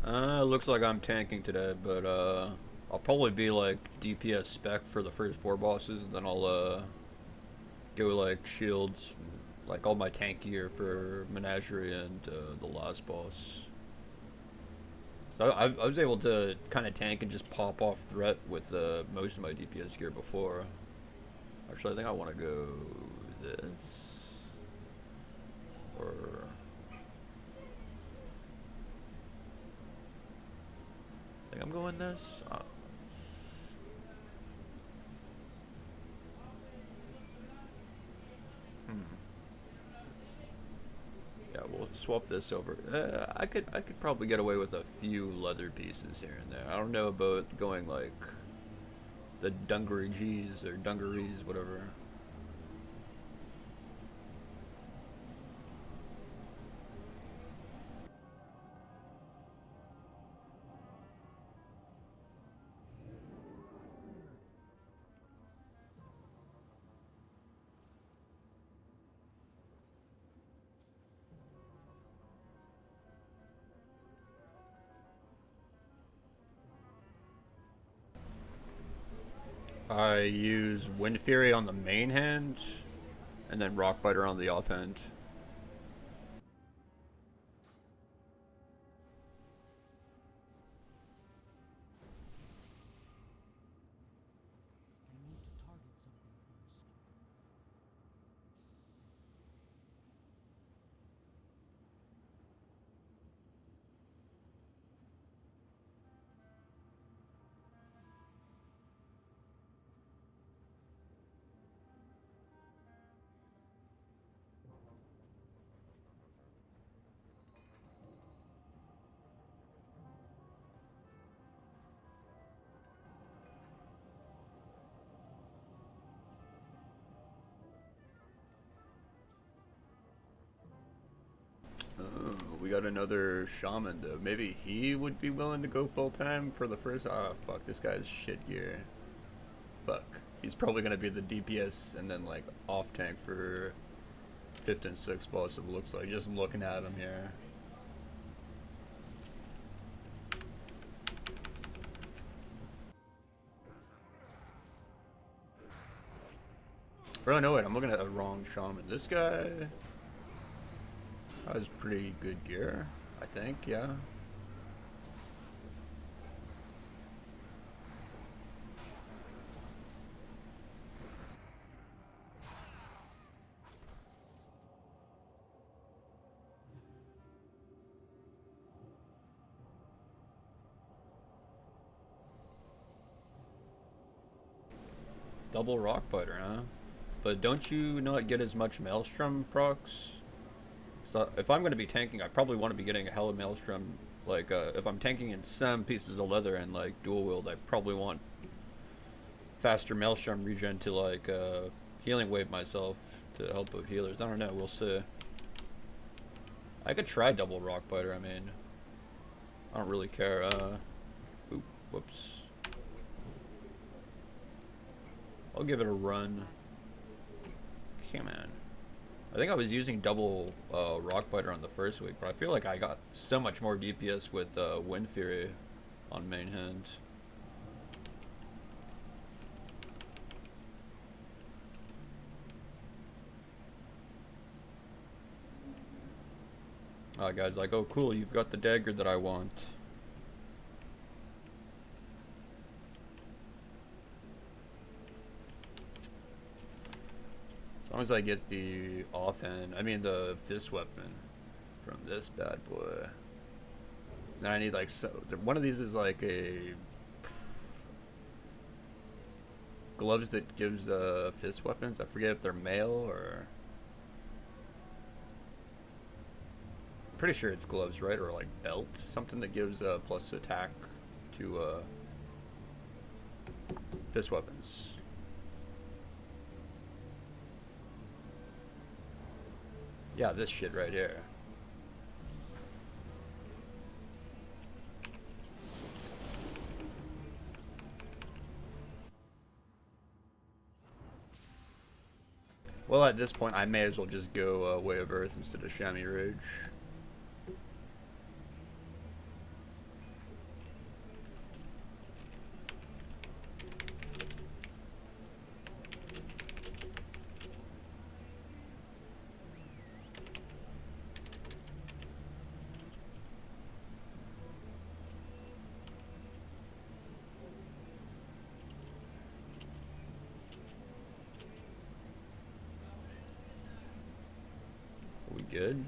Looks like I'm tanking today, but I'll probably be like DPS spec for the first 4 bosses, then I'll go like shields, like all my tank gear for Menagerie and the last boss. So I was able to kind of tank and just pop off threat with most of my DPS gear before. Actually, I think I want to go this or. I think I'm going this. Yeah, we'll swap this over. I could probably get away with a few leather pieces here and there. I don't know about going like the dungarees or dungarees, whatever. I use Wind Fury on the main hand, and then Rock Biter on the offhand. Oh, we got another shaman though. Maybe he would be willing to go full time for the first. Ah, fuck, this guy's shit gear. Fuck, he's probably gonna be the DPS and then like off tank for 5th and 6th boss. It looks like just looking at him here. Oh no, wait, I'm looking at the wrong shaman. This guy has pretty good gear, I think, yeah. Double rock biter, huh? But don't you not get as much Maelstrom procs? So if I'm going to be tanking, I probably want to be getting a hella Maelstrom. Like, if I'm tanking in some pieces of leather and, like, dual wield, I probably want faster Maelstrom regen to, like, healing wave myself to help out healers. I don't know, we'll see. I could try double rock biter, I mean. I don't really care. Oop, whoops. I'll give it a run. Come on. I think I was using double rock biter on the first week, but I feel like I got so much more DPS with Wind Fury on main hand. Guys, like, oh cool, you've got the dagger that I want. As long as I get the offhand, I mean the fist weapon from this bad boy. Then I need like, so one of these is like a gloves that gives fist weapons. I forget if they're mail or, I'm pretty sure it's gloves, right? Or like belt, something that gives plus attack to fist weapons. Yeah, this shit right here. Well, at this point, I may as well just go Way of Earth instead of Chamois Rage. good.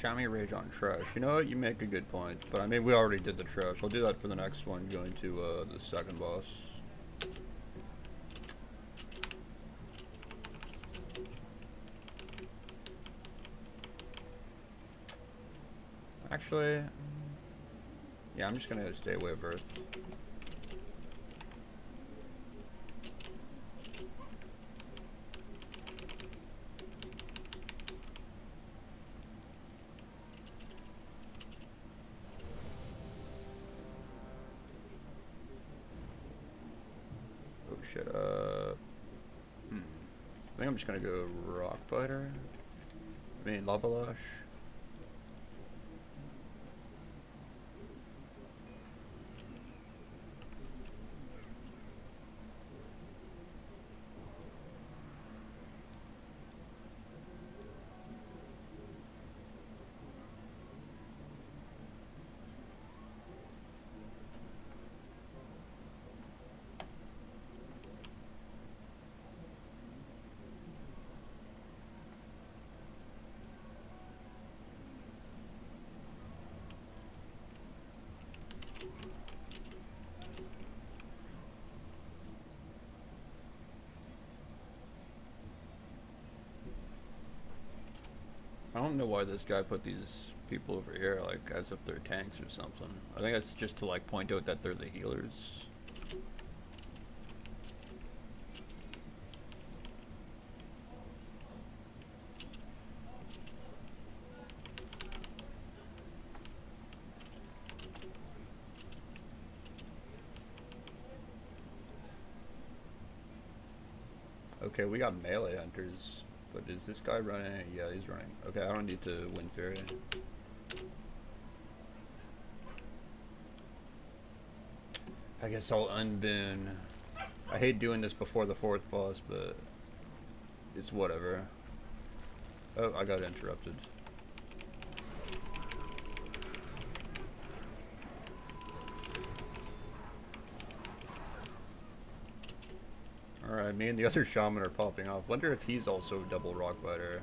Shami Rage on trash. You know what? You make a good point. But I mean, we already did the trash. I'll do that for the next one, going to the second boss. Actually, yeah, I'm just gonna stay away from Earth. Shit, I think I'm just gonna go Rock Biter. I mean, Lava Lash. I don't know why this guy put these people over here, like, as if they're tanks or something. I think that's just to, like, point out that they're the healers. Okay, we got melee hunters. But is this guy running? Yeah, he's running. Okay, I don't need to win Furday. I guess I'll unbin. I hate doing this before the fourth boss, but it's whatever. Oh, I got interrupted. Alright, me and the other shaman are popping off. Wonder if he's also double rock biter.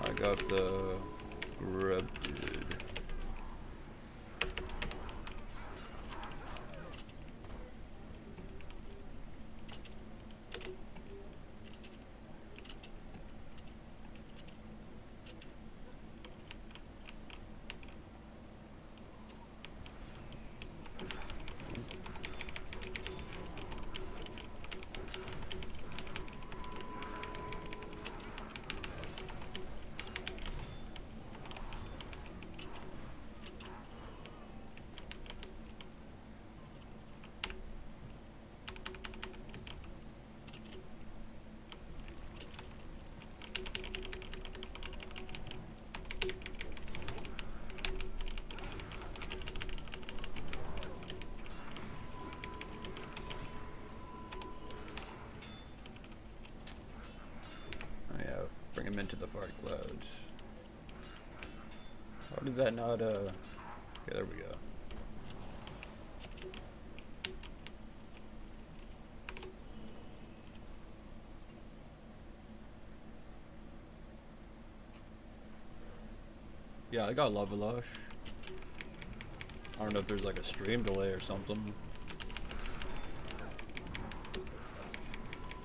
I pick up the grub dude. Bring him into the fart clouds. How did that not, okay, there we go. Yeah, I got Lava Lush. I don't know if there's like a stream delay or something.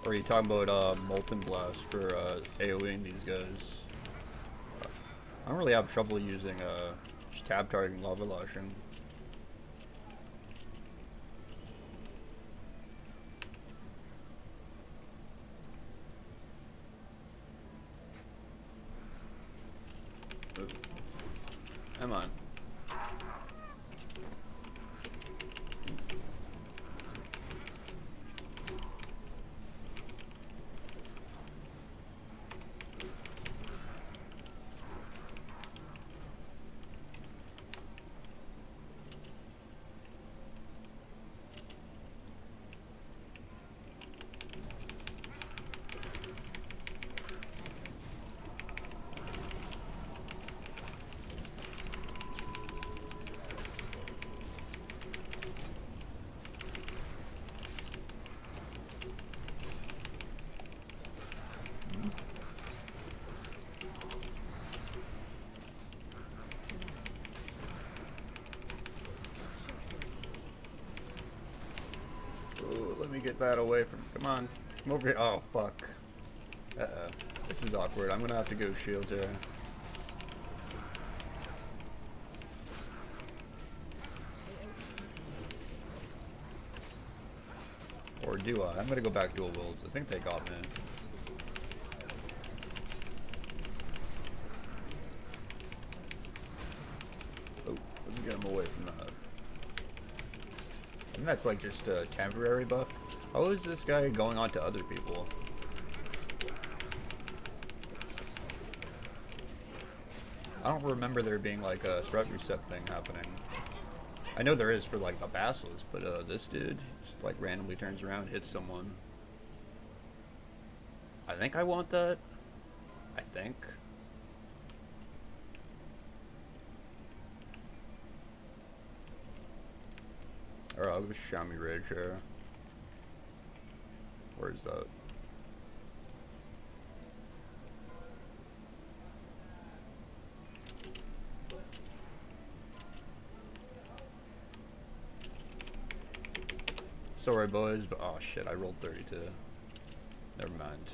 Or are you talking about Molten Blast for AoEing these guys? I don't really have trouble using just tab targeting Lava Lushing. Come on. Let me get that away from. Come on. Come over here. Oh, fuck. Uh-oh. This is awkward. I'm gonna have to go shield here. Or do I? I'm gonna go back dual wields. I think they got me. Oh, let me get him away from that. And that's like just a temporary buff. How is this guy going on to other people? I don't remember there being like a threat reset thing happening. I know there is for like the Basilisk, but this dude just like randomly turns around, hits someone. I think I want that. I think. Alright, I'll go Shami Rage here. Where is that? Sorry boys, but oh shit, I rolled 32. Never mind.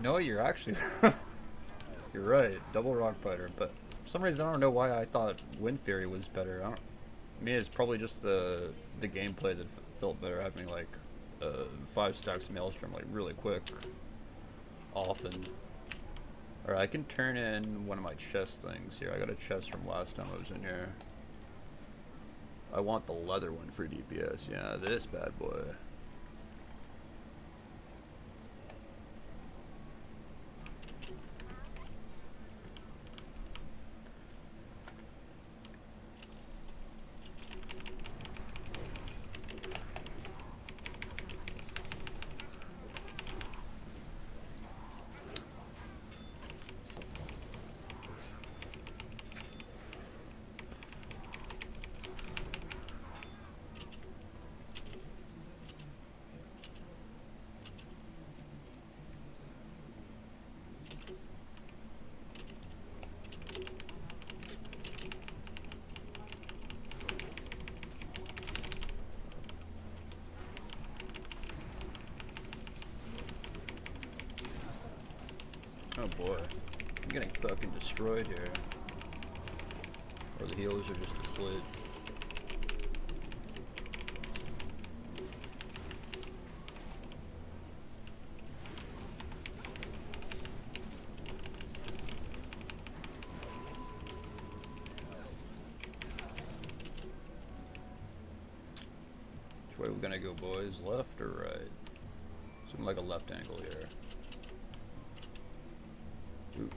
No, you're actually... You're right, double rock biter, but for some reason I don't know why I thought Wind Fury was better. I mean, it's probably just the gameplay that felt better, having like 5 stacks of Maelstrom like really quick, often. Alright, I can turn in one of my chest things here. I got a chest from last time I was in here. I want the leather one for DPS, yeah, this bad boy. Oh boy, I'm getting fucking destroyed here. Or the healers are just asleep. Which way we gonna go, boys? Left or right? Something like a left angle here. Ooh.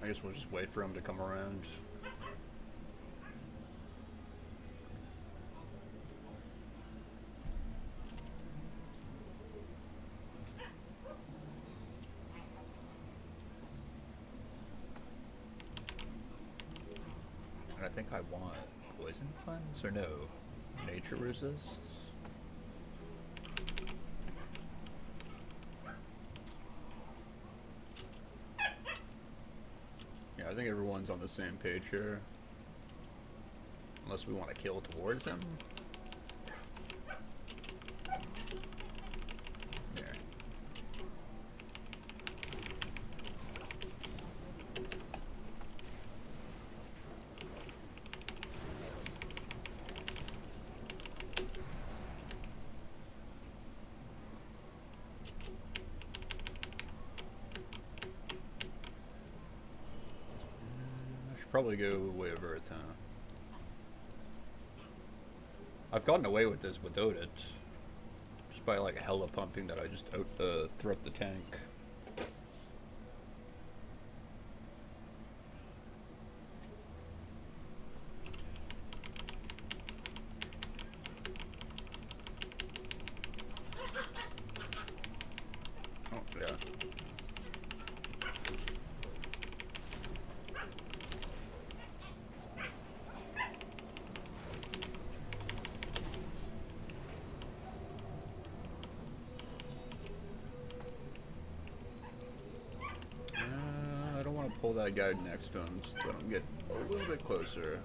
I guess we'll just wait for him to come around. And I think I want poison cleanse or no? Nature resists? I think everyone's on the same page here. Unless we want to kill towards him. There. Probably go Way of Earth, huh? I've gotten away with this without it. Just by like hella pumping that I just throw up the tank. Oh, yeah. Pull that guy next to him, so let him get a little bit closer.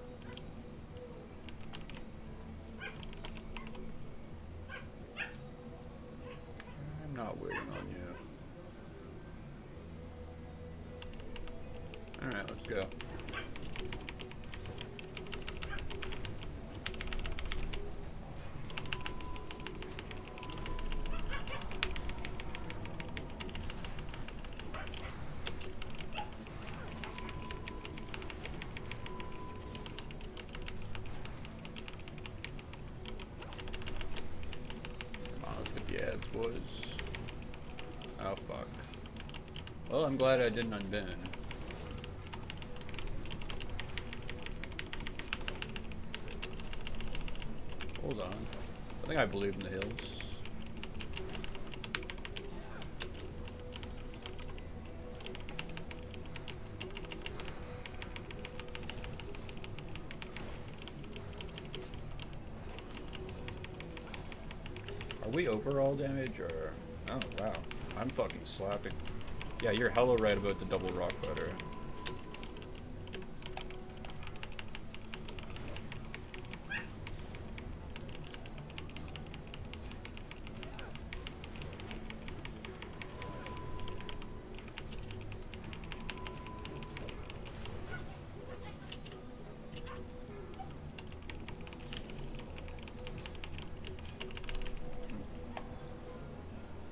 I'm not waiting on you. Alright, let's go. Oh, fuck. Well, I'm glad I didn't unbin. Hold on. I think I believe in the hills. Are we overall damage or... Oh, wow. I'm fucking slapping. Yeah, you're hella right about the double rock butter.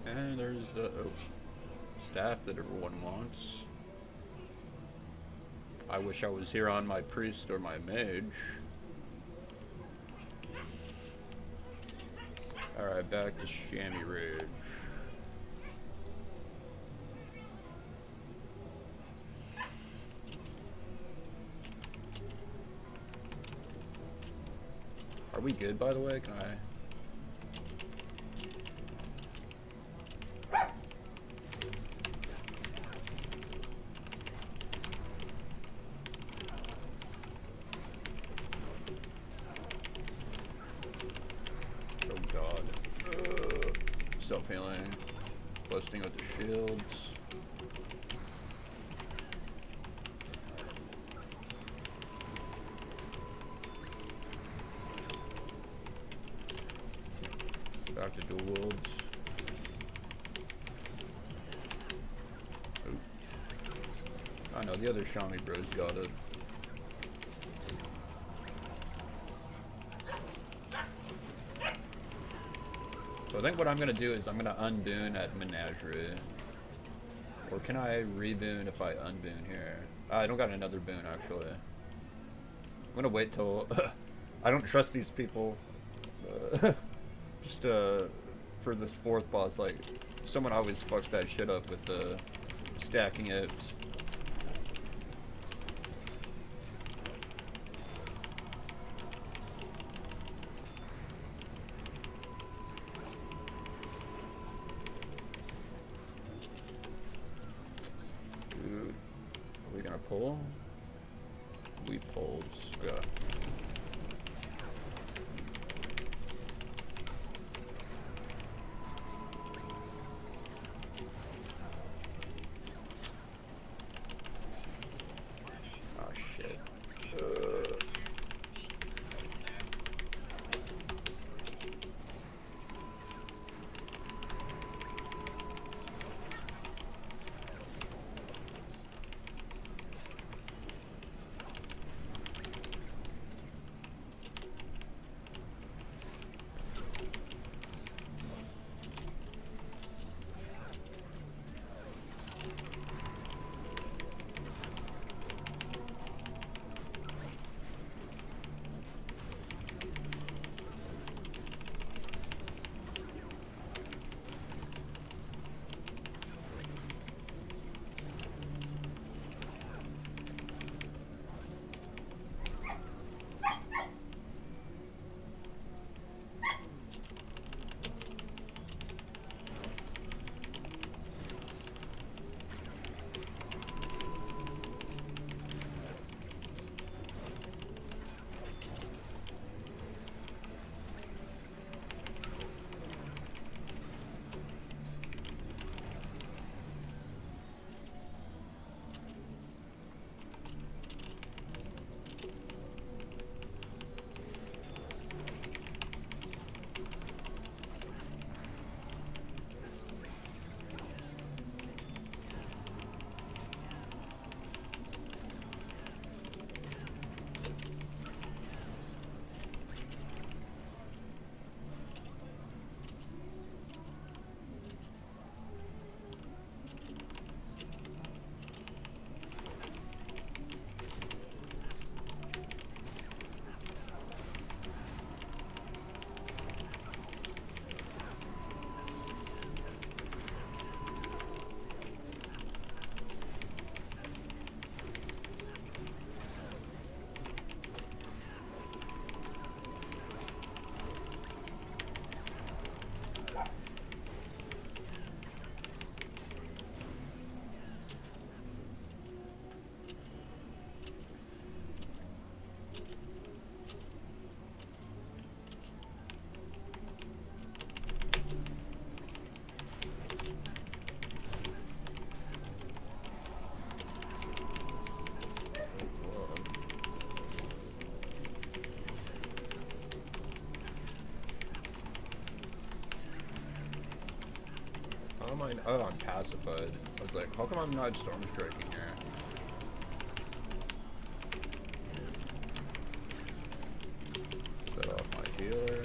And there's the staff that everyone wants. I wish I was here on my priest or my mage. Alright, back to Chamois Ridge. Are we good, by the way? Can I... Self-healing, busting out the shields. Back to dual worlds. Ooh. I know the other Shami bros got it. So I think what I'm going to do is I'm going to unboon at Menagerie. Or can I reboon if I unboon here? I don't got another boon actually. I'm going to wait till... I don't trust these people. Just for this fourth boss, like, someone always fucks that shit up with stacking it. Pull? We pulled. Yeah. Oh shit. find... Oh, I'm pacified. I was like, how come I'm not storm striking here? Set off my healer.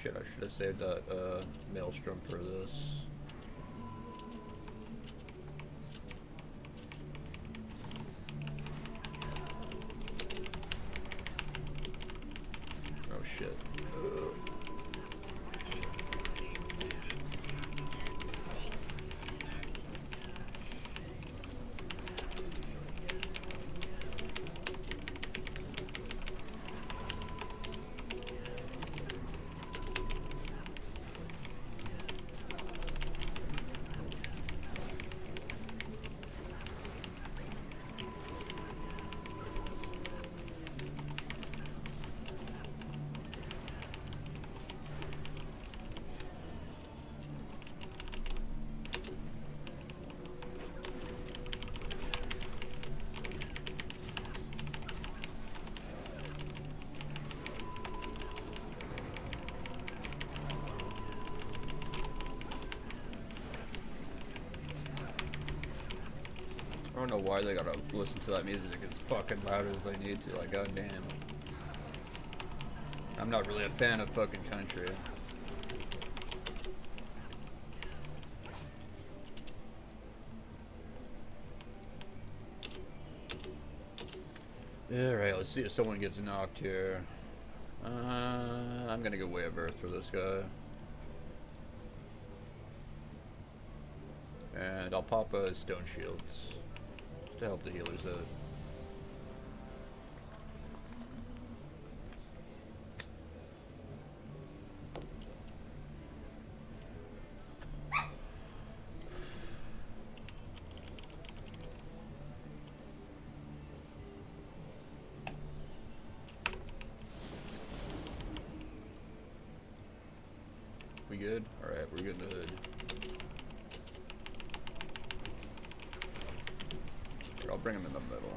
Shit, I should have saved that maelstrom for this. Oh shit. Ugh. I don't know why they gotta listen to that music as fucking loud as they need to, like, goddamn. I'm not really a fan of fucking country. Alright, let's see if someone gets knocked here. I'm gonna go Way of Earth for this guy. And I'll pop a Stone Shields to help the healers out. We good? Alright, we're good in the hood. I'll bring him in the middle.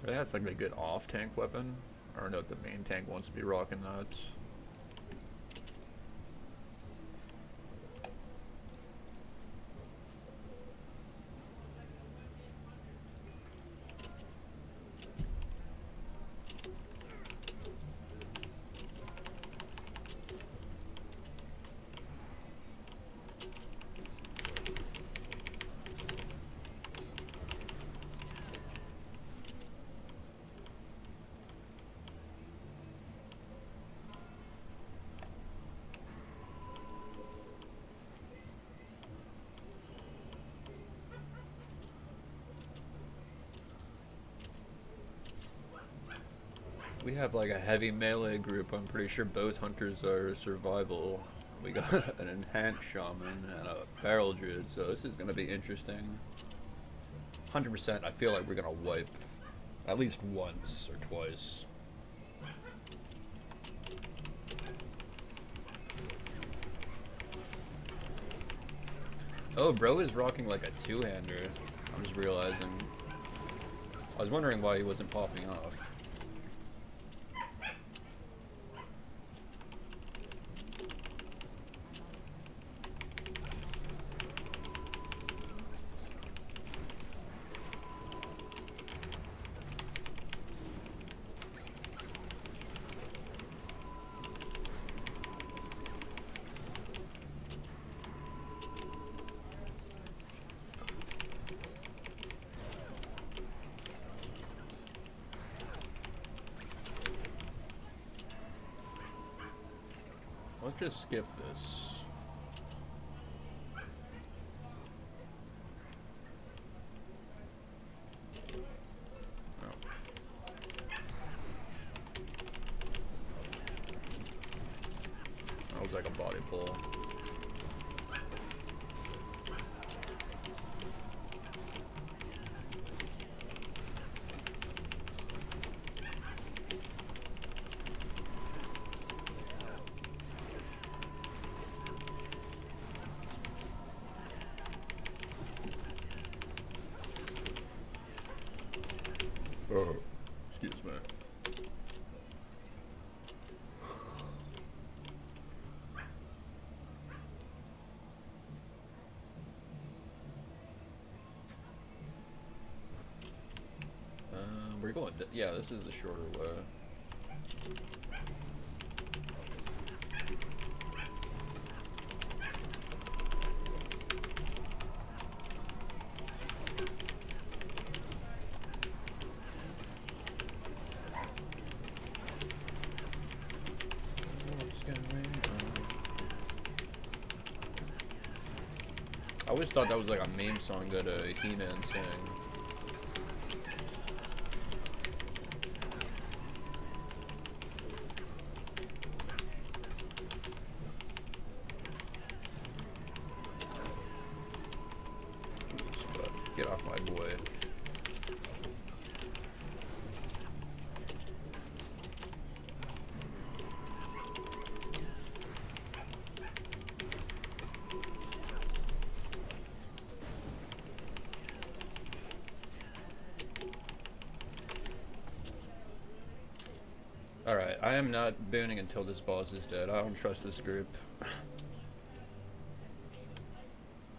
Yeah, it's like a good off-tank weapon. I don't know if the main tank wants to be rocking that. We have like a heavy melee group. I'm pretty sure both hunters are survival. We got an enhanced shaman and a feral druid, so this is gonna be interesting. 100%. I feel like we're gonna wipe at least once or twice. Oh, bro is rocking like a two-hander. I'm just realizing. I was wondering why he wasn't popping off. Let's just skip this. Oh. That was like a body pull. Oh, excuse me. We're going. Yeah, this is the shorter way. I always thought that was like a meme song that He-Man sang. Get off my boy. Alright, I am not booning until this boss is dead. I don't trust this group.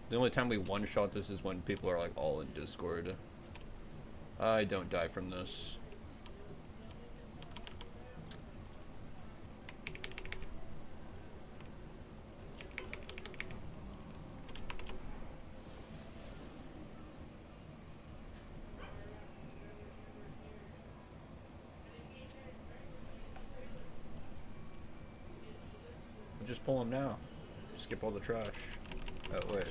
The only time we one-shot this is when people are like all in Discord. I don't die from this. Just pull him now. Skip all the trash. Oh, wait.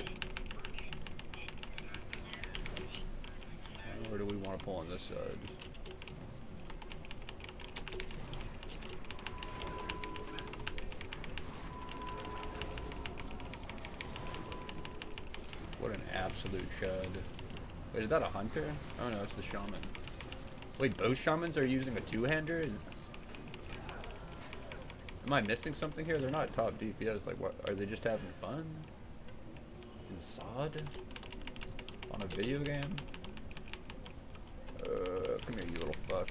Where do we want to pull on this side? What an absolute shud. Wait, is that a hunter? Oh no, it's the shaman. Wait, both shamans are using a two-hander? Am I missing something here? They're not top DPS. Like, what? Are they just having fun? In Sod? On a video game? Come here, you little fuck.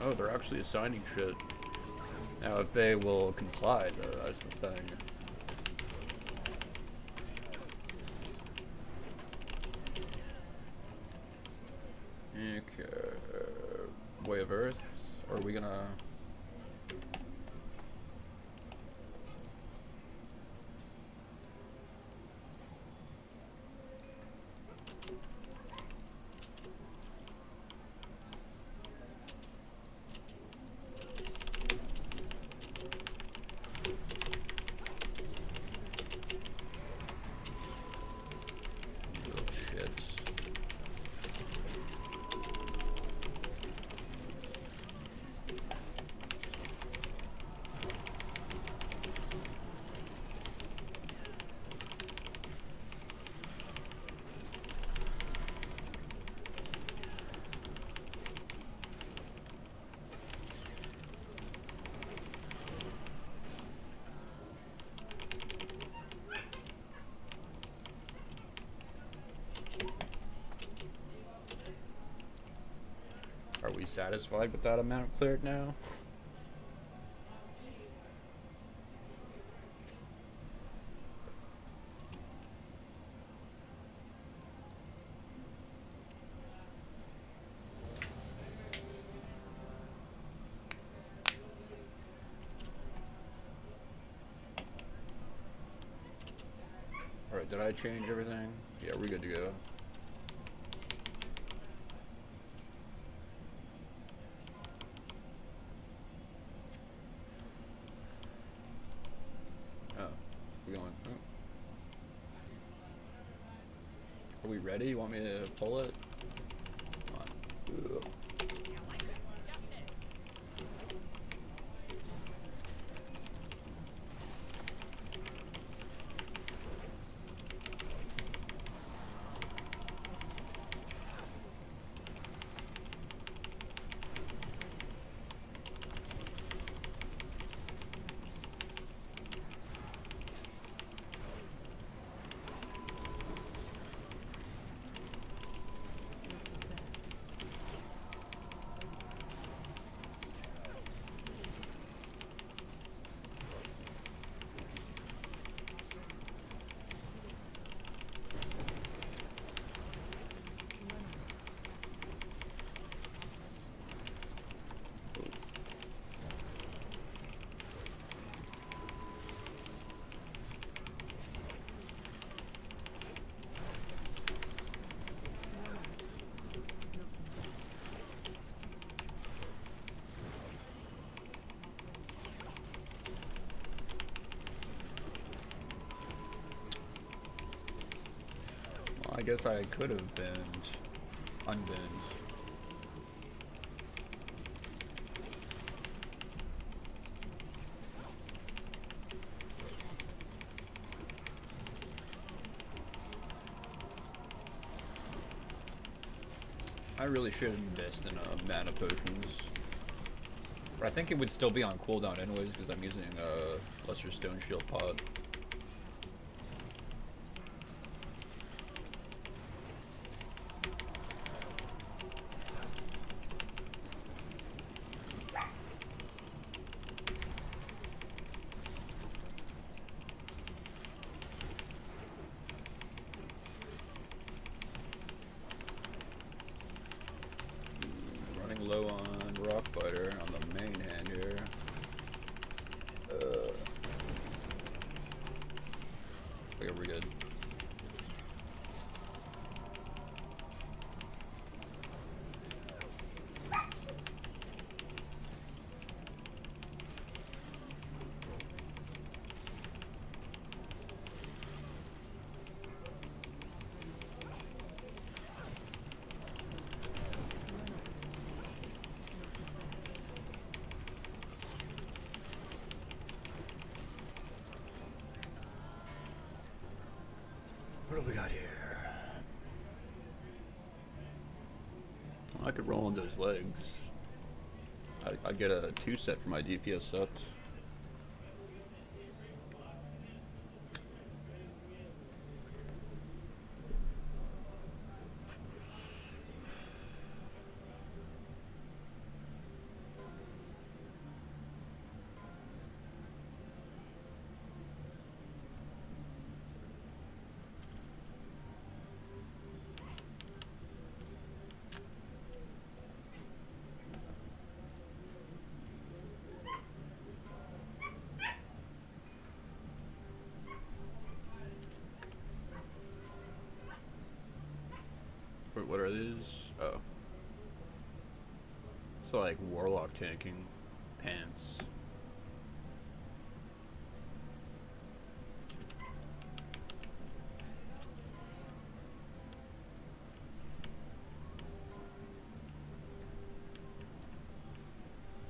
Oh, they're actually assigning shit. Now, if they will comply, though, that's the thing. Okay. Way of Earth. Or are we gonna... Are we satisfied with that amount cleared now? Alright, did I change everything? Yeah, we're good to go. Are we ready? You want me to pull it? Come on. Ugh. I guess I could have binned, unbinned. I really should invest in mana potions. But I think it would still be on cooldown anyways because I'm using a Lesser Stone Shield pod. Low on Rock Biter on the main hand here. Okay, we're good. What do we got here? I could roll on those legs. I'd get a 2-set for my DPS set. What are these? Oh. It's like warlock tanking pants.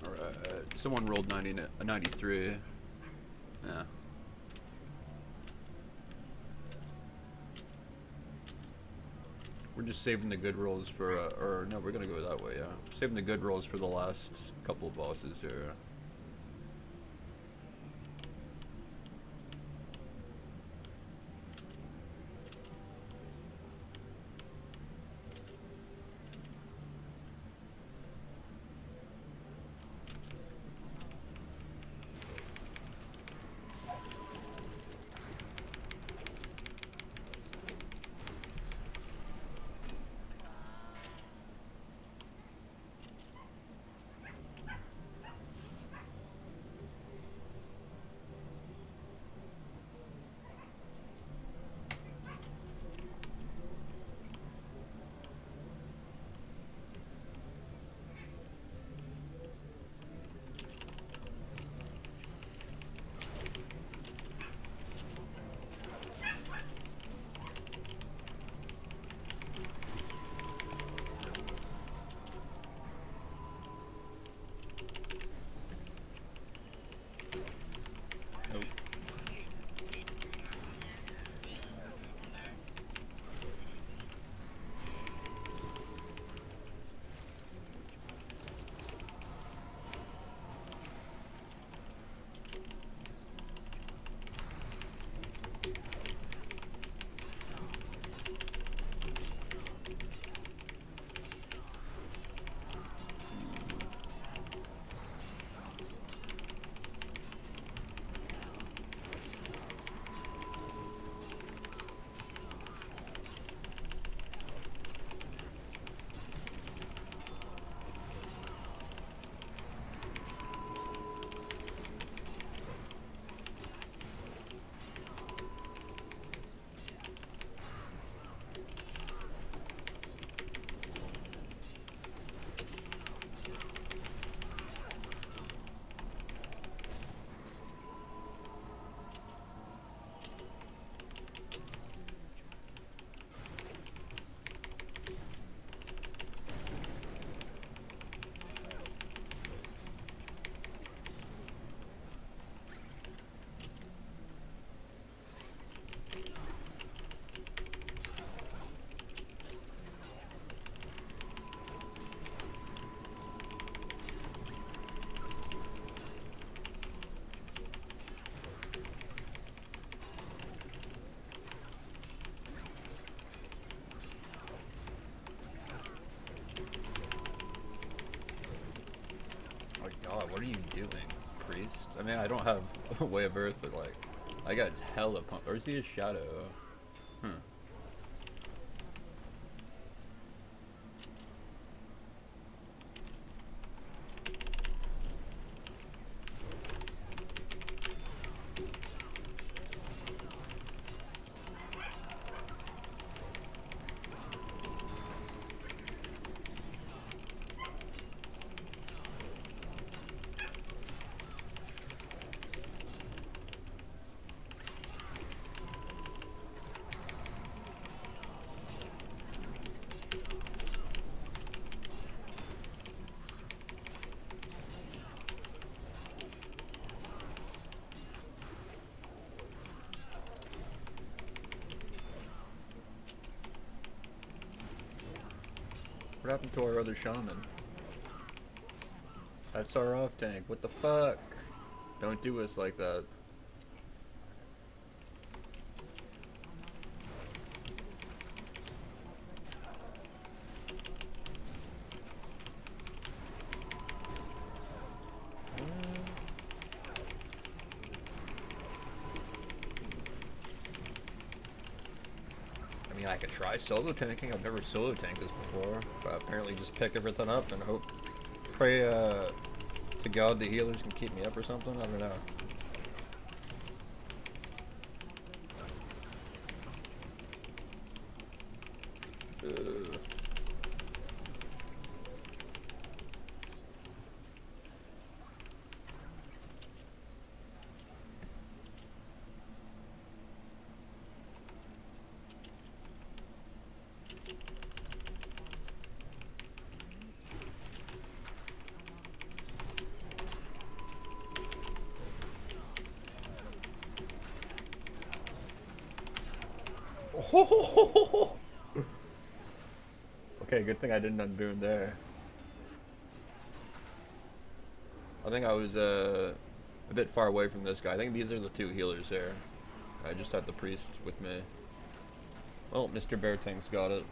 Alright, someone rolled 93. Yeah. We're just saving the good rolls for, or no, we're gonna go that way, yeah. Saving the good rolls for the last couple of bosses here. God, what are you doing, priest? I mean, I don't have a way of earth, but like, I got hella pump. Or is he a shadow? Hmm. What happened to our other shaman? That's our off tank. What the fuck? Don't do us like that. I could try solo tanking. I've never solo tanked this before, but apparently just pick everything up and pray to God the healers can keep me up or something. I don't know. Okay, good thing I didn't unboon there. I think I was a bit far away from this guy. I think these are the two healers there. I just had the priest with me. Well, Mr. Bear Tank's got it.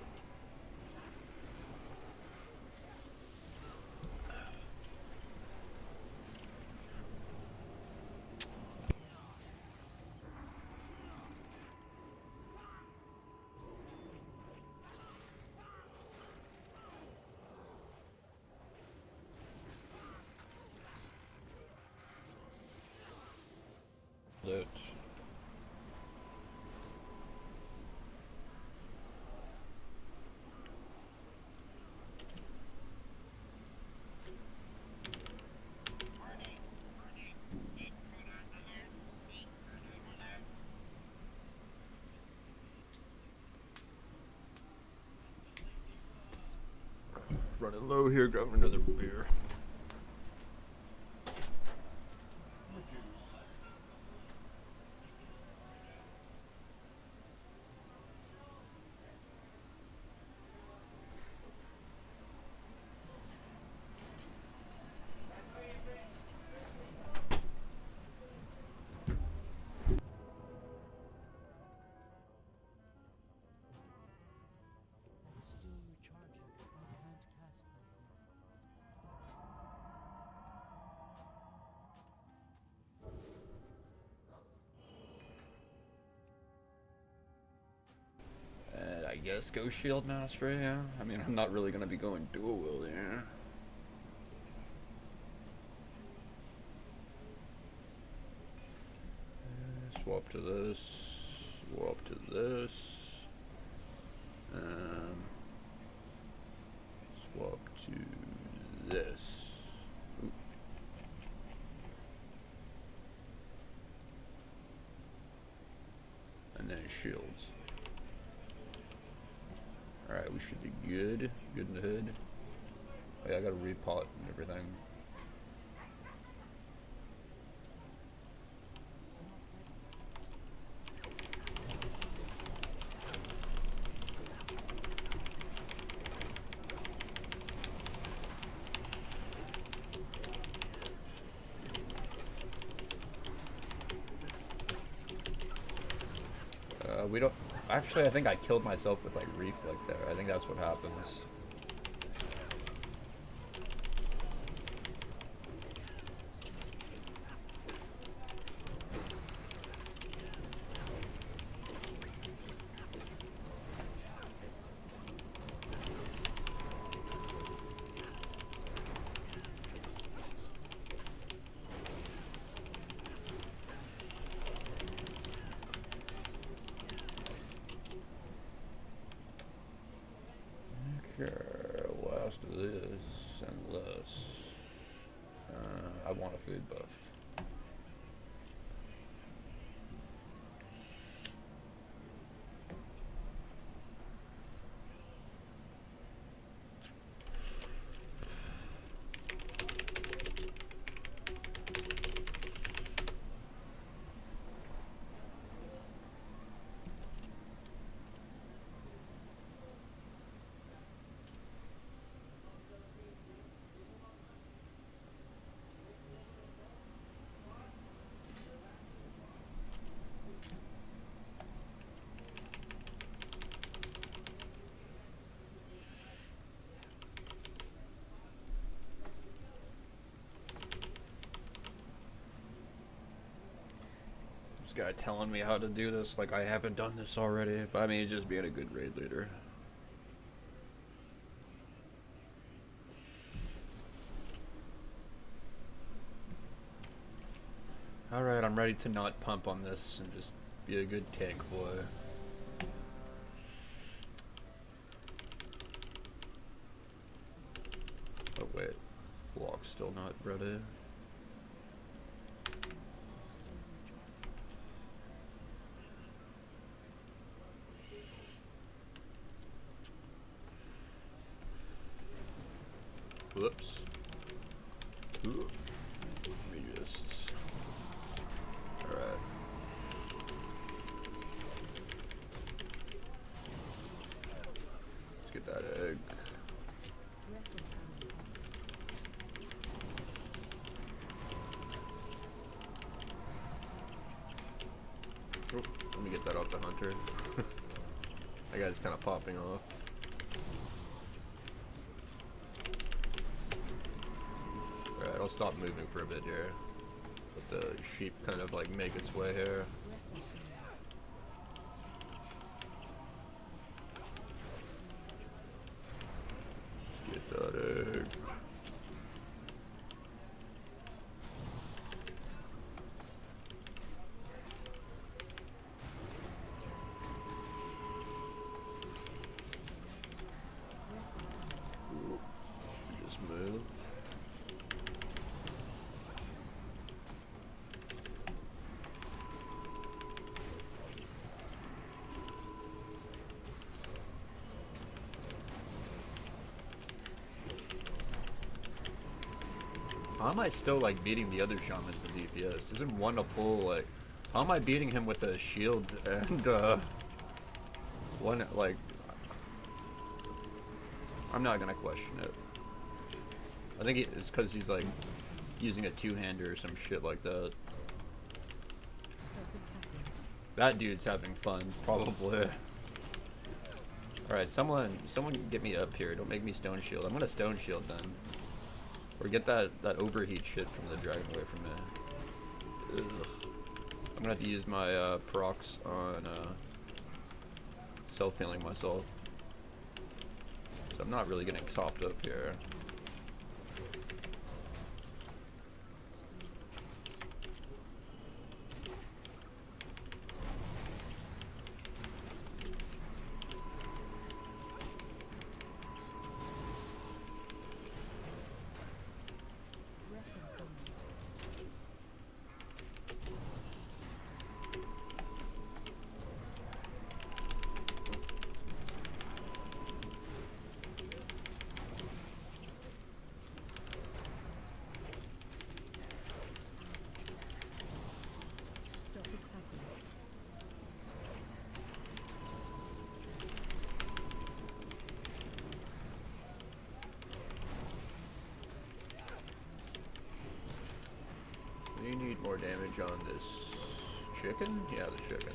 Loot. Running low here, grabbing another beer. I guess go Shield Master, yeah. I mean, I'm not really gonna be going dual wield, yeah. Swap to this. Swap to this. Swap to this. Ooh. And then shields. Alright, we should be good. Good in the hood. Oh yeah, I gotta repot and everything. We don't... Actually, I think I killed myself with, like, reflect there. I think that's what happens. Last of this and this. I want a food buff. Guy telling me how to do this like I haven't done this already, but I mean, just being a good raid leader. Alright, I'm ready to not pump on this and just be a good tank boy. Oh wait, block's still not ready. Whoops. Ooh. Let me just... Alright. get that egg. Oh, let me get that off the hunter. That guy's kind of popping off. Alright, I'll stop moving for a bit here. Let the sheep kind of like make its way here. Let's get that egg. Ooh, just move. How am I still like beating the other shamans in DPS? Isn't one a full like? How am I beating him with the shields and one like? I'm not gonna question it. I think it's because he's like using a two-hander or some shit like that. That dude's having fun, probably. All right, someone get me up here. Don't make me stone shield. I'm gonna stone shield then. Or get that overheat shit from the dragon away from me. Ugh. I'm gonna have to use my procs on self-healing myself. So I'm not really getting topped up here. You need more damage on this chicken? Yeah, the chicken.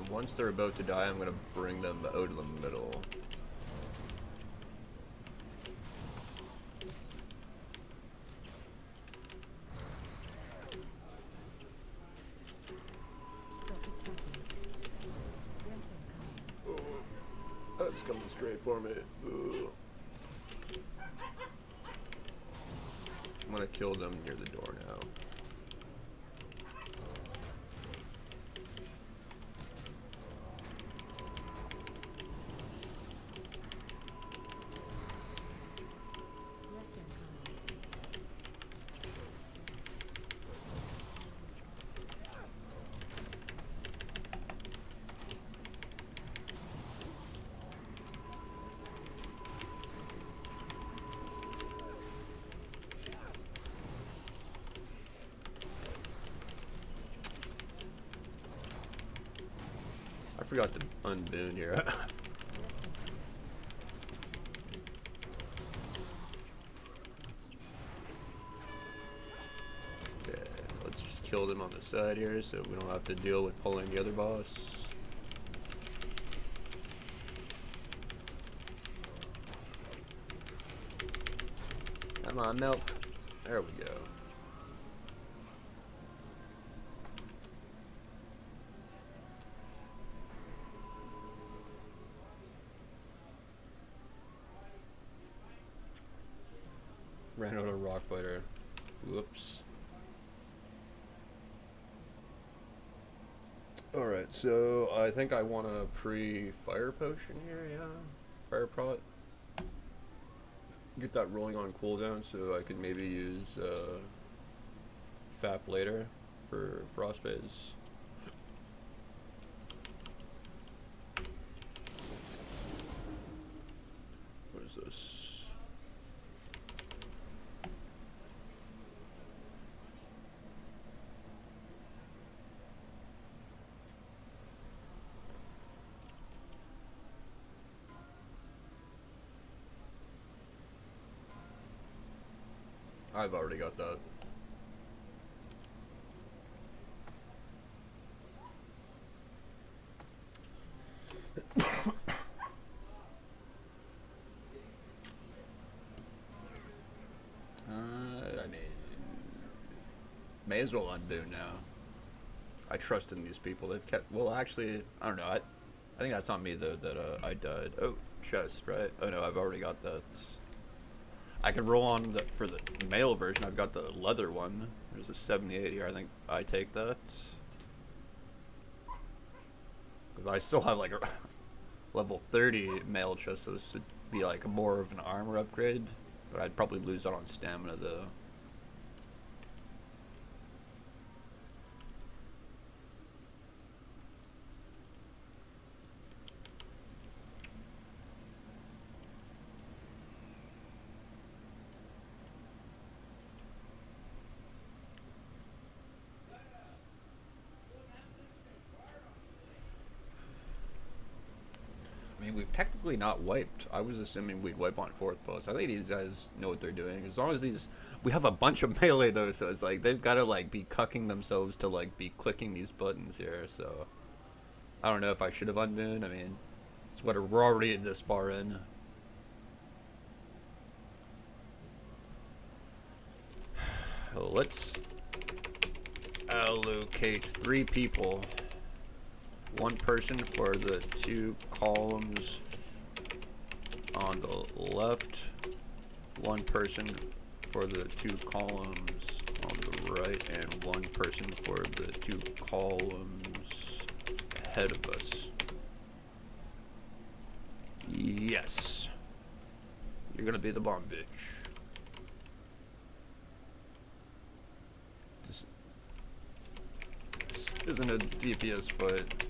Once they're about to die, I'm gonna bring them out of the middle. Oh, that's coming straight for me. Ugh. I'm gonna kill them near the door now. I forgot to unboon here. Okay, let's just kill them on the side here so we don't have to deal with pulling the other boss. Come on, milk. There we go. Ran out of rock butter. Whoops. Alright, so I think I want a pre-fire potion here, yeah. Fire prot. Get that rolling on cooldown so I can maybe use FAP later for frostbase. What is this? I've already got that. I mean, may as well undo now. I trust in these people. They've kept. Well, actually, I don't know. I think that's on me though that I died. Oh, chest, right? Oh no, I've already got that. I can roll on for the male version. I've got the leather one. There's a 78 here. I think I take that because I still have like a level 30 male chest, so this would be like more of an armor upgrade. But I'd probably lose out on stamina though. We've technically not wiped. I was assuming we'd wipe on fourth boss. I think these guys know what they're doing. As long as we have a bunch of melee though, so it's like they've got to like be cucking themselves to like be clicking these buttons here. So I don't know if I should have undone. I mean, it's what we're already this far in. Let's allocate 3 people. 1 person for the 2 columns on the left, 1 person for the 2 columns on the right, and 1 person for the 2 columns ahead of us. Yes. You're gonna be the bomb bitch. This isn't a DPS fight.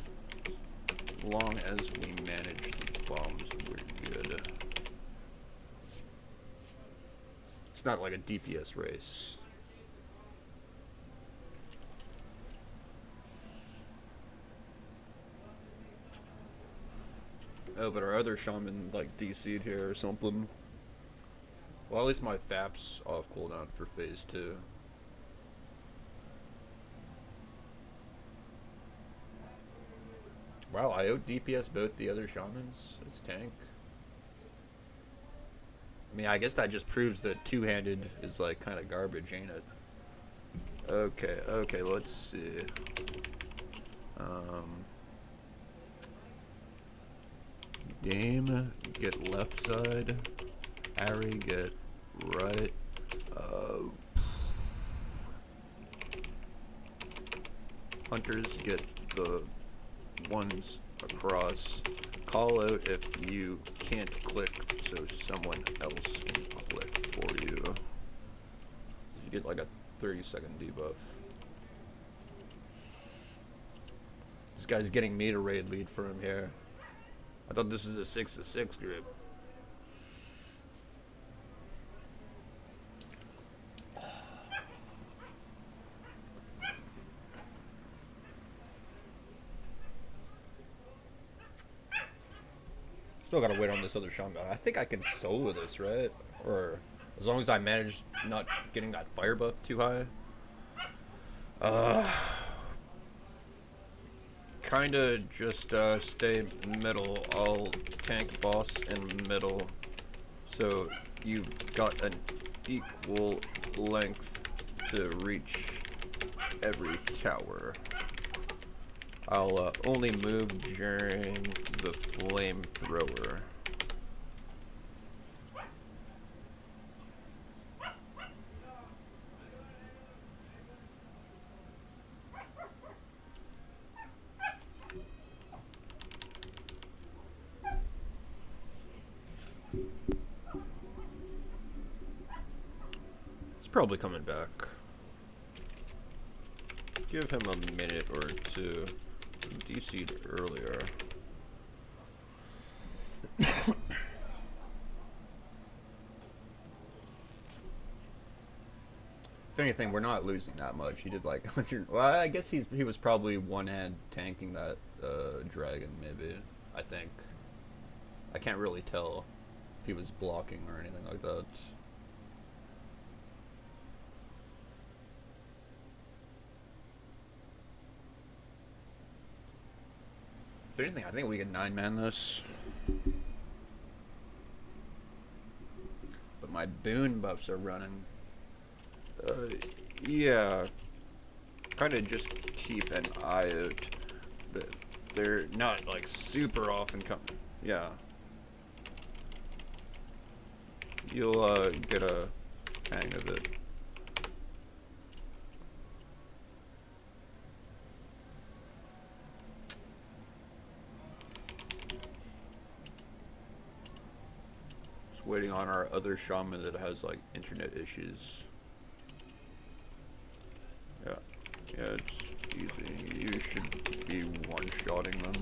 Long as we manage the bombs, we're good. It's not like a DPS race. Oh, but our other shaman like DC'd here or something. Well, at least my FAP's off cooldown for phase 2. Wow, I out DPS both the other shamans. It's tank. I mean, I guess that just proves that two-handed is like kind of garbage, ain't it? Okay, okay, let's see. Dame, get left side. Harry, get right. Hunters, get the ones across. Call out if you can't click so someone else can click for you. You get like a 30-second debuff. This guy's getting me to raid lead for him here. I thought this is a 6-6 group. Still gotta wait on this other shaman. I think I can solo this, right? Or as long as I manage not getting that fire buff too high. Kinda just stay middle. I'll tank boss in middle. So you've got an equal length to reach every tower. I'll only move during the flamethrower. probably coming back. Give him a minute or two. DC'd earlier. If anything, we're not losing that much. He did like 100. Well, I guess he was probably one-hand tanking that dragon, maybe. I think. I can't really tell if he was blocking or anything like that. If anything, I think we can 9-man this. But my boon buffs are running. Yeah. Kind of just keep an eye out. They're not like super often coming. Yeah. You'll get a hang of it. Just waiting on our other shaman that has like internet issues. Yeah. Yeah, it's easy. You should be one-shotting them.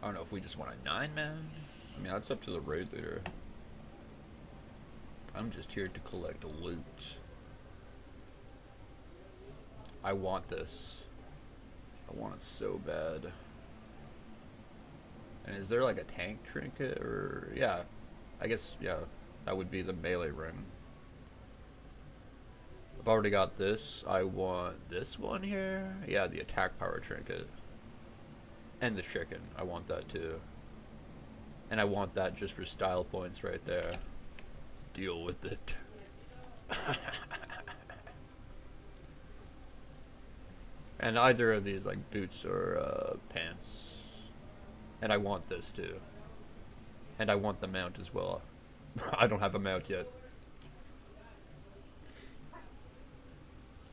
I don't know if we just want a 9-man. I mean, that's up to the raid leader. I'm just here to collect loot. I want this. I want it so bad. And is there like a tank trinket or... Yeah. I guess, yeah. That would be the melee ring. I've already got this. I want this one here. Yeah, the attack power trinket. And the chicken. I want that too. And I want that just for style points right there. Deal with it. And either of these, like boots or pants. And I want this too. And I want the mount as well. I don't have a mount yet. I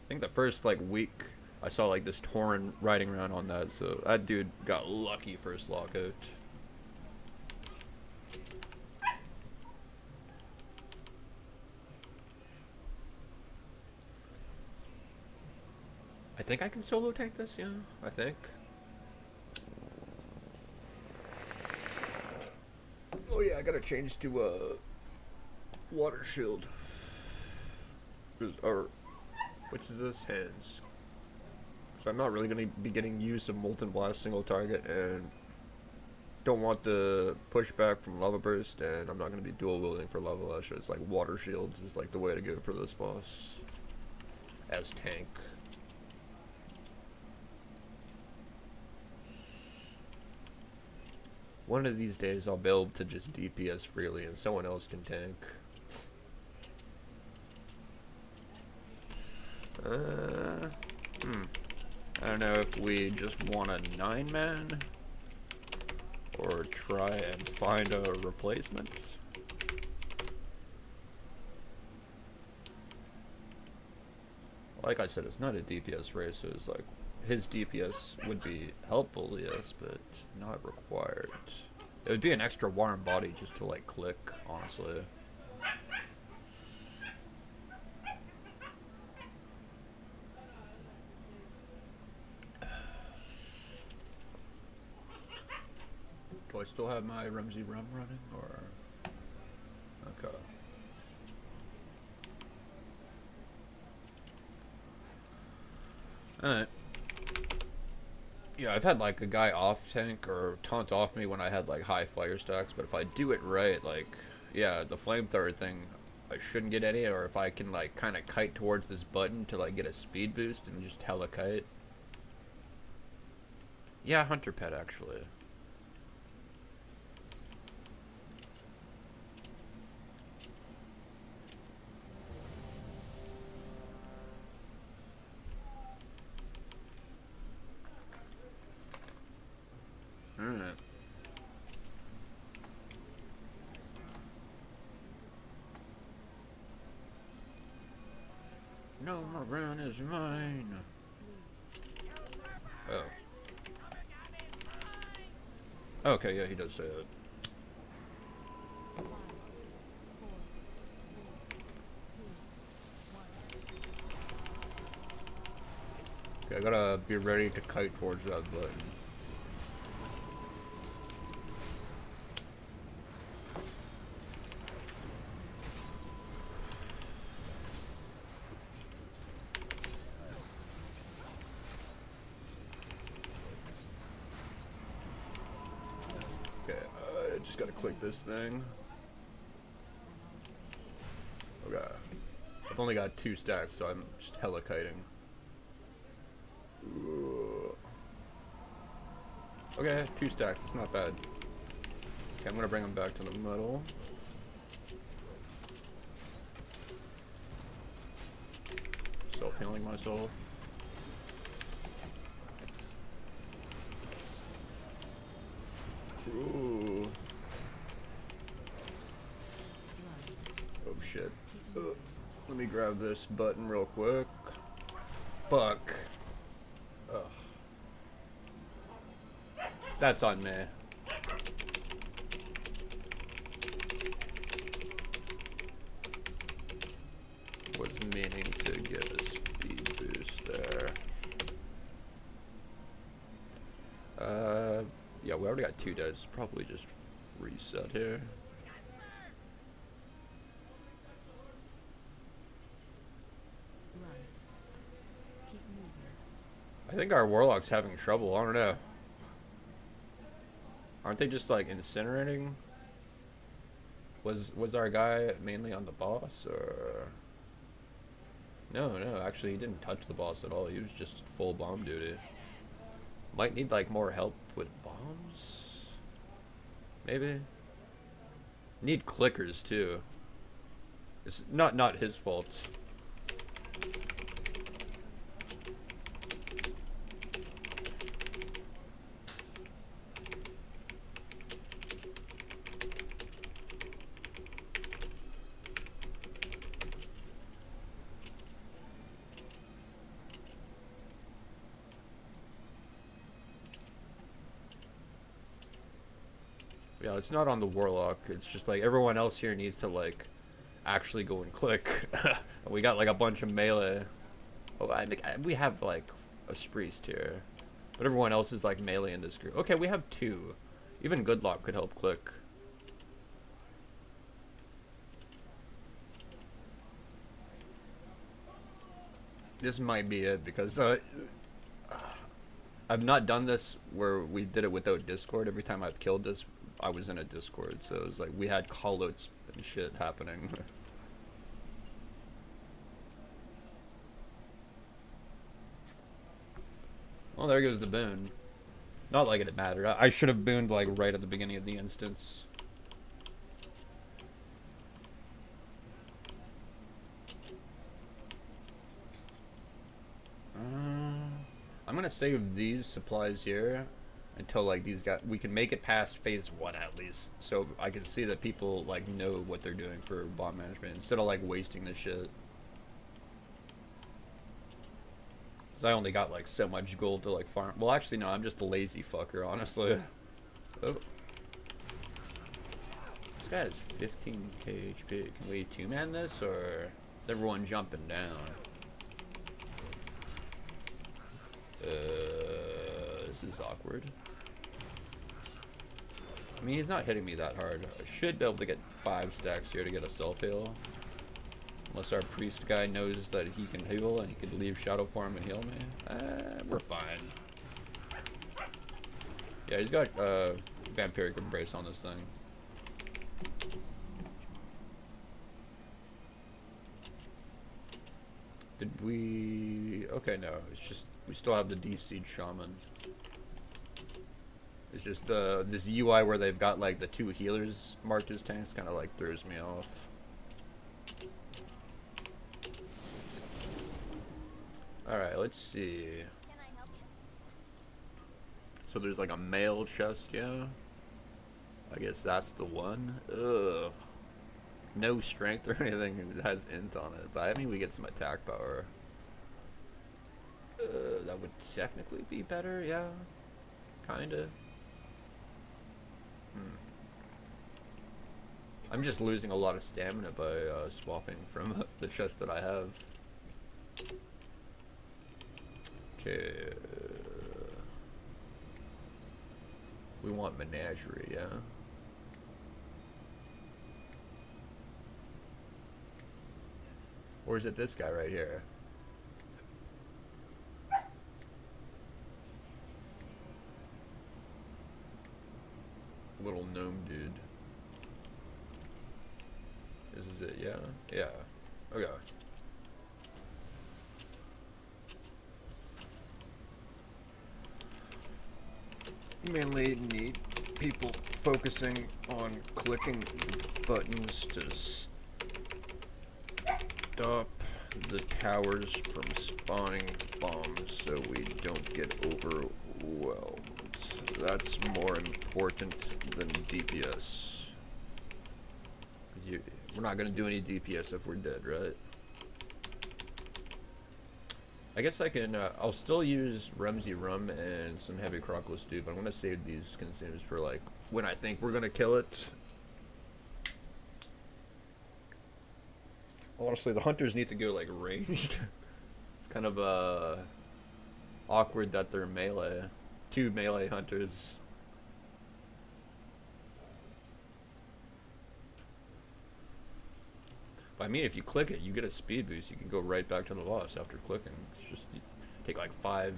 think the first like week I saw like this Tauren riding around on that, so that dude got lucky first lockout. I think I can solo tank this, yeah, I think. Oh yeah, I gotta change to water shield. Or, which is this? Hands. So I'm not really going to be getting used of Molten Blast single target, and don't want the pushback from Lava Burst, and I'm not going to be dual wielding for Lava Lash. It's like Water Shields is like the way to go for this boss. As tank. One of these days I'll be able to just DPS freely and someone else can tank. I don't know if we just want a 9-man or try and find a replacement. Like I said, it's not a DPS race, so it's like his DPS would be helpful, yes, but not required. It would be an extra warm body just to like click, honestly. Do I still have my Rumsey Rum running, or... Okay. Alright. Yeah, I've had like a guy off tank or taunt off me when I had like high fire stacks, but if I do it right, like, yeah, the flamethrower thing, I shouldn't get any, or if I can like kind of kite towards this button to like get a speed boost and just hella kite. Yeah, hunter pet actually. Alright. No more Rune is mine. Oh. Okay, yeah, he does say it. Okay, I gotta be ready to kite towards that button. Okay, I just gotta click this thing. Okay. I've only got 2 stacks, so I'm just hella kiting. Okay, 2 stacks, it's not bad. Okay, I'm gonna bring them back to the middle. Still feeling myself. Ooh. Oh shit. Let me grab this button real quick. Fuck. Ugh. That's on me. Was meaning to get a speed boost there. Yeah, we already got 2 deads. Probably just reset here. I think our warlock's having trouble. I don't know. Aren't they just like incinerating? Was our guy mainly on the boss, or? No, actually he didn't touch the boss at all. He was just full bomb duty. Might need like more help with bombs? Maybe? Need clickers too. It's not his fault. Yeah, it's not on the warlock. It's just like everyone else here needs to like actually go and click. We got like a bunch of melee. Oh, we have like a spriest here, but everyone else is like melee in this group. Okay, we have 2. Even Goodlock could help click. This might be it because I've not done this where we did it without Discord. Every time I've killed this, I was in a Discord, so it was like we had callouts and shit happening. Well, there goes the boon. Not like it mattered. I should have booned like right at the beginning of the instance. I'm gonna save these supplies here until like these guys, we can make it past phase 1 at least, so I can see that people like know what they're doing for bomb management instead of like wasting this shit. Cause I only got like so much gold to like farm. Well, actually no, I'm just a lazy fucker, honestly. Oh. This guy has 15k HP. Can we 2-man this, or is everyone jumping down? This is awkward. I mean, he's not hitting me that hard. I should be able to get 5 stacks here to get a self-heal. Unless our priest guy knows that he can heal and he could leave shadow form and heal me. We're fine. Yeah, he's got vampiric embrace on this thing. Did we... Okay, no. It's just... We still have the DC'd Shaman. It's just this UI where they've got like the 2 healers marked as tanks kind of like throws me off. Alright, let's see. Can I help you? So there's like a mail chest, yeah? I guess that's the one. Ugh. No strength or anything. It has int on it. But I mean, we get some attack power. That would technically be better, yeah. Kinda. I'm just losing a lot of stamina by swapping from the chest that I have. Okay. We want menagerie, yeah? Or is it this guy right here? Little gnome dude. This is it, yeah? Yeah. Okay. Mainly need people focusing on clicking the buttons to stop the towers from spawning bombs so we don't get overwhelmed. That's more important than DPS. We're not going to do any DPS if we're dead, right? I guess I can, I'll still use Rumsy Rum and some Heavy Crockless Stew, but I'm going to save these consumes for, like, when I think we're going to kill it. Honestly, the hunters need to go, like, ranged. It's kind of, awkward that they're melee. 2 melee hunters. But I mean, if you click it, you get a speed boost. You can go right back to the boss after clicking. It's just take like 5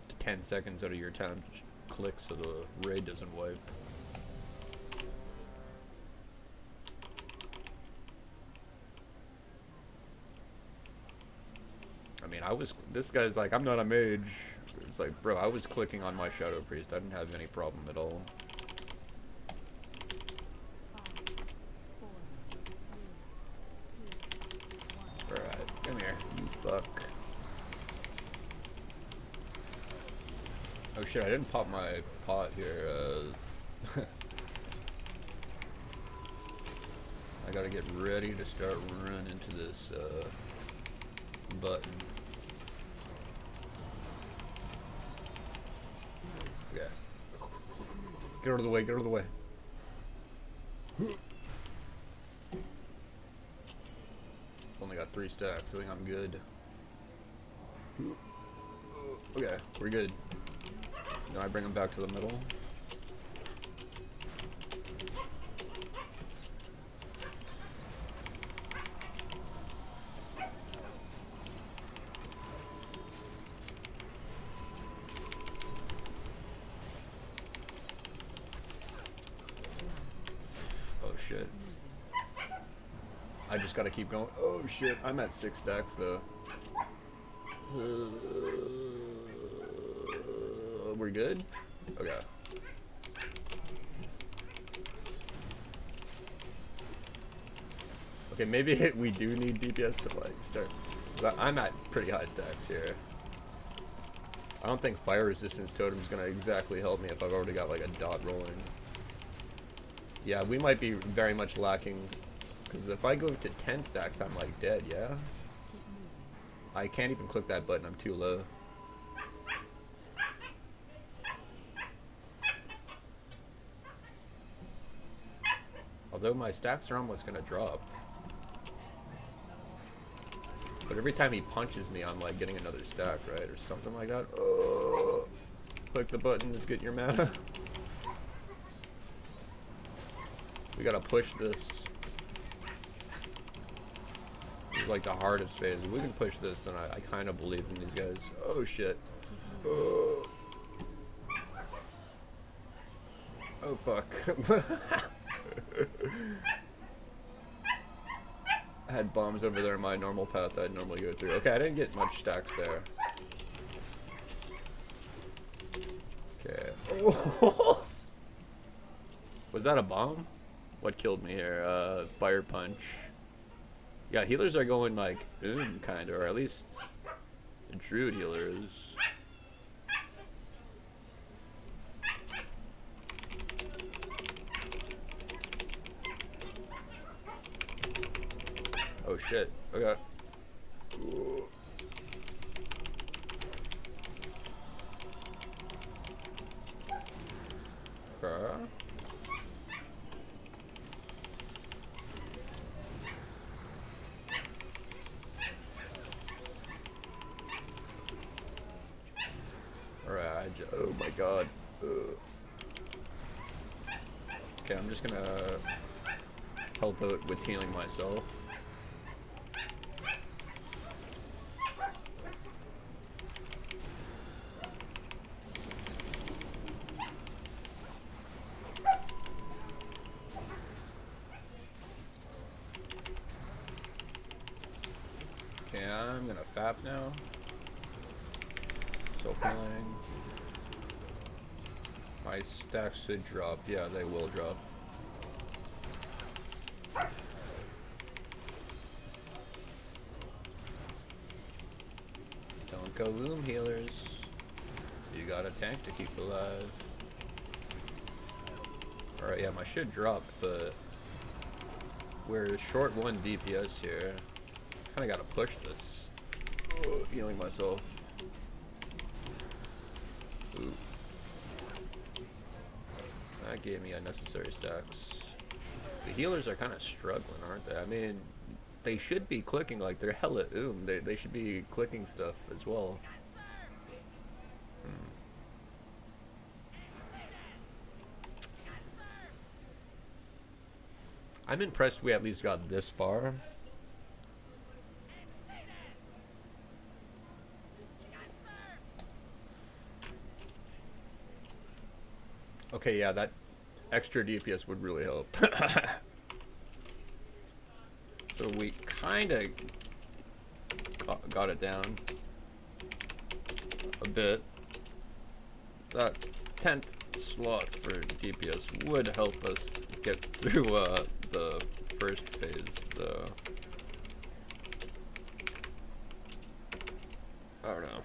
to 10 seconds out of your time to click so the raid doesn't wipe. I mean, this guy's like, I'm not a mage. It's like, bro, I was clicking on my Shadow Priest. I didn't have any problem at all. Alright, come here, you fuck. Oh shit, I didn't pop my pot here. I gotta get ready to start running into this button. Yeah. Get out of the way, get out of the way. Only got 3 stacks, I think I'm good. Okay, we're good. Now I bring them back to the middle. Shit. I just gotta keep going. Oh shit, I'm at 6 stacks though. We're good? Okay. Okay, maybe we do need DPS to like start. But I'm at pretty high stacks here. I don't think fire resistance totem is gonna exactly help me if I've already got like a dot rolling. Yeah, we might be very much lacking, because if I go to 10 stacks, I'm like dead, yeah? I can't even click that button, I'm too low. Although my stacks are almost gonna drop. But every time he punches me, I'm like getting another stack, right? Or something like that. Oh, click the button, just get your mana. We gotta push this. It's like the hardest phase. If we can push this, then I kind of believe in these guys. Oh shit. Oh, oh fuck. I had bombs over there in my normal path I'd normally go through. Okay, I didn't get much stacks there. Okay. Oh. Was that a bomb? What killed me here? Fire punch. Yeah, healers are going like kind of, or at least the druid healers. Oh shit. Okay. Ooh. Okay. Alright, oh my god. Okay, I'm just gonna help out with healing myself. Okay, I'm gonna fap now. Self-healing. My stacks should drop. Yeah, they will drop. Don't go loom healers. You got a tank to keep alive. Alright, yeah, my should drop, but we're short 1 DPS here. Kinda gotta push this. Oh, healing myself. Ooh. That gave me unnecessary stacks. The healers are kind of struggling, aren't they? I mean, they should be clicking like they're hella They should be clicking stuff as well. I'm impressed we at least got this far. Okay, yeah, that extra DPS would really help. So we kind of got it down a bit. That 10th slot for DPS would help us get through the first phase, though. I don't know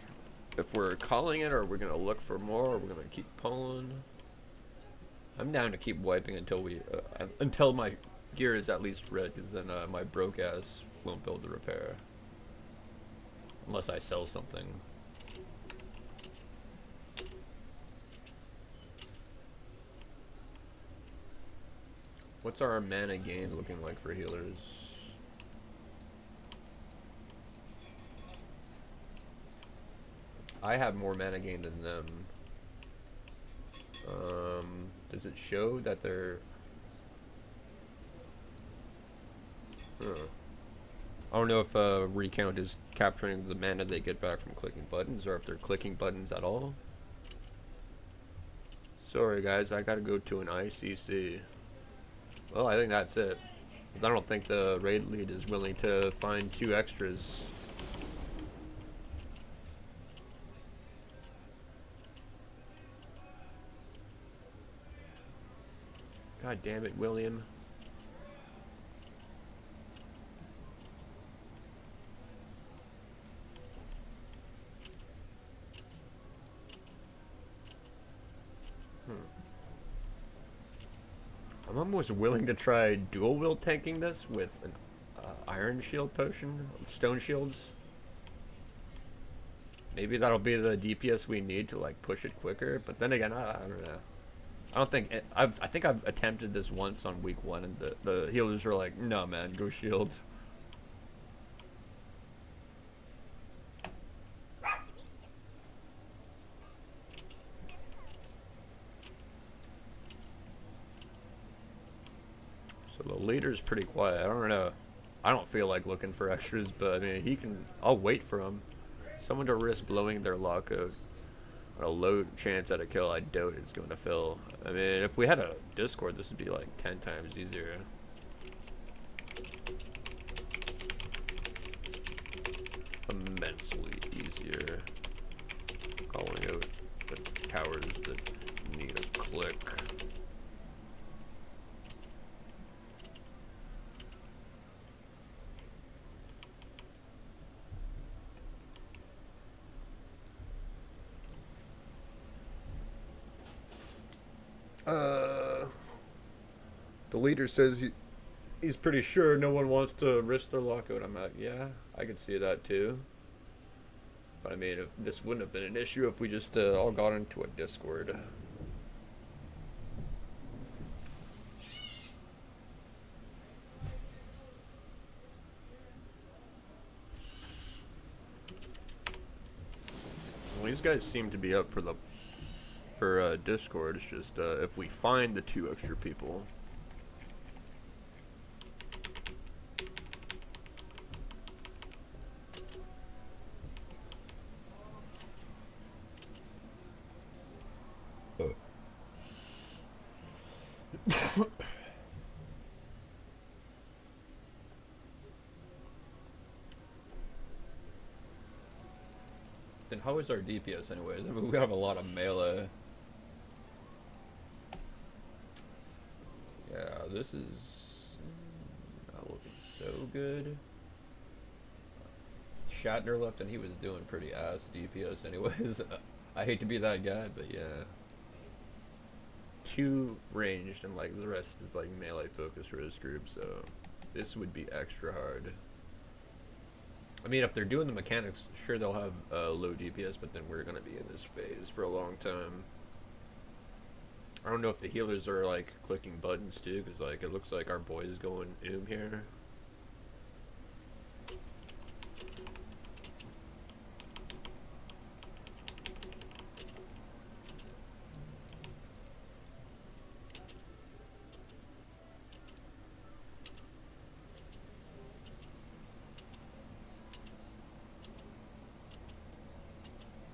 if we're calling it, or we're gonna look for more, or we're gonna keep pulling. I'm down to keep wiping until we until my gear is at least red, because then my broke ass won't be able to repair unless I sell something. What's our mana gain looking like for healers? I have more mana gain than them. Does it show that they're... I don't know if recount is capturing the mana they get back from clicking buttons, or if they're clicking buttons at all. Sorry guys, I gotta go to an ICC. Well, I think that's it. I don't think the raid lead is willing to find 2 extras. God damn it, William. I'm almost willing to try dual wield tanking this with an iron shield potion, stone shields. Maybe that'll be the DPS we need to like push it quicker. But then again, I don't know. I don't think I think I've attempted this once on week 1, and the healers are like, no man, go shield. So the leader's pretty quiet. I don't know. I don't feel like looking for extras, but I mean, he can. I'll wait for him. Someone to risk blowing their lockout on a low chance at a kill, I doubt it's going to fill. I mean, if we had a Discord, this would be like 10 times easier. Immensely easier. Calling out the cowards that need a click. The leader says he's pretty sure no one wants to risk their lockout. I'm like, yeah, I could see that too. But I mean, this wouldn't have been an issue if we just all got into a Discord. Well, these guys seem to be up for Discord. It's just if we find the 2 extra people. Then how is our DPS anyways? I mean, we have a lot of melee. Yeah, this is not looking so good. Shatner left and he was doing pretty ass DPS anyways. I hate to be that guy, but yeah. 2 ranged and like the rest is like melee focus for this group, so this would be extra hard. I mean, if they're doing the mechanics, sure they'll have low DPS, but then we're gonna be in this phase for a long time. I don't know if the healers are like clicking buttons too, because like it looks like our boy is going here.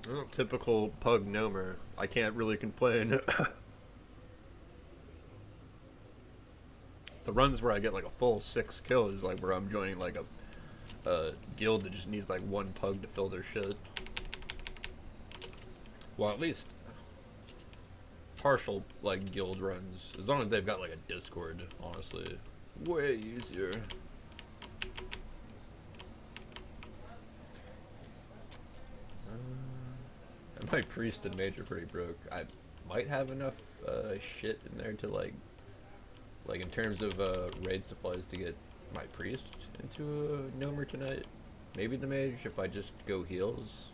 Oh, typical pug gnomer. I can't really complain. The runs where I get like a full 6 kills is like where I'm joining like a guild that just needs like 1 pug to fill their shit. Well, at least partial like guild runs, as long as they've got like a Discord, honestly, way easier. My priest and mage are pretty broke. I might have enough shit in there to like in terms of raid supplies to get my priest into a gnomer tonight. Maybe the mage if I just go heals.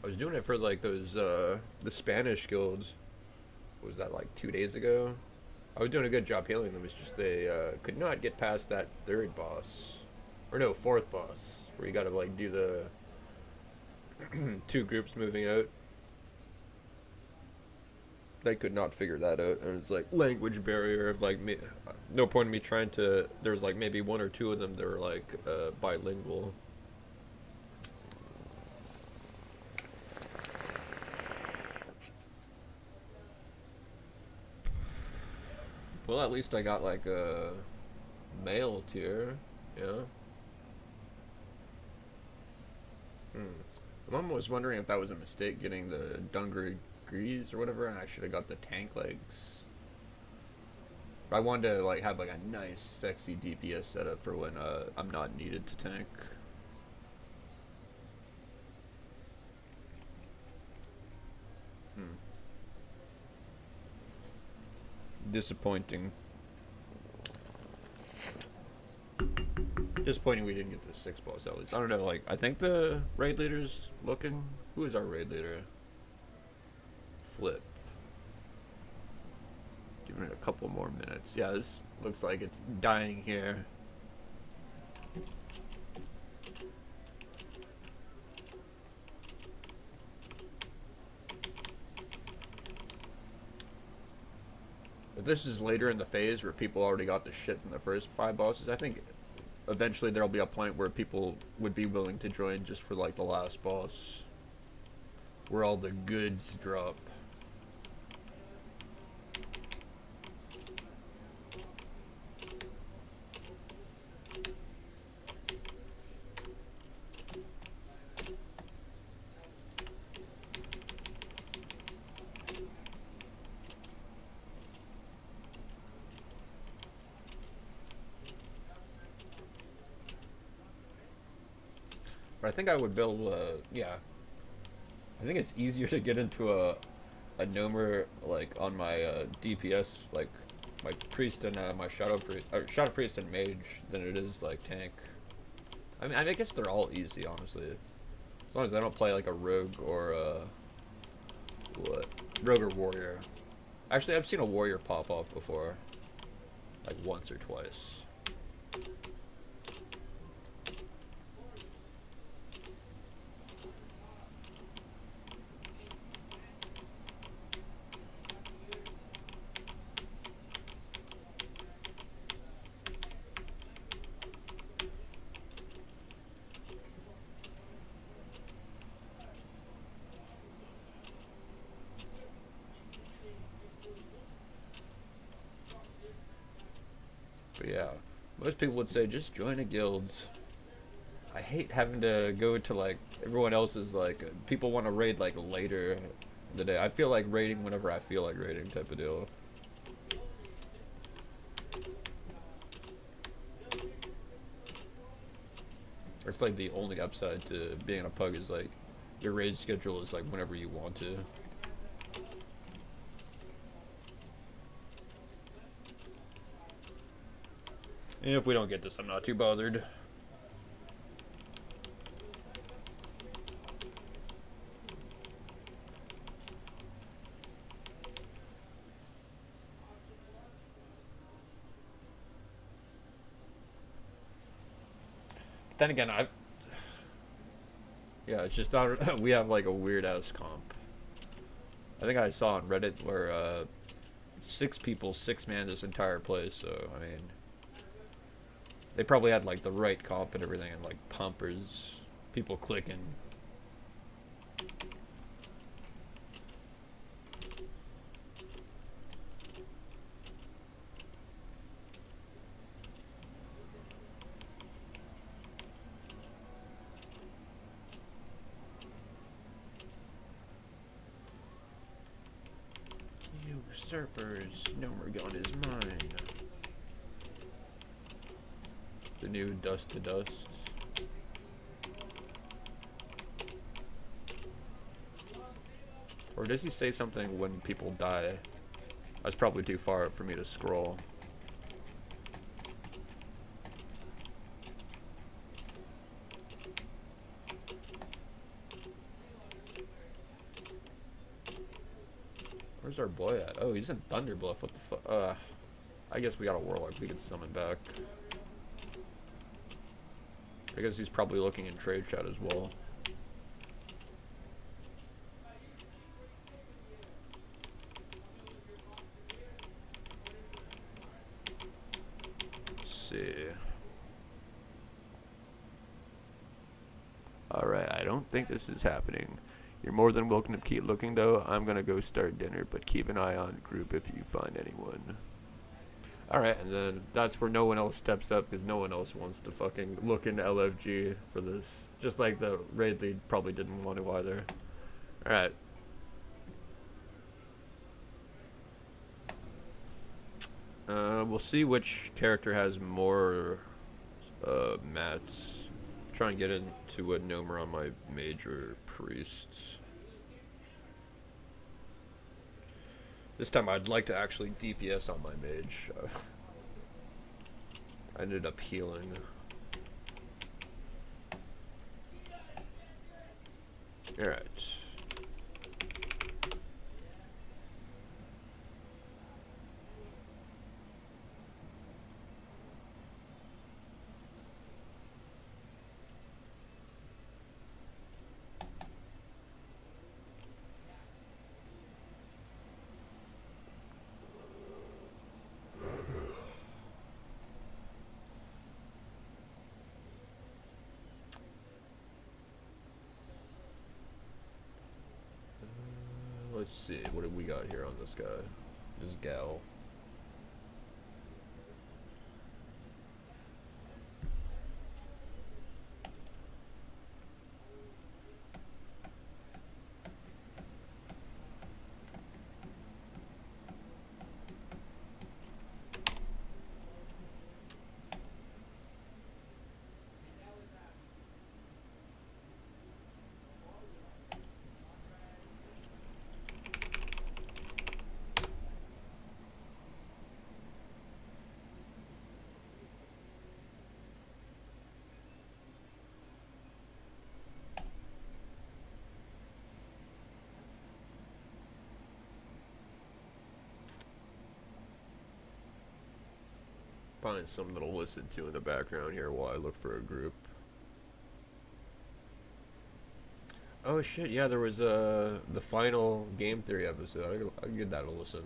I was doing it for like those the Spanish guilds. What was that, like 2 days ago? I was doing a good job healing them. It's just they could not get past that 3rd boss, or no, 4th boss, where you gotta like do the 2 groups moving out. They could not figure that out, and it's like language barrier of like me. No point in me trying to. There was like maybe 1 or 2 of them that were like bilingual. Well, at least I got like a male tier, yeah. I'm almost wondering if that was a mistake getting the Dungar Grease or whatever, and I should have got the tank legs. But I wanted to like have like a nice, sexy DPS setup for when I'm not needed to tank. Disappointing. Disappointing we didn't get the 6 boss at least. I don't know, like, I think the raid leader's looking. Who is our raid leader? Flip. Giving it a couple more minutes. Yeah, this looks like it's dying here. If this is later in the phase where people already got the shit from the first 5 bosses, I think eventually there'll be a point where people would be willing to join just for like the last boss, where all the goods drop. But I think I would build, yeah. I think it's easier to get into a gnomer, like, on my DPS, like, my priest and my shadow priest and mage than it is like tank. I guess they're all easy, honestly, as long as I don't play like a rogue or rogue or warrior. Actually, I've seen a warrior pop up before, like once or twice. But yeah, most people would say just join a guild. I hate having to go to like everyone else's, like people want to raid like later in the day. I feel like raiding whenever I feel like raiding type of deal. It's like the only upside to being a pug is like your raid schedule is like whenever you want to. And if we don't get this, I'm not too bothered. Then again, yeah, it's just not. We have like a weird ass comp. I think I saw on Reddit where 6 people 6-man this entire place. So I mean, they probably had like the right comp and everything, and like pumpers, people clicking. Usurpers, gnomer gun is mine. The new dust to dust. Or does he say something when people die? That's probably too far for me to scroll. Where's our boy at? Oh, he's in Thunderbluff. What the fuck? I guess we got a warlock we can summon back. I guess he's probably looking in trade chat as well. Let's see. Alright, I don't think this is happening. You're more than welcome to keep looking, though. I'm gonna go start dinner, but keep an eye on group if you find anyone. Alright, and then that's where no one else steps up, because no one else wants to fucking look into LFG for this. Just like the raid lead probably didn't want to either. Alright. We'll see which character has more mats. Try and get into a gnomer on my major priests. This time I'd like to actually DPS on my mage. I ended up healing. Alright. Let's see, what do we got here on this guy? This gal. Find something to listen to in the background here while I look for a group. Oh shit, yeah, there was the final Game Theory episode. I'll give that a listen.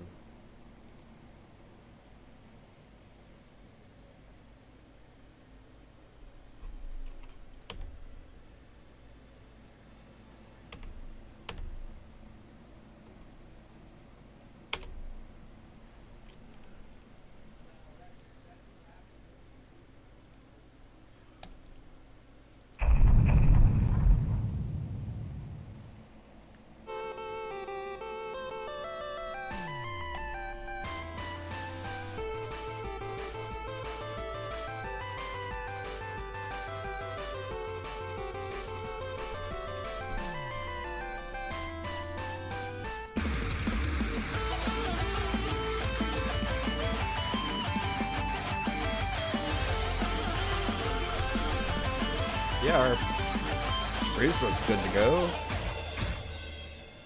Yeah, our Reese looks good to go.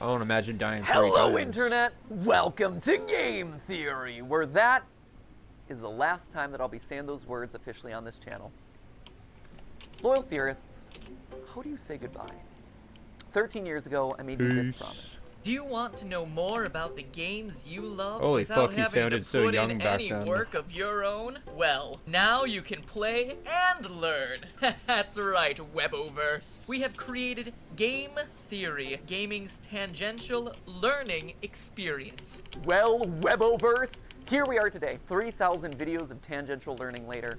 I don't imagine dying 3 times. Hello, Internet! Welcome to Game Theory, where that is the last time that I'll be saying those words officially on this channel. Loyal theorists, how do you say goodbye? 13 years ago, I made you this promise. Do you want to know more about the games you love Holy without fuck, he having sounded to so put young in back any then. work of your own? Well, now you can play and learn. That's right, Weboverse. We have created Game Theory, gaming's tangential learning experience. Well, Weboverse, here we are today, 3,000 videos of tangential learning later.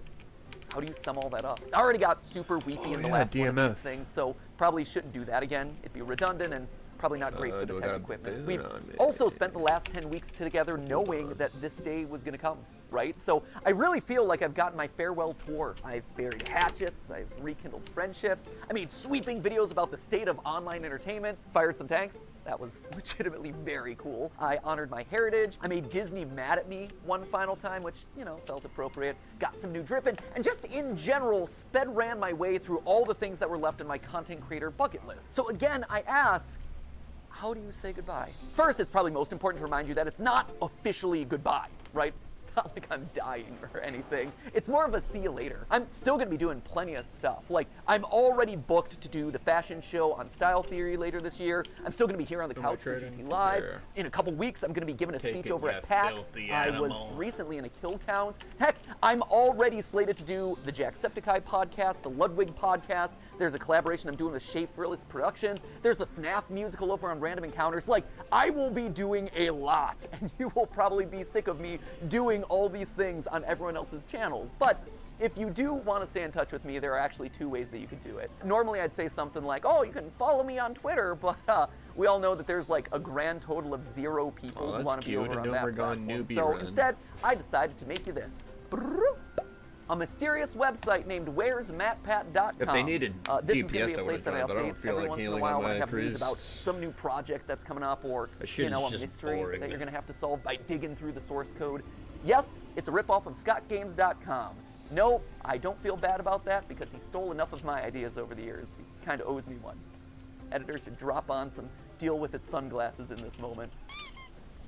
How do you sum all that up? I already got super weepy in the last one of these things, so probably shouldn't do that again. It'd be redundant and probably not great for the tech equipment. We've also spent the last 10 weeks together knowing that this day was going to come, right? So I really feel like I've gotten my farewell tour. I've buried hatchets, I've rekindled friendships, I made sweeping videos about the state of online entertainment, fired some tanks. That was legitimately very cool. I honored my heritage. I made Disney mad at me one final time, which, you know, felt appropriate. Got some new dripping, and just in general, sped ran my way through all the things that were left in my content creator bucket list. So again, I ask, how do you say goodbye? First, it's probably most important to remind you that it's not officially goodbye, right? It's not like I'm dying or anything. It's more of a see you later. I'm still gonna be doing plenty of stuff. Like, I'm already booked to do the fashion show on Style Theory later this year. I'm still gonna be here on the couch for GT Live. Yeah. In a couple weeks, I'm gonna be giving a speech it, over you at PAX. filthy I was animal. recently in a kill count. Heck, I'm already slated to do the Jacksepticeye podcast, the Ludwig podcast. There's a collaboration I'm doing with Shea Frillis Productions. There's the FNAF musical over on Random Encounters. Like, I will be doing a lot, and you will probably be sick of me doing all these things on everyone else's channels. But if you do want to stay in touch with me, there are actually 2 ways that you could do it. Normally I'd say something like, oh, you can follow me on Twitter, but we all know that there's like a grand total of 0 people who want to be over on that platform. So instead, I decided to make you this. A mysterious website named where'smatpat.com. If they needed this DPS, is going to be a I place that I would've done it, but I don't update feel every like once in a healing while on when I my have news about priests. some new project that's coming up, or shit a is just mystery boring. that you're going to have to solve by digging through the source code. Yes, it's a ripoff of scottgames.com. No, I don't feel bad about that because he stole enough of my ideas over the years. He kind of owes me one. Editor should drop on some deal with it sunglasses in this moment.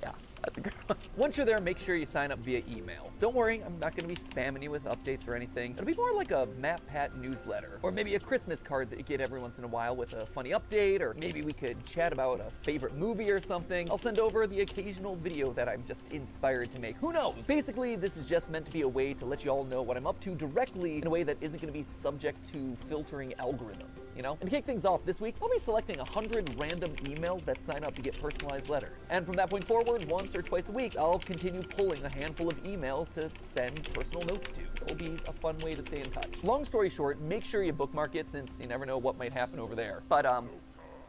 Yeah, that's a good one. Once you're there, make sure you sign up via email. Don't worry, I'm not going to be spamming you with updates or anything. It'll be more like a MatPat newsletter, or maybe a Christmas card that you get every once in a while with a funny update, or maybe we could chat about a favorite movie or something. I'll send over the occasional video that I'm just inspired to make. Who knows? Basically, this is just meant to be a way to let you all know what I'm up to directly in a way that isn't going to be subject to filtering algorithms, you know? And to kick things off this week, I'll be selecting 100 random emails that sign up to get personalized letters. And from that point forward, once or twice a week, I'll continue pulling a handful of emails to send personal notes to. It'll be a fun way to stay in touch. Long story short, make sure you bookmark it since you never know what might happen over there. But, all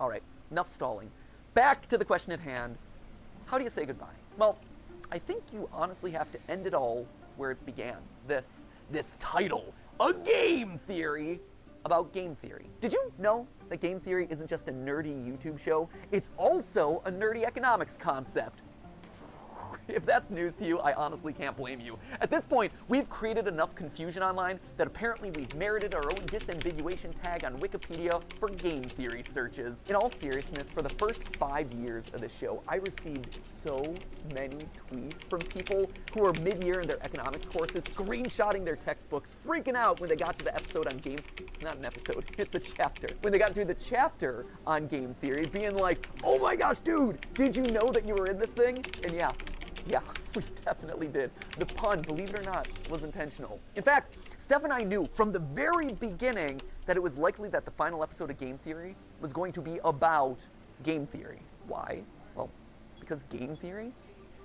right, enough stalling. Back to the question at hand. How do you say goodbye? Well, I think you honestly have to end it all where it began. This title, A Game Theory about game theory. Did you know that game theory isn't just a nerdy YouTube show? It's also a nerdy economics concept. If that's news to you, I honestly can't blame you. At this point, we've created enough confusion online that apparently we've merited our own disambiguation tag on Wikipedia for game theory searches. In all seriousness, for the first 5 years of the show, I received so many tweets from people who are mid-year in their economics courses, screenshotting their textbooks, freaking out when they got to the episode on game... It's not an episode, it's a chapter. When they got to the chapter on game theory, being like, oh my gosh, dude, did you know that you were in this thing? And yeah, we definitely did. The pun, believe it or not, was intentional. In fact, Steph and I knew from the very beginning that it was likely that the final episode of Game Theory was going to be about game theory. Why? Well, because game theory,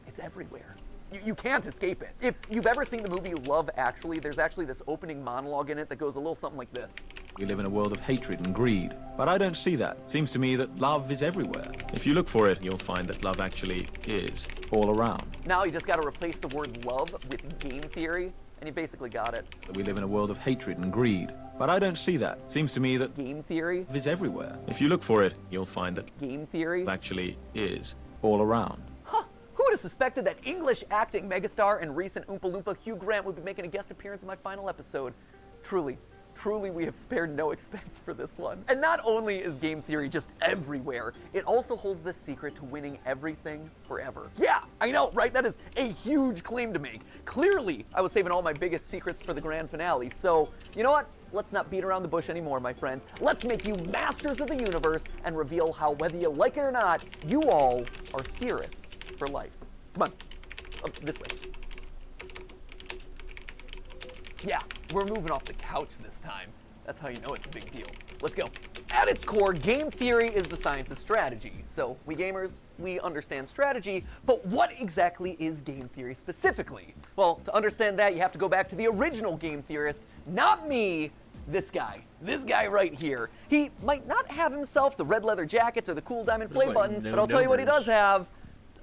it's everywhere. You can't escape it. If you've ever seen the movie Love Actually, there's actually this opening monologue in it that goes a little something like this. We live in a world of hatred and greed, but I don't see that. Seems to me that love is everywhere. If you look for it, you'll find that love actually is all around. Now you just got to replace the word love with game theory, and you basically got it. We live in a world of hatred and greed, but I don't see that. Seems to me that game theory love is everywhere. If you look for it, you'll find that game theory love actually is all around. Who would have suspected that English acting megastar and recent Oompa Loompa Hugh Grant would be making a guest appearance in my final episode? Truly, we have spared no expense for this one. And not only is game theory just everywhere, it also holds the secret to winning everything forever. Yeah, I know, right? That is a huge claim to make. Clearly, I was saving all my biggest secrets for the grand finale. So, you know what? Let's not beat around the bush anymore, my friends. Let's make you masters of the universe and reveal how, whether you like it or not, you all are theorists for life. Come on, this way. Yeah, we're moving off the couch this time. That's how you know it's a big deal. Let's go. At its core, game theory is the science of strategy. So we gamers, we understand strategy, but what exactly is game theory specifically? Well, to understand that, you have to go back to the original game theorist, not me, this guy right here. He might not have himself the red leather jackets or the cool diamond play buttons, but I'll tell you what he does have.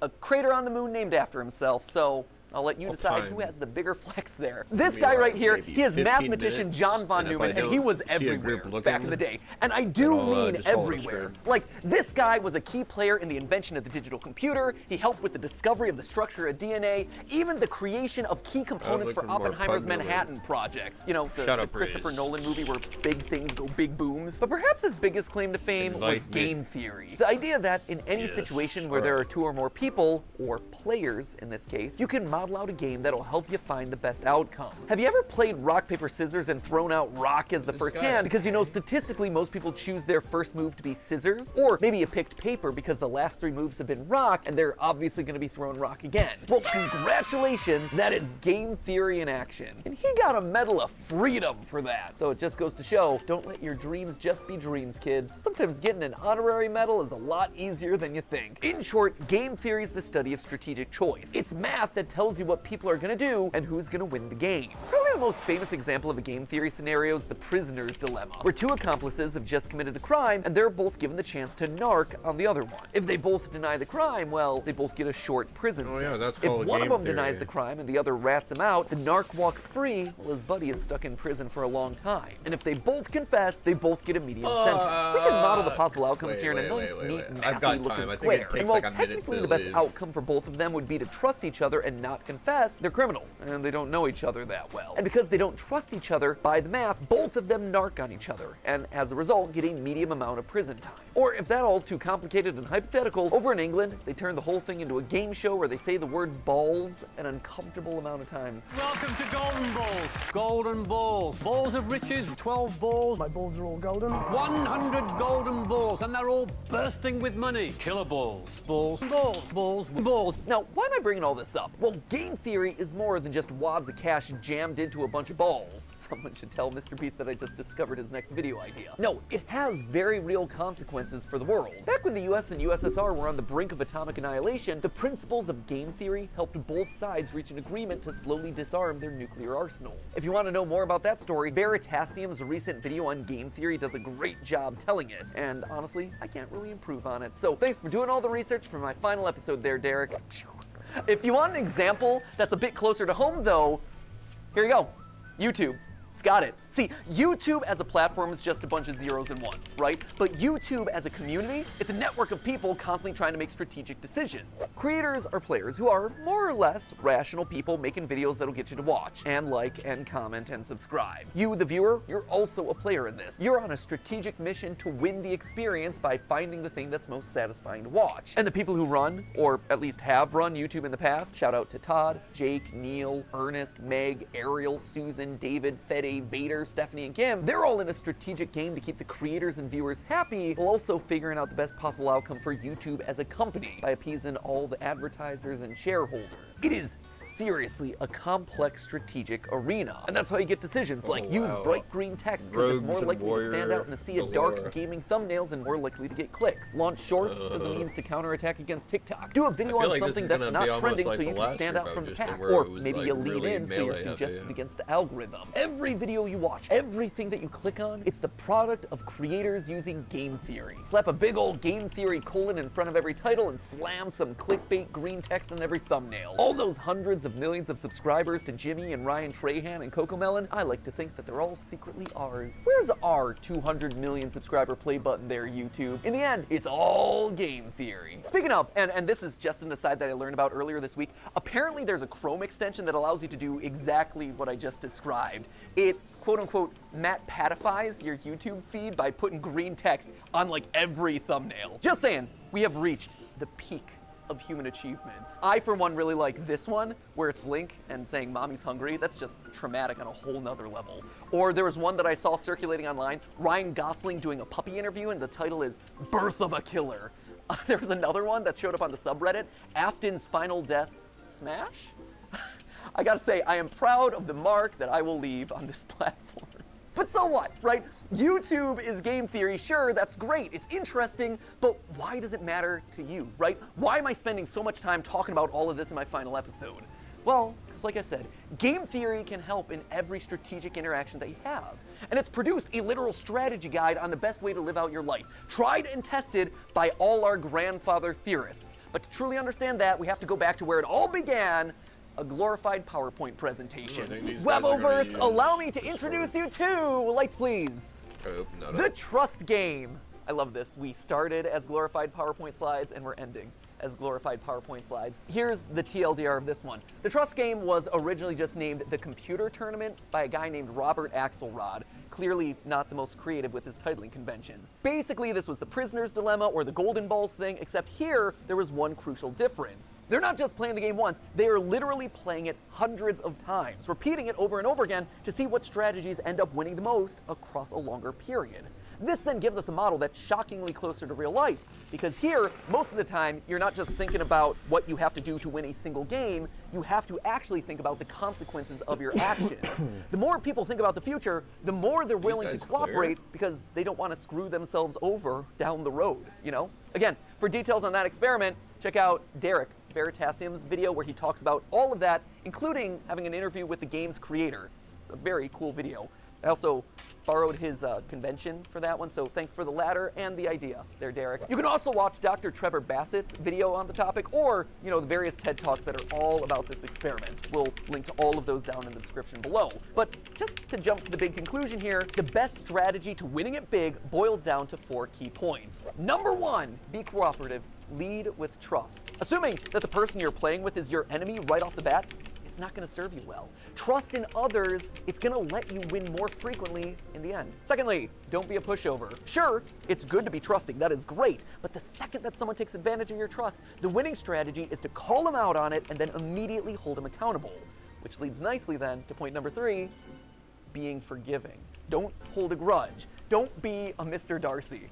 A crater on the moon named after himself, so I'll let you decide who has the bigger flex there. This guy right here, he is mathematician John von Neumann, and he was everywhere back in the day. And I do mean everywhere. Like, this guy was a key player in the invention of the digital computer. He helped with the discovery of the structure of DNA, even the creation of key components for Oppenheimer's Manhattan Project. You know, the Christopher Nolan movie where big things go big booms. But perhaps his biggest claim to fame was game theory. The idea that in any situation where there are two or more people, or players in this case, you can model out a game that'll help you find the best outcome. Have you ever played rock, paper, scissors and thrown out rock as the first hand? Because you know statistically most people choose their first move to be scissors. Or maybe you picked paper because the last 3 moves have been rock and they're obviously going to be throwing rock again. Well, congratulations, that is game theory in action. And he got a Medal of Freedom for that. So it just goes to show, don't let your dreams just be dreams, kids. Sometimes getting an honorary medal is a lot easier than you think. In short, game theory is the study of strategic choice. It's math that tells you what people are going to do and who's going to win the game. Probably the most famous example of a game theory scenario is the prisoner's dilemma, where 2 accomplices have just committed a crime and they're both given the chance to narc on the other one. If they both deny the crime, well, they both get a short prison sentence. Yeah, that's if called one of them game denies theory. the crime and the other rats him out, the narc walks free while his buddy is stuck in prison for a long time. And if they both confess, they both get a medium sentence. We can model the possible outcomes here in a nice, neat, mathy looking square. And while technically the best outcome for both of them would be to trust each other and not confess, they're criminals, and they don't know each other that well. And because they don't trust each other, by the math, both of them narc on each other, and as a result, get a medium amount of prison time. Or if that all's too complicated and hypothetical, over in England, they turn the whole thing into a game show where they say the word balls an uncomfortable amount of times. Welcome to Golden Balls. Golden Balls. Balls of riches, 12 balls. My balls are all golden. 100 golden balls, and they're all bursting with money. Killer balls. Balls. Balls. Balls. Balls. Now, why am I bringing all this up? Well, game theory is more than just wads of cash jammed into a bunch of balls. Someone should tell Mr. Beast that I just discovered his next video idea. No, it has very real consequences for the world. Back when the US and USSR were on the brink of atomic annihilation, the principles of game theory helped both sides reach an agreement to slowly disarm their nuclear arsenals. If you want to know more about that story, Veritasium's recent video on game theory does a great job telling it. And honestly, I can't really improve on it. So thanks for doing all the research for my final episode there, Derek. If you want an example that's a bit closer to home though, here you go. YouTube. It's got it. See, YouTube as a platform is just a bunch of zeros and ones, right? But YouTube as a community, it's a network of people constantly trying to make strategic decisions. Creators are players who are more or less rational people making videos that'll get you to watch and like and comment and subscribe. You, the viewer, you're also a player in this. You're on a strategic mission to win the experience by finding the thing that's most satisfying to watch. And the people who run, or at least have run YouTube in the past, shout out to Todd, Jake, Neil, Ernest, Meg, Ariel, Susan, David, Fede, Vader, Stephanie, and Kim, they're all in a strategic game to keep the creators and viewers happy, while also figuring out the best possible outcome for YouTube as a company by appeasing all the advertisers and shareholders. It is seriously a complex strategic arena. And that's how you get decisions like use bright green text because it's more likely to stand out in a sea of dark gaming thumbnails and more likely to get clicks. Launch shorts as a means to counterattack against TikTok. Do a video on something that's not trending so you can stand out from the pack. Or maybe you lead in so you're suggested against the algorithm. Every video you watch, everything that you click on, it's the product of creators using game theory. Slap a big old game theory colon in front of every title and slam some clickbait green text on every thumbnail. All those hundreds of millions of subscribers to Jimmy and Ryan Trahan and Cocomelon, I like to think that they're all secretly ours. Where's our 200 million subscriber play button there, YouTube? In the end, it's all game theory. Speaking of, and this is just an aside that I learned about earlier this week, apparently there's a Chrome extension that allows you to do exactly what I just described. It, quote unquote, MatPatifies your YouTube feed by putting green text on like every thumbnail. Just saying, we have reached the peak of human achievements. I, for one, really like this one, where it's Link and saying, "Mommy's hungry." That's just traumatic on a whole nother level. Or there was one that I saw circulating online, Ryan Gosling doing a puppy interview, and the title is Birth of a Killer. There was another one that showed up on the subreddit, Afton's Final Death Smash? I gotta say, I am proud of the mark that I will leave on this platform. But so what, right? YouTube is game theory, sure, that's great, it's interesting, but why does it matter to you, right? Why am I spending so much time talking about all of this in my final episode? Well, because like I said, game theory can help in every strategic interaction that you have. And it's produced a literal strategy guide on the best way to live out your life, tried and tested by all our grandfather theorists. But to truly understand that, we have to go back to where it all began, a glorified PowerPoint presentation. Weboverse, allow me to introduce you to, lights please, the Trust Game. I love this. We started as glorified PowerPoint slides and we're ending as glorified PowerPoint slides. Here's the TLDR of this one. The Trust Game was originally just named the Computer Tournament by a guy named Robert Axelrod. Clearly not the most creative with his titling conventions. Basically, this was the Prisoner's Dilemma or the Golden Balls thing, except here, there was one crucial difference. They're not just playing the game once, they are literally playing it hundreds of times, repeating it over and over again to see what strategies end up winning the most across a longer period. This then gives us a model that's shockingly closer to real life, because here, most of the time, you're not just thinking about what you have to do to win a single game, you have to actually think about the consequences of your actions. The more people think about the future, the more they're willing to cooperate because they don't want to screw themselves over down the road, you know? Again, for details on that experiment, check out Derek Veritasium's video where he talks about all of that, including having an interview with the game's creator. It's a very cool video. I also borrowed his convention for that one, so thanks for the latter and the idea there, Derek. You can also watch Dr. Trevor Bassett's video on the topic, or, you know, the various TED Talks that are all about this experiment. We'll link to all of those down in the description below. But just to jump to the big conclusion here, the best strategy to winning it big boils down to 4 key points. Number 1, be cooperative. Lead with trust. Assuming that the person you're playing with is your enemy right off the bat, it's not going to serve you well. Trust in others, it's going to let you win more frequently in the end. Secondly, don't be a pushover. Sure, it's good to be trusting, that is great, but the second that someone takes advantage of your trust, the winning strategy is to call them out on it and then immediately hold them accountable. Which leads nicely then to point number 3, being forgiving. Don't hold a grudge. Don't be a Mr. Darcy.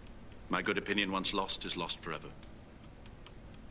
My good opinion once lost is lost forever.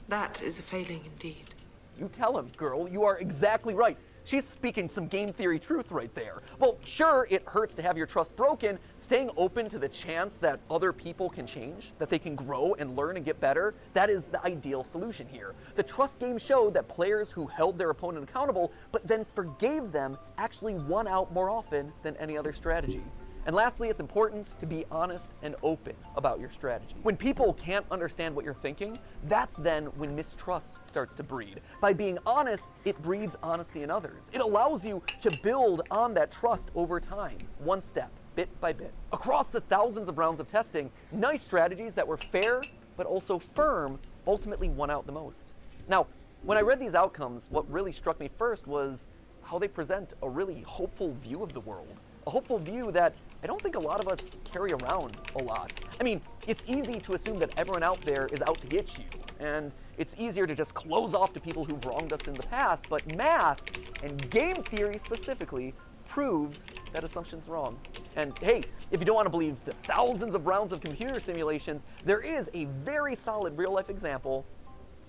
That is a failing indeed. You tell him, girl, you are exactly right. She's speaking some game theory truth right there. Well, sure, it hurts to have your trust broken. Staying open to the chance that other people can change, that they can grow and learn and get better, that is the ideal solution here. The Trust Game showed that players who held their opponent accountable, but then forgave them, actually won out more often than any other strategy. And lastly, it's important to be honest and open about your strategy. When people can't understand what you're thinking, that's then when mistrust starts to breed. By being honest, it breeds honesty in others. It allows you to build on that trust over time, one step, bit by bit. Across the thousands of rounds of testing, nice strategies that were fair but also firm ultimately won out the most. Now, when I read these outcomes, what really struck me first was how they present a really hopeful view of the world. A hopeful view that I don't think a lot of us carry around a lot. I mean, it's easy to assume that everyone out there is out to get you, and it's easier to just close off to people who've wronged us in the past, but math, and game theory specifically, proves that assumption's wrong. And hey, if you don't want to believe the thousands of rounds of computer simulations, there is a very solid real-life example: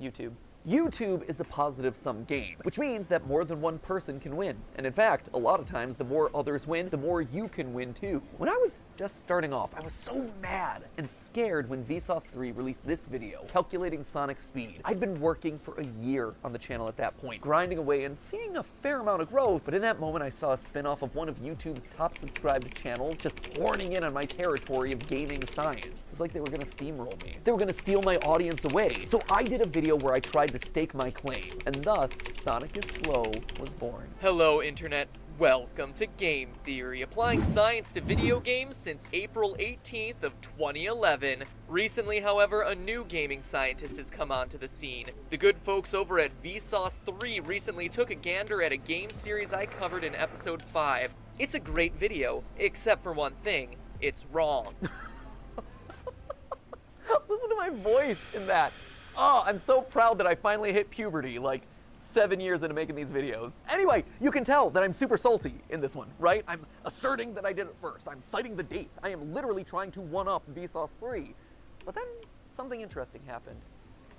YouTube. YouTube is a positive-sum game, which means that more than one person can win. And in fact, a lot of times, the more others win, the more you can win too. When I was just starting off, I was so mad and scared when Vsauce 3 released this video, calculating Sonic speed. I'd been working for a year on the channel at that point, grinding away and seeing a fair amount of growth, but in that moment I saw a spin-off of one of YouTube's top subscribed channels just horning in on my territory of gaming science. It was like they were gonna steamroll me. They were gonna steal my audience away. So I did a video where I tried to stake my claim, and thus Sonic is Slow was born. Hello, Internet. Welcome to Game Theory, applying science to video games since April 18th of 2011. Recently, however, a new gaming scientist has come onto the scene. The good folks over at Vsauce 3 recently took a gander at a game series I covered in episode 5. It's a great video, except for one thing: it's wrong. Listen to my voice in that. Oh, I'm so proud that I finally hit puberty, like 7 years into making these videos. Anyway, you can tell that I'm super salty in this one, right? I'm asserting that I did it first. I'm citing the dates. I am literally trying to one-up Vsauce 3. But then something interesting happened.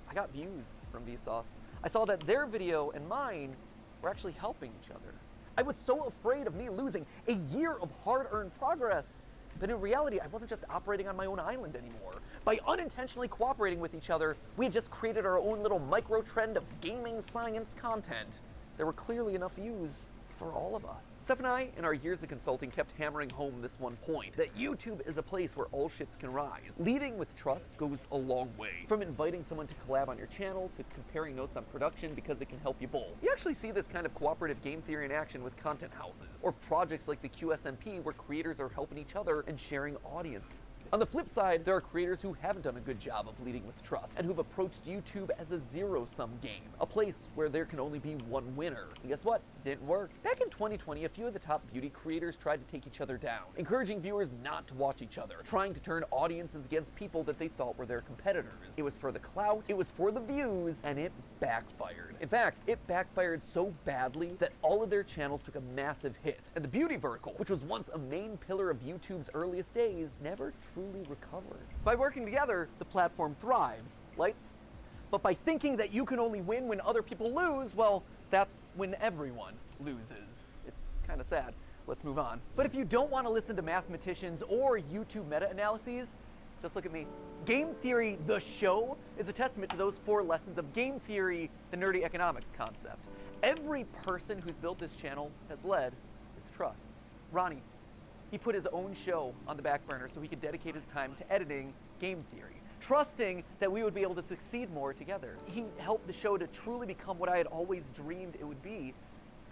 I got views from Vsauce. I saw that their video and mine were actually helping each other. I was so afraid of me losing a year of hard-earned progress. But in reality, I wasn't just operating on my own island anymore. By unintentionally cooperating with each other, we had just created our own little micro-trend of gaming science content. There were clearly enough views for all of us. Steph and I, in our years of consulting, kept hammering home this one point, that YouTube is a place where all ships can rise. Leading with trust goes a long way. From inviting someone to collab on your channel, to comparing notes on production because it can help you both. You actually see this kind of cooperative game theory in action with content houses, or projects like the QSMP where creators are helping each other and sharing audiences. On the flip side, there are creators who haven't done a good job of leading with trust, and who've approached YouTube as a zero-sum game, a place where there can only be one winner. And guess what? Didn't work. Back in 2020, a few of the top beauty creators tried to take each other down, encouraging viewers not to watch each other, trying to turn audiences against people that they thought were their competitors. It was for the clout, it was for the views, and it backfired. In fact, it backfired so badly that all of their channels took a massive hit, and the beauty vertical, which was once a main pillar of YouTube's earliest days, never truly recovered. By working together, the platform thrives. Lights? But by thinking that you can only win when other people lose, well, that's when everyone loses. It's kind of sad. Let's move on. But if you don't want to listen to mathematicians or YouTube meta-analyses, just look at me. Game Theory, the show, is a testament to those 4 lessons of game theory, the nerdy economics concept. Every person who's built this channel has led with trust. Ronnie, he put his own show on the back burner so he could dedicate his time to editing Game Theory, trusting that we would be able to succeed more together. He helped the show to truly become what I had always dreamed it would be,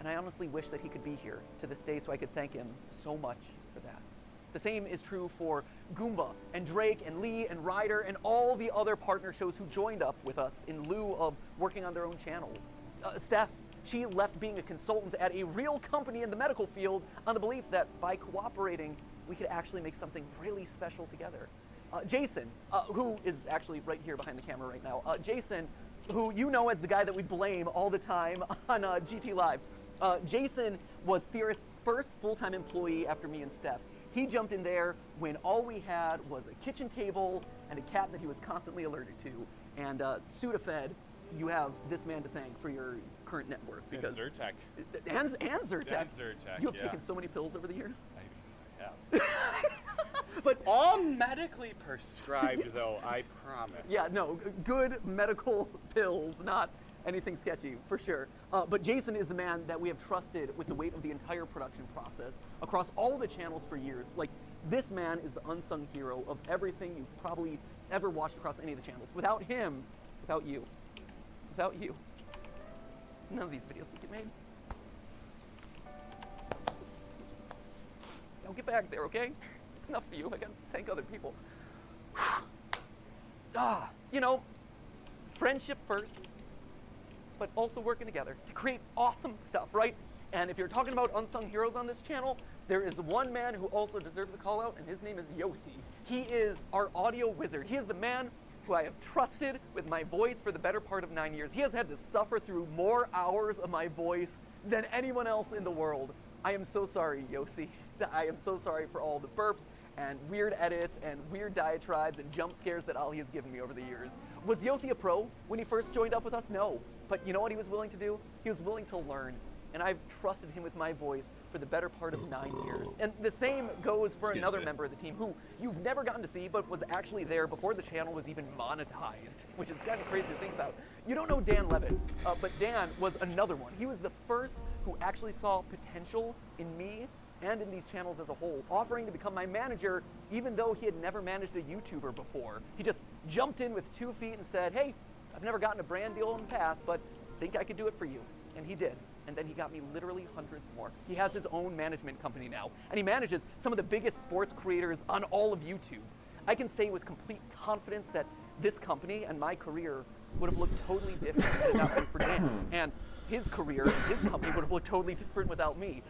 and I honestly wish that he could be here to this day so I could thank him so much for that. The same is true for Goomba and Drake and Lee and Ryder and all the other partner shows who joined up with us in lieu of working on their own channels. Steph, she left being a consultant at a real company in the medical field on the belief that by cooperating, we could actually make something really special together. Jason, who is actually right here behind the camera right now. Jason, who you know as the guy that we blame all the time on GT Live. Jason was Theorist's first full-time employee after me and Steph. He jumped in there when all we had was a kitchen table and a cat that he was constantly allergic to. And Sudafed, you have this man to thank for your current net worth. Because and Zyrtec. And Zyrtec. And Zyrtec, You have yeah. taken so many pills over the years. I have. But all medically prescribed, though, I promise. yeah, no, good medical pills, not anything sketchy, for sure. But Jason is the man that we have trusted with the weight of the entire production process across all the channels for years. Like, This man is the unsung hero of everything you've probably ever watched across any of the channels. Without him, without you, none of these videos would get made. Now get back there, okay? Enough for you. I gotta thank other people. You know, friendship first, but also working together to create awesome stuff, right? And if you're talking about unsung heroes on this channel, there is one man who also deserves a call out, and his name is Yossi. He is our audio wizard. He is the man who I have trusted with my voice for the better part of 9 years. He has had to suffer through more hours of my voice than anyone else in the world. I am so sorry, Yossi. I am so sorry for all the burps and weird edits and weird diatribes and jump scares that Ali has given me over the years. Was Yossi a pro when he first joined up with us? No. But you know what he was willing to do? He was willing to learn. And I've trusted him with my voice for the better part of 9 years. And the same goes for another member of the team who you've never gotten to see but was actually there before the channel was even monetized, which is kind of crazy to think about. You don't know Dan Levitt, but Dan was another one. He was the first who actually saw potential in me and in these channels as a whole, offering to become my manager even though he had never managed a YouTuber before. He just jumped in with 2 feet and said, hey, I've never gotten a brand deal in the past, but think I could do it for you. And he did. And then he got me literally hundreds more. He has his own management company now, and he manages some of the biggest sports creators on all of YouTube. I can say with complete confidence that this company and my career would have looked totally different had it not been for Dan. And his career, his company would have looked totally different without me.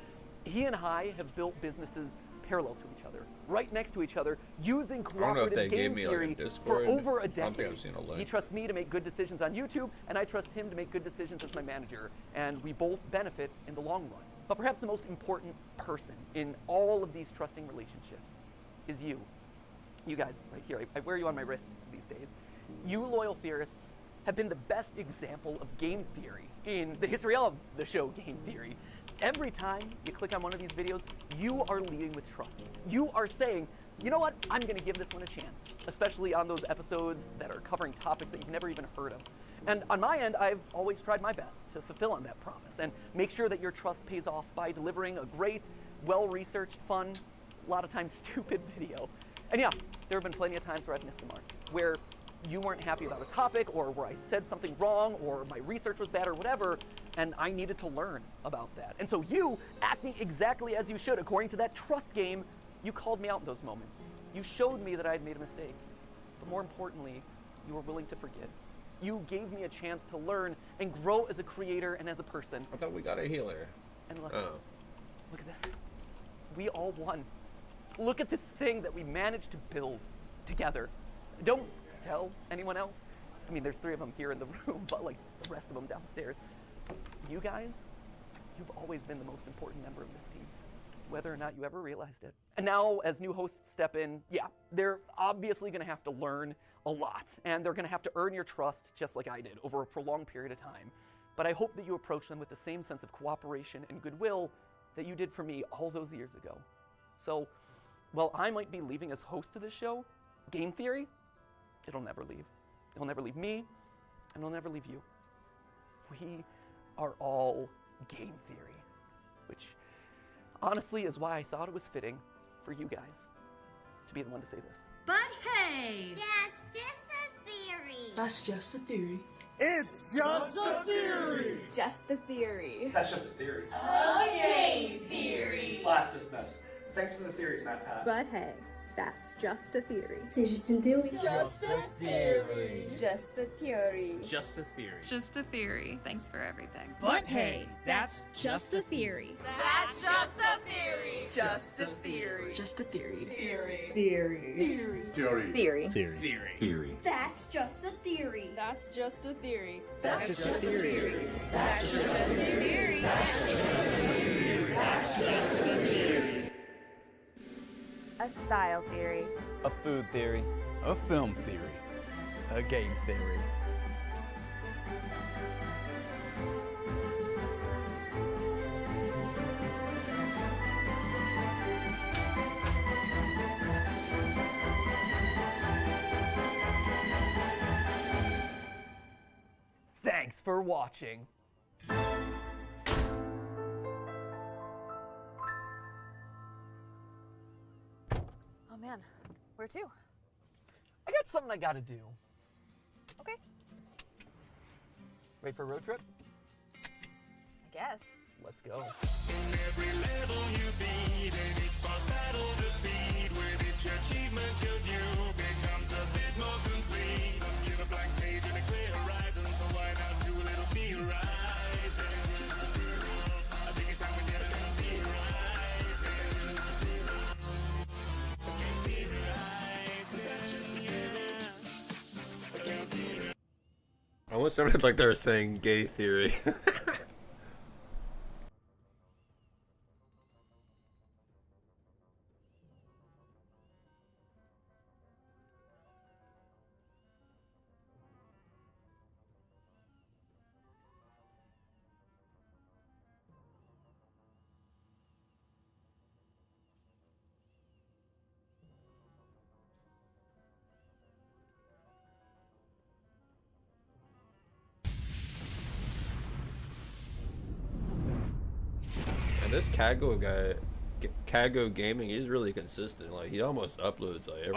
He and I have built businesses parallel to each other, right next to each other, using cooperative game theory for over a decade. He trusts me to make good decisions on YouTube, and I trust him to make good decisions as my manager, and we both benefit in the long run. But perhaps the most important person in all of these trusting relationships is you. You guys, right here. I wear you on my wrist these days. You loyal theorists have been the best example of game theory in the history of the show Game Theory. Every time you click on one of these videos, you are leading with trust. You are saying, you know what, I'm gonna give this one a chance, especially on those episodes that are covering topics that you've never even heard of. And on my end, I've always tried my best to fulfill on that promise and make sure that your trust pays off by delivering a great, well-researched, fun, a lot of times stupid video. And yeah, there have been plenty of times where I've missed the mark, where you weren't happy about a topic, or where I said something wrong, or my research was bad, or whatever, and I needed to learn about that. And so you, acting exactly as you should, according to that trust game, you called me out in those moments. You showed me that I had made a mistake. But more importantly, you were willing to forgive. You gave me a chance to learn and grow as a creator and as a person. I thought we got a healer. And look, look at this. We all won. Look at this thing that we managed to build together. Don't tell anyone else. I mean, there's 3 of them here in the room, but like the rest of them downstairs. You guys, you've always been the most important member of this team, whether or not you ever realized it. And now, as new hosts step in, yeah, they're obviously gonna have to learn a lot, and they're gonna have to earn your trust just like I did over a prolonged period of time. But I hope that you approach them with the same sense of cooperation and goodwill that you did for me all those years ago. So, while I might be leaving as host of this show, Game Theory, it'll never leave. It'll never leave me, and it'll never leave you. We are all Game Theory, which honestly is why I thought it was fitting for you guys to be the one to say this. But hey! That's just a theory. It's just a theory! Just a theory. That's just a theory. A game theory! Class dismissed. Thanks for the theories, MatPat. But hey, that's just a theory. C'est juste une théorie. Just a theory. Just a theory. Just a theory. Just a theory. Thanks for everything. But hey, that's Just a theory. That's just a theory. Just a theory. Just a theory. Theory. Theory. theory. Theory. Theory. Theory. That's just a theory. That's just a theory. That's just a theory. That's just a theory. That's just a theory. A style theory. A food theory. A film theory. A game theory. Thanks for watching. man, where to? I got something I gotta do. Okay, Ready for a road trip? I guess. Let's go. Every level you beat and each boss battle defeat, with each achievement killed you becomes a bit more complete. Give a blank page and a clear horizon, so why not do a little theorizing? I think it's time we get a little theorizing. Okay, theorizing, yeah. Okay, theorizing. I almost sounded like they were saying gay theory. And this Kago guy, Kago Gaming, he's really consistent. Like he almost uploads like every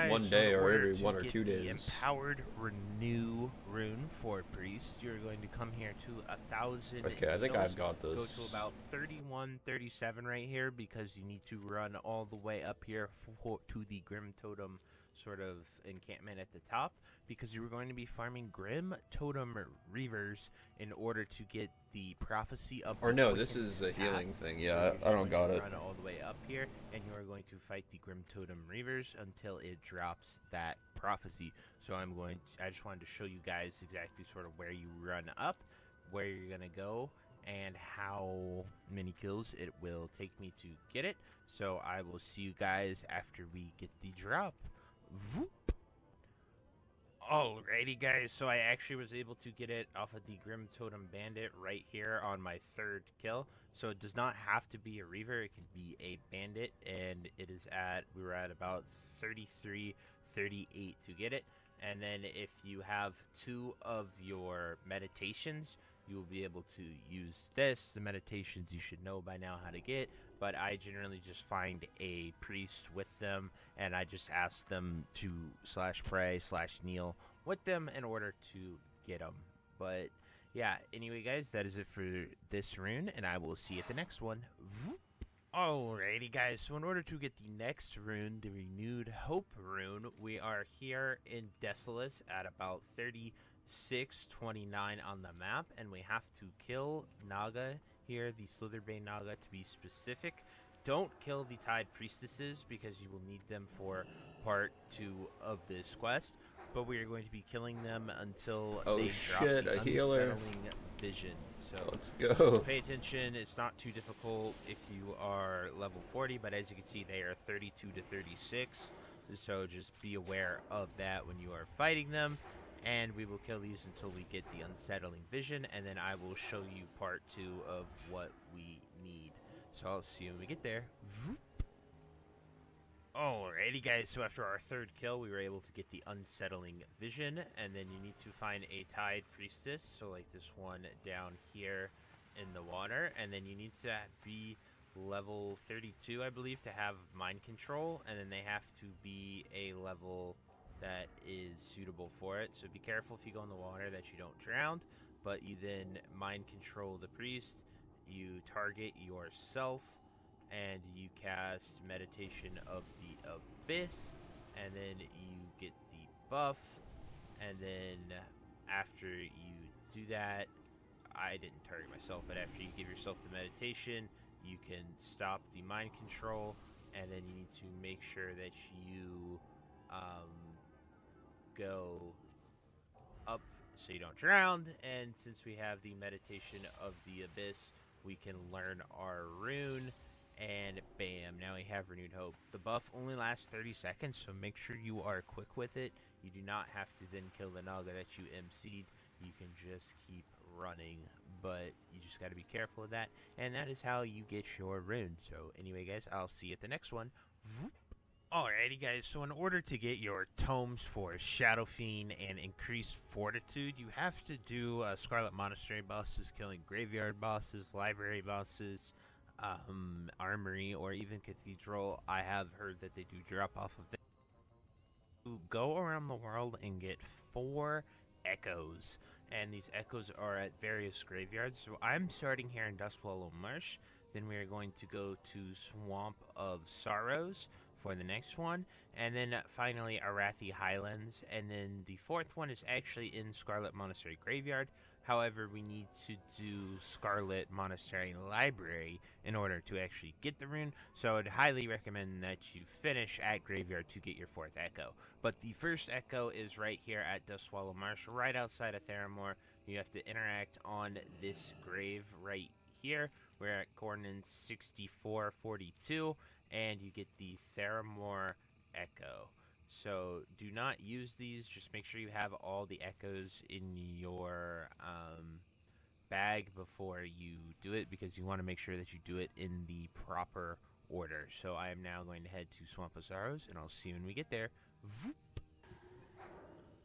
one day or every 1 or 2 days. The empowered renew rune for priests, you're going to come here to 1,000. Okay, I think needles, I've got this. Go to about 31, 37 right here because you need to run all the way up here to the Grim Totem sort of encampment at the top, because you were going to be farming Grim Totem Reavers in order to get the prophecy of. Or no, this is a healing thing. Yeah, I don't got it. Run all the way up here, and you are going to fight the Grim Totem Reavers until it drops that prophecy. So I just wanted to show you guys exactly sort of where you run up, where you're gonna go, and how many kills it will take me to get it. So I will see you guys after we get the drop. Voop. Alrighty guys, so I actually was able to get it off of the Grim Totem Bandit right here on my 3rd kill. So it does not have to be a Reaver, it can be a Bandit, and it is we were at about 33, 38 to get it. And then if you have 2 of your meditations, you will be able to use this. The meditations you should know by now how to get, but I generally just find a priest with them, and I just ask them to /pray /kneel with them in order to get them. But yeah, anyway guys, that is it for this rune, and I will see you at the next one. Alrighty guys, so in order to get the next rune, the Renewed Hope rune, we are here in Desolus at about 3629 on the map, and we have to kill Naga here, the Slitherbane Naga to be specific. Don't kill the Tide Priestesses because you will need them for part 2 of this quest, but we are going to be killing them until they drop the a healer. Unsettling Vision. So let's go. So pay attention, it's not too difficult if you are level 40, but as you can see they are 32 to 36, so just be aware of that when you are fighting them. And we will kill these until we get the Unsettling Vision, and then I will show you part 2 of what we need. So I'll see you when we get there. Alrighty guys, so after our 3rd kill, we were able to get the Unsettling Vision, and then you need to find a Tide Priestess, so like this one down here in the water, and then you need to be level 32, I believe, to have Mind Control, and then they have to be a level that is suitable for it. So be careful if you go in the water that you don't drown, but you then Mind Control the priest, you target yourself, and you cast Meditation of the Abyss, and then you get the buff, and then after you do that, I didn't target myself, but after you give yourself the meditation, you can stop the mind control, and then you need to make sure that you go up so you don't drown. And since we have the Meditation of the Abyss, we can learn our rune, and bam, now we have Renewed Hope. The buff only lasts 30 seconds, so make sure you are quick with it. You do not have to then kill the Naga that you MC'd. You can just keep running, but you just got to be careful of that, and that is how you get your rune. So anyway guys, I'll see you at the next one. Alrighty guys, so in order to get your tomes for Shadow Fiend and increased fortitude, you have to do Scarlet Monastery bosses, killing graveyard bosses, library bosses, armory or even cathedral, I have heard that they do drop off of them. You go around the world and get 4 echoes, and these echoes are at various graveyards. So I'm starting here in Dustwallow Marsh, then we are going to go to Swamp of Sorrows for the next one, and then finally Arathi Highlands, and then the 4th one is actually in Scarlet Monastery Graveyard. However, we need to do Scarlet Monastery Library in order to actually get the rune, so I would highly recommend that you finish at Graveyard to get your 4th Echo. But the first Echo is right here at Dustwallow Marsh, right outside of Theramore. You have to interact on this grave right here. We're at coordinates 6442, and you get the Theramore Echo. So do not use these. Just make sure you have all the echoes in your bag before you do it, because you want to make sure that you do it in the proper order. So I am now going to head to Swamp of Sorrows, and I'll see you when we get there. Voop.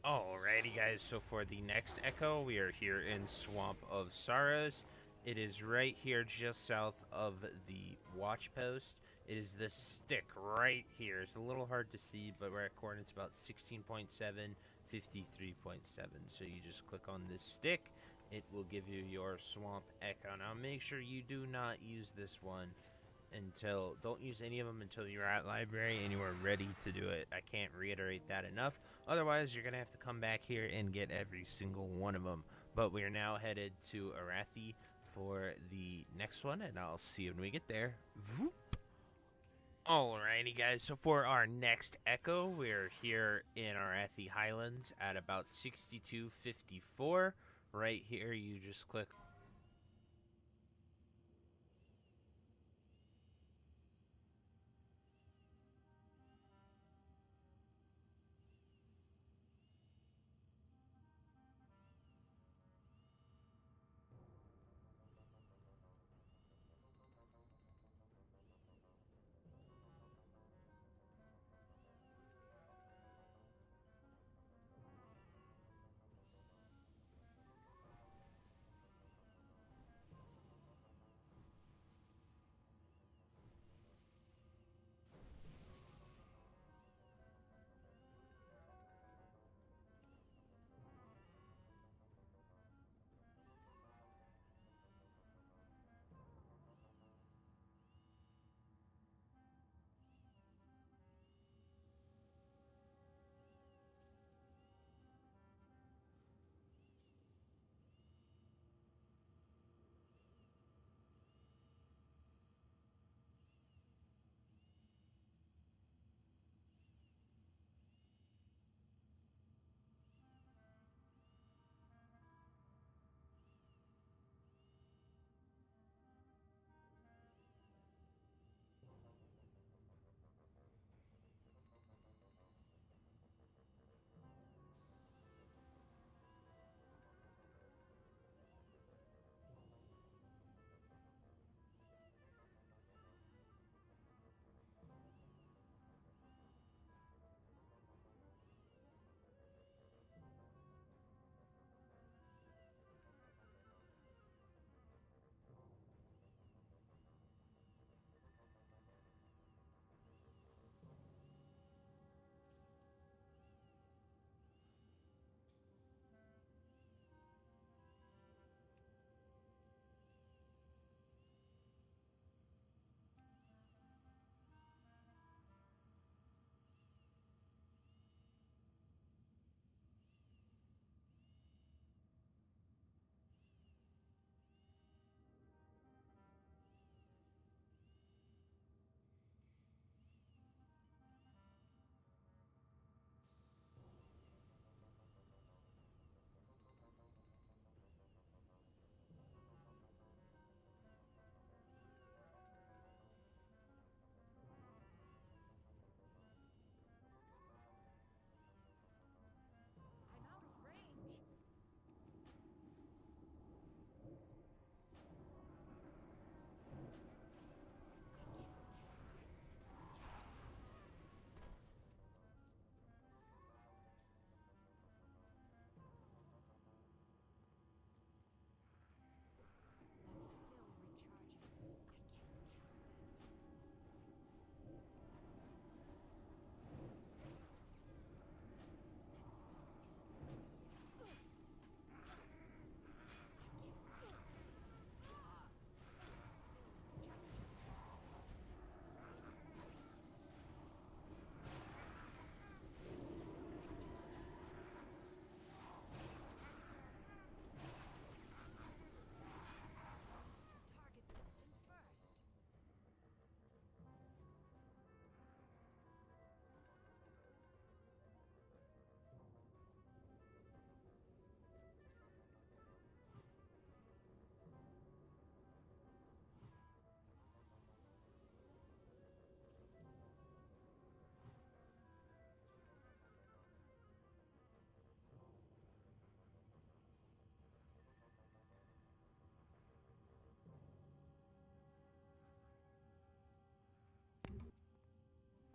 Alrighty guys, so for the next echo, we are here in Swamp of Sorrows. It is right here just south of the watch post. It is this stick right here. It's a little hard to see, but we're at coordinates about 16.7, 53.7. So you just click on this stick. It will give you your Swamp Echo. Now make sure you do not use this one until, don't use any of them until you're at library and you are ready to do it. I can't reiterate that enough. Otherwise, you're going to have to come back here and get every single one of them. But we are now headed to Arathi for the next one, and I'll see you when we get there. Voop. Alrighty guys, so for our next echo, we're here in Arathi Highlands at about 6254. Right here, you just click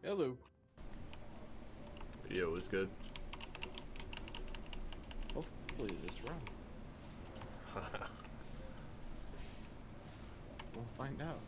Hello. Video was good. Hopefully this runs. We'll find out.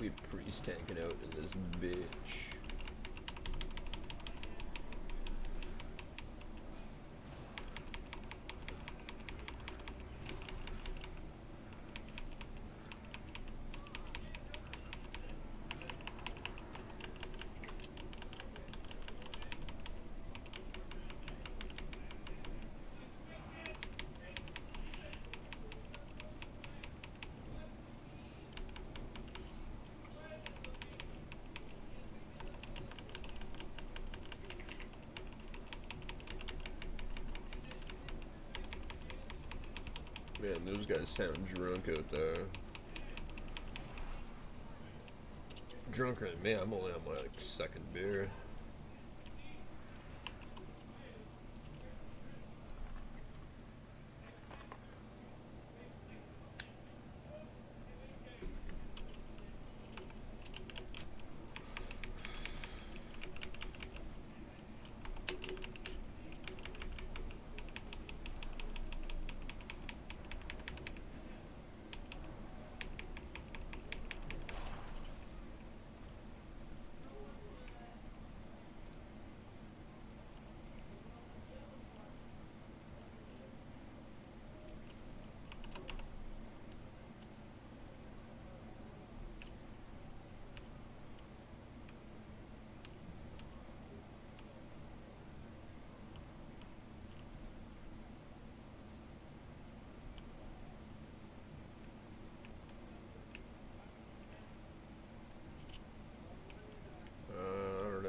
We priest tanking out in this bitch. Man, those guys sound drunk out there. Drunker than me, I'm only on my like, second beer.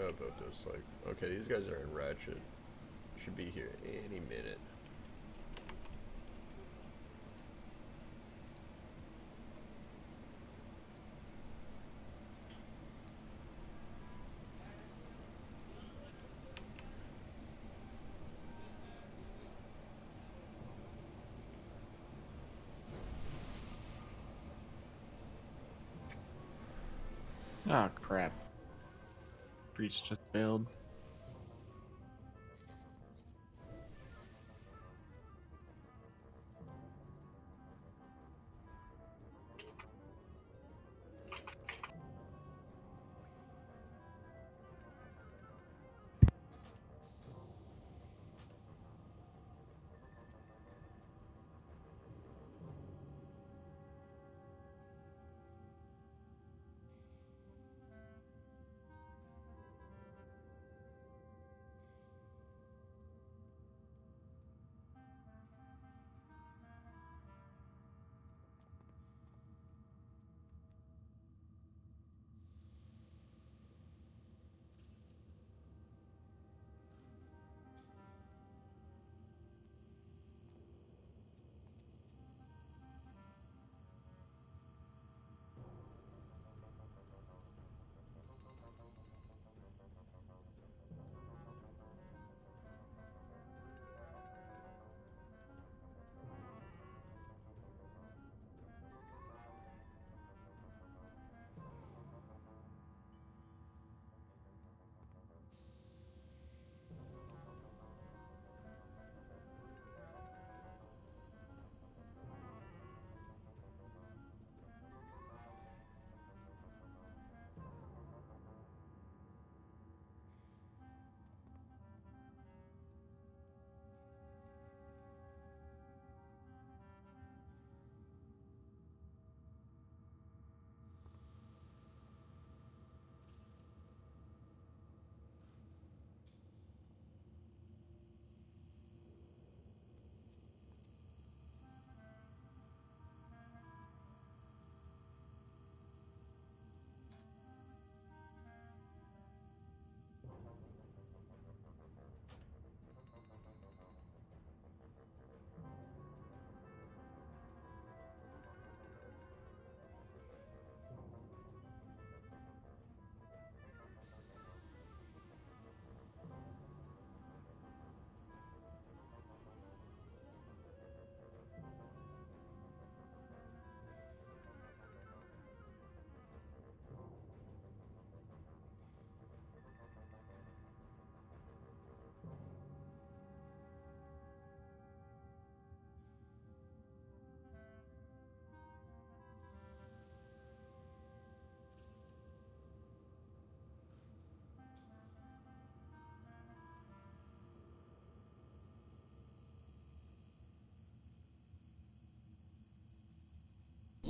About this, like, okay, these guys are in Ratchet. Should be here any minute. Oh crap. Breach just failed.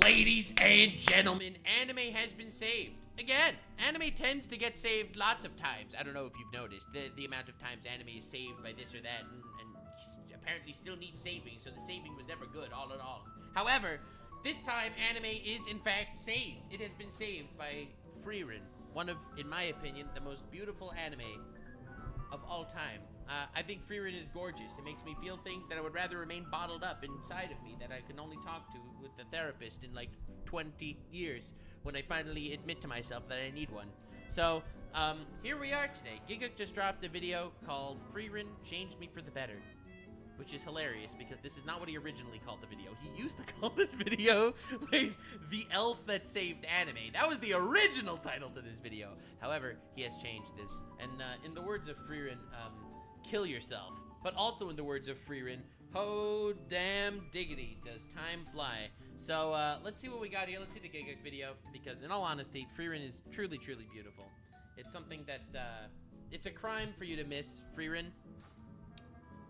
Ladies and gentlemen, anime has been saved. Again, anime tends to get saved lots of times. I don't know if you've noticed the amount of times anime is saved by this or that, and apparently still needs saving, so the saving was never good all in all. However, this time anime is in fact saved. It has been saved by Frieren, one of, in my opinion, the most beautiful anime of all time. I think Frieren is gorgeous. It makes me feel things that I would rather remain bottled up inside of me, that I can only talk to with the therapist in like 20 years when I finally admit to myself that I need one. So, here we are today. Giguk just dropped a video called Frieren Changed Me for the Better, which is hilarious because this is not what he originally called the video. He used to call this video like The Elf That Saved Anime. That was the original title to this video. However, he has changed this. And in the words of Frieren, kill yourself. But also in the words of Frieren, oh damn diggity, does time fly. So let's see what we got here. Let's see the Giguk video, because in all honesty, Frieren is truly, truly beautiful. It's something that, it's a crime for you to miss Frieren.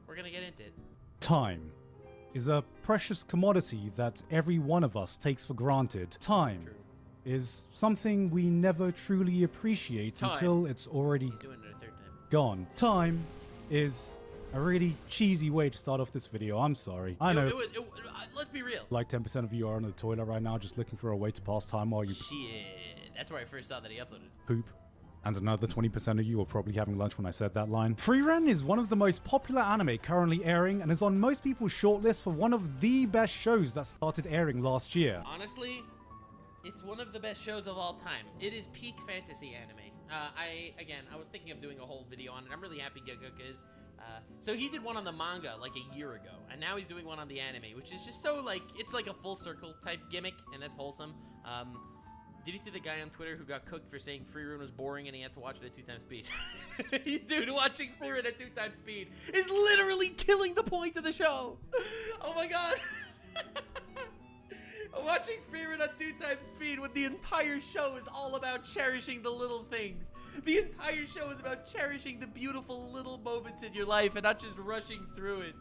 We're gonna get into it. Time is a precious commodity that every one of us takes for granted. Time is something we never truly appreciate until it's already gone. Time is a really cheesy way to start off this video. I'm sorry. I know. Let's be real. Like 10% of you are on the toilet right now just looking for a way to pass time while you Shit. That's where I first saw that he uploaded. poop. And another 20% of you are probably having lunch when I said that line. Frieren is one of the most popular anime currently airing and is on most people's shortlist for one of the best shows that started airing last year. Honestly, it's one of the best shows of all time. It is peak fantasy anime. I was thinking of doing a whole video on it. I'm really happy Giguk is. So he did one on the manga like a year ago, and now he's doing one on the anime, which is just so like, it's like a full circle type gimmick, and that's wholesome. Did you see the guy on Twitter who got cooked for saying Frieren was boring and he had to watch it at 2x speed? Dude, watching Frieren at 2x speed is literally killing the point of the show. Oh my god. Watching Frieren at 2x speed when the entire show is all about cherishing the little things. The entire show is about cherishing the beautiful little moments in your life and not just rushing through it.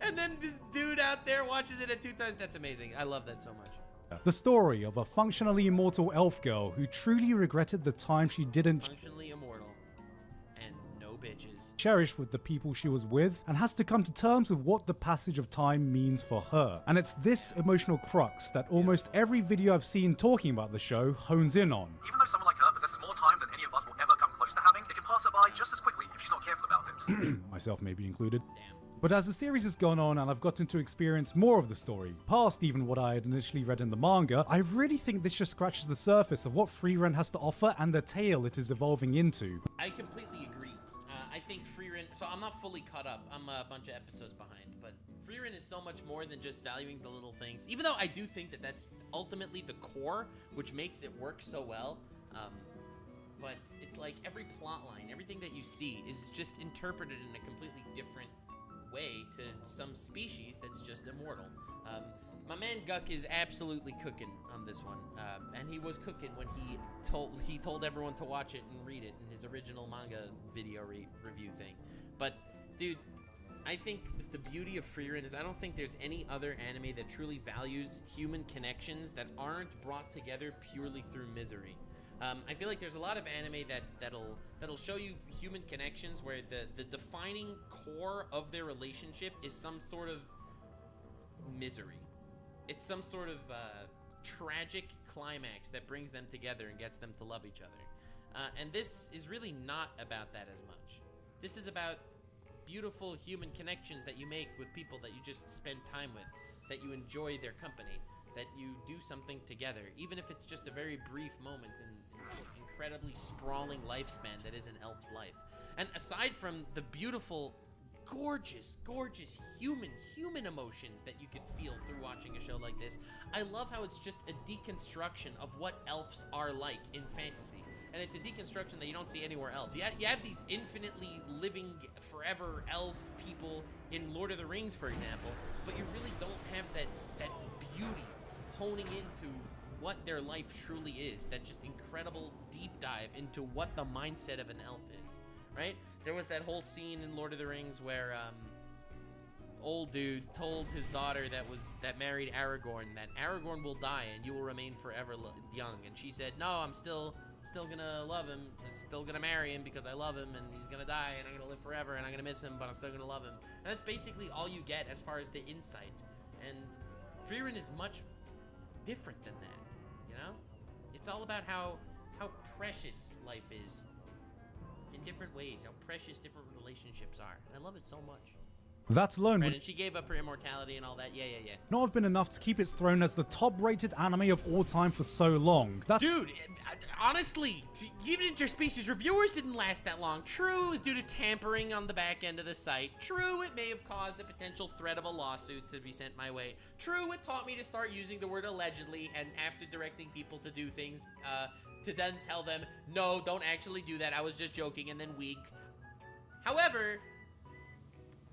And then this dude out there watches it at 2x. That's amazing. I love that so much. The story of a functionally immortal elf girl who truly regretted the time she didn't Functionally immortal and no bitches. cherish with the people she was with and has to come to terms with what the passage of time means for her. And it's this emotional crux that almost every video I've seen talking about the show hones in on. Even though someone like her possesses more time than any of us will ever come close to having, it can pass her by just as quickly if she's not careful about it. Myself maybe included. Damn. But as the series has gone on and I've gotten to experience more of the story, past even what I had initially read in the manga, I really think this just scratches the surface of what Frieren has to offer and the tale it is evolving into. I completely agree. I think Frieren, so I'm not fully caught up. I'm a bunch of episodes behind, but Frieren is so much more than just valuing the little things. Even though I do think that that's ultimately the core, which makes it work so well. But it's like every plot line, everything that you see is just interpreted in a completely different way to some species that's just immortal. My man Guk is absolutely cooking on this one, and he was cooking when he told everyone to watch it and read it in his original manga video review thing. But dude, I think the beauty of Frieren is I don't think there's any other anime that truly values human connections that aren't brought together purely through misery. I feel like there's a lot of anime that'll show you human connections where the defining core of their relationship is some sort of misery. It's some sort of tragic climax that brings them together and gets them to love each other. And this is really not about that as much. This is about beautiful human connections that you make with people that you just spend time with, that you enjoy their company, that you do something together, even if it's just a very brief moment in incredibly sprawling lifespan that is an elf's life. And aside from the beautiful, gorgeous human emotions that you could feel through watching a show like this, I love how it's just a deconstruction of what elves are like in fantasy. And it's a deconstruction that you don't see anywhere else. You have these infinitely living forever elf people in Lord of the Rings, for example, but you really don't have that beauty honing into what their life truly is, that just incredible deep dive into what the mindset of an elf is, right? There was that whole scene in Lord of the Rings where old dude told his daughter that married Aragorn that Aragorn will die and you will remain forever young, and she said, no, I'm still gonna love him, I'm still gonna marry him because I love him, and he's gonna die and I'm gonna live forever and I'm gonna miss him, but I'm still gonna love him. And that's basically all you get as far as the insight. And Frieren is much different than that, you know? It's all about how precious life is in different ways, how precious different relationships are. And I love it so much. That alone Right, would and she gave up her immortality and all that. Yeah. not have been enough to keep its throne as the top-rated anime of all time for so long. Dude, honestly, even interspecies reviewers didn't last that long. True, it was due to tampering on the back end of the site. True, it may have caused a potential threat of a lawsuit to be sent my way. True, it taught me to start using the word allegedly, and after directing people to do things, to then tell them, no, don't actually do that, I was just joking, and then wink. However,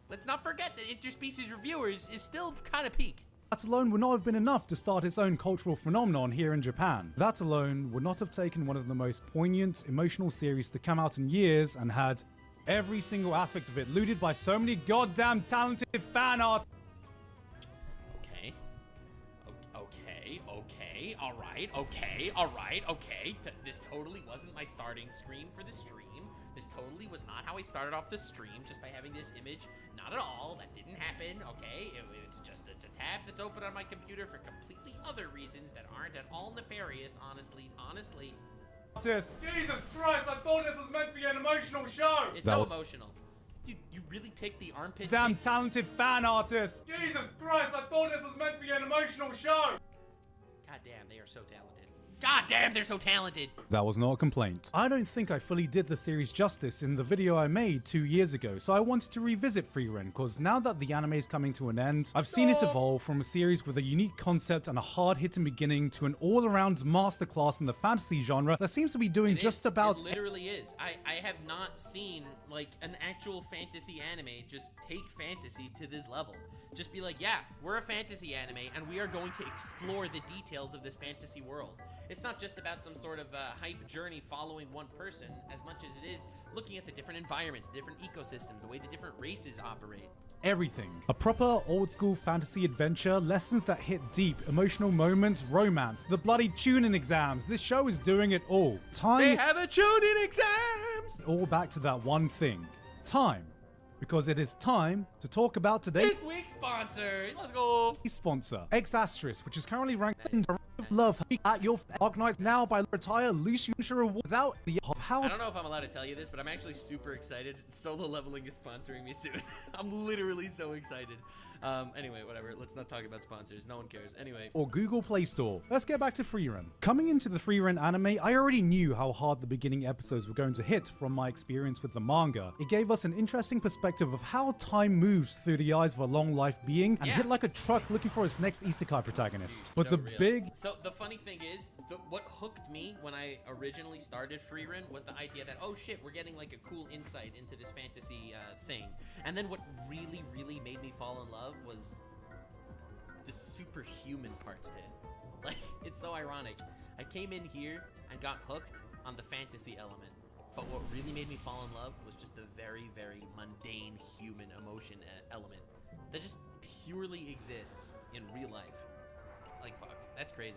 let's not forget that interspecies reviewers is still kind of peak. That alone would not have been enough to start its own cultural phenomenon here in Japan. That alone would not have taken one of the most poignant, emotional series to come out in years and had every single aspect of it looted by so many goddamn talented fan art. Okay. This totally wasn't my starting screen for the stream. This totally was not how I started off the stream, just by having this image. Not at all. That didn't happen, okay? It's a tab that's open on my computer for completely other reasons that aren't at all nefarious, honestly. Jesus Christ, I thought this was meant to be an emotional show! It's so emotional. Dude, you really picked the armpit? Damn talented fan artist! Jesus Christ, I thought this was meant to be an emotional show! God damn, they are so talented. God damn, they're so talented! That was not a complaint. I don't think I fully did the series justice in the video I made 2 years ago, so I wanted to revisit Frieren, because now that the anime is coming to an end, I've seen it evolve from a series with a unique concept and a hard-hitting beginning to an all-around masterclass in the fantasy genre that seems to be doing just about... It literally is. I have not seen, like, an actual fantasy anime just take fantasy to this level. Just be like, yeah, we're a fantasy anime, and we are going to explore the details of this fantasy world. It's not just about some sort of hype journey following one person, as much as it is looking at the different environments, the different ecosystems, the way the different races operate. Everything. A proper old-school fantasy adventure, lessons that hit deep, emotional moments, romance, the bloody tuning exams. This show is doing it all. They have a tuning exams! All back to that one thing. Time. Because it is time to talk about today's this week's sponsor. Let's go. Sponsor, X Asterisk, which is currently ranked in love at your Dark Knights now by retire loose reward without the how. I don't know if I'm allowed to tell you this, but I'm actually super excited. Solo Leveling is sponsoring me soon. I'm literally so excited. Anyway, whatever. Let's not talk about sponsors. No one cares. Anyway. Or Google Play Store. Let's get back to Frieren. Coming into the Frieren anime, I already knew how hard the beginning episodes were going to hit from my experience with the manga. It gave us an interesting perspective of how time moves through the eyes of a long life being and hit like a truck looking for its next isekai protagonist. Dude, but so the real. big... So the funny thing is, what hooked me when I originally started Frieren was the idea that, oh shit, we're getting like a cool insight into this fantasy thing. And then what really, really made me fall in love was the superhuman parts to it. Like, it's so ironic. I came in here and got hooked on the fantasy element. But what really made me fall in love was just the very, very mundane human emotion element that just purely exists in real life. Like, fuck, that's crazy.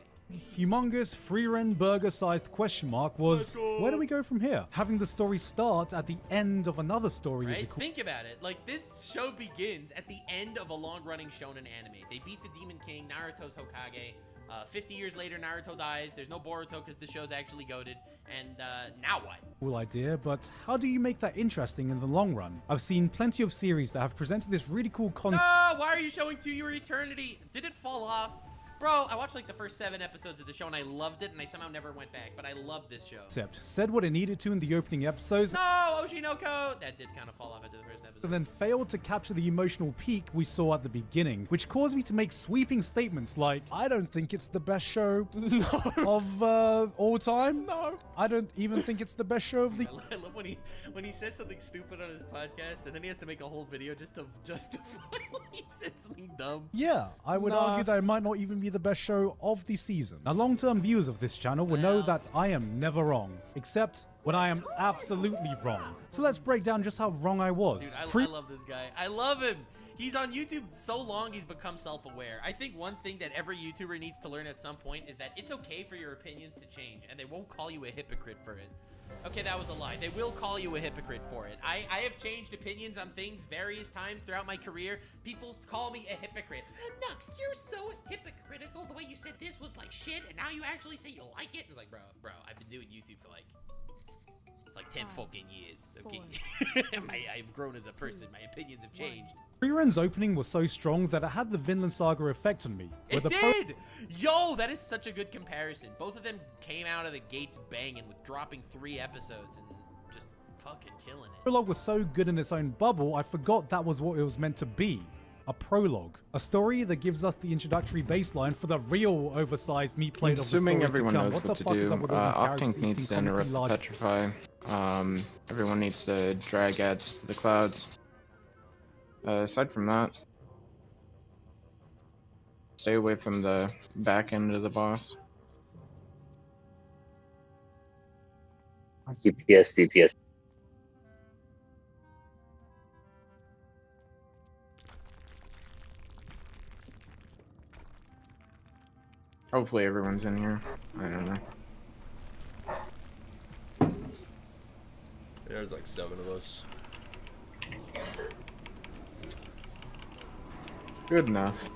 Humongous Frieren burger-sized question mark was, where do we go from here? Having the story start at the end of another story is a Right? cool... Think about it. Like, this show begins at the end of a long-running shonen anime. They beat the Demon King, Naruto's Hokage. 50 years later, Naruto dies. There's no Boruto because the show's actually goated. And now what? Cool idea, but how do you make that interesting in the long run? I've seen plenty of series that have presented this really cool concept. No! Why are you showing To Your Eternity? Did it fall off? Bro, I watched like the first 7 episodes of the show and I loved it and I somehow never went back, but I loved this show. Said what it needed to in the opening episodes. No, Oshinoko! That did kind of fall off after the first episode. And then failed to capture the emotional peak we saw at the beginning, which caused me to make sweeping statements like, I don't think it's the best show of all time. No. I don't even think it's the best show of the... I love when he says something stupid on his podcast and then he has to make a whole video just to justify when he said something dumb. Yeah, I would argue that it might not even be the best show of the season. Now, long-term viewers of this channel will know that I am never wrong, except when I am absolutely wrong. So let's break down just how wrong I was. Dude, I love this guy. I love him. He's on YouTube so long he's become self-aware. I think one thing that every YouTuber needs to learn at some point is that it's okay for your opinions to change, and they won't call you a hypocrite for it. Okay, that was a lie. They will call you a hypocrite for it. I have changed opinions on things various times throughout my career. People call me a hypocrite. Nux, you're so hypocritical. The way you said this was like shit, and now you actually say you like it. It's like, bro, I've been doing YouTube for like 10 fucking years. Okay, I've grown as a person. My opinions have changed. Friren's opening was so strong that it had the Vinland Saga effect on me. It did! Yo, that is such a good comparison. Both of them came out of the gates banging with dropping 3 episodes and just fucking killing it. Prologue was so good in its own bubble, I forgot that was what it was meant to be. A prologue. A story that gives us the introductory baseline for the real oversized meat plate of the story Assuming everyone to come. knows What what the to fuck is do, up with all these characters Octank needs to eating interrupt comically large- Petrify. Everyone needs to drag ads to the clouds. Aside from that, stay away from the back end of the boss. DPS. Hopefully everyone's in here. I don't know. There's like 7 of us. Good enough.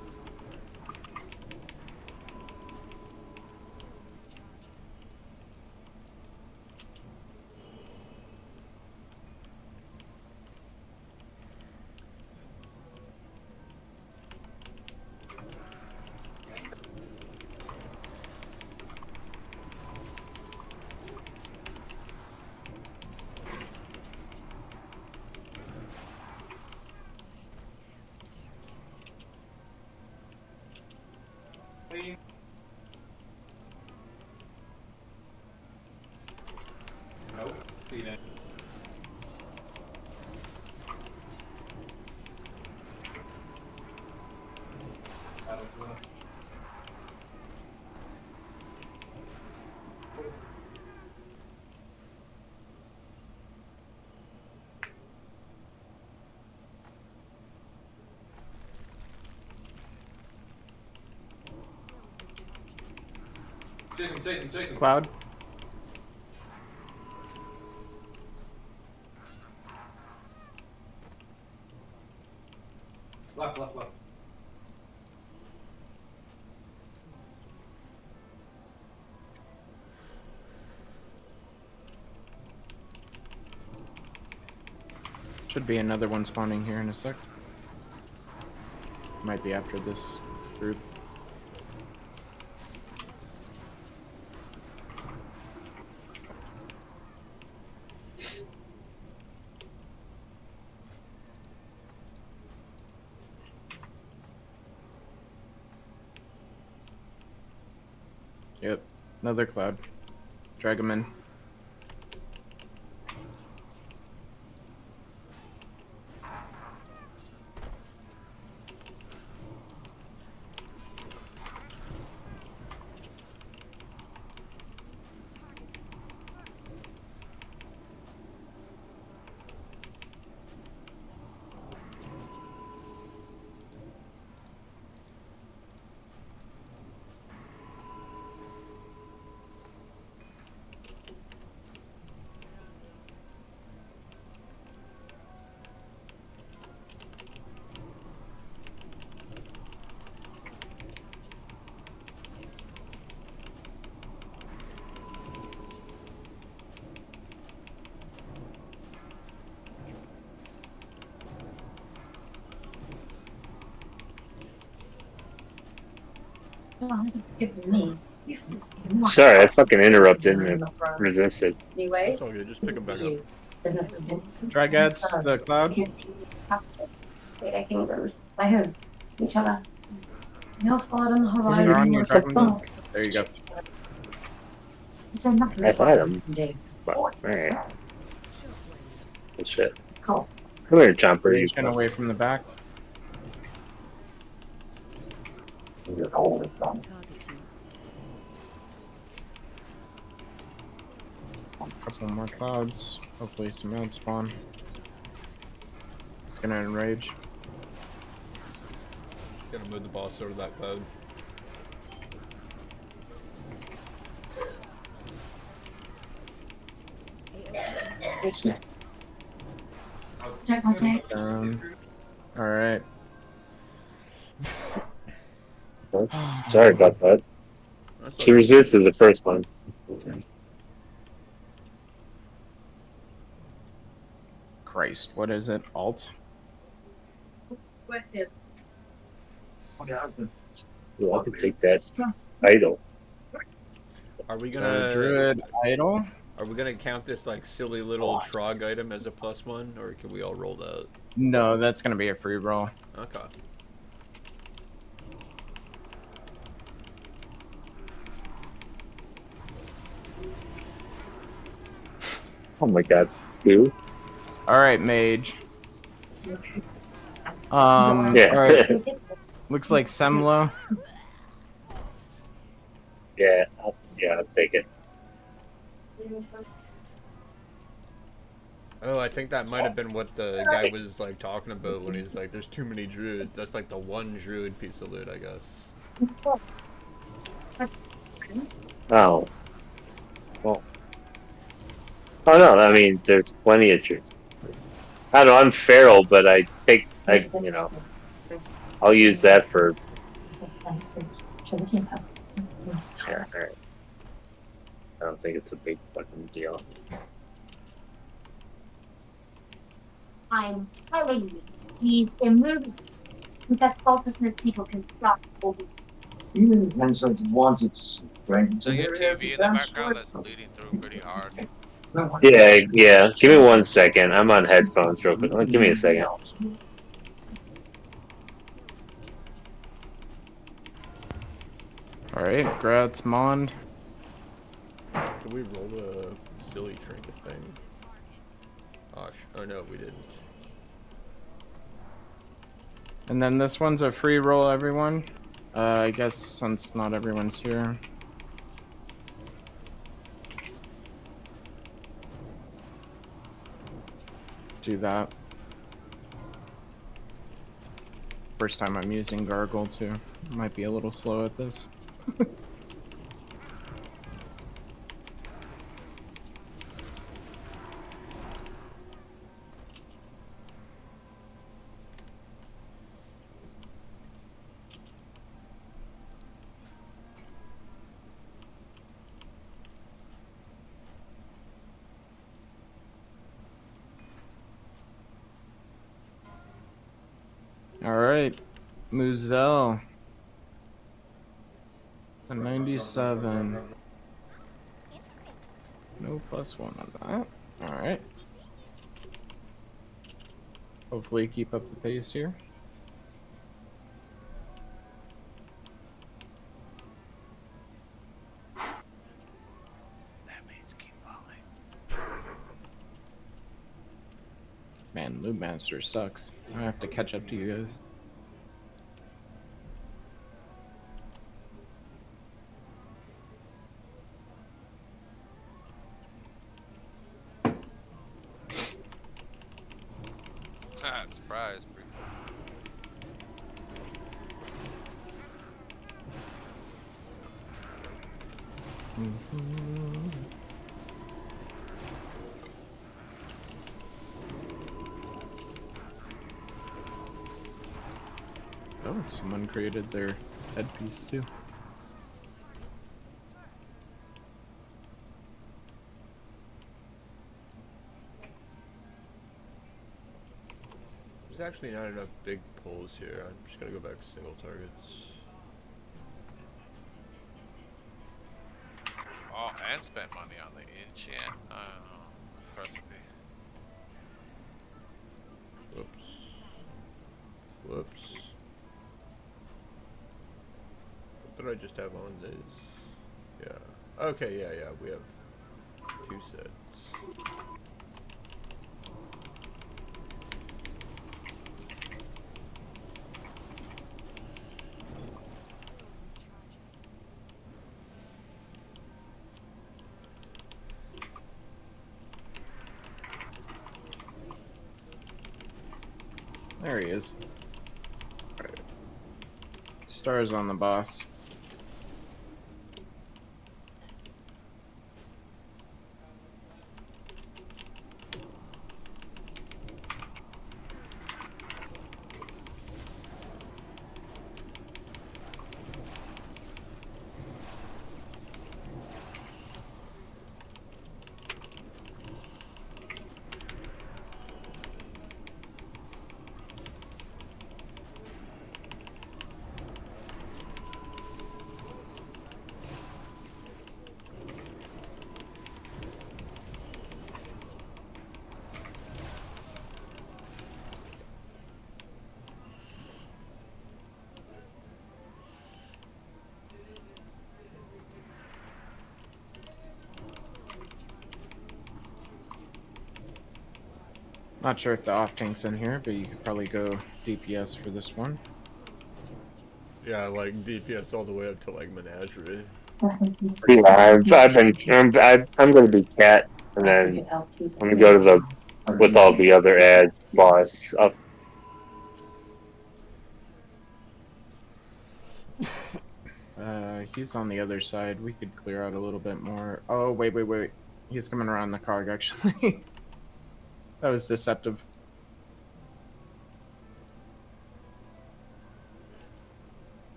Jason. Cloud. Left. Should be another one spawning here in a sec. Might be after this group. Yep, another cloud. Drag him in. Sorry, I fucking interrupted and resisted. Anyway, It's all good, just pick them back up. Drag ads to the cloud. I heard each other. How far on the You're horizon on your was the drag fog? There you go. Is there nothing I thought him. Alright. Good shit. Cool. Come here, Jumper. You Get away from the back. Couple more clouds. Hopefully some ads spawn. It's gonna enrage. Gonna move the boss out of that cloud. Check my tank. Alright. Sorry about that. She resisted the first one. Christ, what is it? Alt? With it. Well, I can take that idol. Are we gonna Druid idol? Are we gonna count this like silly little trog item as a +1, or can we all roll that? No, that's gonna be a free roll. Okay. Oh my god, dude. Alright, mage. Yeah. Alright. Looks like Semlo. Yeah, I'll take it. Oh, I think that might have been what the guy was like talking about when he's like, "There's too many druids." That's like the one druid piece of loot, I guess. Oh. Well. Oh no, I mean, there's plenty of druids. I don't know, I'm feral, but you know, I'll use that for... Yeah, alright. I don't think it's a big fucking deal. I'm telling you, these immovable because cultistness people can suck over. Even Adventures wanted strength. So your TV in the background that's bleeding through pretty hard. Yeah. Give me 1 second. I'm on headphones real quick. Give me a second. Alright, Gratz, Mond. Can we roll the silly trinket thing? Oh no, we didn't. And then this one's a free roll, everyone. I guess since not everyone's here. Do that. First time I'm using Gargle too. Might be a little slow at this. Alright, Muzel. A 97. No +1 on that. Alright. Hopefully keep up the pace here. That means keep falling. Man, Loot Master sucks. I have to catch up to you guys. Surprise. Oh, someone created their headpiece too. There's actually not enough big pulls here. I'm just gonna go back to single targets. Oh, and spent money on the enchant recipe. Whoops. Whoops. What did I just have on this? Yeah. Okay, yeah, we have 2 sets. There he is. Stars on the boss. Not sure if the off tank's in here, but you could probably go DPS for this one. Yeah, like DPS all the way up to like Menagerie. Yeah, I'm gonna be cat, and then I'm gonna go to the with all the other ads boss up. He's on the other side. We could clear out a little bit more. Oh, wait. He's coming around the cog, actually. That was deceptive.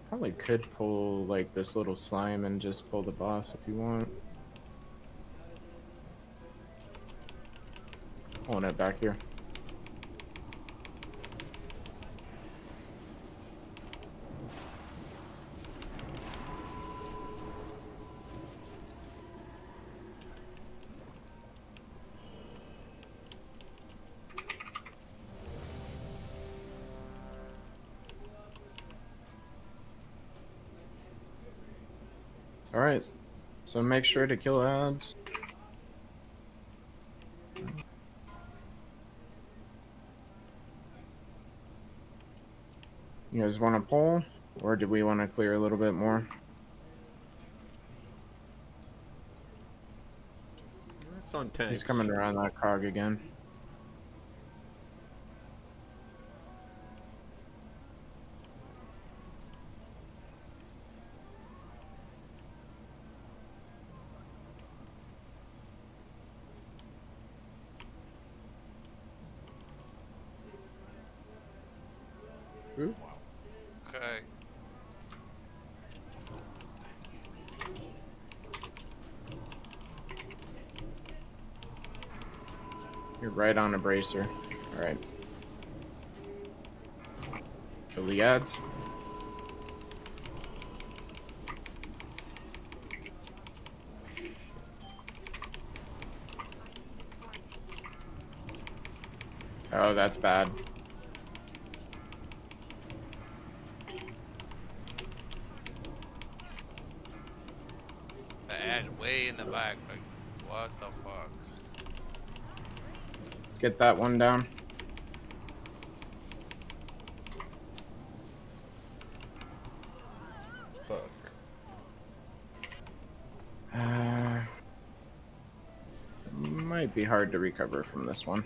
Probably could pull, like, this little slime and just pull the boss if you want. Pulling it back here. Alright, so make sure to kill ads. You guys want to pull, or do we want to clear a little bit more? It's on tanks. He's coming around that cog again. Ooh. Okay. You're right on a bracer. Alright. Kill the ads. Oh, that's bad. The ad way in the back. Like, what the fuck? Get that one down. Fuck. Might be hard to recover from this one.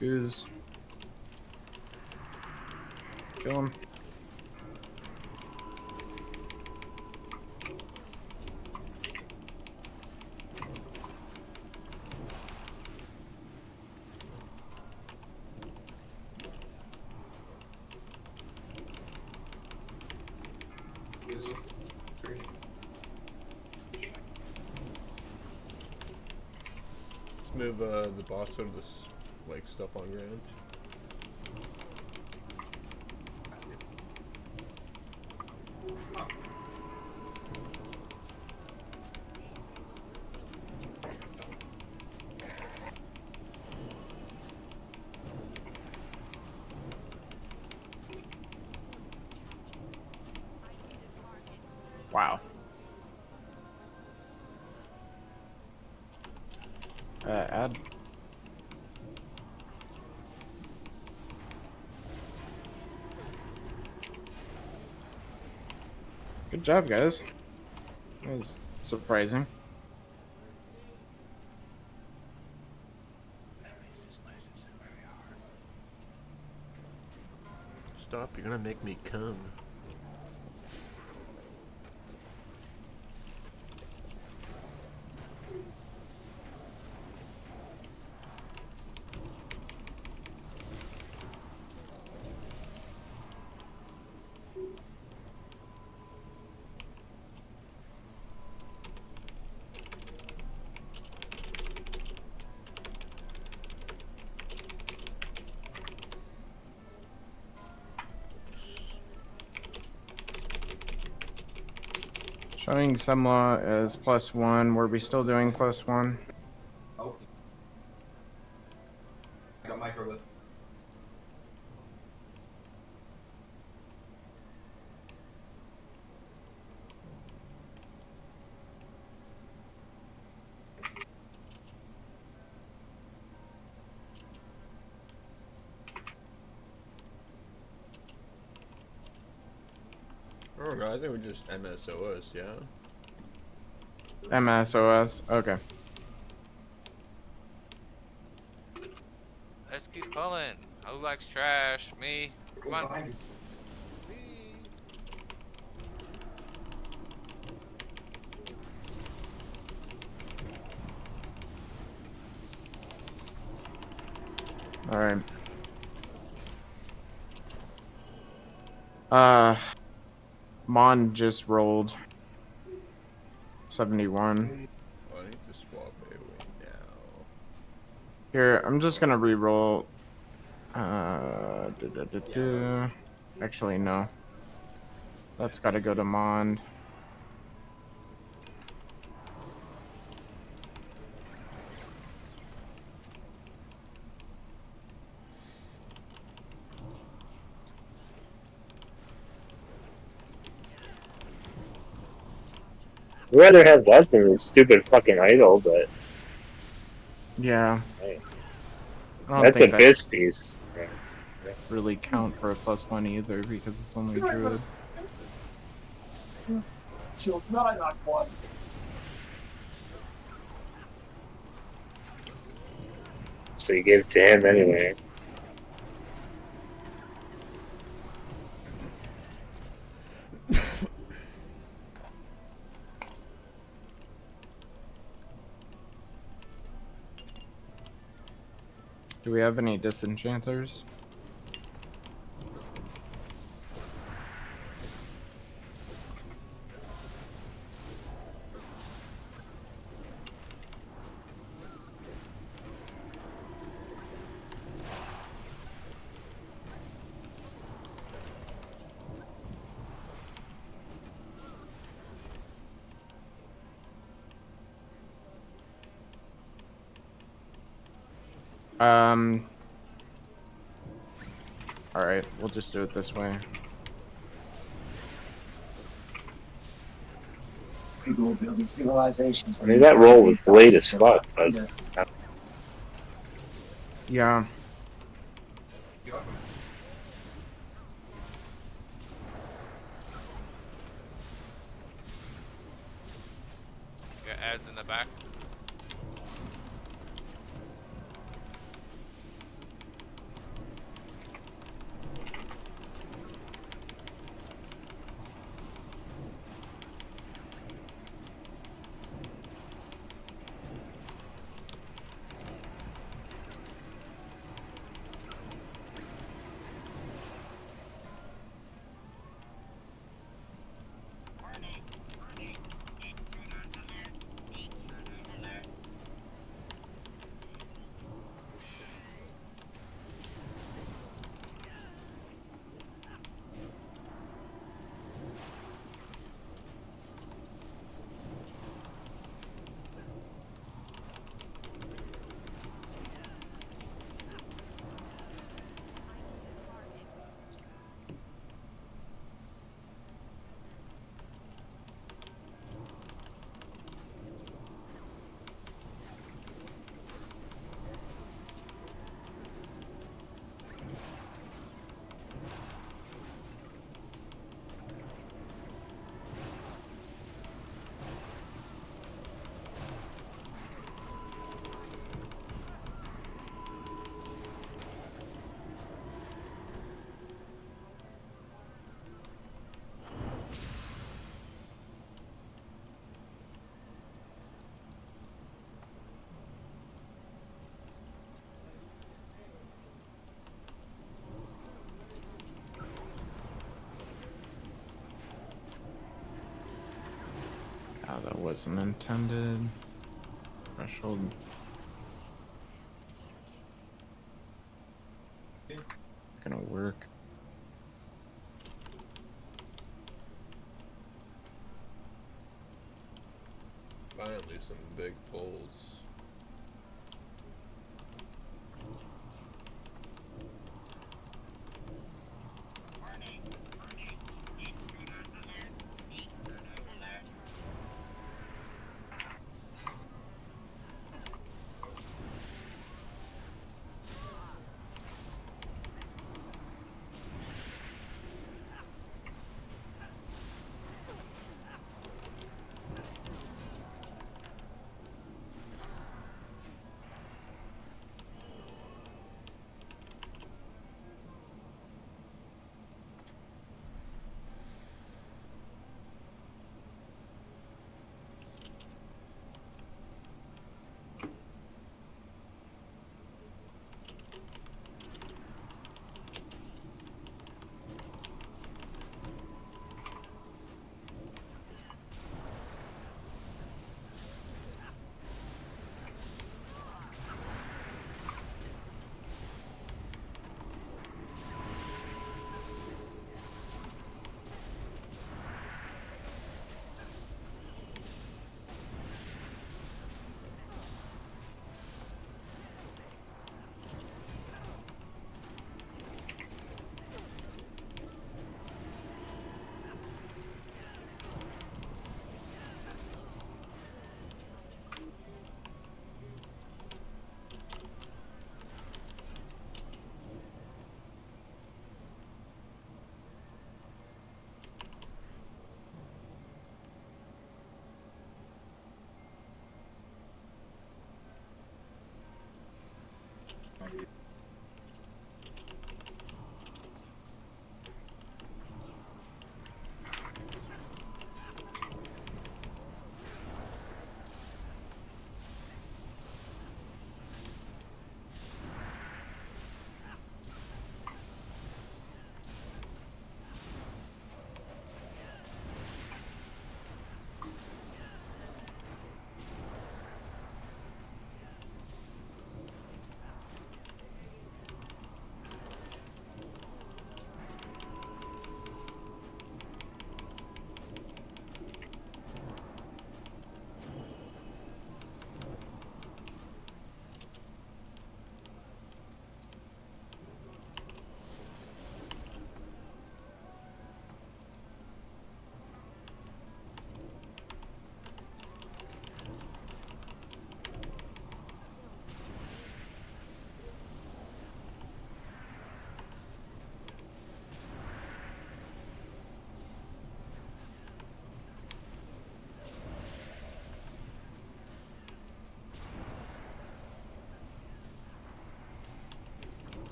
Goose. Kill him. Move the boss out of this like stuff on ground. Wow. Add. Good job, guys. That was surprising. Stop, you're gonna make me come. Showing Semla as +1. Were we still doing +1? Okay. I got microwave. Oh, I think we're just MSOS, yeah? MSOS. Okay. Let's keep pulling. Who likes trash? Me. Come on. All right. Mon just rolled 71. Oh, I need to swap away now. Here, I'm just gonna re-roll. Actually, no. That's gotta go to Mond. I'd rather have that than this stupid fucking idol, but Yeah. hey, I don't that's a think that biz piece. really count for a +1 either because it's only Druid. So you gave it to him anyway. Do we have any disenchanters? Alright, we'll just do it this way. People building civilizations. I mean, that roll was late as fuck, but Yeah. Got ads in the back. wasn't intended. Threshold. Gonna work. Finally, some big pulls.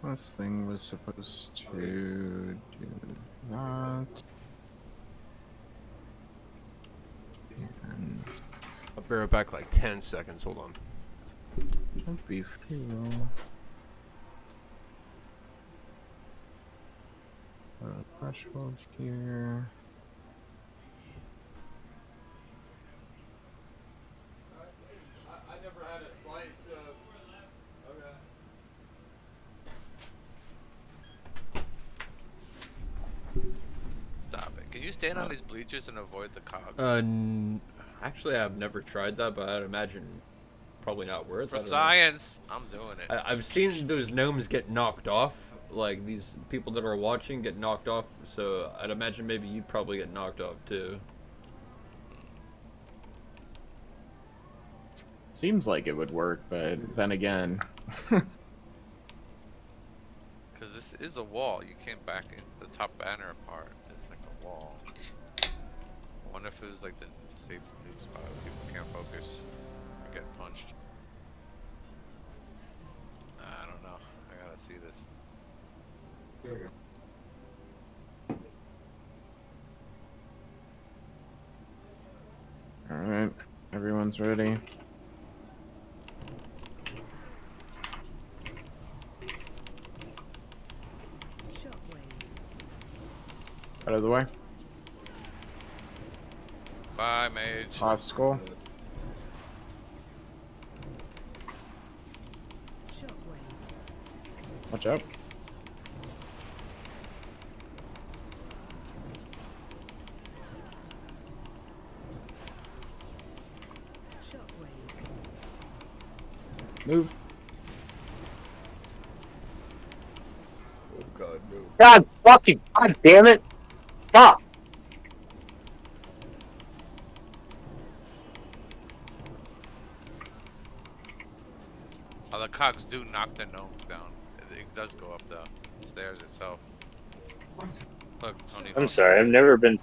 This thing was supposed to do that. And I'll bear it back like 10 seconds. Hold on. don't be fuel. Threshold here. I never had a slice of. Okay. Stop it. Can you stand on these bleachers and avoid the cogs? Actually, I've never tried that, but I'd imagine probably not worth it. For science, I'm doing it. I've seen those gnomes get knocked off, like these people that are watching get knocked off, so I'd imagine maybe you'd probably get knocked off too. Seems like it would work, but then again. Because this is a wall. You can't back it. The top banner apart. It's like a wall. I wonder if it was like the safe noob spot. People can't focus or get punched. I don't know. I gotta see this. Alright, everyone's ready. Out of the way. Bye, mage. Last skull. Watch out. Move. Oh god, no. God fucking, god damn it! Stop! Oh, the cocks do knock the gnomes down. It does go up the stairs itself. Look, Tony. I'm sorry, I've never been.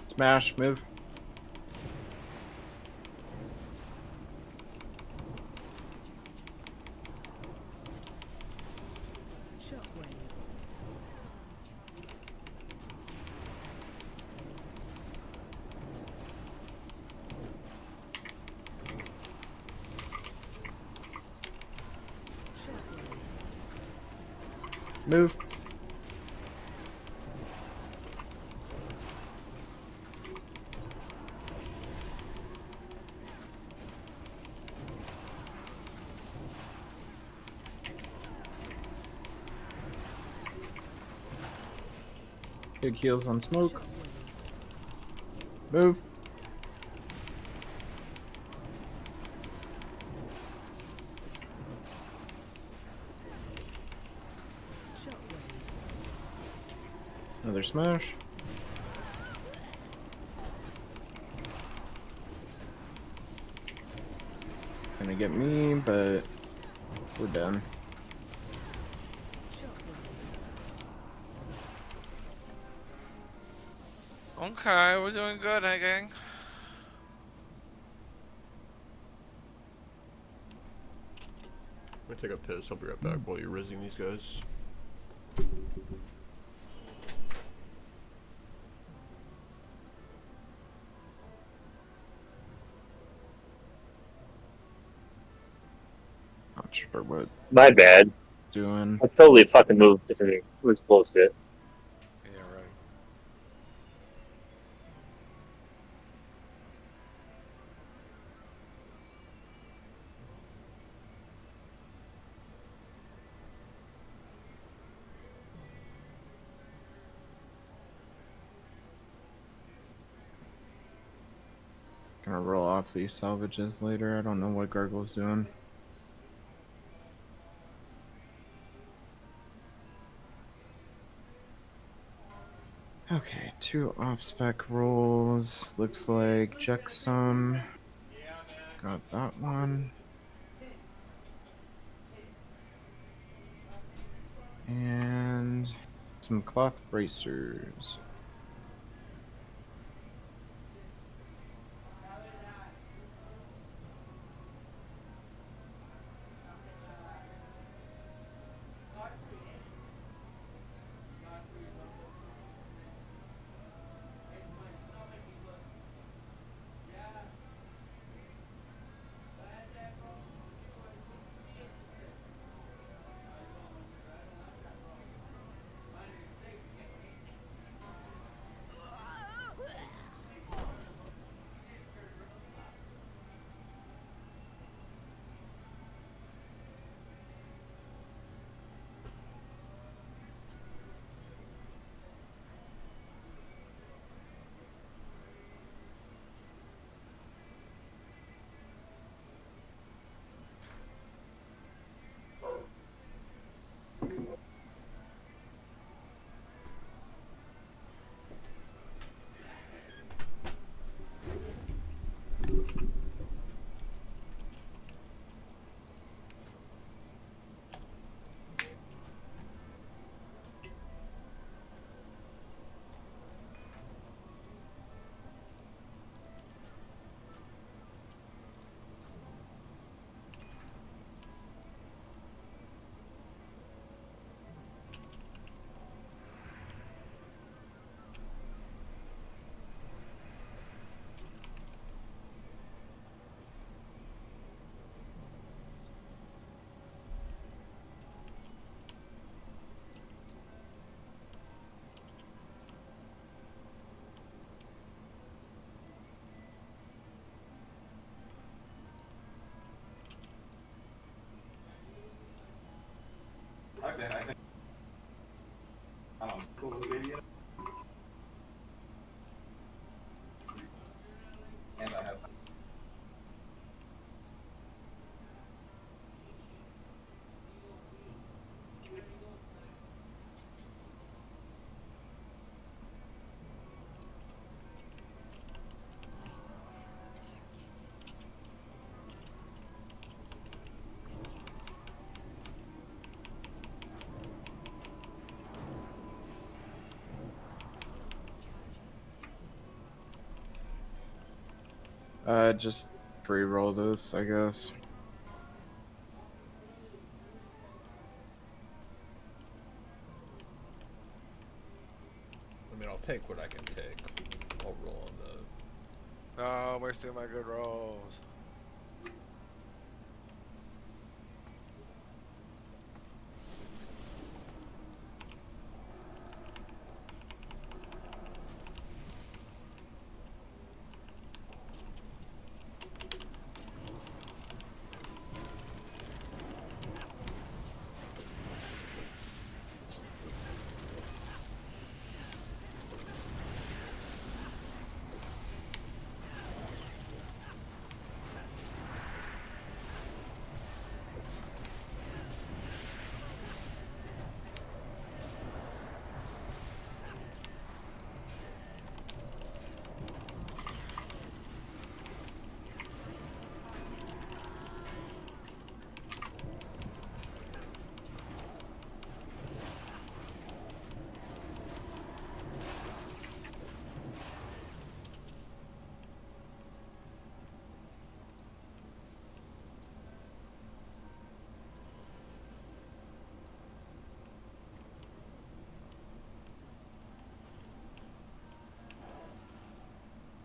Smash, move. Move. Big heals on smoke. Move. Another smash. Gonna get me, but we're done. Okay, we're doing good, hey gang. I'm gonna take a piss. I'll be right back while you're rizzing these guys. Not sure what. My bad. Doing. I totally fucking moved if it was bullshit. Yeah, right. Gonna roll off these salvages later. I don't know what Gargle's doing. Okay, 2 off-spec rolls. Looks like checksum. Got that one. And some cloth bracers. Just free roll this, I guess. I mean, I'll take what I can take. I'll roll on the... No, wasting my good rolls.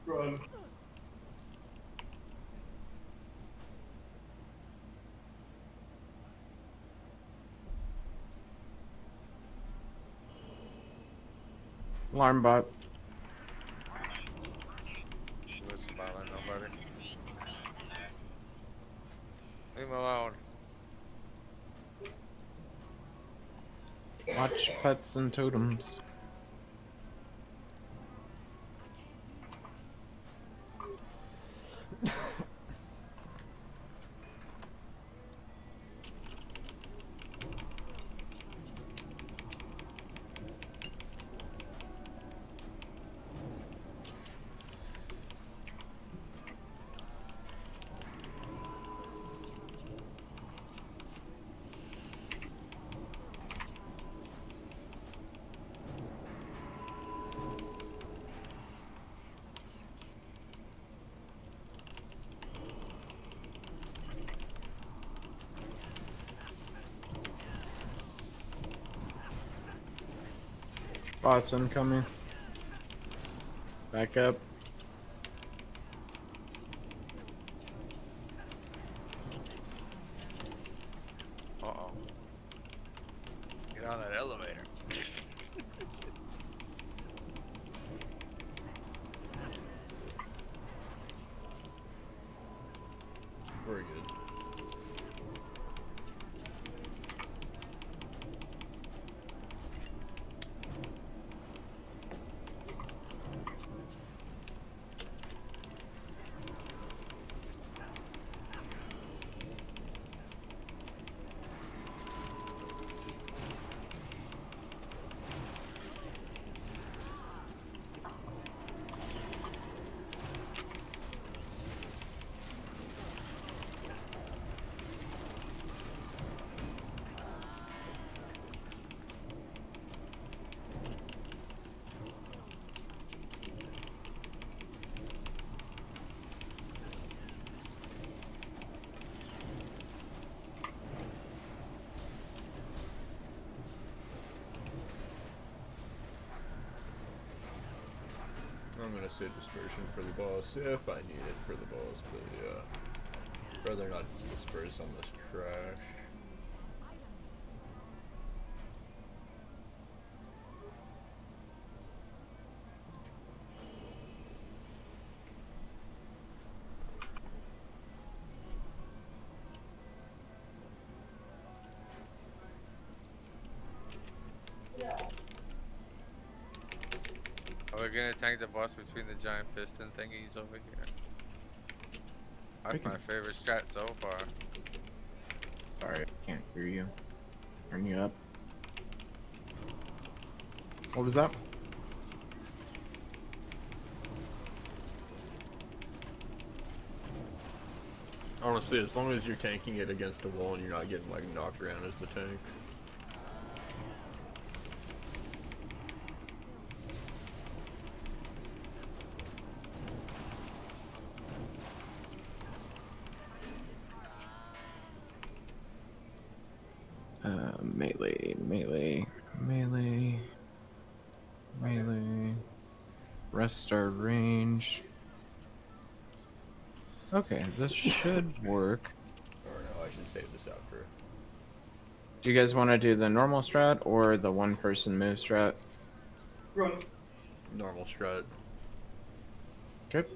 Run. Alarm bot. Listen, Marlon, nobody. Leave him alone. Watch pets and totems. Bots incoming. Back up. Uh-oh. Get on that elevator. Very good. I'm gonna say dispersion for the boss if I need it for the boss, but yeah. Rather not disperse on this trash. Are we gonna tank the boss between the giant piston thingies over here? That's my favorite strat so far. Sorry, I can't hear you. Turn you up. What was that? Honestly, as long as you're tanking it against a wall and you're not getting like knocked around as the tank. adjust our range. Okay, this should work. Or no, I should save this after. Do you guys want to do the normal strat or the one-person move strat? Normal strat. Okay.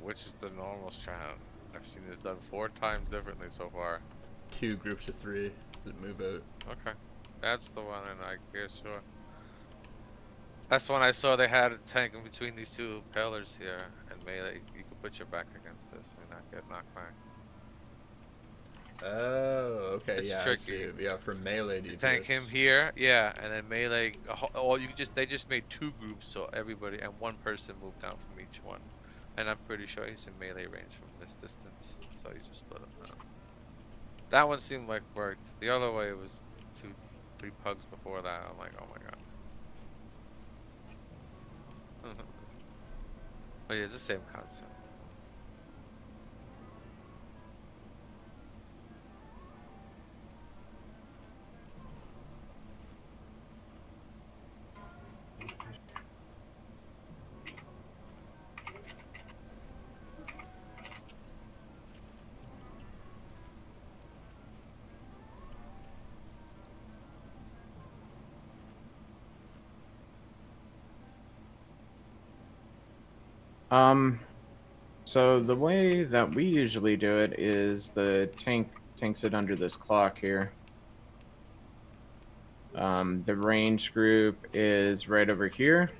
Which is the normal strat? I've seen this done 4 times differently so far. 2 groups of 3 that move out. Okay. That's the one, and I guess sure. That's when I saw they had a tank in between these 2 pillars here, and melee. You can put your back against this and not get knocked back. Oh, okay, It's yeah, tricky. I see. Yeah, for melee DPS. You tank him here, yeah, and then melee. Oh, they just made 2 groups, so everybody and 1 person moved down from each one, and I'm pretty sure he's in melee range from this distance, so you just split him down. That one seemed like worked. The other way was 2-3 pugs before that. I'm like, oh my god. But yeah, it's the same concept. So the way that we usually do it is the tank tanks it under this clock here. The range group is right over here.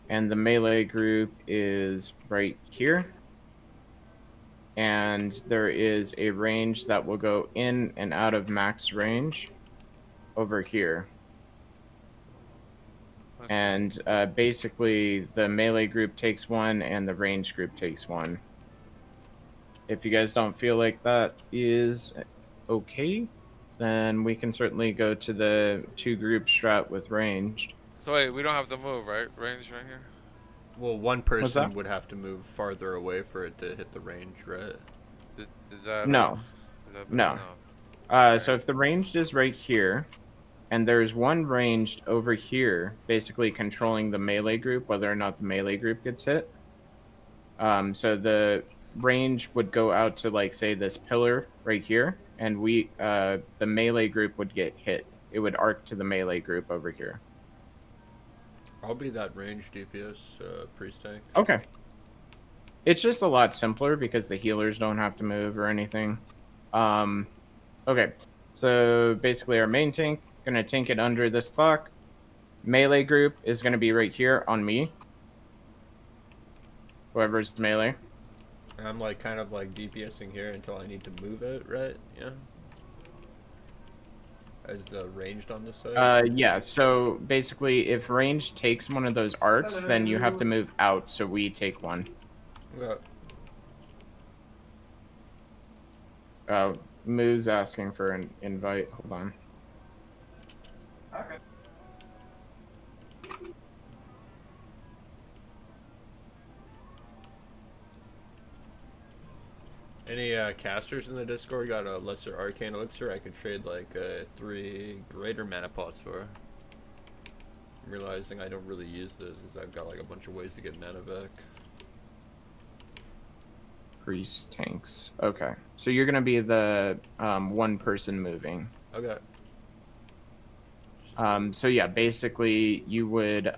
And the melee group is right here. And there is a range that will go in and out of max range over here. And basically, the melee group takes 1 and the range group takes 1. If you guys don't feel like that is okay, then we can certainly go to the 2 group strat with ranged. So wait, we don't have to move, right? Range right here? Well, 1 person would have to move farther away for it to hit the range, right? Did that, No. No. So if the ranged is right here, and there's 1 ranged over here, basically controlling the melee group, whether or not the melee group gets hit. So the range would go out to, like, say, this pillar right here, and the melee group would get hit. It would arc to the melee group over here. I'll be that range DPS priest tank. Okay. It's just a lot simpler because the healers don't have to move or anything. Okay. So basically our main tank, gonna tank it under this clock. Melee group is gonna be right here on me. Whoever's melee. And I'm like kind of like DPSing here until I need to move it, right? Yeah. As the ranged on this side? Yeah, so basically if range takes one of those arcs, then you have to move out, so we take 1. Okay. Moo's asking for an invite. Hold on. Okay. Any casters in the Discord got a lesser arcane elixir? I could trade like 3 greater mana pots for. I'm realizing I don't really use this because I've got like a bunch of ways to get mana back. Priest tanks. Okay. So you're gonna be the 1 person moving. Okay. So yeah, basically you would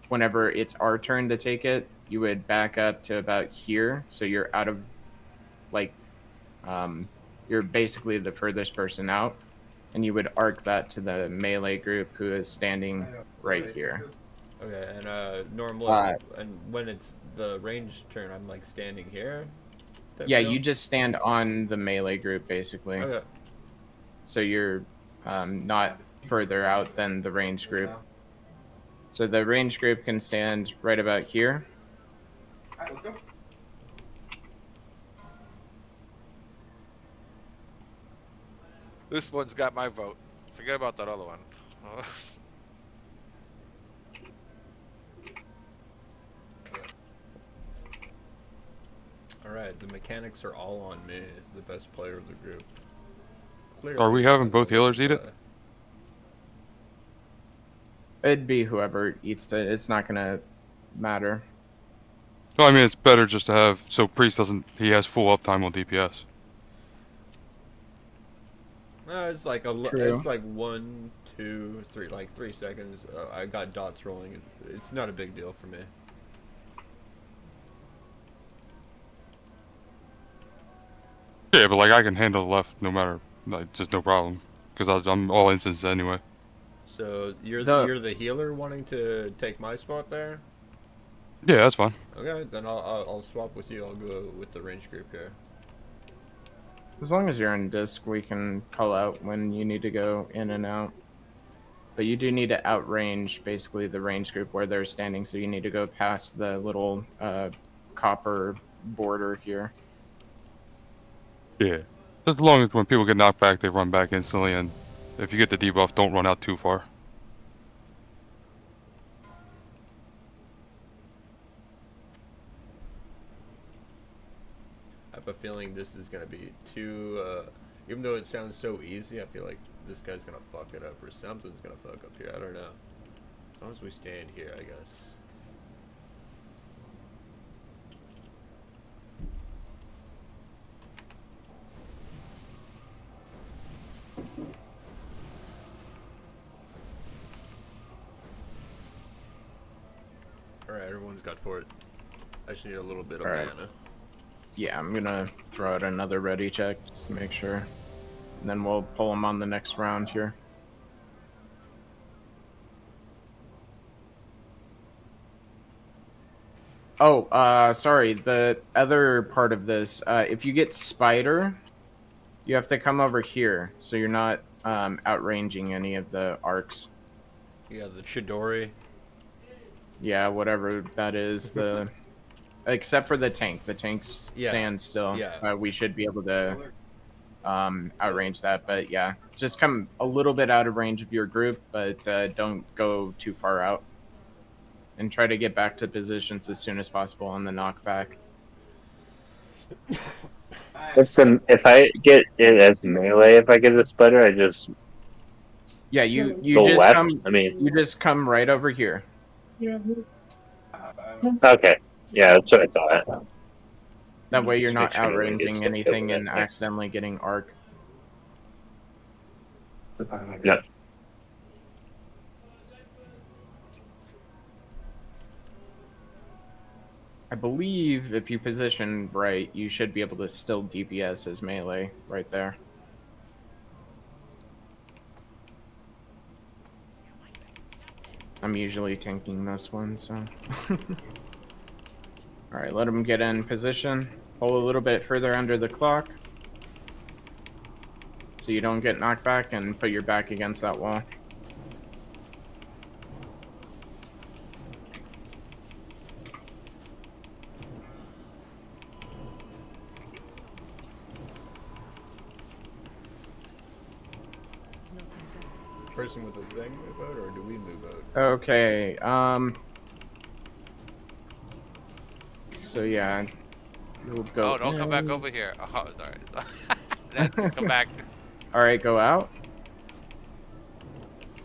whenever it's our turn to take it, you would back up to about here, so you're out of like you're basically the furthest person out, and you would arc that to the melee group who is standing right here. Okay, and normally and when it's the range turn, I'm like standing here. Yeah, you just stand on the melee group basically. Okay. So you're not further out than the range group. So the range group can stand right about here. Alright, let's go. This one's got my vote. Forget about that other one. Alright, the mechanics are all on me, the best player of the group. Are we having both healers eat it? It'd be whoever eats it. It's not gonna matter. No, I mean it's better just to have so priest doesn't. He has full uptime on DPS. It's like True. it's like 1, 2, 3, like 3 seconds. I got dots rolling. It's not a big deal for me. Yeah, but like I can handle the left no matter, like just no problem, because I'm all instances anyway. So you're the healer wanting to take my spot there? Yeah, that's fine. Okay, then I'll swap with you. I'll go with the range group here. As long as you're in disc, we can call out when you need to go in and out. But you do need to outrange basically the range group where they're standing, so you need to go past the little copper border here. Yeah, as long as when people get knocked back, they run back instantly, and if you get the debuff, don't run out too far. I have a feeling this is gonna be too. Even though it sounds so easy, I feel like this guy's gonna fuck it up, or something's gonna fuck up here. I don't know. As long as we stand here, I guess. Alright, everyone's got for it. I just need a little bit of mana. Yeah, I'm gonna throw out another ready check just to make sure. And then we'll pull them on the next round here. Oh, sorry, the other part of this, if you get Spider, you have to come over here, so you're not outranging any of the arcs. Yeah, the Chidori. Yeah, whatever that is, the except for the tank. The tanks stand still. Yeah. We should be able to outrange that, but yeah, just come a little bit out of range of your group, but don't go too far out. And try to get back to positions as soon as possible on the knockback. If I get it as melee, if I get a spider, I just you go just left. come. I mean, you just come right over here. okay, yeah, that's what I thought. That way you're Just not make sure nobody outranging gets hit anything with and that. accidentally getting arc. Yep. I believe if you position right, you should be able to still DPS as melee right there. I'm usually tanking this one, so. Alright, let him get in position. Pull a little bit further under the clock. So you don't get knocked back and put your back against that wall. Person with the thing move out, or do we move out? Okay, so yeah, you'll go. Oh, don't come back over here. Oh, sorry. Let's come back. Alright, go out.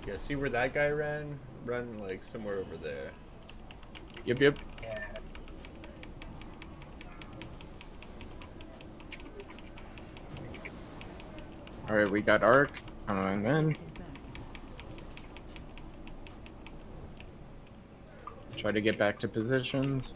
Yeah, see where that guy ran? Run like somewhere over there. Yep. Alright, we got arc. And then try to get back to positions.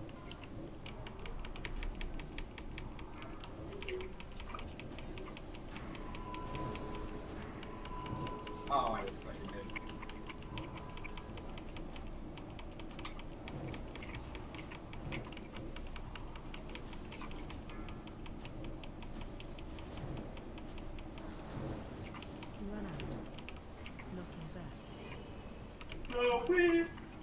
No, please.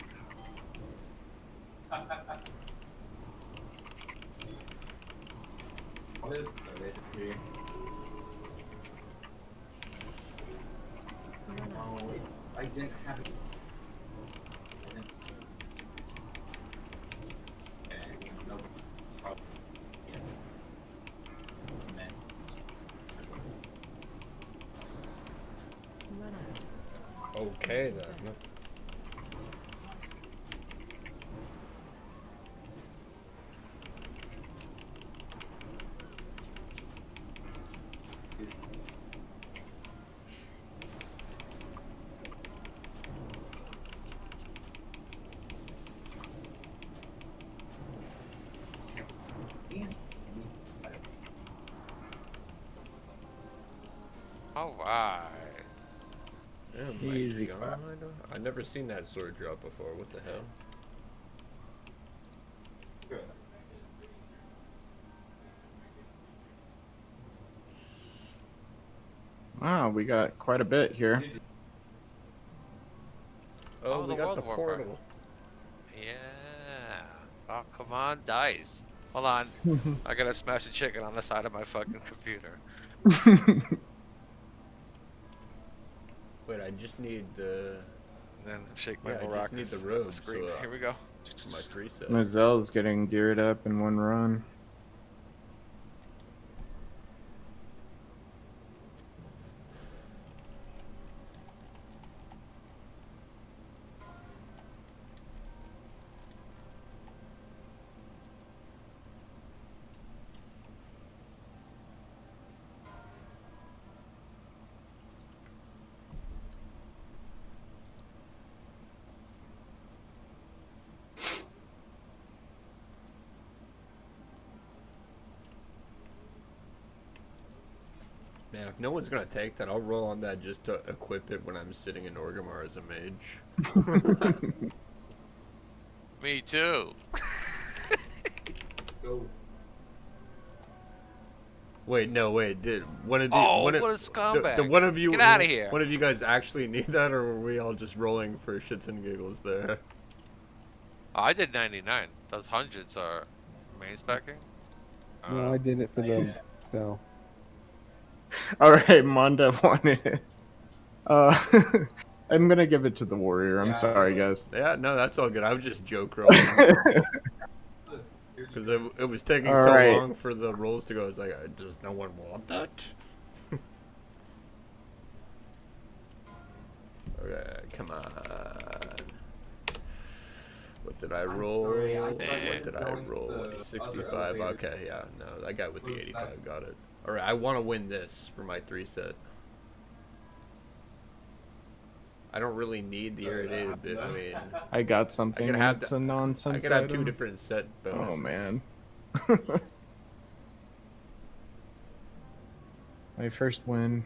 I didn't have it. Okay then. Alright. Oh my Easy God. clap. I've never seen that sword drop before. What the hell? Wow, we got quite a bit here. Oh, we the got World the War portal. Yeah. Oh, come on, dice. Hold on. I gotta smash a chicken on the side of my fucking computer. Wait, I just need the. And then shake my Yeah, I just maracas need the at robe. the screen. So, Here we go. my preset. Mozelle's getting geared up in one run. Man, if no one's gonna take that, I'll roll on that just to equip it when I'm sitting in Orgrimmar as a mage. Me too. Wait, no, wait. Did one of the Oh, one of, what a scumbag. the one of you Get outta here. One of you guys actually need that, or were we all just rolling for shits and giggles there? Oh, I did 99. Those hundreds are main specking. No, I did it for them. So. All right, Monda wanted it. I'm gonna give it to the warrior. I'm sorry, guys. Yeah, no, that's all good. I was just joke rolling. Because it was taking All so right. long for the rolls to go. I was like, does no one want that? Okay, come on. What did I roll? What did I roll? 65. Okay, yeah, no, that guy with the 85 got it. All right, I want to win this for my 3 set. I don't really need the irritated bit. I mean, I got something that's a nonsense I could have 2 item. different set bonuses. Oh man. My first win.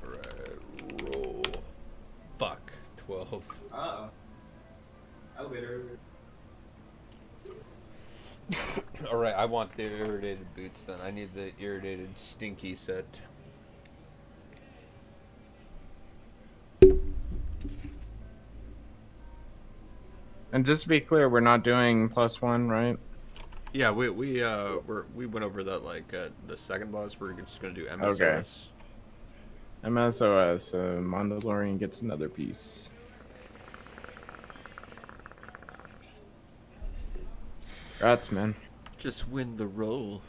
Alright, roll. Fuck. 12. Uh-oh. Elevator. Alright, I want the irritated boots then. I need the irritated stinky set. And just to be clear, we're not doing +1, right? Yeah, we went over that like the second boss. We're just gonna do MSOS. Okay. MSOS, Mandalorian gets another piece. Congrats, man. Just win the roll.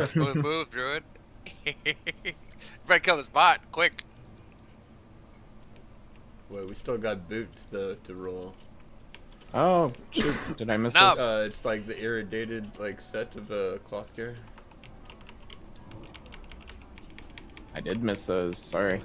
Smooth move, Druid. Better kill this bot, quick. Wait, we still got boots to roll. Oh, shoot. Did I miss No. this? It's like the irritated like set of cloth gear. I did miss those, sorry.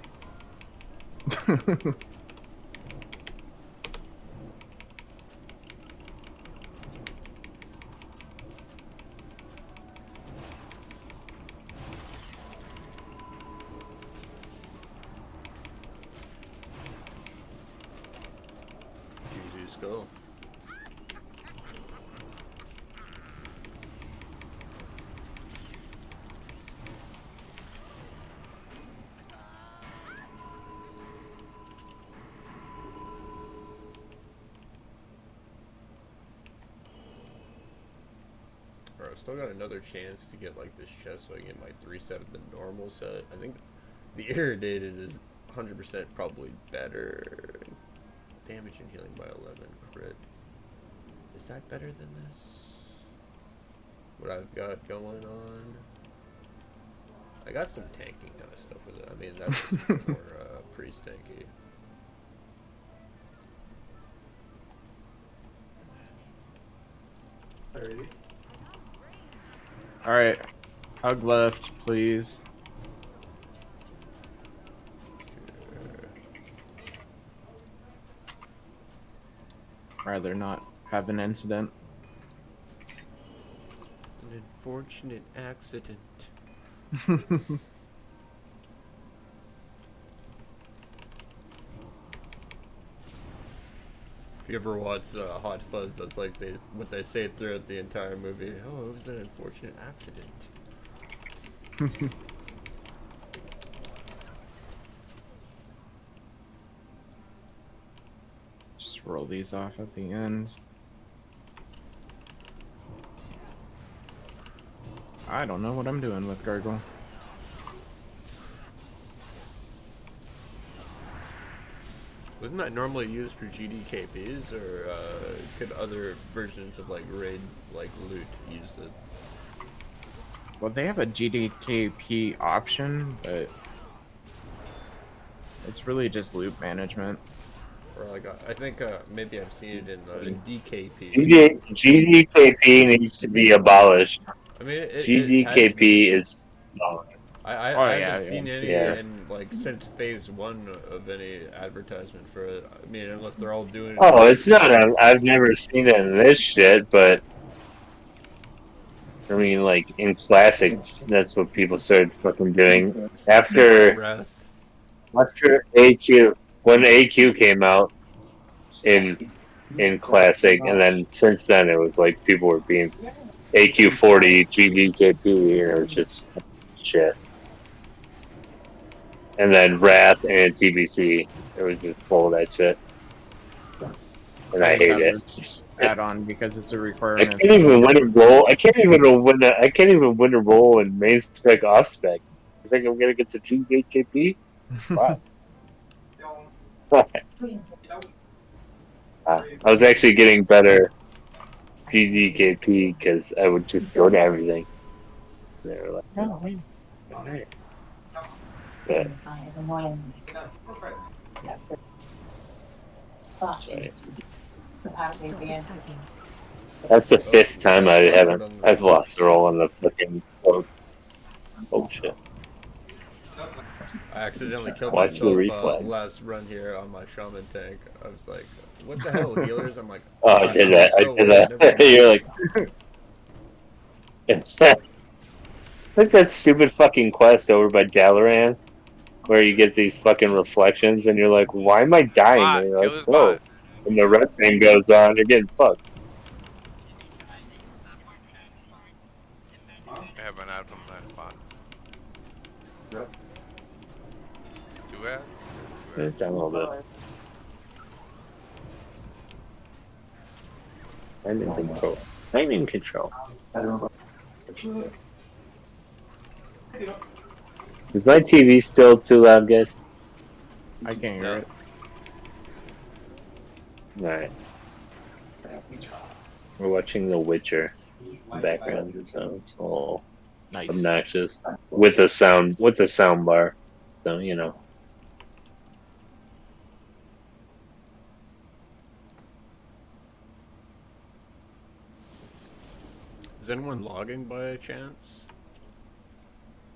GG skull. Alright, I still got another chance to get like this chest so I can get my 3 set of the normal set. I think the irritated is 100% probably better. Damage and healing by 11 crit. Is that better than this? What I've got going on? I got some tanking kind of stuff with it. I mean, that's more priest tanky. Alright. Hug left, please. rather not have an incident. An unfortunate accident. If you ever watch Hot Fuzz, that's like what they say throughout the entire movie. Oh, it was an unfortunate accident. Just roll these off at the end. I don't know what I'm doing with Gargle. Wasn't that normally used for GDKPs, or could other versions of like raid, like loot, use it? Well, they have a GDKP option, but it's really just loot management. Or like I think maybe I've seen it in DKP. GDKP needs to be abolished. I mean, GDKP is. I haven't seen any in like since phase 1 of any advertisement for it. I mean, unless they're all doing it. Oh, it's not. I've never seen it in this shit, but I mean, like in classic, that's what people started fucking doing after AQ. When AQ came out in classic, and then since then it was like people were being AQ40, GDKP, you know, just shit. And then Wrath and TBC, it was just full of that shit. And I hate it. Add on because it's a I requirement. can't even win a roll. I can't even win a roll in main spec off spec. You think I'm gonna get to GDKP? Wow. I was actually getting better GDKP because I would just go to everything. They were like, oh, alright. But, that's the 5th time I've lost the roll on the fucking boat. Oh shit. I accidentally killed Watch the myself reflex. last run here on my Shaman Tank. I was like, what the hell, healers? I'm like, Oh, I did that. I did that. You're like, like that stupid fucking quest over by Dalaran, where you get these fucking reflections, and you're like, why am I dying? And you're like, whoa. And the red thing goes on, you're getting fucked. I have an ad from that bot. 2 ads? Turn it down a little bit. Timing control. Timing control. Is my TV still too loud, guys? I can't hear it. Alright. We're watching The Witcher in the background, so it's all obnoxious. With a sound bar. So, you know. Is anyone logging by chance?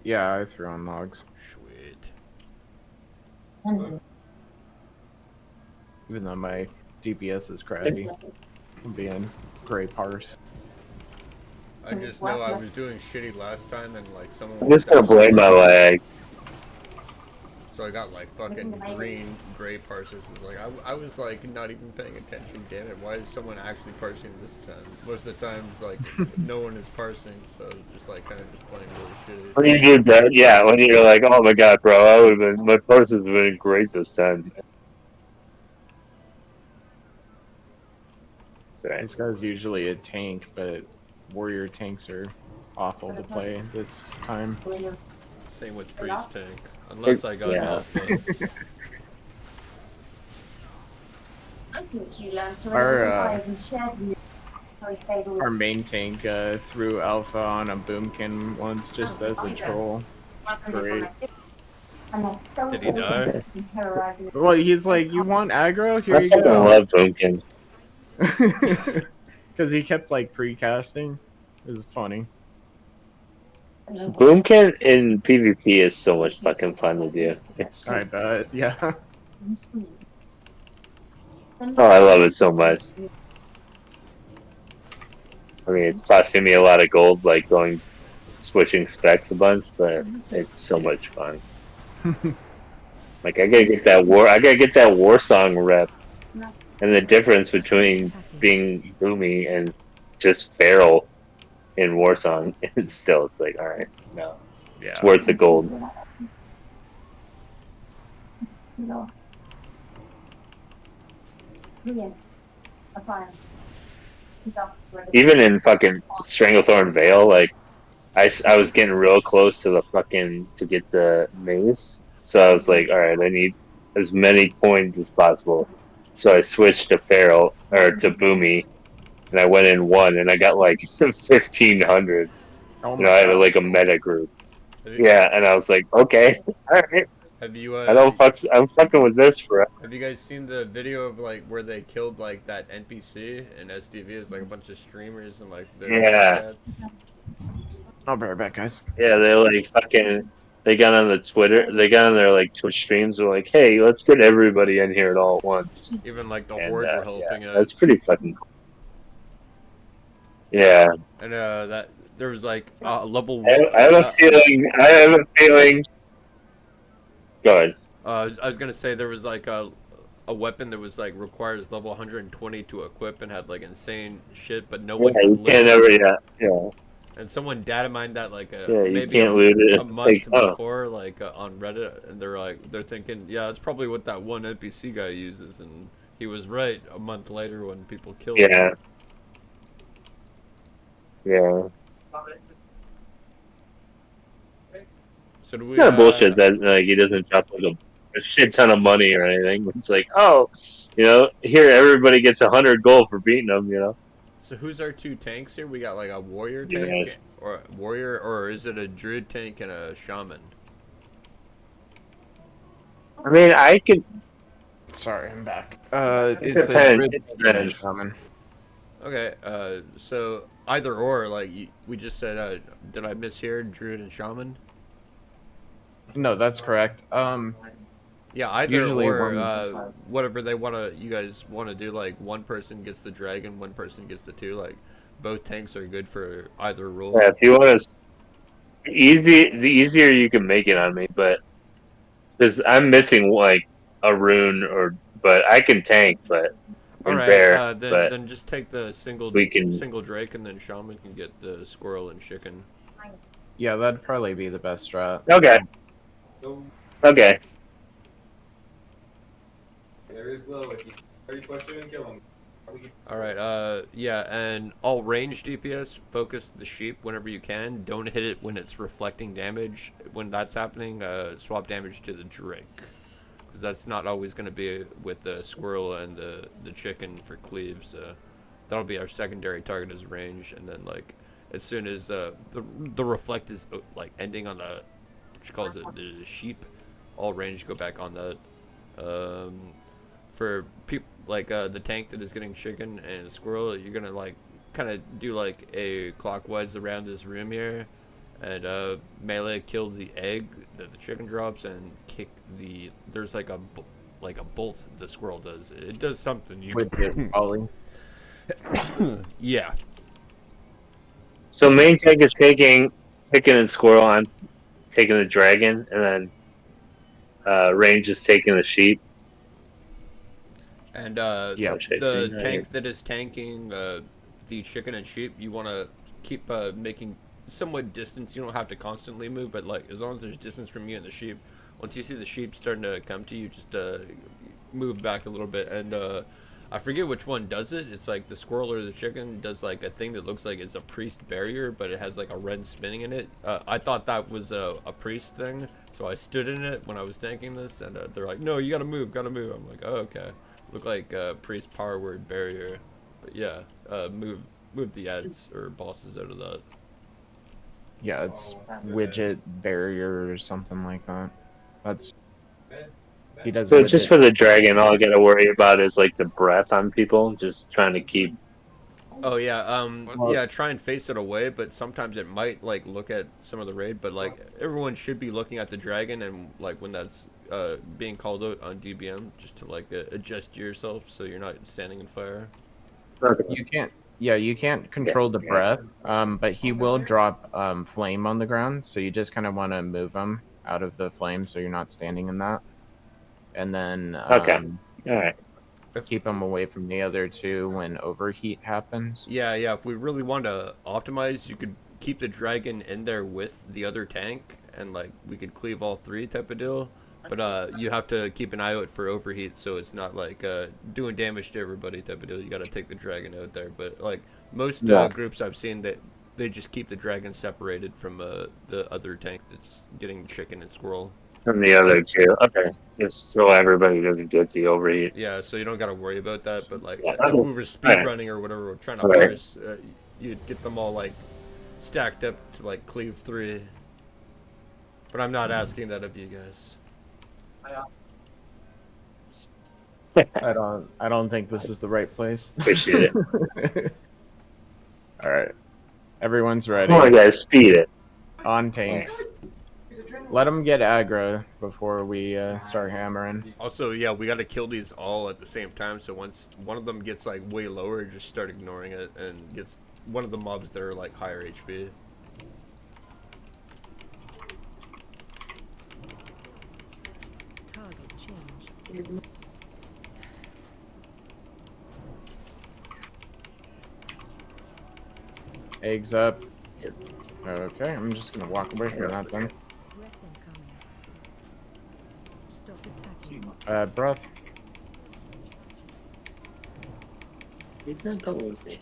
Yeah, I threw on logs. Sweet. Even though my DPS is crappy. I'm being gray parse. I just know I was doing shitty last time, and like someone. I'm just gonna blame my lag. So I got like fucking green, gray parses. Like I was like not even paying attention. Damn it! Why is someone actually parsing this time? Most of the times, like no one is parsing, so just like kind of just playing really shitty. When you do that, yeah. When you're like, oh my god, bro, my parses have been great this time. Right. This guy's usually a tank, but warrior tanks are awful to play this time. Same with priest tank, unless I got alpha. Our main tank threw alpha on a boomkin once just as a troll. Great. Did he die? Well, he's like, you want aggro? Here I you fucking go. love boomkin. Because he kept like pre-casting. It was funny. Boomkin in PvP is so much fucking fun to do. I bet, yeah. Oh, I love it so much. I mean, it's costing me a lot of gold, like switching specs a bunch, but it's so much fun. Like I gotta get that war song rep, and the difference between being Boomy and just feral in war song is still, it's like, all right, no, it's worth the gold. Even in fucking Stranglethorn Vale, like I was getting real close to to get the mace, so I was like, all right, I need as many coins as possible. So I switched to feral or to Boomy, and I went in one, and I got like 1,500. Oh you know, I had like a meta group. Yeah, and I was like, okay, all right. Have you? I'm fucking with this forever. Have you guys seen the video of like where they killed like that NPC in SDV? It's like a bunch of streamers and like their Yeah. I'll be right back, guys. Yeah, they like fucking. They got on the Twitter. They got on their like Twitch streams. They're like, hey, let's get everybody in here at all at once. Even like the horde were helping yeah, us. that's pretty fucking cool. Yeah. And that there was like level. I have a feeling. Go ahead. I was gonna say there was like a weapon that was like requires level 120 to equip and had like insane shit, but no one. Yeah, you can't ever. Yeah. And someone data mined that like you can't loot it. a It's month like, oh. before, like on Reddit, and they're thinking, yeah, that's probably what that one NPC guy uses, and he was right a month later when people killed him. Yeah. Yeah. So do we, It's not bullshit that like he doesn't drop like a shit ton of money or anything. It's like, oh, you know, here everybody gets 100 gold for beating them. You know. So who's our two tanks here? We got like a warrior tank, Yes. or is it a druid tank and a shaman? I mean, I could. Sorry, I'm back. It It's depends. a druid shaman. Okay, so either or, like we just said, did I mishear druid and shaman? No, that's correct. Yeah, either Usually or, one- whatever you guys want to do, like one person gets the dragon, one person gets the two, like both tanks are good for either role. Yeah, if you want to, the easier you can make it on me, but because I'm missing like a rune but I can tank, but Alright, but then just take the single drake, and then shaman can get the squirrel and chicken. Yeah, that'd probably be the best strat. Okay. Okay. There is low. If you push him and kill him. Alright, yeah, and all range DPS, focus the sheep whenever you can. Don't hit it when it's reflecting damage. When that's happening, swap damage to the drake. Because that's not always going to be with the squirrel and the chicken for cleaves. That'll be our secondary target as range, and then like as soon as the reflect is like ending on the, she calls it the sheep, all range go back on that. For people like the tank that is getting chicken and squirrel, you're gonna like kind of do like a clockwise around this room here, and melee kill the egg that the chicken drops and kick the. There's like a bolt the squirrel does. It does something. You With it, probably. Yeah. So main tank is taking chicken and squirrel. I'm taking the dragon, and then range is taking the sheep. And Yeah. the Right. tank that is tanking the chicken and sheep, you want to keep making somewhat distance. You don't have to constantly move, but like as long as there's distance from you and the sheep, once you see the sheep starting to come to you, just move back a little bit. And I forget which one does it. It's like the squirrel or the chicken does like a thing that looks like it's a priest barrier, but it has like a red spinning in it. I thought that was a priest thing, so I stood in it when I was tanking this, and they're like, no, you gotta move. I'm like, oh, okay. Look like priest power word barrier, but yeah, move the ads or bosses out of that. Yeah, it's widget barrier or something like that. That's he does. So just widget. for the dragon, all I gotta worry about is like the breath on people. Just trying to keep. Oh yeah, yeah. Try and face it away, but sometimes it might like look at some of the raid. But like everyone should be looking at the dragon, and like when that's being called out on DBM, just to like adjust yourself so you're not standing in fire. You can't Yeah, you can't control the breath, but he will drop flame on the ground, so you just kind of want to move him out of the flame so you're not standing in that. And then Alright. keep him away from the other two when overheat happens. Yeah, if we really want to optimize, you could keep the dragon in there with the other tank, and like we could cleave all three type of deal. But you have to keep an eye out for overheat, so it's not like doing damage to everybody type of deal. You got to take the dragon out there. But like most groups I've seen, that they just keep the dragon separated from the other tank that's getting chicken and squirrel. From the other two. Okay. Just so everybody doesn't get the overheat. Yeah, so you don't got to worry about that. But like, Yeah. if we were speed running or whatever, we're trying to parse, you'd get them all like stacked up to like cleave 3. But I'm not asking that of you guys. I don't think this is the right place. Appreciate it. All right, everyone's ready. Come on, guys, speed it. On tanks. Let them get aggro before we start hammering. Also, yeah, we got to kill these all at the same time. So once one of them gets like way lower, just start ignoring it and gets one of the mobs that are like higher HP. Target change. Eggs up. Okay, I'm just gonna walk away from that then. Stop attacking. Breath. It's not going with me.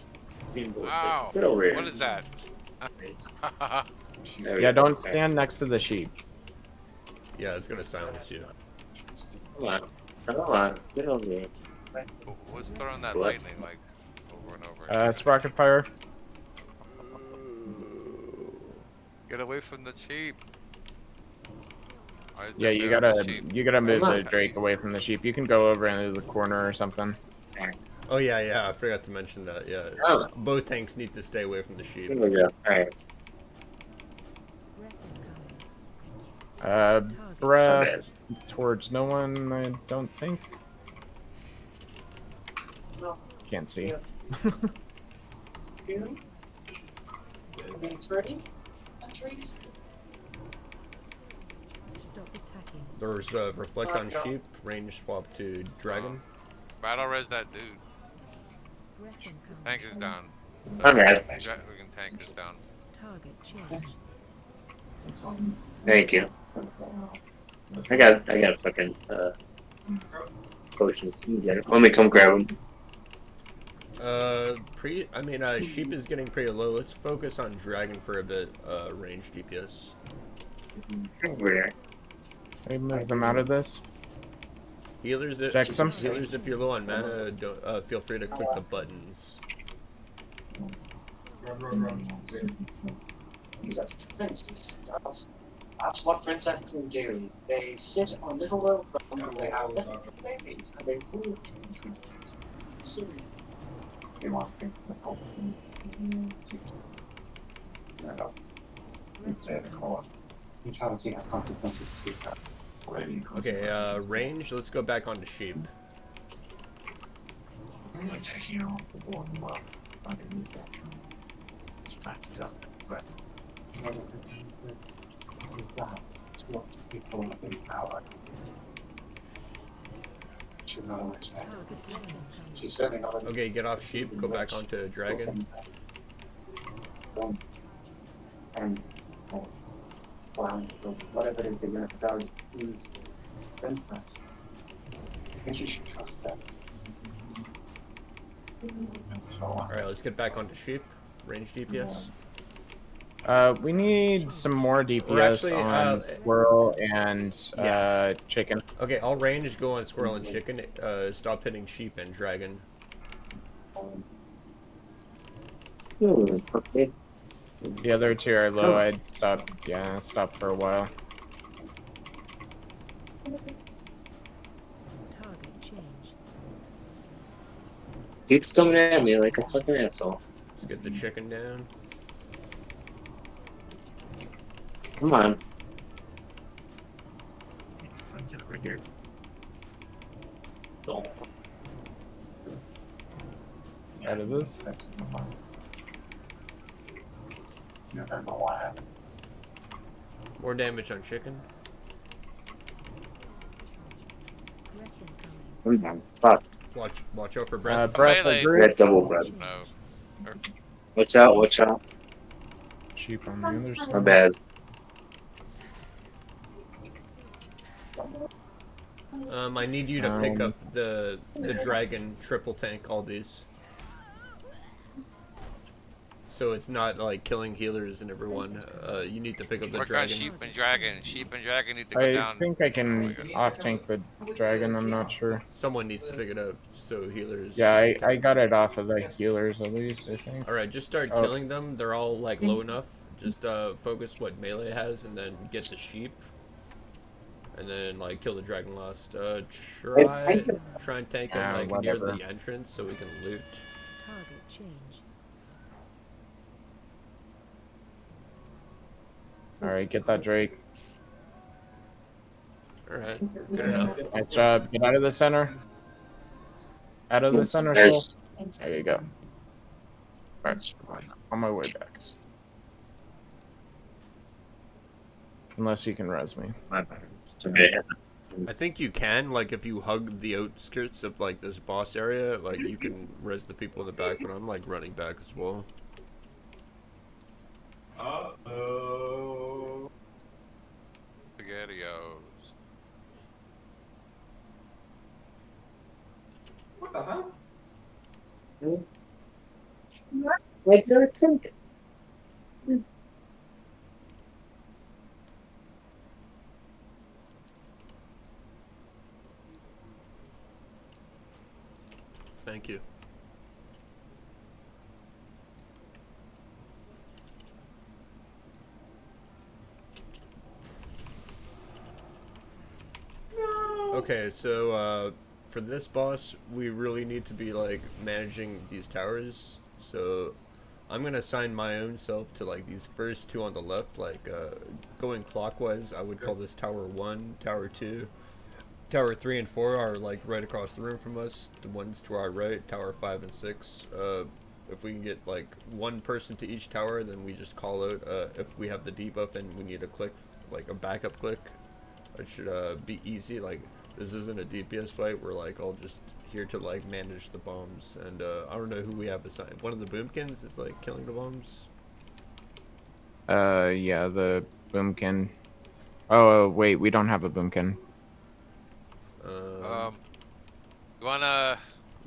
Ow! Get over here. What is that? Yeah, don't stand next to the sheep. Yeah, it's gonna silence you. Come on, get over here. What's throwing that lightning like over and over? Sprocket fire. Get away from the sheep. Yeah, you gotta move the Drake away from the sheep. You can go over into the corner or something. Oh yeah, I forgot to mention that. Yeah, Oh. Both tanks need to stay away from the sheep. Here we go. Alright. Breath towards no one, I don't think. Can't see. Stop attacking. There's reflect on sheep, range swap to dragon. Battle res that dude. Tank is down. Okay. Dragon tank is down. Target change. Thank you. I got fucking potions. You get it. Let me come grab them. Sheep is getting pretty low. Let's focus on dragon for a bit. Range DPS. Over there. Can we move them out of this? Healers, Check some. Healers, if you're low on mana, don't, feel free to click the buttons. That's what princesses do. They sit on little rope and they have little babies and they fool soon. They want things to help. Neutrality has consequences to that. Okay, range, let's go back onto sheep. Okay, get off sheep, go back onto dragon. And whatever it is they're going to does is princess. I think you should trust that. Alright, let's get back onto sheep. Range DPS. We need some more DPS on squirrel and chicken. Okay, I'll range, go on squirrel and chicken. Stop hitting sheep and dragon. Okay. The other two are low. I'd stop. Yeah, stop for a while. Target change. Keeps coming at me like a fucking asshole. Let's get the chicken down. Come on. Right here. Out of this. More damage on chicken. Fuck. Watch out for breath. Breath agree. Yeah, double breath. No. Watch out, watch out. Sheep on the other side. My bad. I need you to pick up the dragon triple tank, all these. So it's not like killing healers and everyone. You need to pick up the Work dragon. on sheep and dragon. Sheep and dragon need to go down. I think I can off tank the dragon. I'm not sure. Someone needs to pick it up so healers. Yeah, I got it off of the healers at least. I think. All right, just start killing them. They're all like low enough. Just focus what melee has, and then get the sheep. And then like kill the dragon last. Try and tank them like near the entrance so we can loot. Target change. Alright, get that Drake. Alright, good enough. Nice job. Get out of the center. Out of the center. Yes. There you go. Alright, on my way back. Unless you can res me. I think you can, like, if you hug the outskirts of like this boss area, like you can res the people in the back, but I'm like running back as well. Uh-oh. SpaghettiOs. What the hell? Wait till it's sink. Thank you. Okay, so for this boss, we really need to be like managing these towers. So I'm gonna assign my own self to like these first two on the left, like going clockwise. I would call this Tower 1, Tower 2. Tower 3 and 4 are like right across the room from us. The ones to our right, Tower 5 and 6. If we can get like one person to each tower, then we just call out if we have the debuff and we need a click, like a backup click. It should be easy. Like, this isn't a DPS fight. We're like all just here to like manage the bombs. And I don't know who we have assigned. One of the boomkins is like killing the bombs. Yeah, the boomkin. Oh wait, we don't have a boomkin. You wanna?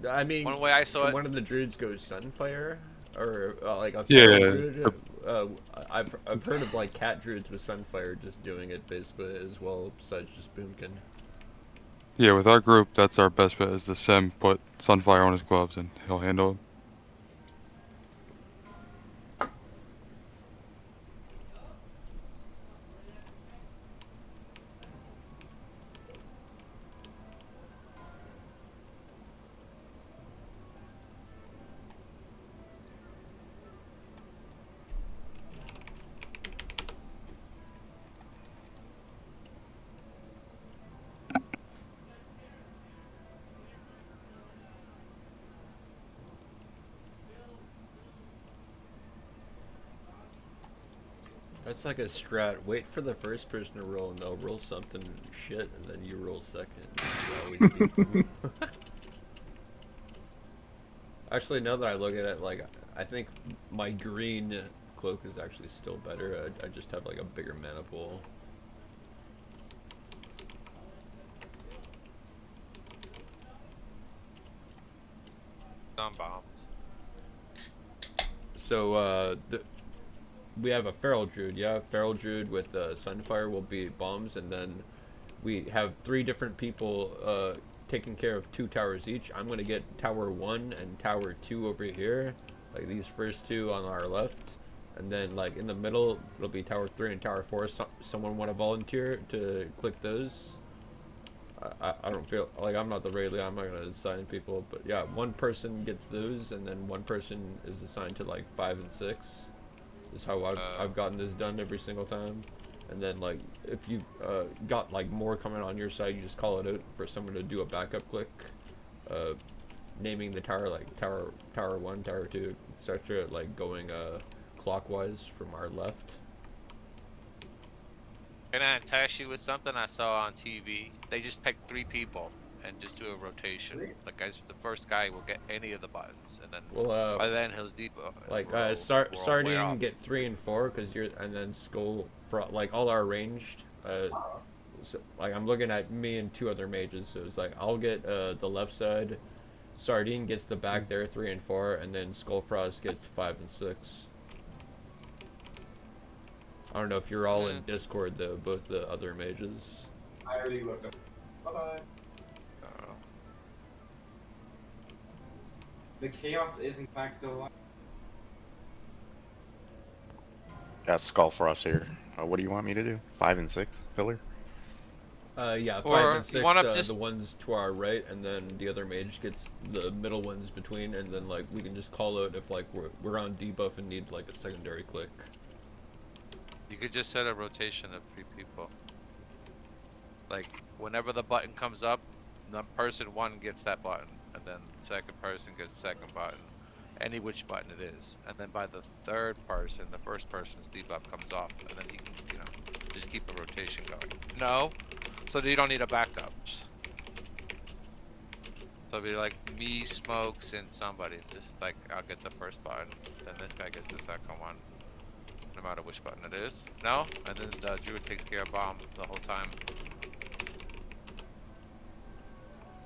I mean, one way I saw it. One of the druids goes Sunfire, or like a Yeah. druid. I've heard of like cat druids with Sunfire just doing it basically as well, besides just boomkin. Yeah, with our group, that's our best bet is to Sim put Sunfire on his gloves and he'll handle it. That's like a strat. Wait for the first person to roll, and they'll roll something shit, and then you roll second. Actually, now that I look at it, like, I think my green cloak is actually still better. I just have like a bigger mana pool. On bombs. So, we have a Feral Druid, yeah? Feral Druid with Sunfire will be bombs, and then we have 3 different people taking care of 2 towers each. I'm gonna get Tower 1 and Tower 2 over here, like these first 2 on our left, and then like in the middle it'll be Tower 3 and Tower 4. Someone want to volunteer to click those? I don't feel like I'm not the Rayleigh. I'm not gonna assign people, but yeah, one person gets those, and then one person is assigned to like 5 and 6. Is how I've gotten this done every single time. And then like if you've got like more coming on your side, you just call it out for someone to do a backup click. naming the tower like tower 1, tower 2, etc. Like going clockwise from our left. Can I attach you with something I saw on TV? They just pick 3 people and just do a rotation. The first guy will get any of the buttons, and then by then he'll deep. Like we're Sardine off. get 3 and 4 because and then Skull for like all our ranged. So, like I'm looking at me and 2 other mages, so it's like I'll get the left side. Sardine gets the back there 3 and 4, and then Skullfrost gets 5 and 6. I don't know if you're all in Discord though, both the other mages. I already looked up. Bye-bye. The chaos is in fact still alive. Got Skull for us here. What do you want me to do? 5 and 6 pillar? Yeah, 5 Or and 6, you wanna just- the ones to our right, and then the other mage gets the middle ones between, and then like we can just call out if like we're on debuff and need like a secondary click. You could just set a rotation of 3 people. Like whenever the button comes up, the person 1 gets that button, and then the second person gets the second button, any which button it is, and then by the 3rd person, the first person's debuff comes off, and then you can, just keep a rotation going. No, so you don't need a backup. So it'll be like me, Smokes, and somebody. Just like I'll get the first button, then this guy gets the second one, no matter which button it is. No, and then the druid takes care of bomb the whole time.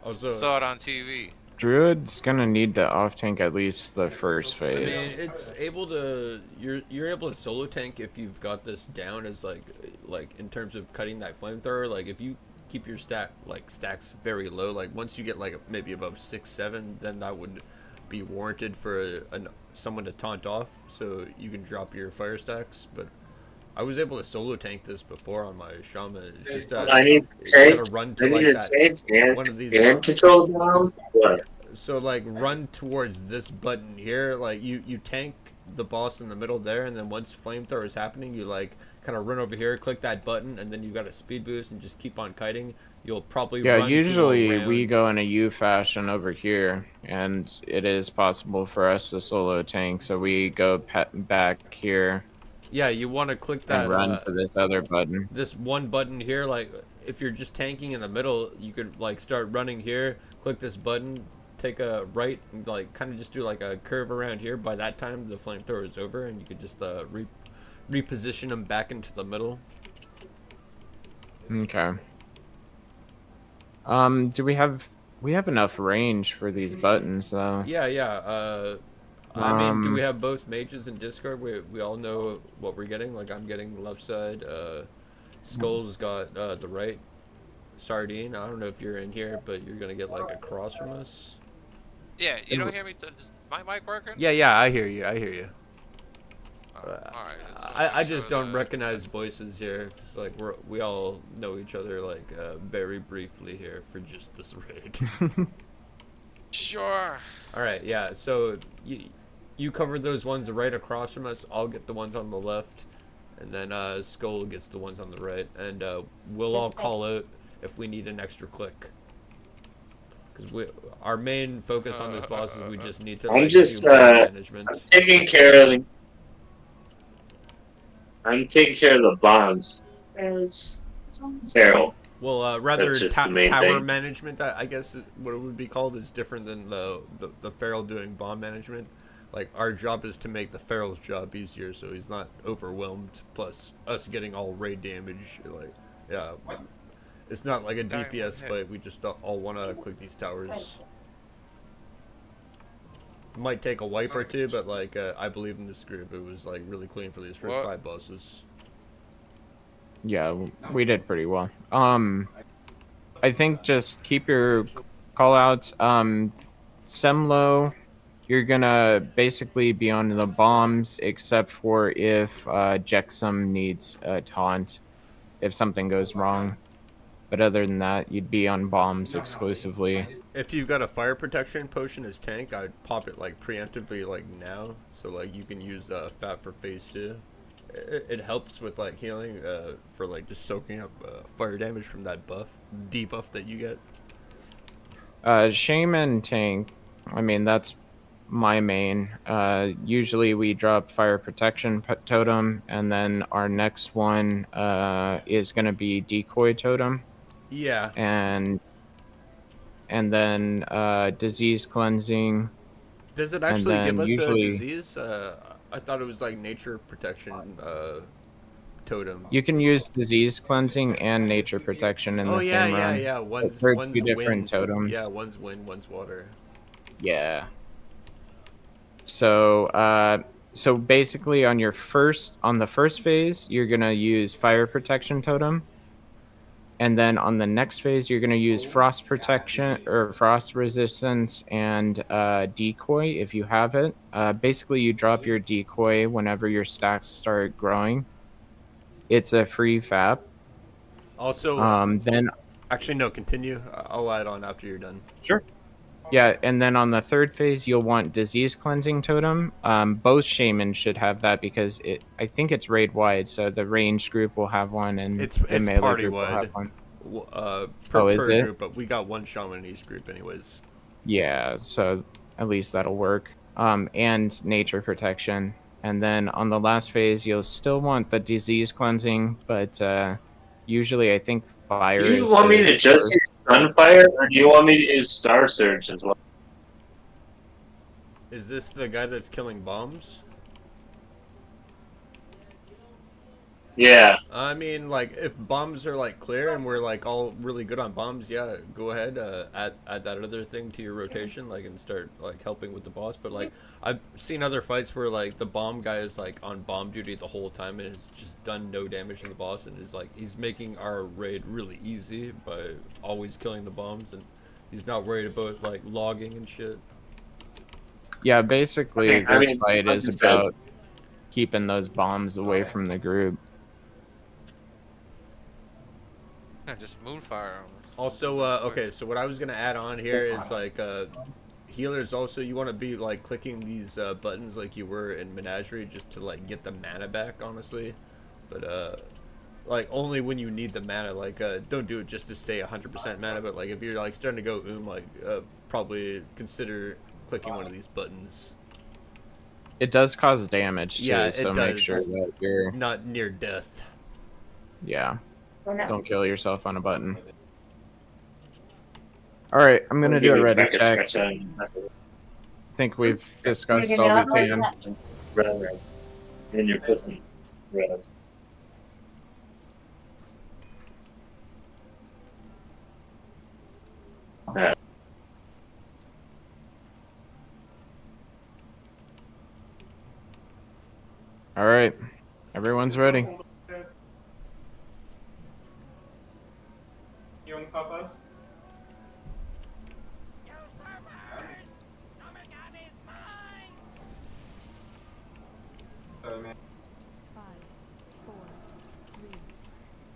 Saw it on TV. Druid's gonna need to off tank at least the first I mean, phase. it's able to you're able to solo tank if you've got this down as like in terms of cutting that flamethrower. Like if you keep your stacks very low, like once you get like maybe above 6, 7, then that would be warranted for someone to taunt off, so you can drop your fire stacks. But I was able to solo tank this before on my Shaman. It's just that I need to you change. gotta run I to need like to that change one of these hand control down. What? So like run towards this button here, like you tank the boss in the middle there, and then once flamethrower is happening, you like kind of run over here, click that button, and then you got a speed boost and just keep on kiting. You'll probably run Usually around. we go in a U fashion over here, and it is possible for us to solo tank, so we go back here. Yeah, you want to click that And run for this other button. This one button here, like if you're just tanking in the middle, you could like start running here, click this button, take a right, and like kind of just do like a curve around here. By that time, the flamethrower is over, and you could just reposition them back into the middle. Okay. Do we have enough range for these buttons though? Yeah. I mean, do we have both mages in Discord? We all know what we're getting. Like I'm getting the left side. Skull's got the right. Sardine, I don't know if you're in here, but you're gonna get like a cross from us. Yeah, you don't hear me? Is my mic working? Yeah, I hear you. Alright. I just don't recognize voices here. It's like we all know each other like very briefly here for just this raid. Sure. All right, yeah. So you cover those ones right across from us. I'll get the ones on the left, and then Skull gets the ones on the right, and we'll all call out if we need an extra click. Because our main focus on this boss is we just need to. I'm like, just do management. I'm taking care of the bombs. Feral. Well, rather That's just the main power thing. management, I guess what it would be called, is different than the feral doing bomb management. Like our job is to make the feral's job easier, so he's not overwhelmed. Plus us getting all raid damage, like yeah, it's not like a DPS fight. We just all want to click these towers. It might take a wipe or two, but like I believe in this group, it was like really clean for these first 5 bosses. Yeah, we did pretty well. I think just keep your callouts. Semlo, you're gonna basically be on the bombs, except for if Jexum needs a taunt, if something goes wrong. But other than that, you'd be on bombs exclusively. If you've got a fire protection potion as tank, I'd pop it like preemptively like now, so like you can use Fat for phase 2. It helps with like healing for like just soaking up fire damage from that debuff that you get. Shaman Tank I mean, that's my main. Usually we drop fire protection totem, and then our next one is going to be decoy totem. Yeah. And then disease cleansing. Does it and actually give then us a usually disease? I thought it was like nature protection totem. you can use disease cleansing and nature protection in Oh the yeah, same yeah, run. yeah. But they're One's two different wind. totems. Yeah, one's wind, one's water. Yeah. So so basically on the first phase, you're gonna use fire protection totem. And then on the next phase, you're gonna use frost protection or frost resistance and decoy if you have it. Basically you drop your decoy whenever your stacks start growing. It's a free FAP. Also, then actually no, continue. I'll add on after you're done. Sure. Yeah, and then on the third phase, you'll want disease cleansing totem. Both shamans should have that because I think it's raid wide, so the ranged group will have one, and It's the melee party group will wide. have one. Per Is it? group, but we got one shaman in each group, anyways. Yeah, so at least that'll work. And nature protection, and then on the last phase, you'll still want the disease cleansing, but usually I think fire. Do you is want me the to just first. use Gunfire, or do you want me to use Star Surge as well? Is this the guy that's killing bombs? Yeah. I mean, like, if bombs are, like, clear and we're, like, all really good on bombs, yeah, go ahead, add that other thing to your rotation, like, and start, like, helping with the boss. But, like, I've seen other fights where, like, the bomb guy is, like, on bomb duty the whole time and has just done no damage to the boss and is, like, he's making our raid really easy by always killing the bombs, and he's not worried about, like, logging and shit. Yeah, basically I this mean, fight like is you said. about keeping those bombs away from the group. Yeah, just moonfire 'em. Also, okay, so what I was gonna add on here is like healers. Also, you want to be like clicking these buttons like you were in Menagerie, just to like get the mana back, honestly. But like only when you need the mana. Like don't do it just to stay 100% mana. But like if you're like starting to go like probably consider clicking one of these buttons. It does cause damage too, Yeah, so it make does. sure that you're not near death. Yeah. Don't kill yourself on a button. Alright, I'm gonna do a ready check. I think we've discussed all we can. Red. In your pussy. Red. Alright. Everyone's ready. Young papas. Sorry, man. 5, 4, 3,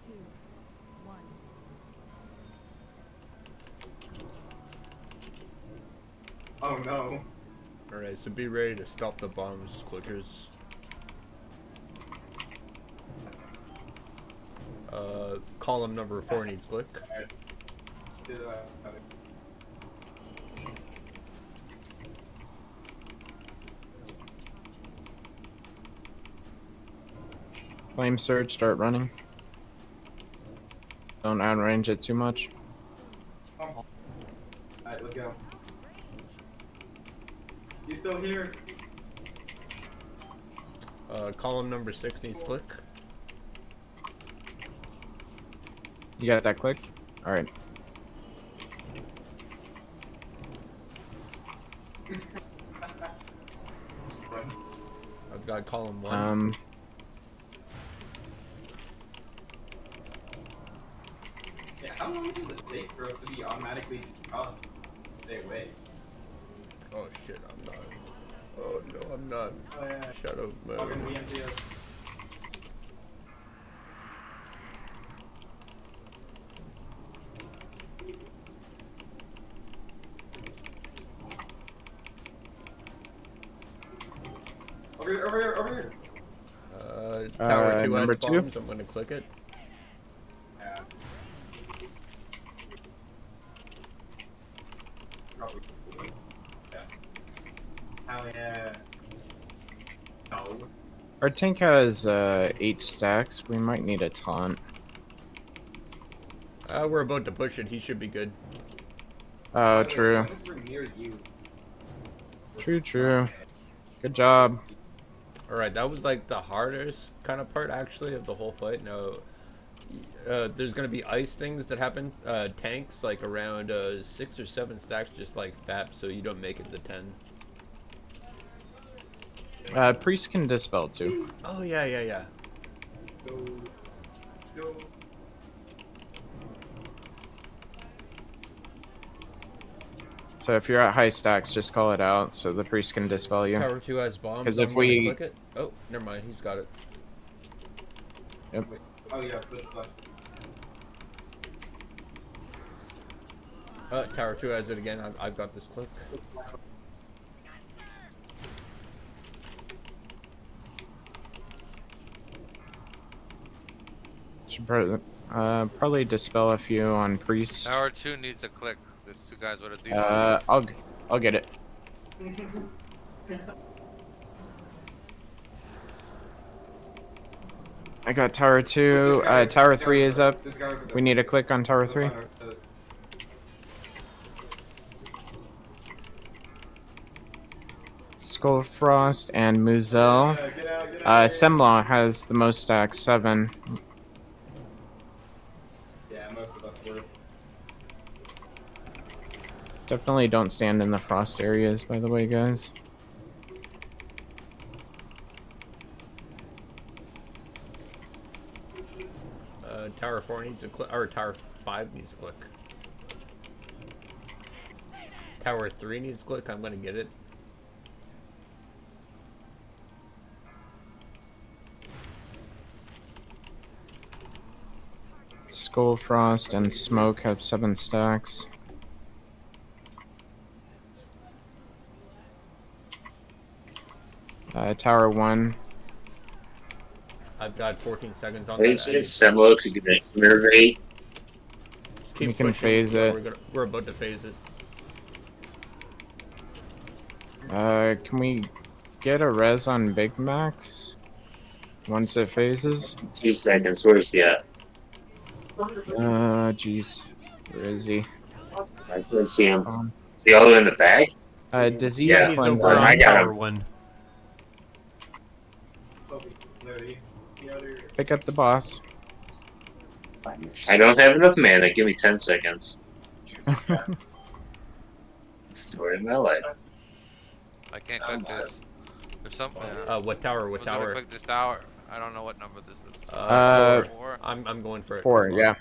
2, 1. Oh no. Alright, so be ready to stop the bombs, clickers. Column number 4 needs click. Flame surge, start running. Don't outrange it too much. Alright, let's go. You still here? Column number 6 needs click. You got that click? Alright. I've got column 1. Yeah, how long did it take for us to be automatically up? Stay away. Oh shit, I'm not. Oh no, I'm not. Oh yeah. Shadow mode. Fucking BMTO. Over here. Tower 2 number has 2? bombs, I'm gonna click it. Yeah. Probably. Yeah. Our tank has 8 stacks. We might need a taunt. We're about to push it. He should be good. Oh, true. True. Good job. Alright, that was like the hardest kind of part actually of the whole fight. Now, there's gonna be ice things that happen. Tanks like around 6 or 7 stacks, just like FAP, so you don't make it to 10. Priest can dispel too. Oh yeah. So if you're at high stacks, just call it out so the priest can dispel you. Tower 2 has bombs. Because I'm if gonna we click it. Oh, never mind. He's got it. Yep. Oh yeah, Tower 2 has it again. I've got this click. Should probably dispel a few on priest. Tower 2 needs a click. There's 2 guys with a debuff. I'll get it. I got tower 2. Tower 3 is up. We need a click on tower 3. Skullfrost and Muzel. Semlaw has the most stacks, 7. Yeah, most of us were. Definitely don't stand in the frost areas, by the way, guys. Tower 4 needs a click, or Tower 5 needs a click. Tower 3 needs a click. I'm gonna get it. Skullfrost and Smoke have 7 stacks. Tower 1. I've got 14 seconds on It's that. Semlo to get an innervate. We can phase it. We're about to phase it. Can we get a res on Big Max once it phases? 2 seconds. Where's he at? Jeez. Where is he? I can't see him. Is he all in the bag? Disease Yeah, cleanser. I got him. One. Pick up the boss. I don't have enough mana. Give me 10 seconds. Story of my life. I can't click this. If some. What tower? What I was gonna tower? click this tower. I don't know what number this is. 4. I'm going for it. 4, yeah.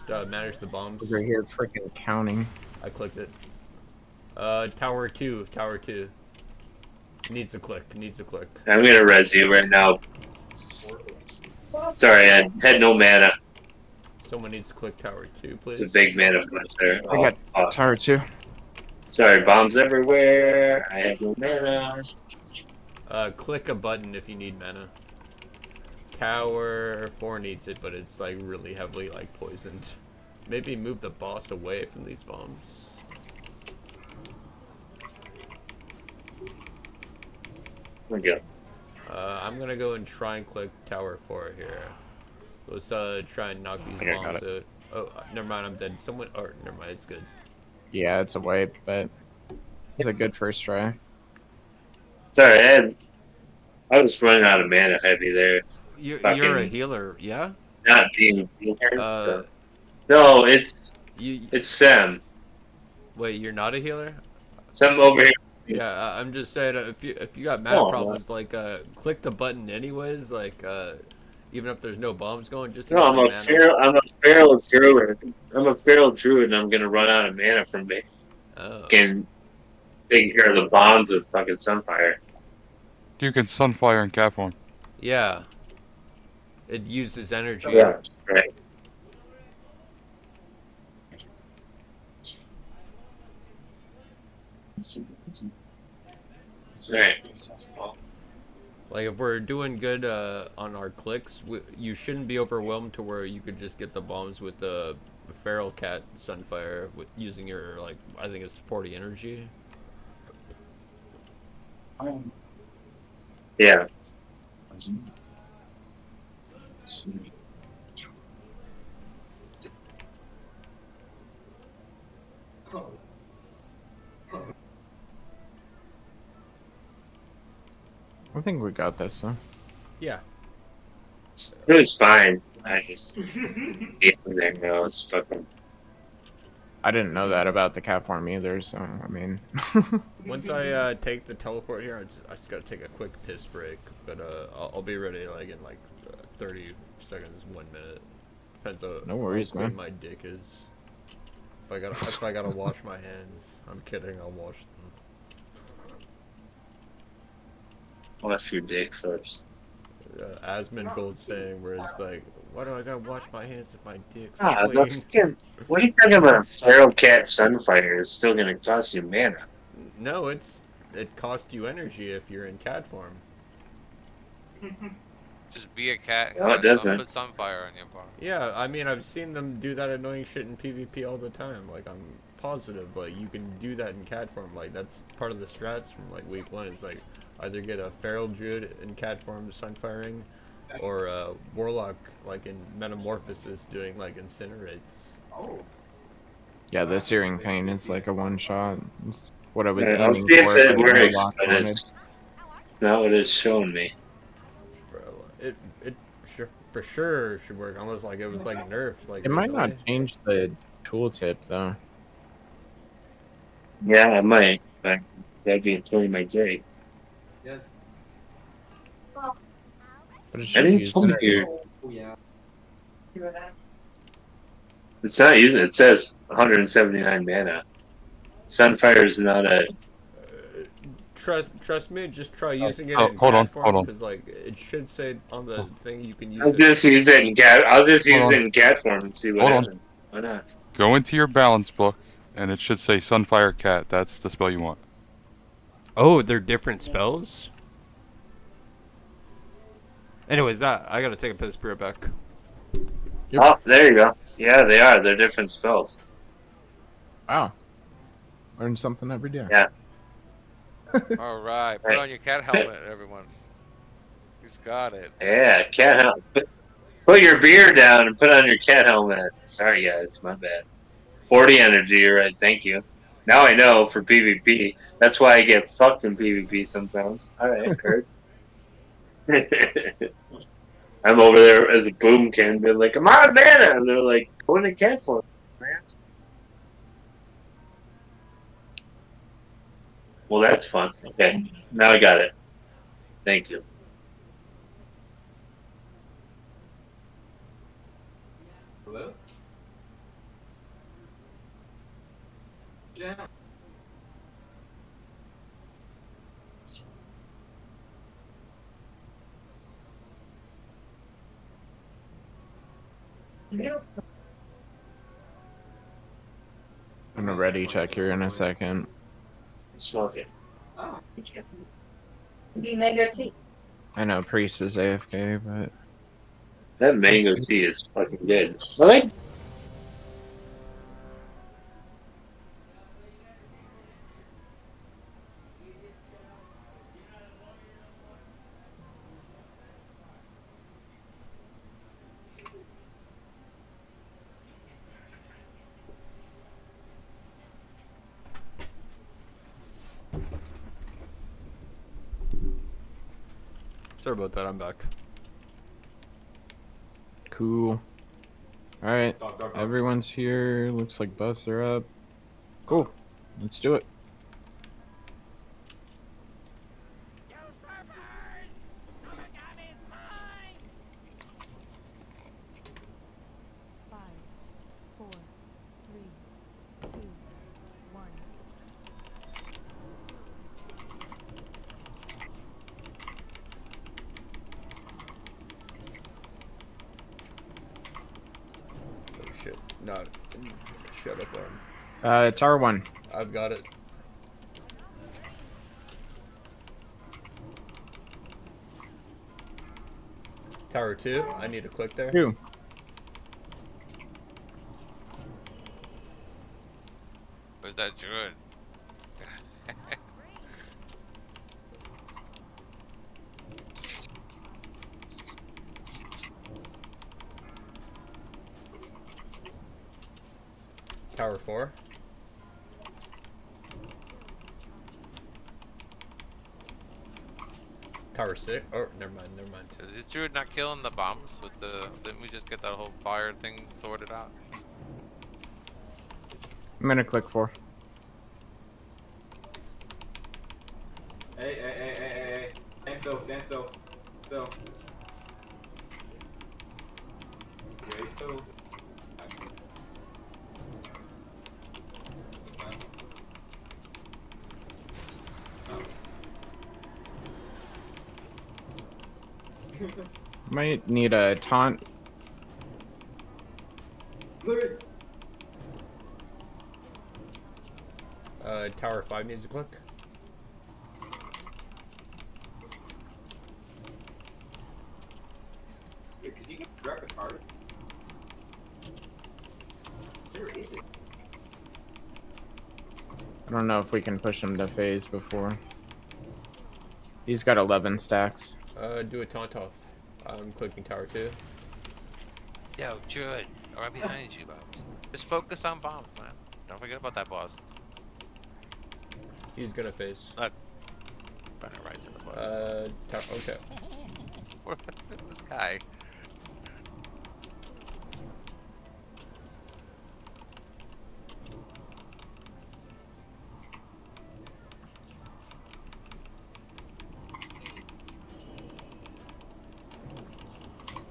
Just manage the bombs. Over here freaking counting. I clicked it. Tower 2. Tower 2. Needs a click. Needs a click. I'm gonna res you right now. Sorry, I had no mana. Someone needs to click Tower 2, please. It's a big mana punch there. I got tower 2. Sorry, bombs everywhere. I have no mana. Click a button if you need mana. Tower 4 needs it, but it's like really heavily like poisoned. Maybe move the boss away from these bombs. There we go. I'm gonna go and try and click Tower 4 here. Let's try and knock these I got bombs out. Oh, never mind, I'm dead. Someone, or never mind, it's good. Yeah, it's a wipe, but it's a good first try. Sorry, I was running out of mana heavy there. You're Fucking a healer, yeah? Not being here. No, it's Sam. Wait, you're not a healer? Sam over here. Yeah, I'm just saying if you got mana Oh, problems, like click the button anyways, like even if there's no bombs going, just to No, get some mana. I'm a feral druid. I'm a feral druid, and I'm gonna run out of mana from me. Oh. And taking care of the bombs with fucking Sunfire. You can Sunfire and cap one. Yeah. It uses energy. Yeah, right. Right. Like if we're doing good on our clicks, you shouldn't be overwhelmed to where you could just get the bombs with the feral cat Sunfire with using your like I think it's 40 energy. Yeah. I think we got this, though. Yeah. It was fine. I just yeah, there goes fucking. I didn't know that about the cat farm either, so I mean. Once I take the teleport here, I just gotta take a quick piss break. But I'll be ready like in like 30 seconds, 1 minute. Depends on No worries, how clean man. my dick is. If I gotta wash my hands, I'm kidding. I'll wash them. Wash your dick first. Asmund Gold saying where it's like, why do I gotta wash my hands if my dick's Ah, the clean? fucking. What are you talking about? A feral cat sunfire is still gonna cost you mana. No, it costs you energy if you're in cat form. Just be a cat. No, it doesn't. Put Sunfire on your farm. Yeah, I mean, I've seen them do that annoying shit in PvP all the time. Like, I'm positive, like, you can do that in cat form. Like, that's part of the strats from, like, week 1 is, like, either get a feral druid in cat form sunfiring, or a warlock, like, in metamorphosis doing, like, incinerates. Oh. Yeah, the searing pain is like a one-shot. It's what I was Yeah, aiming I'll see if for. it but works, Warlock but wanted. it's not what it's showing me. It for sure should work, unless, like, it was, like, nerfed, like, It might not recently. change the tooltip though. Yeah, I might. But that'd be totally my day. Yes. But it I should didn't use tell it. you. Oh yeah. It's not using. It says 179 mana. Sunfire is not a. Trust me, just try using it oh, in hold on, cat form, hold on. because, like, it should say on the thing you can use I'll it. just use it in cat. I'll just Hold use on. it in cat form and see what Hold on. happens. Why not? Go into your balance book, and it should say Sunfire Cat. That's the spell you want. Oh, they're different spells? Anyways, I gotta take a piss, be right back. Oh, there you go. Yeah, they are. They're different spells. Wow. Learn something every day. Yeah. All right, put on your cat helmet, everyone. He's got it. Yeah, cat helmet. Put your beer down and put on your cat helmet. Sorry, guys. My bad. 40 energy, you're right. Thank you. Now I know for PvP. That's why I get fucked in PvP sometimes. Alright, Kurt. I'm over there as a boomkin, being like, I'm out of mana! And they're like, go in the cat form, man. Well, that's fun. Okay, now I got it. Thank you. Hello? Yeah. I'm gonna ready check here in a second. Smoke it. Oh. Be mango tea. I know Priest is AFK, but That mango tea is fucking good. I like. Sorry about that, I'm back. cool. Alright, everyone's here. Looks like buffs are up. Cool. Let's do it. Oh shit. No. Shut up, Arm. It's R1. I've got it. Tower 2, I need to click there. 2. Was that good? Tower 4. Tower 6. Oh, never mind, never mind. Is this Druid not killing the bombs with the? Didn't we just get that whole fire thing sorted out? I'm gonna click 4. Hey. Stand still. So. Great folks. Might need a taunt. Tower 5 needs a click. Wait, could you get grab a card? Where is it? I don't know if we can push him to phase before. He's got 11 stacks. Do a taunt off. I'm clicking Tower 2. Yo, Druid, right behind you, bombs. Just focus on bombs, man. Don't forget about that boss. He's gonna phase. Look. Running right to the boss. Okay. What is this guy?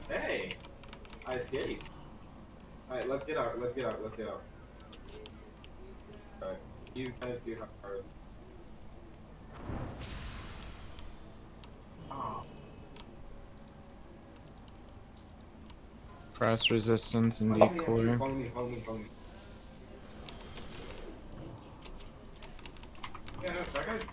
Hey! I escaped. Alright, let's get out. Alright. You guys do have cards. Oh. Frost resistance and Follow decoy. me. Yeah, no, that guy's...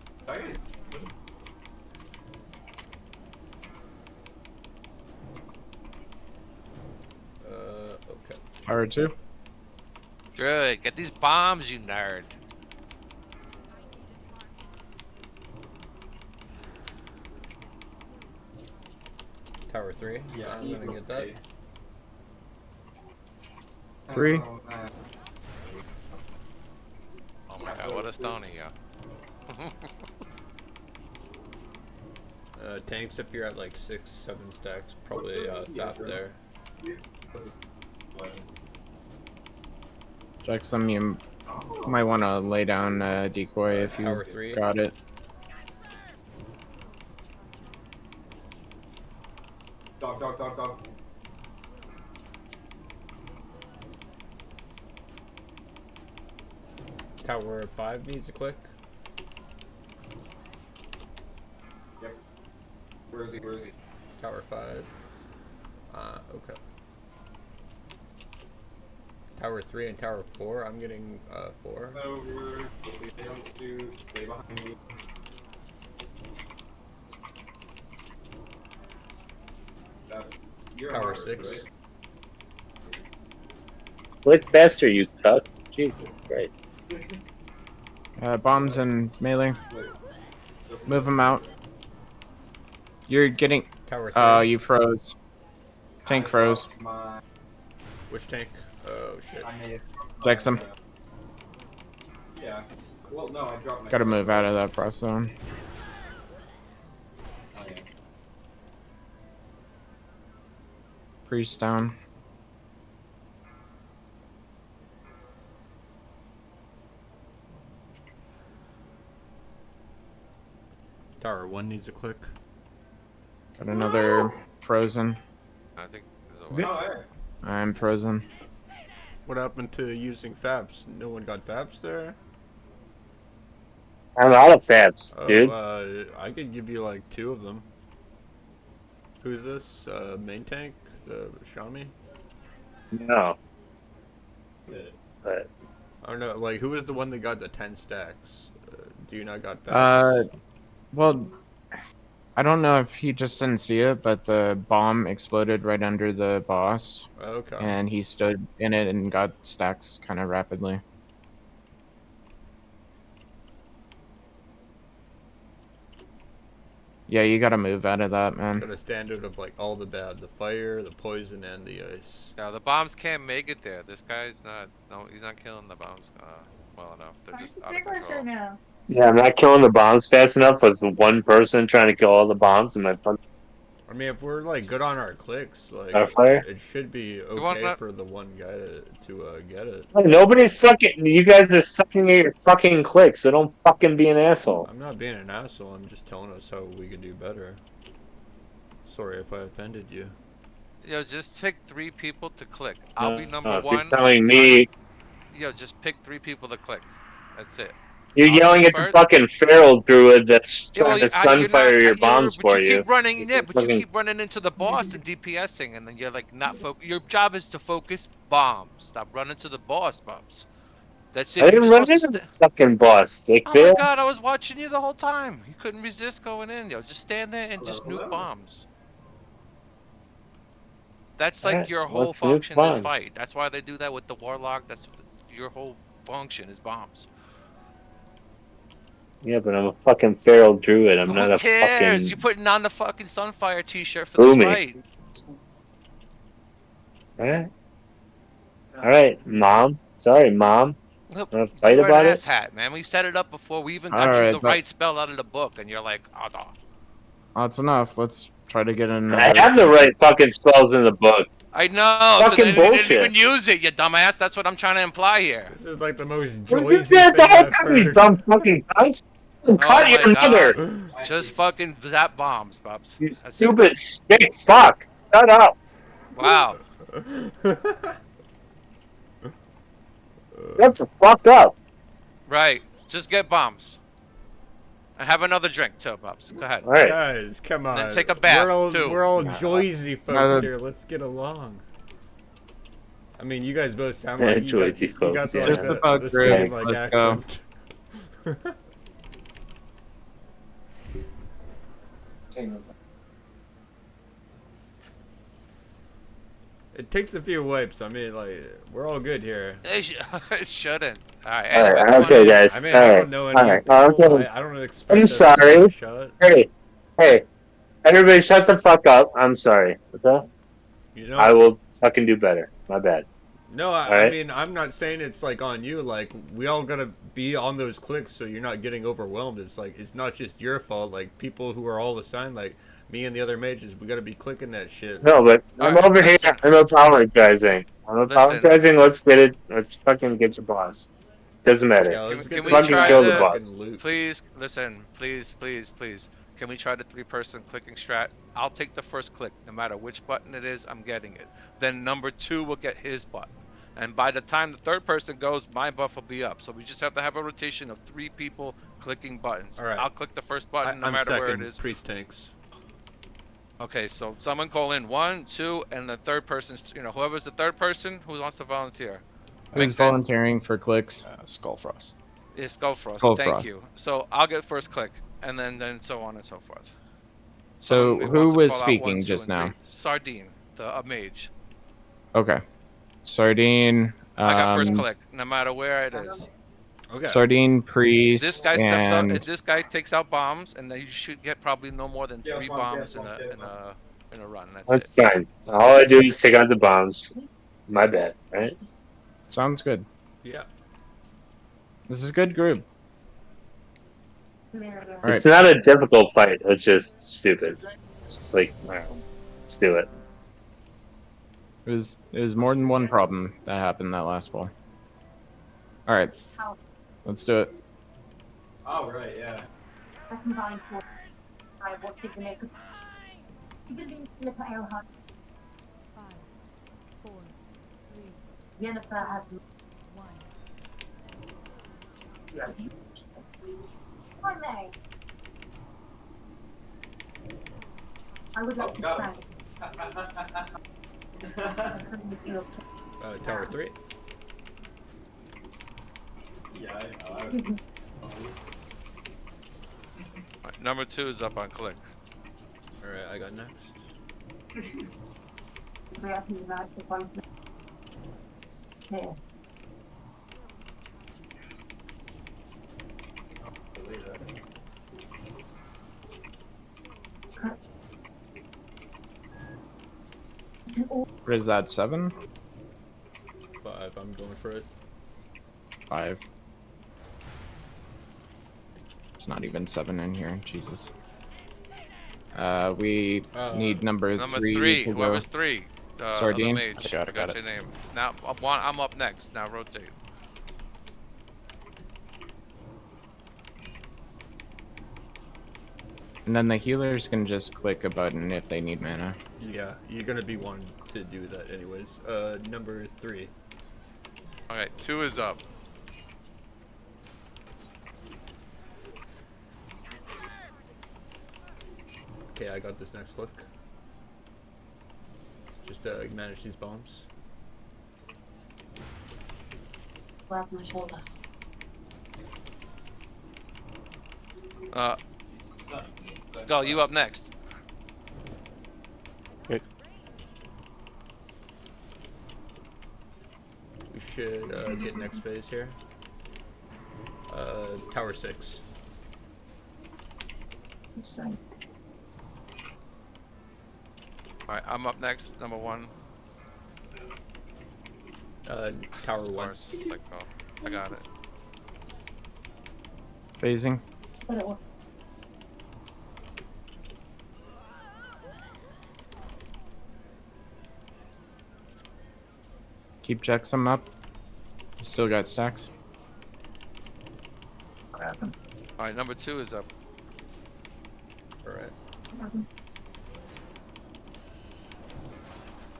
Okay. Tower 2. Druid, get these bombs, you nerd. Tower 3. Yeah, I'm gonna get that. 3. Oh my god, what a stony, yeah. Tanks, if you're at like 6, 7 stacks, probably fat there. Jackson, you might want to lay down decoy if you Tower 3. got it. Dog. Tower 5 needs a click. Yep. Where is he? Tower 5. Okay. Tower 3 and Tower 4. I'm getting 4. Over. Stay behind me. That's your Tower hard, 6. right? Click faster, you cuck. Jesus Christ. Bombs and melee. Move them out. You're getting. Tower 3. Oh, you froze. Tank froze. Which tank? Oh shit. Jackson. Yeah. Well, no, I dropped my. Gotta move out of that frost zone. Oh, yeah. Priest down. Tower 1 needs a click. Got another frozen. I think there's a way. I'm frozen. What happened to using Fabs? No one got Fabs there? I'm out of fabs, dude. I could give you like 2 of them. Who's this? Main tank? Shami? No. But I don't know, like, who was the one that got the 10 stacks? Do you not got Fabs? Well, I don't know if he just didn't see it, but the bomb exploded right under the boss. Okay. And he stood in it and got stacks kind of rapidly. Yeah, you gotta move out of that, man. Got a standard of like all the bad, the fire, the poison, and the ice. No, the bombs can't make it there. This guy's not. No, he's not killing the bombs well enough. They're just out of control. Yeah, I'm not killing the bombs fast enough with one person trying to kill all the bombs in my front. I mean, if we're like good on our clicks, like Starfire? it should be want okay that? for the one guy to get it. Like, nobody's fucking. You guys are sucking at your fucking clicks, so don't fucking be an asshole. I'm not being an asshole. I'm just telling us how we can do better. Sorry if I offended you. Yo, just pick 3 people to click. I'll be number if 1. you're telling me. Yo, just pick 3 people to click. That's it. You're yelling at the fucking feral druid that's trying to sunfire your bombs for you. Keep running, yeah, but you keep running into the boss and DPSing, and then you're like not Your job is to focus bombs. Stop running to the boss, bombs. That's it. I didn't run into the fucking boss, dick. Oh my god, I was watching you the whole time. You couldn't resist going in, yo. Just stand there and just nuke bombs. That's like Alright, your whole let's nuke function in this bombs. fight. That's why they do that with the warlock. That's your whole function is bombs. Yeah, but I'm a fucking feral druid. I'm not Who a cares? fucking. You're putting on the fucking Sunfire t-shirt for Boo this me. fight. Alright. Alright, Mom. Sorry, Mom. Look, Wanna fight you're about an it? ass hat, man. We set it up before we even got you Alright, the but- right spell out of the book, and you're like, oh, no. That's enough. Let's try to get in. I have the right fucking spells in the book. I know. Fucking so they didn't bullshit. even use it, you dumbass. That's what I'm trying to imply here. This is like the most What is joyous that? thing I've Don't you heard. dumb fucking cunt. Oh Cut my your mother. God. Just fucking zap bombs, Bubs. You stupid stick fuck. Shut up. Wow. Shut the fuck up. Right. Just get bombs. And have another drink too, Bubs. Go ahead. Alright. Guys, come on. Then take a bath, We're too. all joysy folks No, here. Let's get along. I mean, you guys both sound Yeah, like you got, joysy you got folks, the, yeah. like, Just the, about the great. same like Let's go. accent. It takes a few wipes. I mean, like, we're all good here. It shouldn't. Alright, Alright, anyway, okay, guys. I mean, I Alright. don't know any Alright. people. Okay. I don't expect I'm that sorry. to be shot. Hey. Everybody shut the fuck up. I'm sorry. What's that? You know, I will fucking do better. My bad. No, I Alright. mean, I'm not saying it's like on you. Like, we all gotta be on those clicks so you're not getting overwhelmed. It's like, it's not just your fault. Like, people who are all assigned, like me and the other mages, we gotta be clicking that shit. No, but I'm over here. I'm apologizing. I'm apologizing. Let's get it. Let's fucking get the boss. Doesn't matter. Yeah, let's Can we fucking try kill the to- boss. Please, listen. Please. Can we try the 3-person clicking strat? I'll take the first click. No matter which button it is, I'm getting it. Then number 2 will get his button. And by the time the 3rd person goes, my buff will be up. So we just have to have a rotation of 3 people clicking buttons. All right. I'll click the first button no I'm matter where second, it is. priest tanks. Okay, so someone call in 1, 2, and the 3rd person, whoever's the 3rd person, who wants to volunteer? Who's volunteering for clicks? Skullfrost. Yeah, Skullfrost. Skullfrost. Thank you. So I'll get first click, and then so on and so forth. So Someone who wants to was call out speaking 1, 2, just and now? 3. Sardine, a mage. Okay. Sardine. I got first click, no matter where it is. Okay. Sardine, priest, This guy steps and up. This guy takes out bombs, and then you should get probably no more than 3 bombs in a run. That's That's fine. All I do is take out the bombs. My bad, right? sounds good. Yeah. This is a good group. It's not a difficult fight. It's just stupid. It's just like, alright, let's do it. It was more than one problem that happened that last fall. All right, let's do it. Oh, right, yeah. I would like to go. thank. Tower 3. Yeah, I was... Right, number 2 is up on click. Alright, I got next. What is that, 7? 5, I'm going for it. 5. It's not even 7 in here, Jesus. We need number 3 to go. Whoever's 3. Sardine. Mage. I got your name. Now I'm up next. Now rotate. And then the healers can just click a button if they need mana. Yeah, you're gonna be one to do that anyways. Number 3. Alright, 2 is up. Okay, I got this next click. Just manage these bombs. Grab my shoulder. Skull, you up next. Okay. We should get next phase here. Tower 6. Alright, I'm up next. Number 1. Tower 1. I got it. Phasing. Keep checksum up. Still got stacks. Alright, number 2 is up. Alright.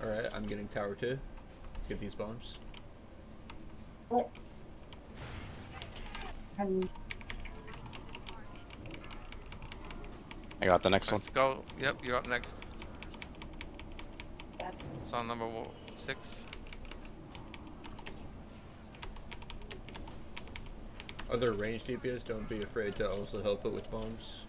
Alright, I'm getting tower 2. Let's get these bombs. I got the next one. Let's go. Yep, you're up next. It's on number 6. Other range DPS, don't be afraid to also help it with bombs.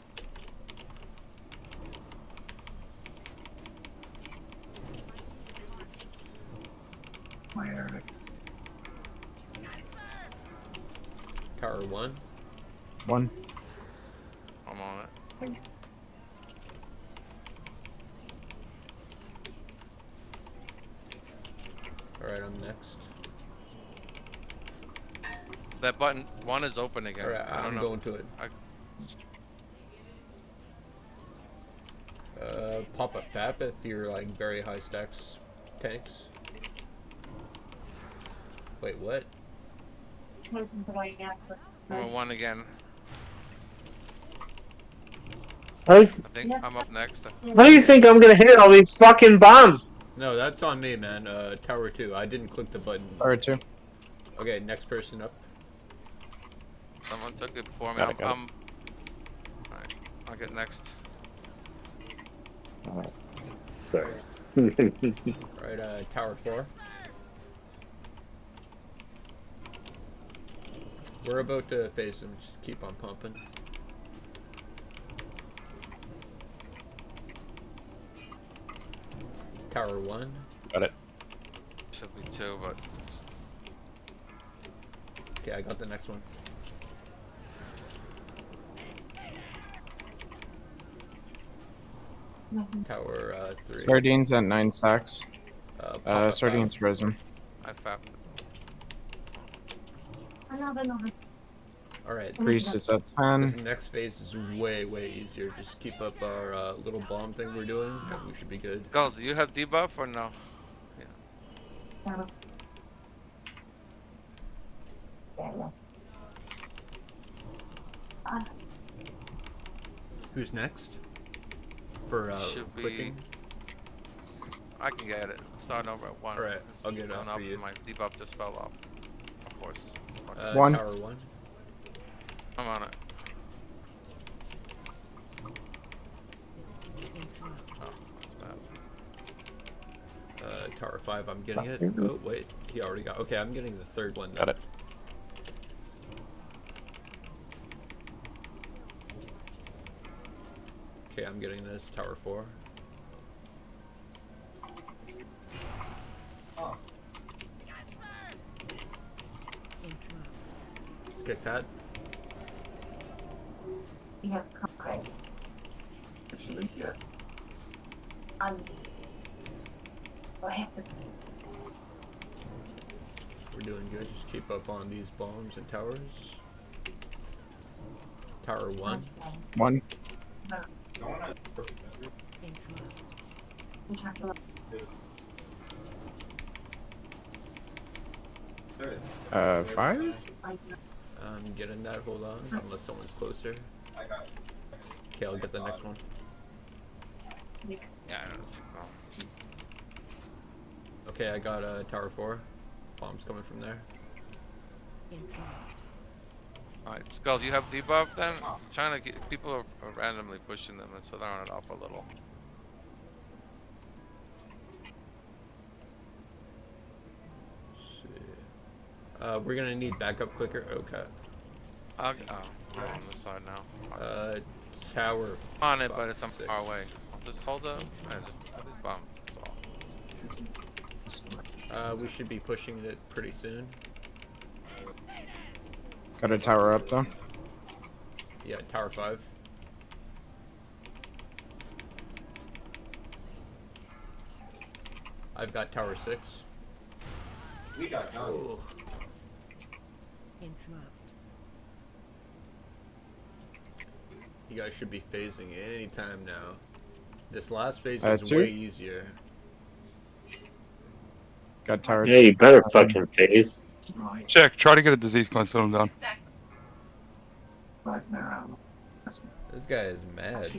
Tower 1. 1. I'm on it. Alright, I'm next. That button 1 is open again. Alright, I don't I'm know. going to it. Pop a FAP if you're like very high stacks tanks. Wait, what? Number 1 again. How I think I'm up next. do you think I'm gonna hit all these fucking bombs? No, that's on me, man. Tower 2. I didn't click the button. Tower 2. Okay, next person up. Someone took it before me. Got it. Alright, I'll get next. Sorry. Alright, Tower 4. We're about to face him. Just keep on pumping. Tower 1. Got it. Should be 2, but Okay, I got the next one. Tower 3. Sardines at 9 stacks. Sardines frozen. I fapped. Alright. Priest is at 10. This next phase is way easier. Just keep up our little bomb thing we're doing, and we should be good. Skull, do you have debuff or no? Who's next? For Should be. clicking? I can get it. Starting over at 1. Alright, I'll get it Going up for you. My debuff just fell off. Of course. 1. Tower 1. I'm on it. Oh, that's bad. Tower 5, I'm getting it. Oh, wait. He already got. Okay, I'm getting the third one. Got it. Okay, I'm getting this. Tower 4. Let's get that. We have Conker. We're doing good. Just keep up on these bombs and towers. Tower 1. 1. Five? I'm getting that, hold on, unless someone's closer. Okay, I'll get the next one. Yeah, I don't know. Okay, I got tower 4. Bombs coming from there. Alright, Skull, do you have debuff then? Trying to get people are randomly pushing them, and so they're on it off a little. We're gonna need backup clicker. Okay. I'm on this side now. Tower. On it, but it's far away. I'll just hold up and just put these bombs. That's all. We should be pushing it pretty soon. Got a tower up though. Yeah, tower 5. I've got tower 6. We got oh. You guys should be phasing any time now. This last phase is way easier. Got tower. Yeah, you better fucking phase. Check. Try to get a disease cleanse on him down. This guy is mad.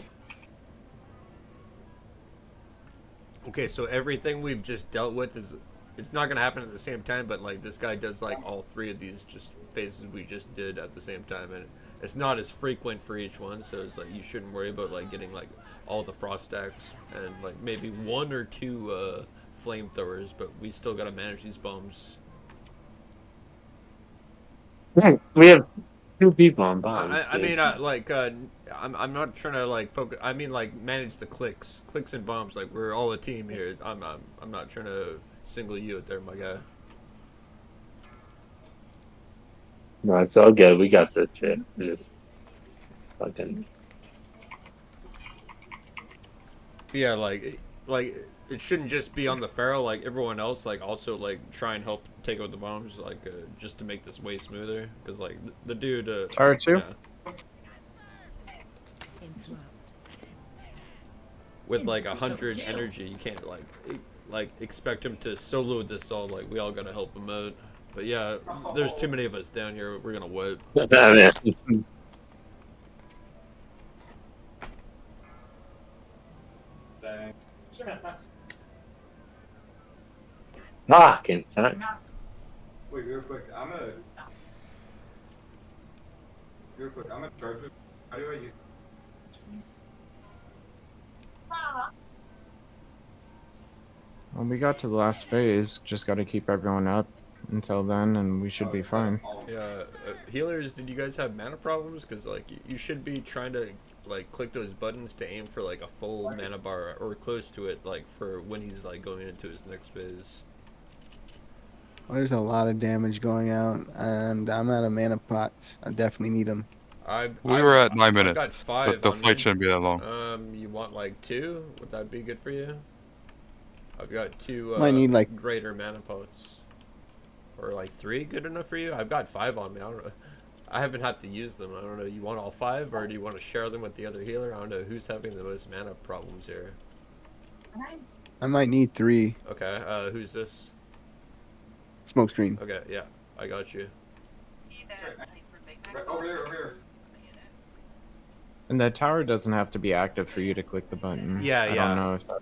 Okay, so everything we've just dealt with is, it's not gonna happen at the same time, but like this guy does like all 3 of these just phases we just did at the same time, and it's not as frequent for each one, so it's like you shouldn't worry about like getting like all the frost stacks and like maybe 1 or 2 flamethrowers, but we still gotta manage these bombs. We have 2 people on bombs. I mean, I'm not trying to like focus. I mean, like manage the clicks and bombs. Like we're all a team here. I'm not trying to single you out there, my guy. No, it's all good. We got this shit. Just fucking. Yeah, like it shouldn't just be on the Pharaoh. Like everyone else, like also like try and help take out the bombs, like just to make this way smoother. Because like the dude. Tower 2. Yeah. With like 100 energy, you can't like expect him to solo this all. Like we all gotta help him out. But yeah, there's too many of us down here. We're gonna wipe. Fucking. Wait, real quick. I'm gonna charge it. How do I use? Well, we got to the last phase. Just got to keep everyone up until then, and we should be fine. Yeah, healers. Did you guys have mana problems? Because like you should be trying to like click those buttons to aim for like a full mana bar or close to it, like for when he's like going into his next phase. Well, there's a lot of damage going out, and I'm out of mana pots. I definitely need them. We were at 9 I've minutes. got 5 The on fight me. shouldn't be that long. You want like 2? Would that be good for you? I've got 2 Might need, like- greater mana pots. Or like 3 good enough for you? I've got 5 on me. I don't know. I haven't had to use them. I don't know. You want all 5 or do you want to share them with the other healer? I don't know who's having the most mana problems here. I might need 3. Okay, who's this? Smoke screen. Okay, yeah, I got you. Over here. And that tower doesn't have to be active for you to click the button. Yeah, I don't know if that.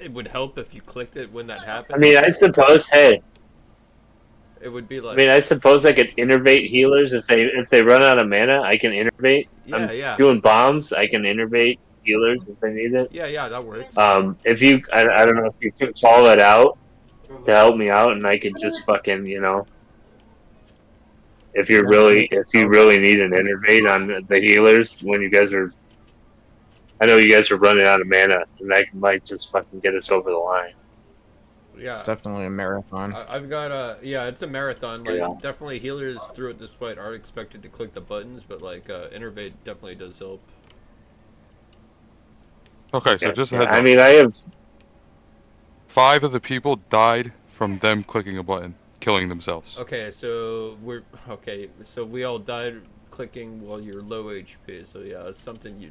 It would help if you clicked it when that happened. I mean, I suppose. Hey. It would be like. I mean, I suppose I could innervate healers if they run out of mana. I can innervate. Yeah, yeah. Doing bombs, I can innervate healers if they need it. Yeah, that works. If you, I don't know if you could call it out to help me out, and I could just fucking, if you really need an innervate on the healers when you guys are. I know you guys are running out of mana, and that might just fucking get us over the line. Yeah, it's definitely a marathon. I've got yeah, it's a marathon. Like Yeah. definitely healers throughout this fight are expected to click the buttons, but like innervate definitely does help. Okay, so just a heads I up. mean, I have. 5 of the people died from them clicking a button, killing themselves. Okay, so we all died clicking while you're low HP. So yeah, it's something you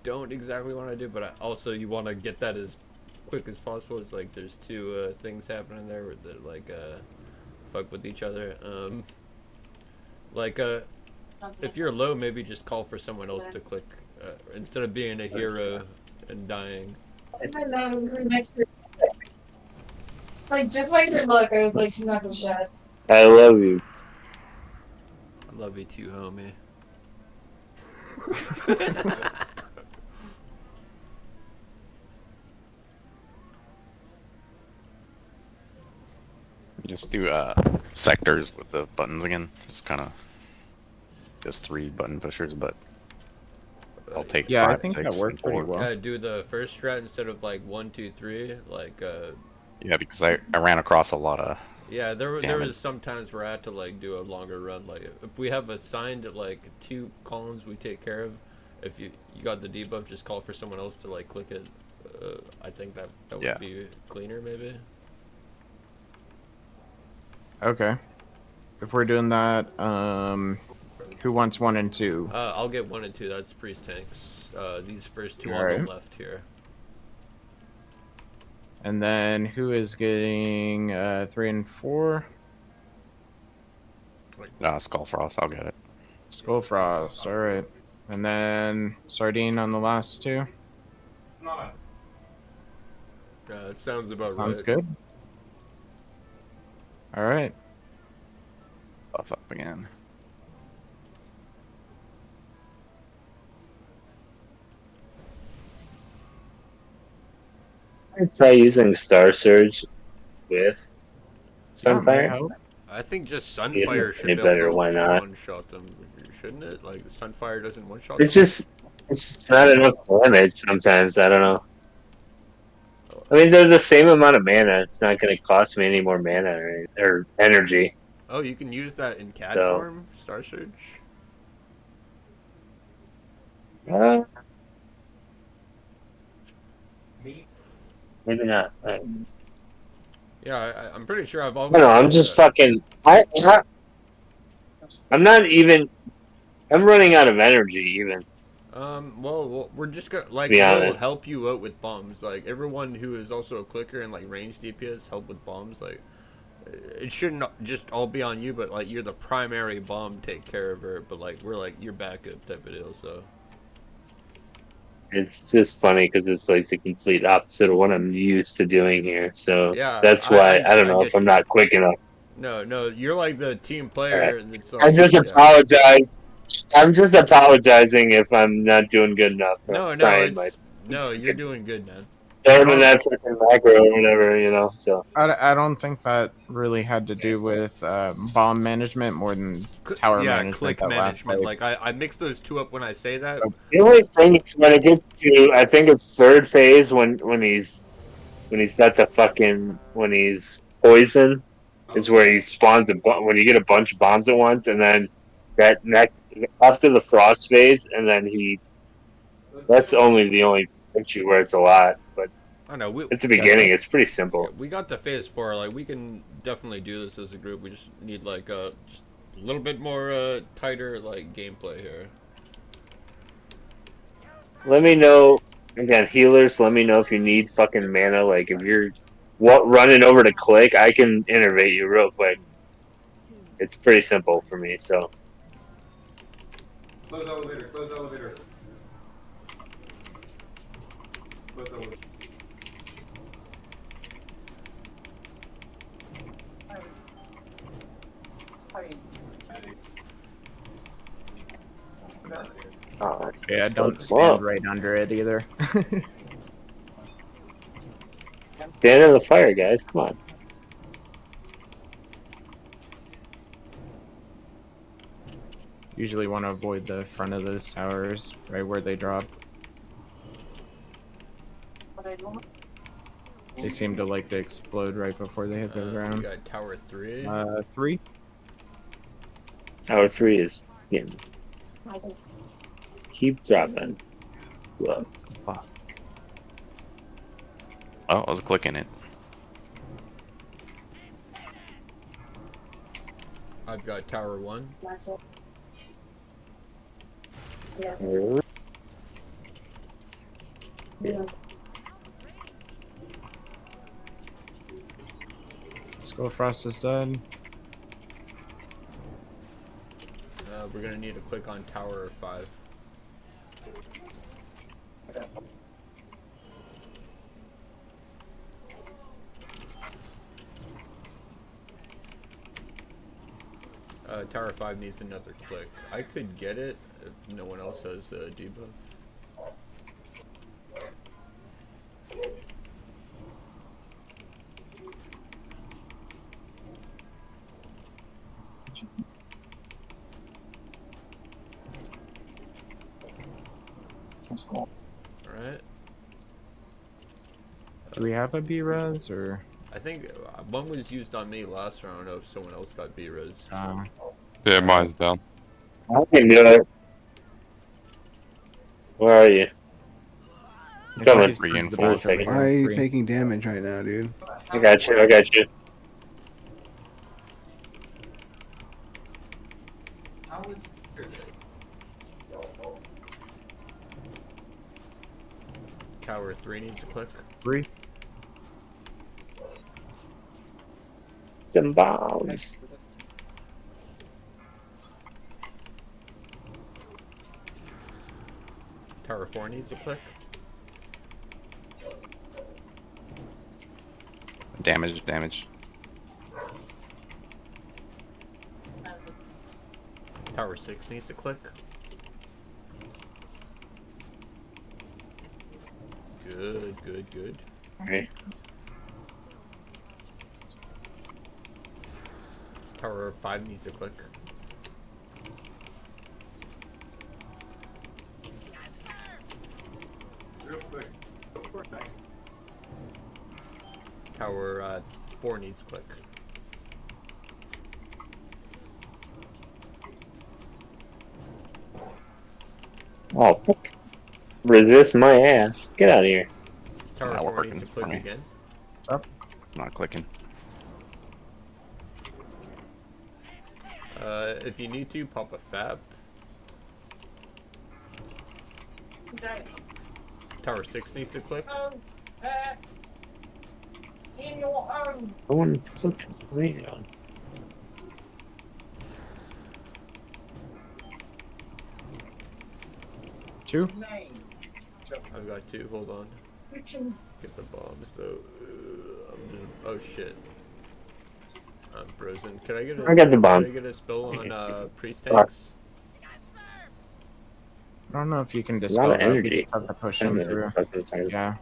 don't exactly want to do, but also you want to get that as quick as possible. It's like there's two things happening there that like fuck with each other. If you're low, maybe just call for someone else to click instead of being a hero and dying. Like, just by your look, I was like, she's not so shy. I love you. I love you too, homie. Just do sectors with the buttons again. Just 3 button pushers, but I'll take 5, I think 6, that worked and pretty 4. well. Do the first strat instead of like 1, 2, 3, like Yeah, because I ran across a lot of. yeah, there damage. was some times where I had to like do a longer run. Like if we have assigned like 2 columns we take care of, if you got the debuff, just call for someone else to like click it. I think that would be cleaner maybe. Okay. If we're doing that, who wants 1 and 2? I'll get 1 and 2. That's priest tanks. These first 2 on Alright. the left here. And then who is getting 3 and 4? Skullfrost, I'll get it. Skullfrost, alright. And then Sardine on the last 2? It sounds about right. Sounds good. Alright. Buff up again. I'd try using Star Surge with Sunfire. I think just See if Sunfire it's should any be better, able to why not? one-shot them, shouldn't it? Like Sunfire doesn't one-shot It's them? just not enough damage sometimes. I don't know. I mean, they're the same amount of mana. It's not going to cost me any more mana or energy. Oh, you can use that in CAD So- form? Star Surge? Maybe not. Yeah, I'm pretty sure I've I always... don't know. I'm just fucking. I'm not even. I'm running out of energy even. Well, we're just gonna, like, Be we'll honest. help you out with bombs. Like, everyone who is also a clicker and, like, range DPS help with bombs. Like, it shouldn't just all be on you, but, like, you're the primary bomb take care of her, but, like, we're, like, your backup type of deal, so... It's just funny because it's like the complete opposite of what I'm used to doing here. So Yeah, that's why I don't I know get if I'm you. not quick enough. No, you're, like, the team player. That's I just apologize. I'm just apologizing if I'm not doing good enough. No, I'm trying my you're doing good, man. throwing that fucking macro or whatever, you know. So I don't think that really had to do with bomb management more than tower yeah, management. click that last management. fight. Like, I mix those two up when I say that. the only thing is when it gets to, I think it's third phase when he's got the fucking when he's poison is where he spawns when you get a bunch of bombs at once, and then that next after the frost phase, and then that's the only issue where it's a lot, but I know it's the beginning. It's pretty simple. We got to phase 4. Like, we can definitely do this as a group. We just need like just a little bit more tighter like gameplay here. Let me know again, healers. Let me know if you need fucking mana. Like if you're running over to click, I can innervate you real quick. It's pretty simple for me. So Close elevator, close elevator. Close elevator. Yeah, don't Whoa. stand right under it either. stand in the fire, guys. Come on. Usually want to avoid the front of those towers, right where they drop. They seem to like to explode right before they hit the We ground. got tower 3. 3. Tower 3 is getting. Keep dropping. Whoa. Oh, I was clicking it. I've got tower 1. Yeah. Skull Frost is dead. We're gonna need to click on tower 5. Tower 5 needs another click. I could get it if no one else has debuff. Alright. Do we have a B-Res or? I think one was used on me last round. I don't know if someone else got B-Res. Yeah, mine's down. I can do it. Where are you? Coming. 3 and 4. Why are you taking damage right now, dude? I got you. I got you. How is Tower 3 needs a click. 3. Some bombs. Tower 4 needs a click. Damage, damage. Tower 6 needs a click. Good, good, good. Okay. Tower 5 needs a click. real quick? Tower 4 needs a click. Oh, fuck. Resist my ass. Get out of here. Tower Not 4 working needs to for click me. again. Up. Not clicking. If you need to, pop a fab. Tower 6 needs to click. In your home. No one's clicking me on. Two. I've got 2, hold on. Get the bombs though. I'm just, oh shit. I'm frozen. Can I get a, I got the bomb. Can I get a spell on priest Fuck. tanks? I don't know if you can A dispel lot of that. We energy. just have to push them through. Yeah.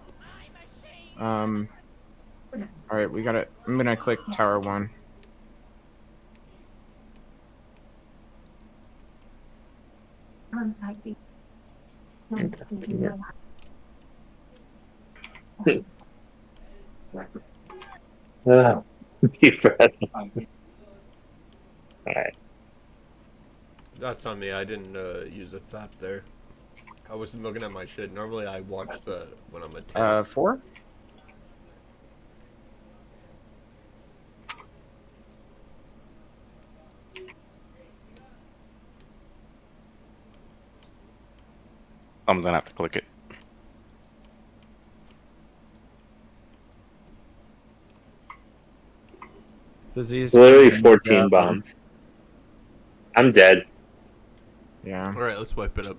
Alright, we got it. I'm gonna click tower 1. Deep breath. Alright. That's on me. I didn't use a fap there. I wasn't looking at my shit. Normally I watch that when I'm at 10. 4? I'm gonna have to click it. Disease. Literally 14 bombs. I'm dead. Yeah. Alright, let's wipe it up.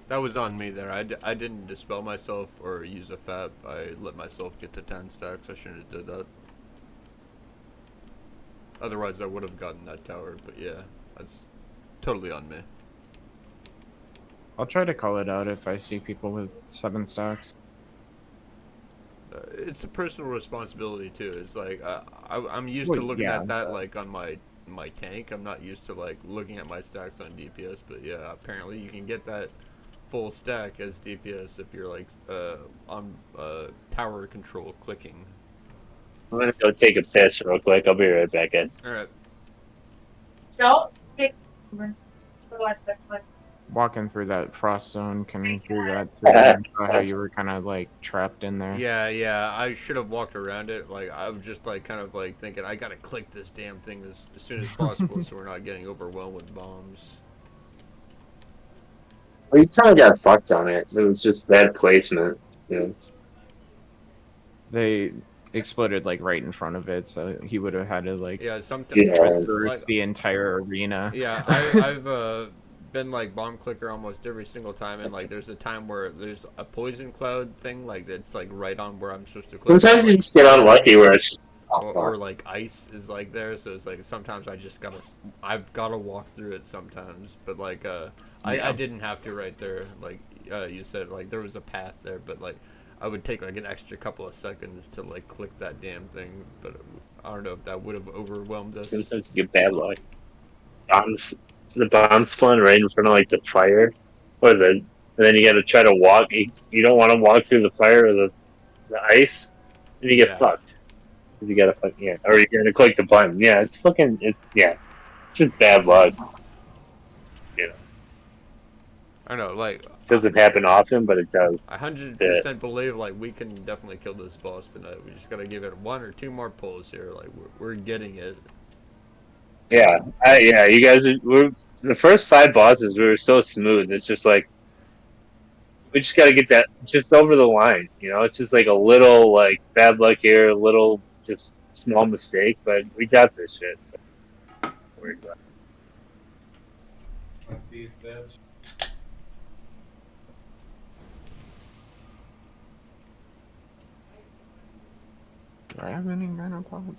That was on me there. I didn't dispel myself or use a fab. I let myself get to 10 stacks. I shouldn't have did that. Otherwise I would have gotten that tower, but yeah, that's totally on me. I'll try to call it out if I see people with 7 stacks. It's a personal responsibility too. It's like I'm used Well, to looking yeah, at that like on my tank. I'm not used to like looking at my stacks on DPS, but yeah, apparently you can get that full stack as DPS if you're like on tower control clicking. I'm gonna go take a piss real quick. I'll be right back, guys. Alright. Don't pick. Otherwise, they're like, walking through that frost zone can do that too. I saw how you were kind of like trapped in there. Yeah, I should have walked around it. Like, I was just like kind of like thinking I gotta click this damn thing as soon as possible so we're not getting overwhelmed with bombs. Well, you kind of got fucked on it. It was just bad placement. Yeah. They exploded like right in front of it, so he would have had to like sometimes traverse the entire arena. Yeah, I've been like bomb clicker almost every single time, and like there's a time where there's a poison cloud thing like that's like right on where I'm supposed to click. Sometimes you just get unlucky where it's just or like ice is like there, so it's like sometimes I've gotta walk through it sometimes, but like I didn't have to right there, like you said, like there was a path there, but like I would take like an extra couple of seconds to like click that damn thing, but I don't know if that would have overwhelmed us. Sometimes you get bad luck. The bombs spawn right in front of like the fire, and then you gotta try to walk. You don't want to walk through the fire or the ice, and you get fucked. You gotta or you're gonna click the button. Yeah, it's just bad luck. You know. I know, like it doesn't happen often, but it does. I 100% believe like we can definitely kill this boss tonight. We just gotta give it 1 or 2 more pulls here. Like we're getting it. Yeah, you guys. The first 5 bosses we were so smooth. It's just like we just gotta get that just over the line. You know, it's just like a little like bad luck here, a little just small mistake, but we got this shit. So don't worry about it. Do I have any mana pods?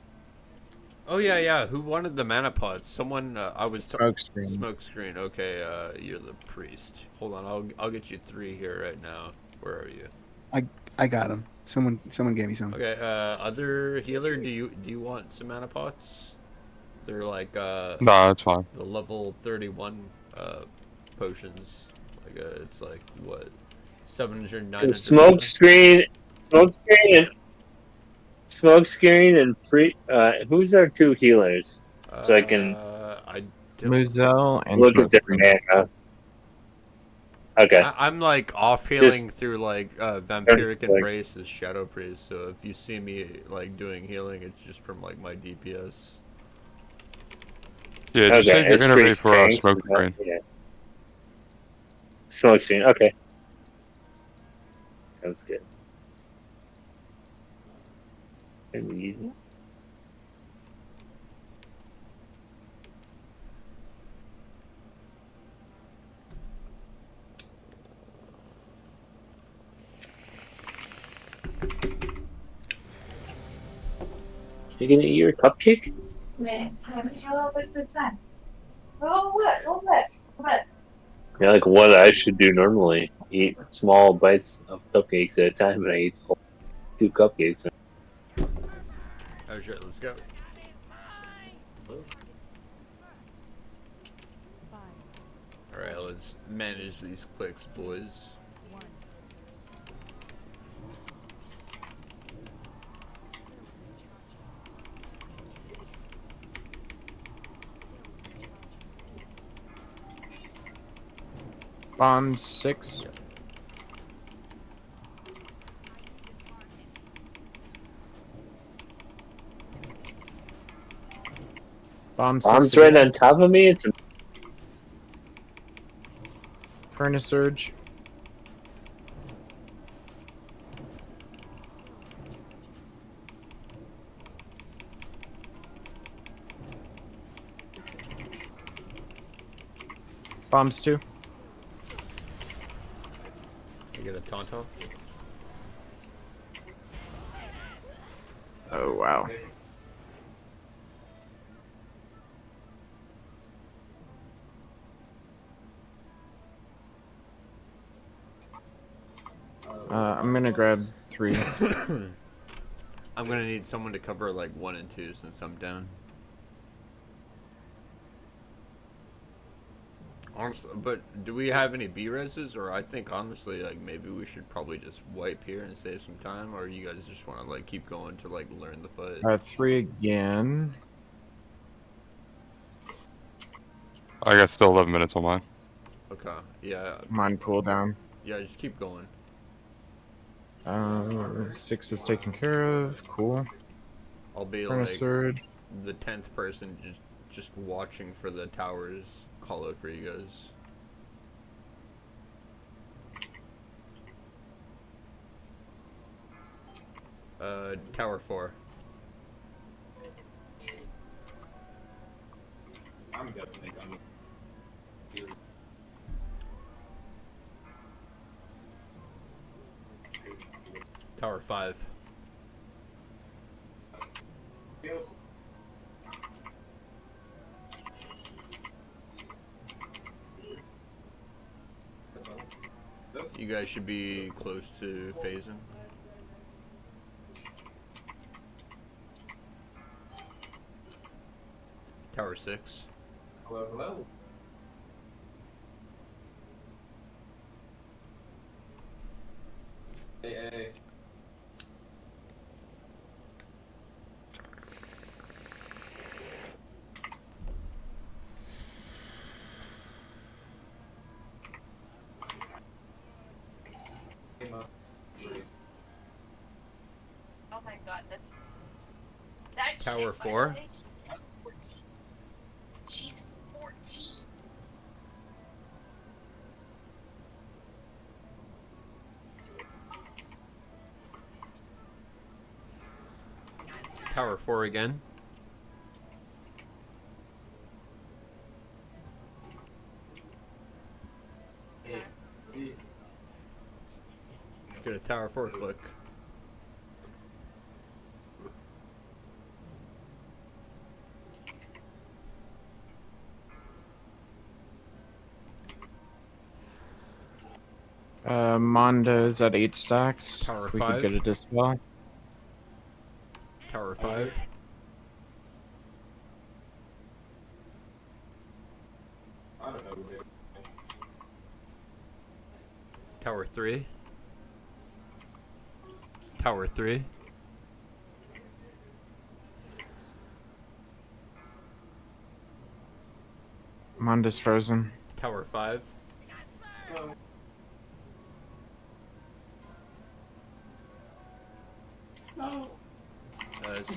Oh yeah. Who wanted the mana pods? Someone. I was. Smokescreen. Smokescreen. Okay. You're the priest. Hold on. I'll get you 3 here right now. Where are you? I got them. Someone gave me some. Okay. Other healer. Do you want some mana pots? They're like. No, that's fine. The level 31 potions. Like it's like what 700 900. Smokescreen and who's our 2 healers? So I can Muzel and look at their mana. Okay. I'm like off healing through like Vampiric Embrace as Shadow Priest, so if you see me like doing healing, it's just from like my DPS. Yeah, just save your energy for our smokescreen. Yeah. Smokescreen, okay. That's good. And you gonna eat your cupcake? Man, how was the time? Oh, what? Yeah, like what I should do normally. Eat small bites of cupcakes at a time, and I eat 2 cupcakes. Oh shit, let's go. Alright, let's manage these clicks, boys. Bomb 6. Bomb's right on top of me. It's Furnace Surge. Bombs 2. You get a tauntaun? Oh wow. I'm gonna grab 3. I'm gonna need someone to cover like 1 and 2 since I'm down. Honestly, but do we have any B-reses? Or I think honestly, like maybe we should probably just wipe here and save some time. Or you guys just want to like keep going to like learn the fight? 3 again. I got still 11 minutes on mine. Okay. Yeah. I'm on cooldown. Yeah, just keep going. 6 is taken care of. Cool. I'll be Furnace like Sword. the 10th person just watching for the towers call out for you guys. Tower 4. I'm guessing I'm Tower 5. You guys should be close to phasing. Tower 6. Hello, hello. Hey. Oh my god, that Tower chick, by 4. the way, she's 14. She's 14. Tower 4 again. Get a Tower 4 click. Monda is at 8 stacks. Tower If we 5. could get a dispel. Tower 5. I don't know. Dude. Tower 3. Tower 3. Monda's frozen. Tower 5.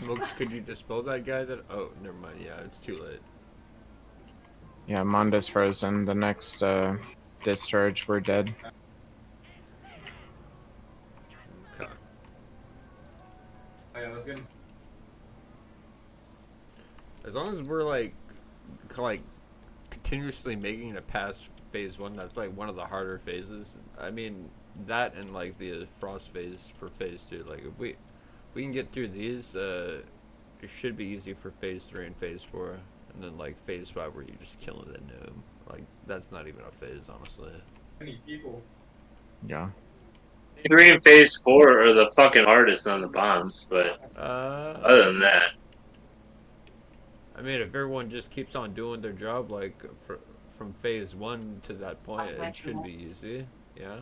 Smokes, could you dispel that guy that... Oh, never mind. Yeah, it's too late. Yeah, Monda's frozen. The next discharge, we're dead. Okay. Oh, yeah, that's good. As long as we're like continuously making it past phase 1, that's like one of the harder phases. I mean, that and like the frost phase for phase 2. Like if we can get through these, it should be easy for phase 3 and phase 4, and then like phase 5 where you're just killing the gnome. Like that's not even a phase, honestly. Many people. Yeah. 3 and phase 4 are the fucking hardest on the bombs, but other than that, I mean, if everyone just keeps on doing their job, like from phase 1 to that point, it should be easy. Yeah.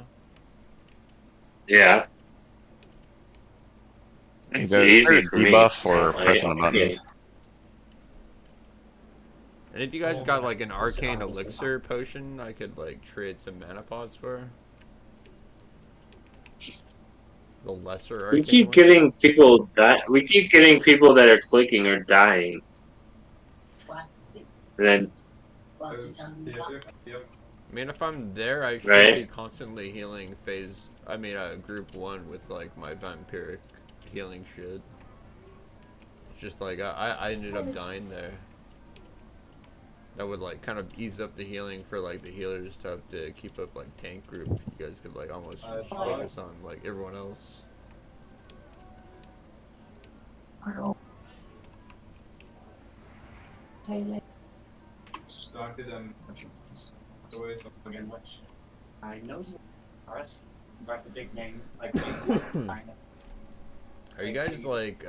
yeah. It's easy for me. Debuff or Like, pressing the buttons. And if you guys got like an arcane elixir potion, I could like trade some mana pots for. The lesser arcane We keep one. getting people that we keep getting people that are clicking or dying. And then I mean, if I'm there, I should Right. be constantly healing phase. I mean, group 1 with like my vampiric healing shit. It's just like I ended up dying there. That would like kind of ease up the healing for like the healers to have to keep up like tank group. You guys could like almost just focus on like everyone else. Doctor them. Always something. I know us got the big name like Are you guys like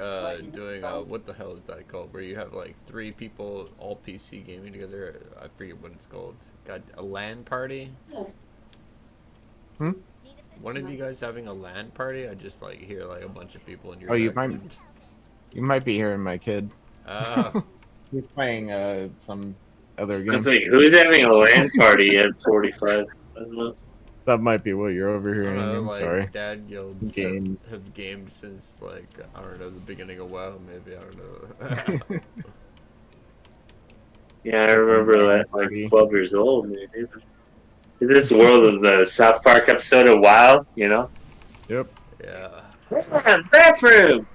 doing what the hell is that called? Where you have like 3 people all PC gaming together? I forget what it's called. Got a LAN party? Hmm? One of you guys having a LAN party? I just like hear like a bunch of people in your Oh, you background. might be hearing my kid. Ah. He's playing some other game. It's like, who's having a LAN party at 45? I don't know. That might be what you're I overhearing. don't know, I'm like sorry. dad guilds Games. have gamed since like I don't know the beginning of WoW maybe, I don't know. Yeah, I remember that like 12 years old, maybe. In this world of the South Park episode of WoW, you know? Yep. Yeah. Bathroom!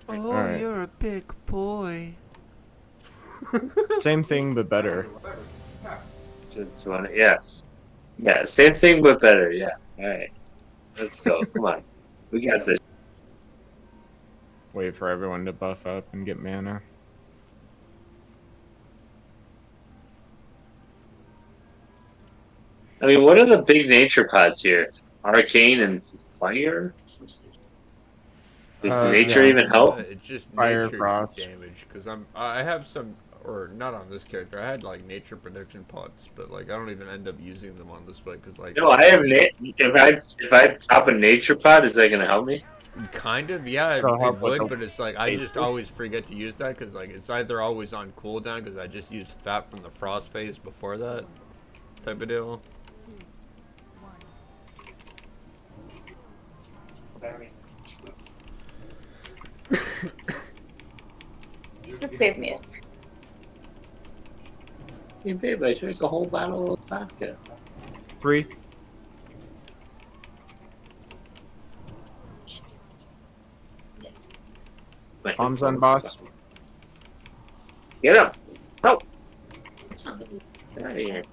Oh, Alright. you're a big boy. Same thing, but better. It's funny, yeah. Yeah, same thing but better, yeah. Alright. Let's go. Come on. We got this. Wait for everyone to buff up and get mana. I mean, what are the big nature pods here? Arcane and Fire? Does nature yeah. even help? It's just Fire, nature frost. damage because I have some, or not on this character. I had like nature protection pots, but like I don't even end up using them on this fight because like. No, I have if I pop a nature pod, is that gonna help me? Kind of, yeah, It'll it help with would, the but it's like I just always forget to use that because like it's either always on cooldown because I just used fat from the frost phase before that type of deal. Could save me. Hey babe, I drank a whole bottle of vodka. 3. Bombs on boss. Get up! Oh! Get out of here.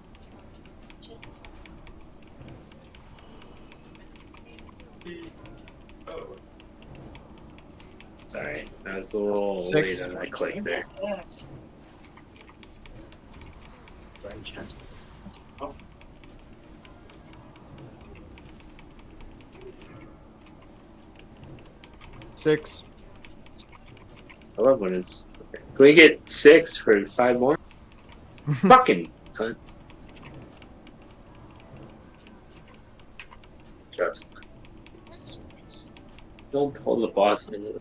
Sorry, I was a little 6. late on my click there. Six. I love when it's. Can we get 6 for 5 more? Fucking cunt. Trust. Don't pull the bosses.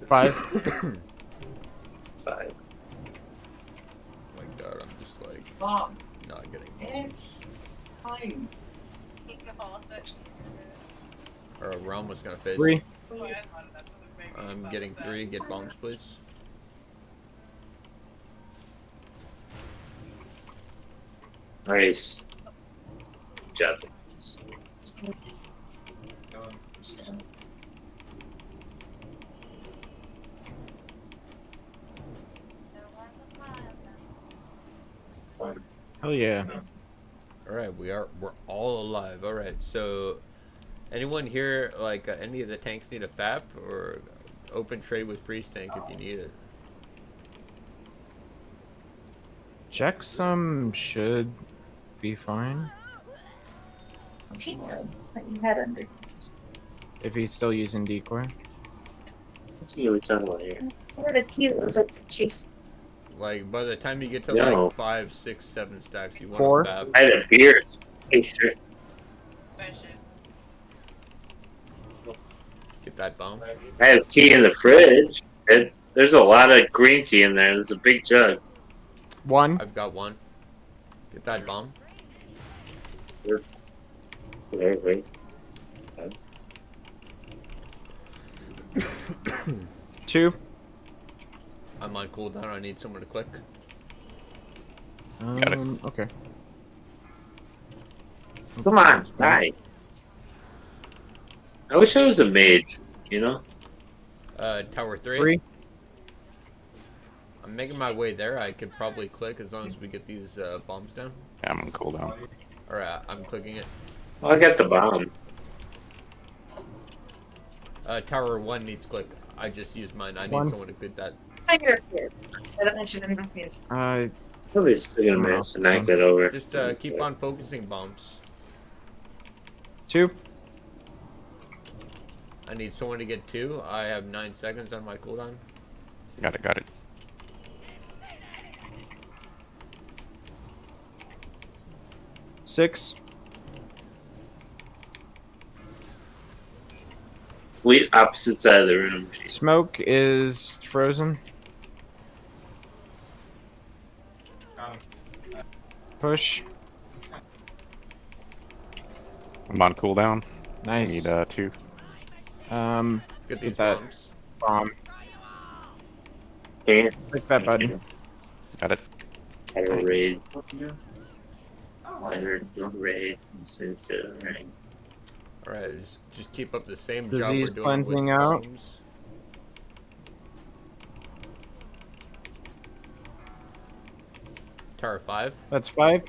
Five. 5. Oh my god, I'm just like Mom. not getting It's bombs. fine. Or Realm was gonna face. 3. I'm getting 3. Get bombs, please. Nice. Good job. Hell yeah. Alright, we're all alive. Alright, so anyone here like any of the tanks need a FAP or open trade with priest tank if you need it? Checksum should be fine. But you had under. If he's still using decoy. What's he really talking about here? What a cute little cheese. Like by the time you get to No. like 5, 6, 7 stacks, you want 4. a FAP. I had a beer. Hey, sir. Get that bomb. I have tea in the fridge. There's a lot of green tea in there. There's a big jug. 1. I've got 1. Get that bomb. Wait. 2. I'm on cooldown. I need someone to click. Got it. Okay. Come on, die. I wish I was a mage, you know? Tower 3. 3. I'm making my way there. I could probably click as long as we get these bombs down. Yeah, I'm on cooldown. Alright, I'm clicking it. Oh, I got the bomb. Tower 1 needs click. I just used mine. I need 1. someone to get that. Somebody's still gonna manage to knock that over. Just keep on focusing bombs. 2. I need someone to get 2. I have 9 seconds on my cooldown. Got it. 6. complete opposite side of the room. Jeez. Smoke is frozen. Push. I'm on cooldown. Nice. I need 2. Get these that bombs. bomb. Yeah. Click that button. Got it. I don't raid. I don't raid. Right. Alright, just keep up the same job Disease we're doing cleansing with out. bombs. Tower 5. That's 5.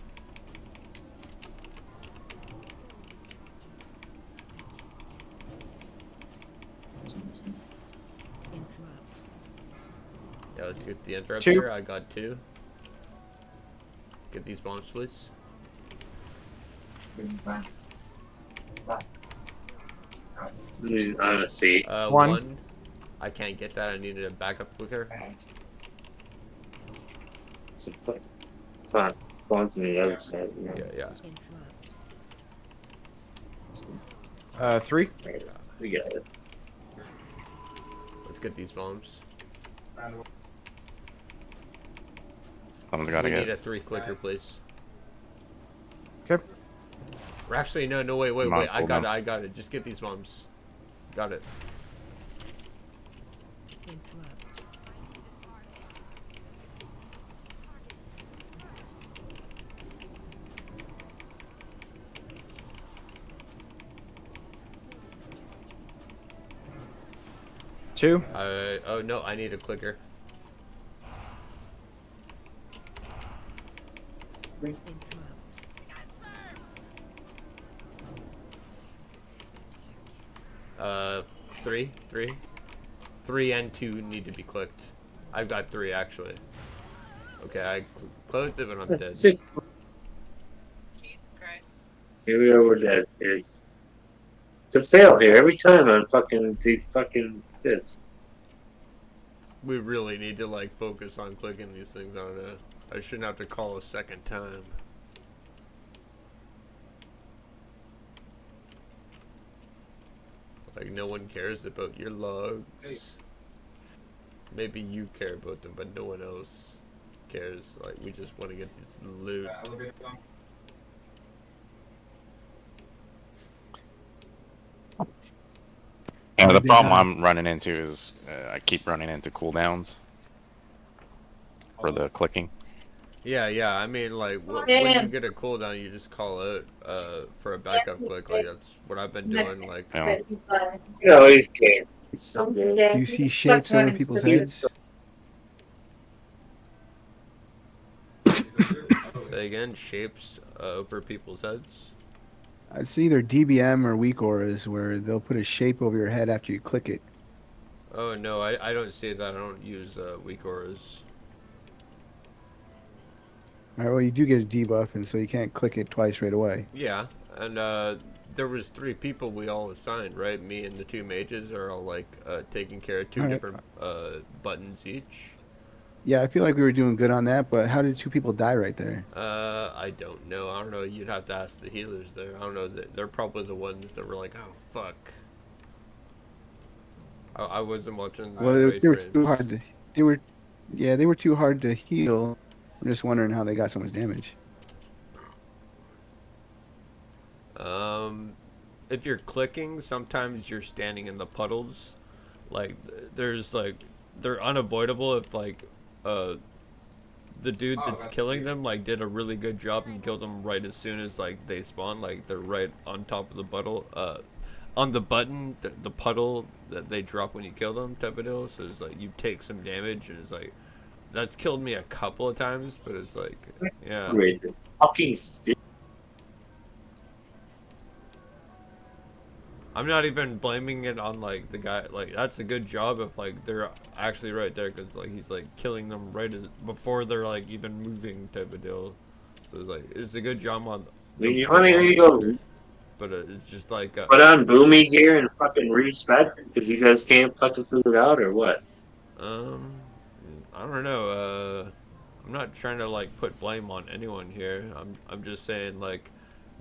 Yeah, let's get the interrupt 2. here. I got 2. Get these bombs, please. Let's see. 1. I can't get that. I needed a backup quicker. Come on, go on to the other side. Yeah. 3. We got it. Let's get these bombs. Someone's got to We get. need a 3 clicker, please. Okay. Or actually, no, wait. I'm on I got cooldown. it. Just get these bombs. Got it. Two. Oh no, I need a clicker. Three and 2 need to be clicked. I've got 3 actually. Okay, I closed it, but I'm dead. 6. Jesus Christ. Here we go, we're dead. It's a fail here every time on fucking this. We really need to like focus on clicking these things. I don't know. I shouldn't have to call a second time. Like no one cares about your logs. Maybe you care about them, but no one else cares. Like we just want to get this loot. Yeah, the problem I'm running into is I keep running into cooldowns for the clicking. Yeah. I mean, like when you get a cooldown, you just call out for a backup click. Like that's what I've been doing. Like, You always can. Do you see shapes over people's heads? say again, shapes over people's heads. It's either DBM or weak auras where they'll put a shape over your head after you click it. Oh no, I don't see that. I don't use weak auras. Alright, well you do get a debuff, and so you can't click it twice right away. Yeah, and there was 3 people we all assigned, right? Me and the 2 mages are all like taking care of 2 Alright. different buttons each. Yeah, I feel like we were doing good on that, but how did 2 people die right there? I don't know. I don't know. You'd have to ask the healers there. I don't know. They're probably the ones that were like, oh fuck. I wasn't watching. Well, they were too hard to. They were too hard to heal. I'm just wondering how they got so much damage. If you're clicking, sometimes you're standing in the puddles. Like, there's like, they're unavoidable if like, the dude that's killing them like did a really good job and killed them right as soon as like they spawn. Like they're right on top of the puddle, on the button, the puddle that they drop when you kill them type of deal. So it's like you take some damage, and it's like that's killed me a couple of times, but it's like yeah. Fucking stupid. I'm not even blaming it on like the guy. Like that's a good job if like they're actually right there, because like he's like killing them right as before they're like even moving type of deal. So it's like it's a good job on. You want to go? But it's just like Put on boomy gear and fucking respec because you guys can't fucking figure it out or what? I don't know. I'm not trying to like put blame on anyone here. I'm just saying like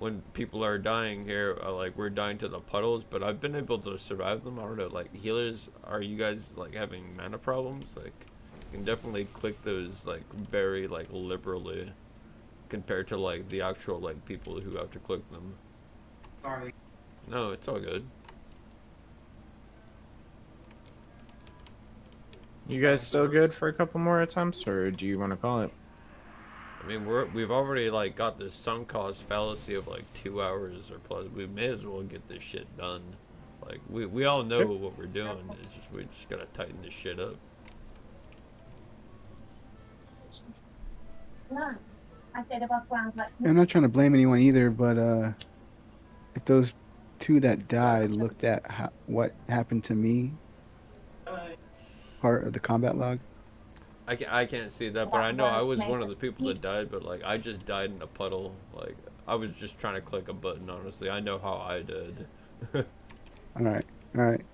when people are dying here, like we're dying to the puddles, but I've been able to survive them. I don't know, like healers, are you guys like having mana problems? Like, you can definitely click those like very like liberally compared to like the actual like people who have to click them. Sorry. No, it's all good. You guys still good for a couple more attempts, or do you want to call it? I mean, we've already like got this sunk cost fallacy of like 2 hours or plus. We may as well get this shit done. Like we all know what we're doing. It's just we just gotta tighten this shit up. I'm not trying to blame anyone either, but if those two that died looked at what happened to me, part of the combat log. I can't see that, but I know I was one of the people that died, but like I just died in a puddle. Like I was just trying to click a button, honestly. I know how I did. Alright, alright.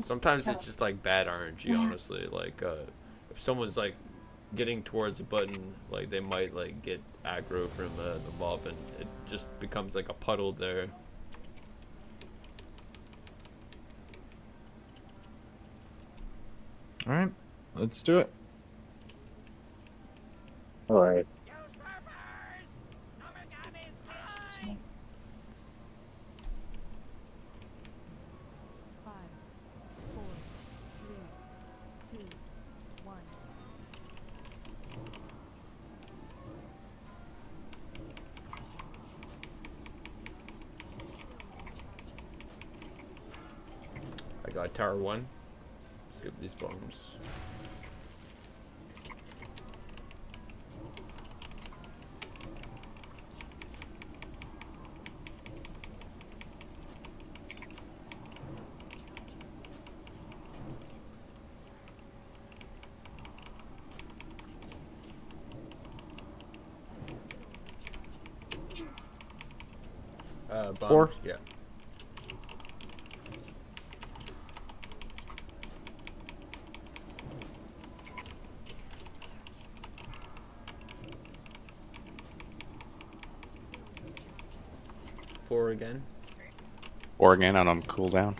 Sometimes it's just like bad RNG, honestly. Like if someone's like getting towards a button, like they might like get aggro from the mob, and it just becomes like a puddle there. Alright, let's do it. Alright. I got tower 1. Skip these bombs. Bombs, 4? Yeah. Four again. 4 again on them cooldown.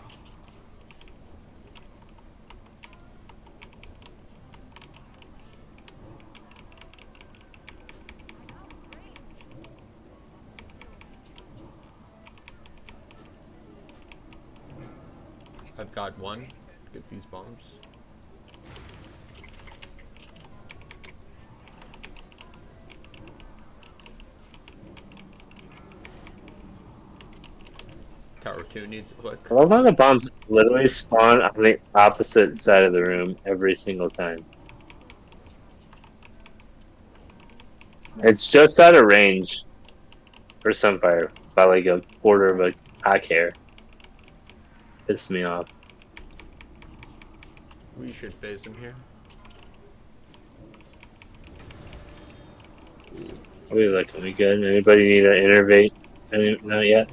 I've got 1. Get these bombs. Tower 2 needs a click. I love how the bombs literally spawn on the opposite side of the room every single time. It's just out of range for Sunfire by like a quarter of a cock hair. Pissed me off. We should phase him here. Are we looking? We good? Anybody need to innervate? Not yet.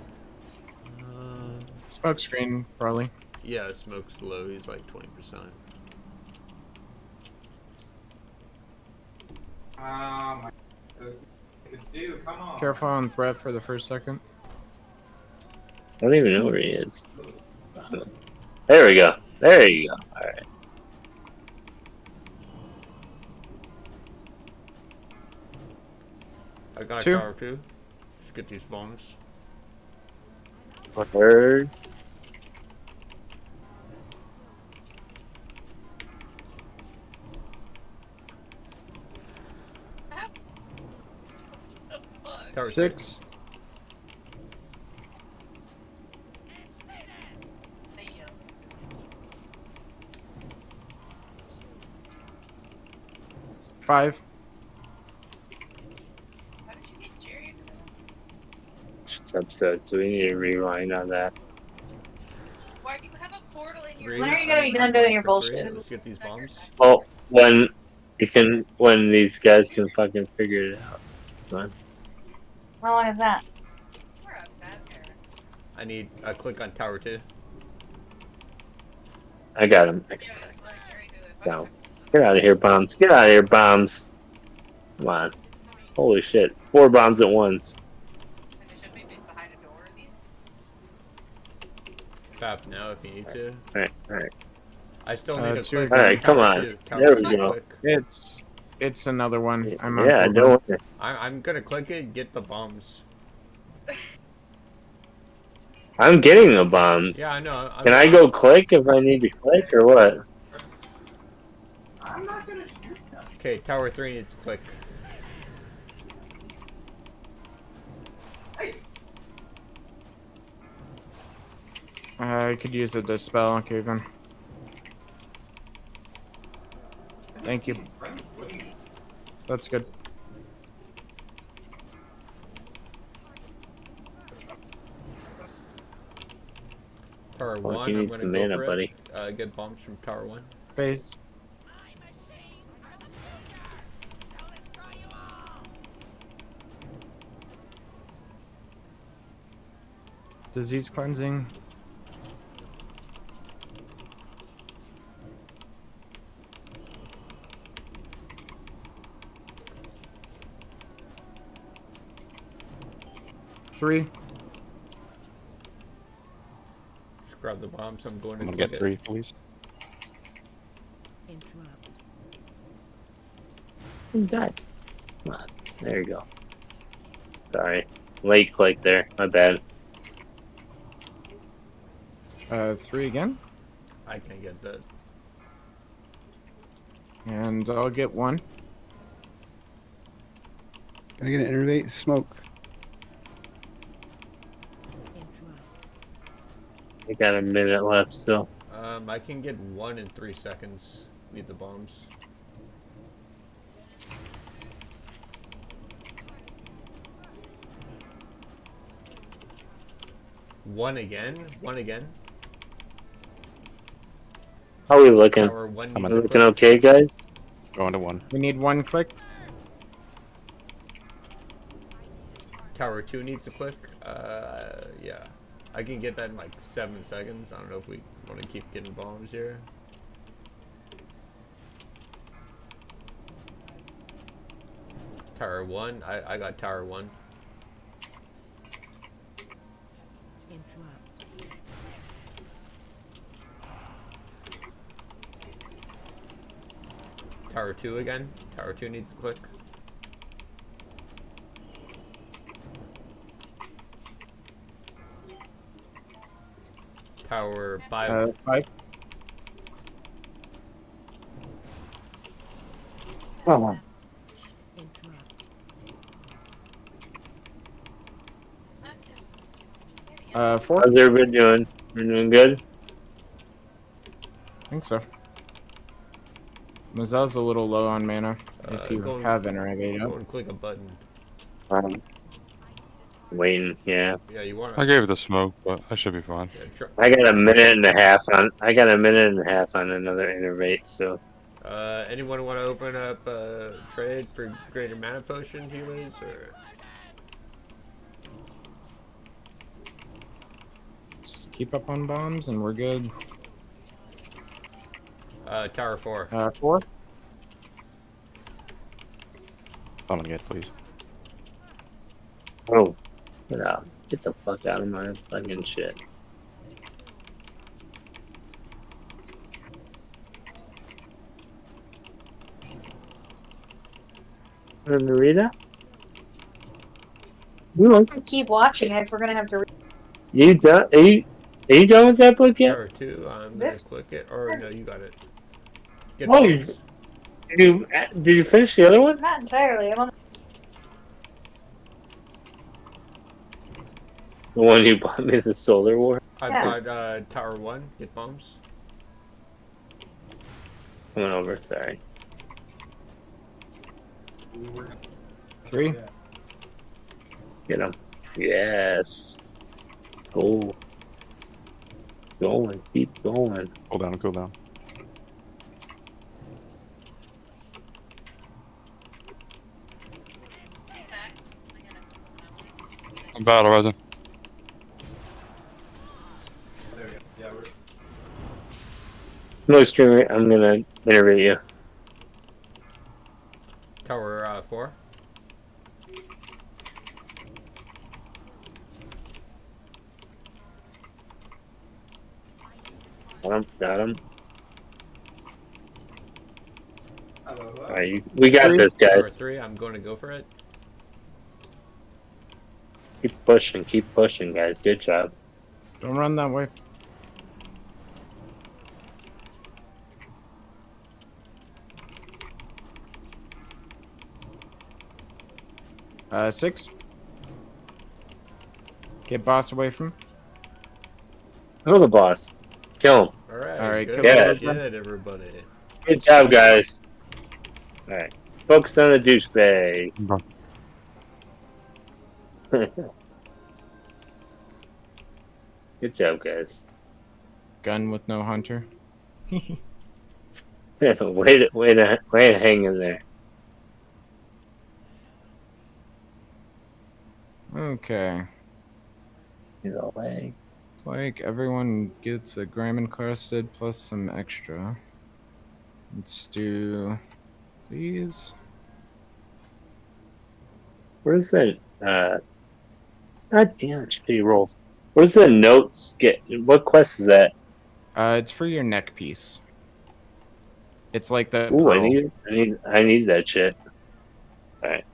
Smoke screen, probably. Yeah, smoke's low. He's like 20%. My those could do. Come on. Careful on threat for the first second. I don't even know where he is. There we go. There you go. Alright. I got 2. tower 2. Just get these bombs. Third. Tower 6. Five. This episode, so we need to rewind on that. Why do you have a portal in your? 3. When are you gonna be done doing your bullshit? Let's get these bombs. Well, when these guys can fucking figure it out. Come on. How long is that? I need a click on tower 2. I got him. Go. Get out of here, bombs. Get out of here, bombs. Come on. Holy shit. 4 bombs at once. Tap now if you need to. Alright. I still need to two click. again. Alright, come Tower on. two, tower There we two, go. click. It's another one. I'm on Yeah, cooldown. no wonder. I'm gonna click it, get the bombs. I'm getting the bombs. Yeah, I know. Can I go click if I need to click or what? Okay, tower 3 needs to click. I could use a dispel, Kevin. Thank you. That's good. Tower Well, 1, he I'm needs gonna some go mana, for buddy. it. Get bombs from tower 1. Phase. Disease cleansing. Three. Just grab the bombs, I'm going to I'm gonna click get it. 3, please. Who died? Come on. There you go. Sorry. Late click there. My bad. 3 again. I can get that. And I'll get 1. Can I get an innervate? Smoke. I got a minute left still. I can get 1 in 3 seconds. Need the bombs. One again? How are we looking? Tower 1 We needs to looking click. okay, guys? Going to 1. We need 1 click. Tower 2 needs to click. Yeah. I can get that in like 7 seconds. I don't know if we want to keep getting bombs here. Tower 1. I got tower 1. Tower 2 again. Tower 2 needs to click. Tower 5. 5. Come on. 4. How's everybody doing? We're doing good? I think so. Mazzel's a little low on mana. If you have Innervate Go up. and click a button. Waiting, yeah. Yeah, you want I gave it a smoke, but I should be fine. I got a minute and a half on. I got a minute and a half on another innervate. So. Anyone want to open up a trade for greater mana potion healers or? Just keep up on bombs and we're good. Tower 4. 4. I'm gonna get, please. Oh, get out! Get the fuck out of my fucking shit. Narita? You want? Keep watching it if we're gonna have to. You done? Are you done with that book yet? Tower 2. I'm gonna click it. Or no, you got it. Get Oh, bombs. did you finish the other one? Not entirely. I'm on. The one you bought me, the Solar War. I've got Tower 1. Get bombs. Coming over. Sorry. 3. Get him. Yes. Go. Going. Keep going. Cool down, cool down. I'm battle resin. No streamer. I'm gonna innervate you. Tower 4. Got him. Alright, we got this, Number guys. 3, I'm going to go for it. Keep pushing, guys. Good job. Don't run that way. 6. Get boss away from him. Kill the boss. Kill him. Alright, good. Good, everybody. Good job, guys. Alright. Focus on the douchebag. Good job, guys. Gun with no hunter. way to hang in there. Okay. He's all lag. It's like everyone gets a gram encrusted plus some extra. Let's do these. Where's that? God damn it, shitty rolls. Where's the notes get? What quest is that? It's for your neck piece. It's like the. Ooh, I pearl. need that shit. Alright.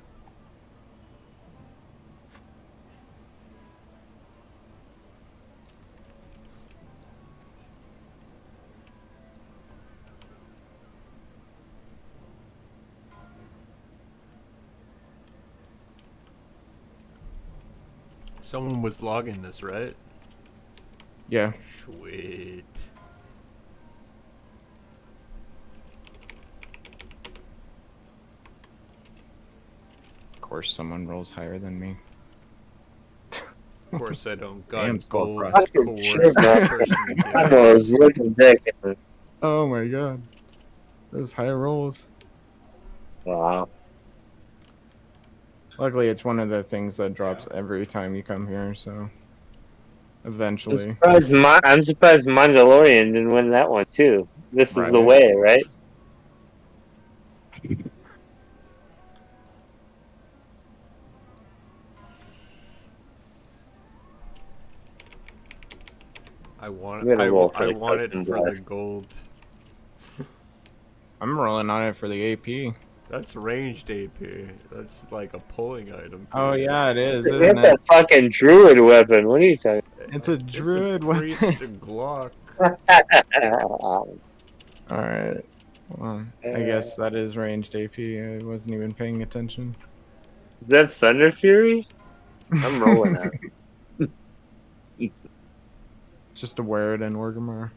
Someone was logging this, right? Yeah. Sweet. Of course, someone rolls higher than me. Of course I don't. Damn, God, gold skull is cross. the worst person to get. I was looking dick. Oh my god. Those high rolls. Wow. Luckily, it's one of the things that drops every time you come here, so eventually. I'm surprised Mandalorian didn't win that one too. This is the way, right? I want I'm gonna roll for I the want it custom for the blast. gold. I'm rolling on it for the AP. That's ranged AP. That's like a pulling item. Oh yeah, it is. It's a fucking druid weapon. What are you talking about? It's a druid priest weapon. Glock. Alright. Well, I guess that is ranged AP. I wasn't even paying attention. Is that Thunder Fury? I'm rolling out. Just to wear it in Orgrimmar.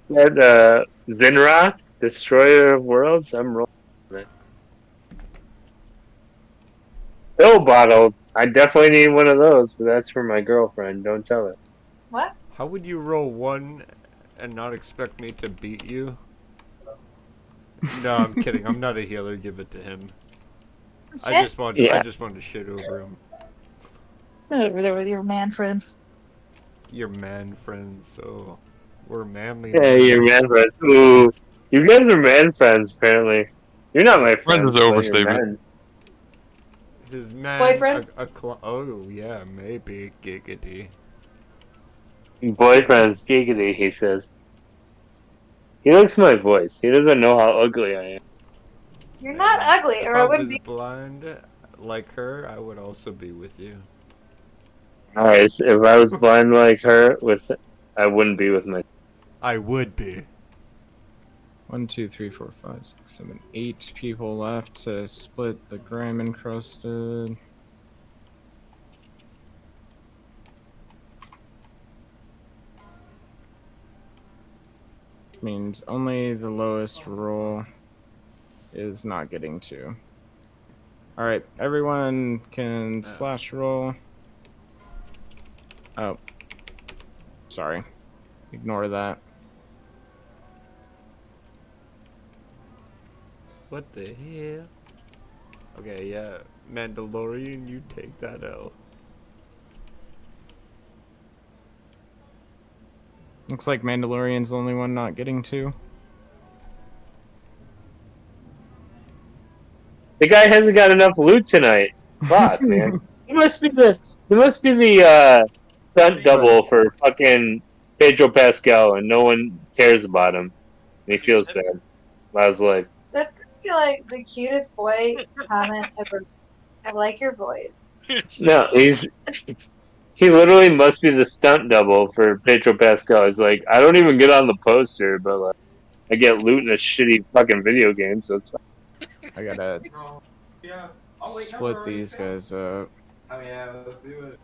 That Zinra, Destroyer of Worlds. I'm rolling it. Pill bottle. I definitely need one of those, but that's for my girlfriend. Don't tell her. What? How would you roll 1 and not expect me to beat you? No, I'm kidding. I'm not a healer. Give it to him. I just wanted to shit over him. Over there with your man friends. Your man friends, so we're manly. Yeah, your man friends. Ooh, you guys are man friends. Apparently, you're not my friend. Friends is but you're overstatement. men. His man. Boyfriends? Oh yeah, maybe giggity. Boyfriend's giggity. He says. He likes my voice. He doesn't know how ugly I am. You're not ugly, If or I it wouldn't was be. blind like her, I would also be with you. Alright, so if I was blind like her, I wouldn't be with my. I would be. 1, 2, 3, 4, 5, 6, 7, 8 people left to split the gram encrusted. Means only the lowest roll is not getting 2. Alright, everyone can slash roll. Oh. Sorry. Ignore that. What the hell? Okay, yeah. Mandalorian, you take that L. Looks like Mandalorian's the only one not getting 2. The guy hasn't got enough loot tonight. Fuck, man. He must be the stunt double for fucking Pedro Pascal, and no one cares about him. And he feels bad. I was like, That's like the cutest boy comment ever. I like your voice. no, he literally must be the stunt double for Pedro Pascal. He's like, I don't even get on the poster, but like, I get loot in a shitty fucking video game, so it's fine. I gotta Yeah. Oh, wait, split no, these guys up. Oh yeah, let's do it.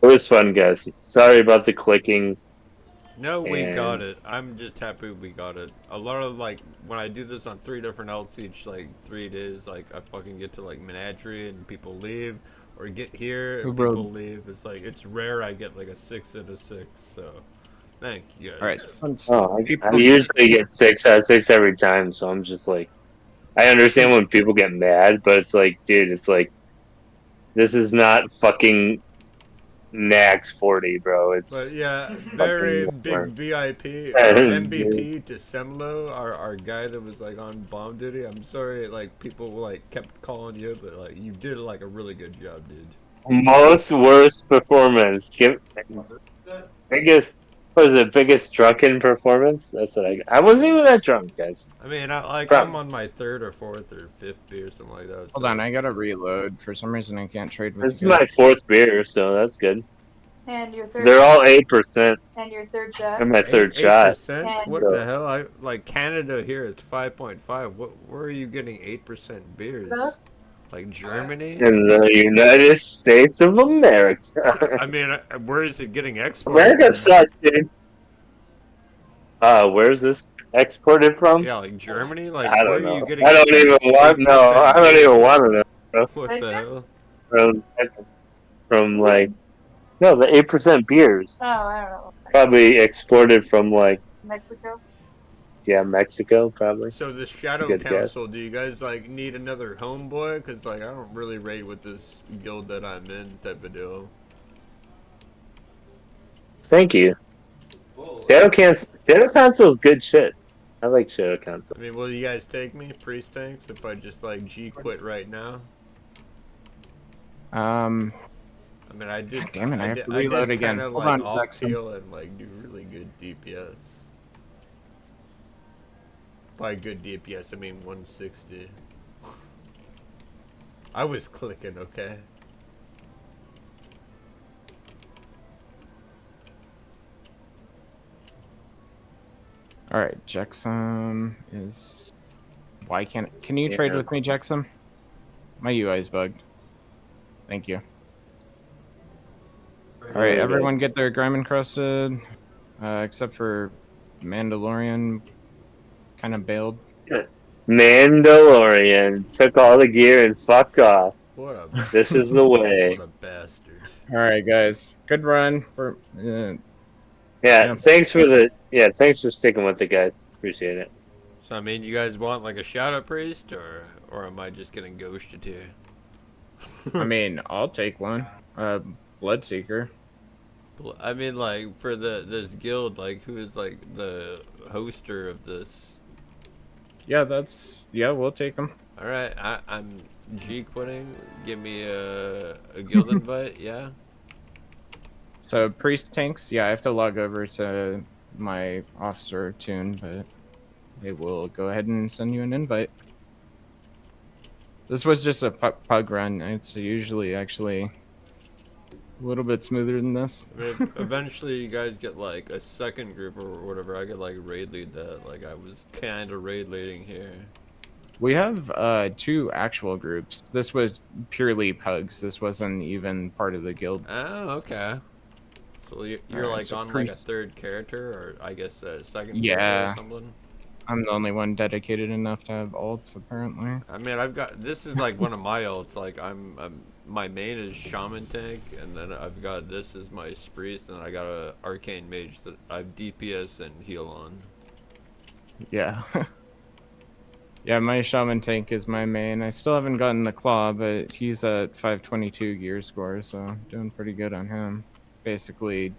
It was fun, guys. Sorry about the clicking. No, we And- got it. I'm just happy we got it. A lot of like when I do this on 3 different outs each like 3 days, like I fucking get to like Menagerie and people leave, or get here and Bro. people leave. It's like it's rare I get like a 6 out of 6. So thank you guys. All right. Oh, I usually get 6 out of 6 every time, so I'm just like, I understand when people get mad, but it's like, dude, it's like, this is not fucking Nax 40, bro. It's But yeah, very fucking big more. VIP, Yeah, MVP to Semlo, our guy that was like on bomb duty. I'm sorry, like people like kept calling you, but like you did like a really good job, dude. Most worst performance. Biggest, what is it? Biggest drunken performance? That's what I wasn't even that drunk, guys. I mean, I'm Promise. on my 3rd or 4th or 5th beer, something like that. Hold on, I gotta reload. For some reason, I can't trade with This is you. my 4th beer, so that's good. And your third. They're all 8%. And your third shot. And my third shot. 8%? What So- the hell? I like Canada here. It's 5.5. Where are you getting 8% beers? That's- Like Germany? In the United States of America. I mean, where is it getting exported? America from? sucks, dude. Where's this exported from? Yeah, like Germany. Like, I don't where are know. you getting? I don't even want. No, 8% I don't even want to know. Bro. What the hell? From like, no, the 8% beers Oh, I don't know. probably exported from like, Mexico. yeah, Mexico probably. So this Shadow Good guess. Council, do you guys like need another homeboy? Cause like I don't really raid with this guild that I'm in type of deal. Thank you. Shadow Council is good shit. I like Shadow Council. I mean, will you guys take me, priest tanks, if I just like G quit right now? Um, I mean, I did. God damn it, I have did, to reload I did again. Kinda, Hold like, on, off Jackson. field and like do really good DPS. By good DPS, I mean 160. I was clicking, okay. all right, Jackson is. Why can't? Can you trade Yeah. with me, Jackson? My UI's bugged. Thank you. All right, everyone get their grime encrusted, except for Mandalorian. Kind of bailed. Mandalorian took all the gear and fucked off. What a This is the way. what a bastard. All right, guys. Good run for. Yeah, thanks for sticking with it, guys. Appreciate it. So I mean, you guys want like a shout out priest, or am I just getting ghosted here? I mean, I'll take one. Bloodseeker. I mean, like for this guild, like who is like the hoster of this? Yeah, we'll take them. All right, I'm G quitting. Give me a guild invite. Yeah. So priest tanks, yeah, I have to log over to my officer tune, but they will go ahead and send you an invite. This was just a pug run. It's usually actually a little bit smoother than this. I mean, eventually, you guys get like a second group or whatever. I get like raid lead that. Like I was kind of raid leading here. We have 2 actual groups. This was purely pugs. This wasn't even part of the guild. Oh, okay. So you're Alright, like so on like a priest- third character, or I guess a second Yeah. character or something. I'm the only one dedicated enough to have alts, apparently. I mean, I've got this is like one of my ults. Like I'm my main is Shaman Tank, and then I've got this is my spriest, and I got a arcane mage that I have DPS and heal on. Yeah. Yeah, my Shaman Tank is my main. I still haven't gotten the Claw, but he's at 522 gear score, so doing pretty good on him. Basically,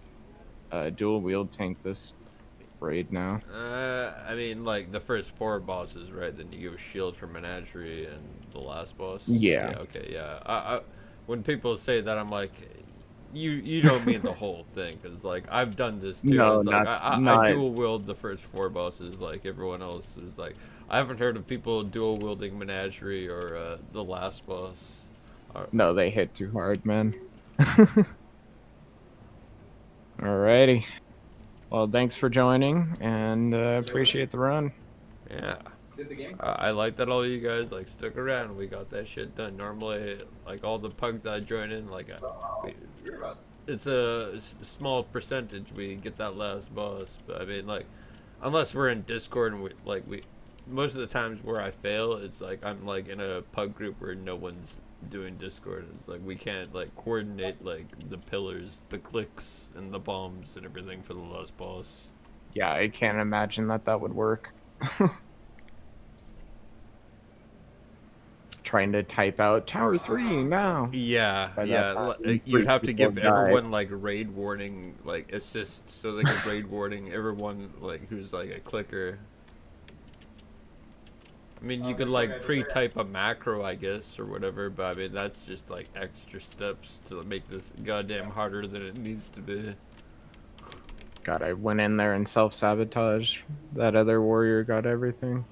dual wield tank this raid now. I mean, like the first 4 bosses, right? Then you go shield for Menagerie and the last boss. Yeah. Okay. Yeah. I when people say that, I'm like, you don't mean the whole thing, because like I've done this too. No, It's like not- I dual wield the first 4 bosses like everyone else is. Like I haven't heard of people dual wielding Menagerie or the last boss. No, they hit too hard, man. Alrighty. Well, thanks for joining, and appreciate the run. Yeah. Did the game? I like that all you guys like stuck around. We got that shit done. Normally, like all the pugs I join in, like it's a small percentage we get that last boss. But I mean, like, unless we're in Discord and we most of the times where I fail, it's like I'm like in a pug group where no one's doing Discord. It's like we can't like coordinate like the pillars, the clicks, and the bombs and everything for the last boss. Yeah, I can't imagine that would work. Trying to type out Tower 3 now. Yeah, By that yeah. time, You'd have to people give die. everyone like raid warning, like assists, so they can raid warning everyone like who's like a clicker. I mean, you could like pre-type a macro, I guess, or whatever, but I mean that's just like extra steps to make this goddamn harder than it needs to be. God, I went in there and self-sabotage. That other warrior got everything.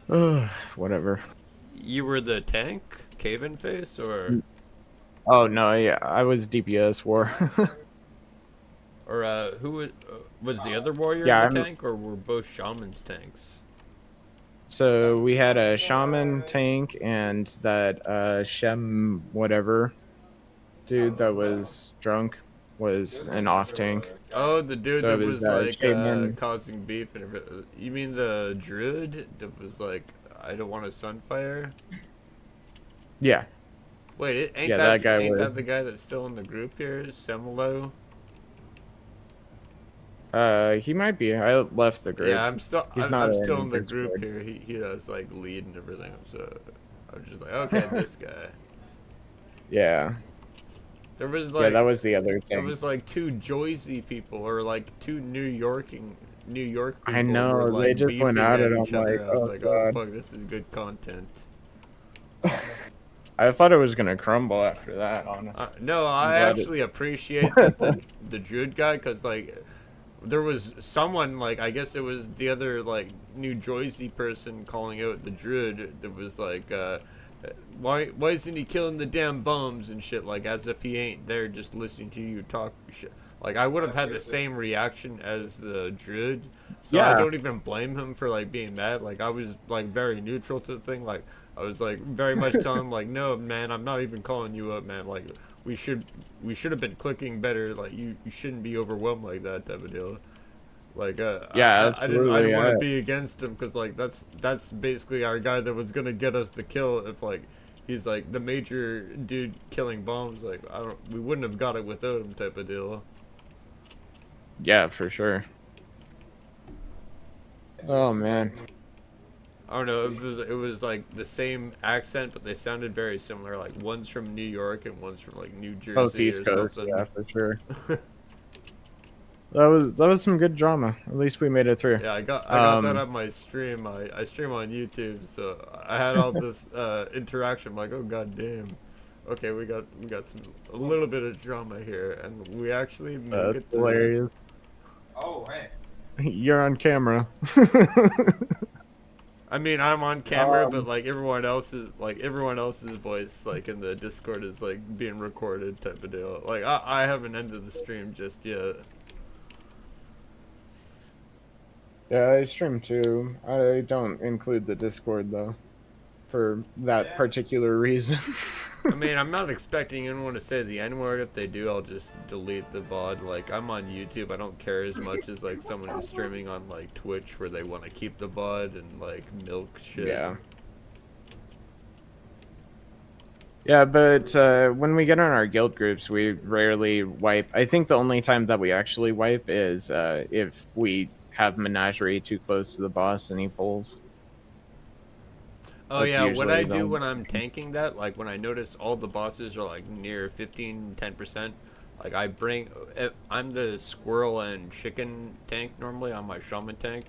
Ugh, whatever. You were the tank, cave-in face, or Oh no, yeah, I was DPS war. or who was the other warrior Yeah, in the I'm- tank, or were both shamans tanks? So we had a shaman tank and that Shem whatever dude that was drunk was an off tank. Oh, the dude So it that was like Shaman. causing beef and everything. You mean the druid that was like, I don't want a sunfire? Yeah. Wait, ain't Yeah, that, that guy ain't was- that the guy that's still in the group here, Semelo? He might be. I left the group. Yeah, I'm still I'm still in the Discord. group here. He does like lead and everything. So I'm just like, okay, this guy. Yeah. There was Yeah, like that was the other There thing. was like 2 Joyzy people, or like 2 New York people. I know, were, like, they just went beefing at it. each I'm other. like, I was oh, like, God. oh fuck, this is good content. I thought it was gonna crumble after that, honestly. No, I'm I glad it- actually appreciate that the Druid guy, because like there was someone, like I guess it was the other like New Jersey person calling out the Druid that was like, why isn't he killing the damn bums and shit, like as if he ain't there just listening to you talk shit. Like I would have had the same reaction as the Druid, so I Yeah. don't even blame him for like being mad. Like I was like very neutral to the thing. Like I was like very much telling him like, no man, I'm not even calling you up, man. Like we should have been clicking better. Like you shouldn't be overwhelmed like that type of deal. Like Yeah, I didn't want absolutely, to be against him, because like that's basically our guy that was gonna get us the kill. If like he's like the major dude killing bombs, like we wouldn't have got it without him type of deal. Yeah, for sure. Oh man. I don't know. It was like the same accent, but they sounded very similar. Like one's from New York and one's from like New Jersey Coast, East or Coast, something. yeah, for sure. That was some good drama. At least we made it through. Yeah, I got that on my stream. I stream on YouTube, so I had all this interaction. I'm like, oh god damn. Okay, we got a little bit of drama here, and we actually make That's it through. hilarious. Oh, hey. You're on camera. I mean, I'm on camera, but like everyone else's voice, like in the Discord, is like being recorded type of deal. Like I haven't ended the stream just yet. Yeah, I stream too. I don't include the Discord though, for that particular reason. I mean, I'm not expecting anyone to say the N-word. If they do, I'll just delete the VOD. Like, I'm on YouTube. I don't care as much as, like, someone who's streaming on, like, Twitch, where they want to keep the VOD and, like, milk shit. Yeah. Yeah, but when we get on our guild groups, we rarely wipe. I think the only time that we actually wipe is if we have Menagerie too close to the boss and he pulls. Oh That's yeah, what I usually do the- when I'm tanking that, like when I notice all the bosses are like near 10%, like I'm the squirrel and chicken tank normally on my shaman tank,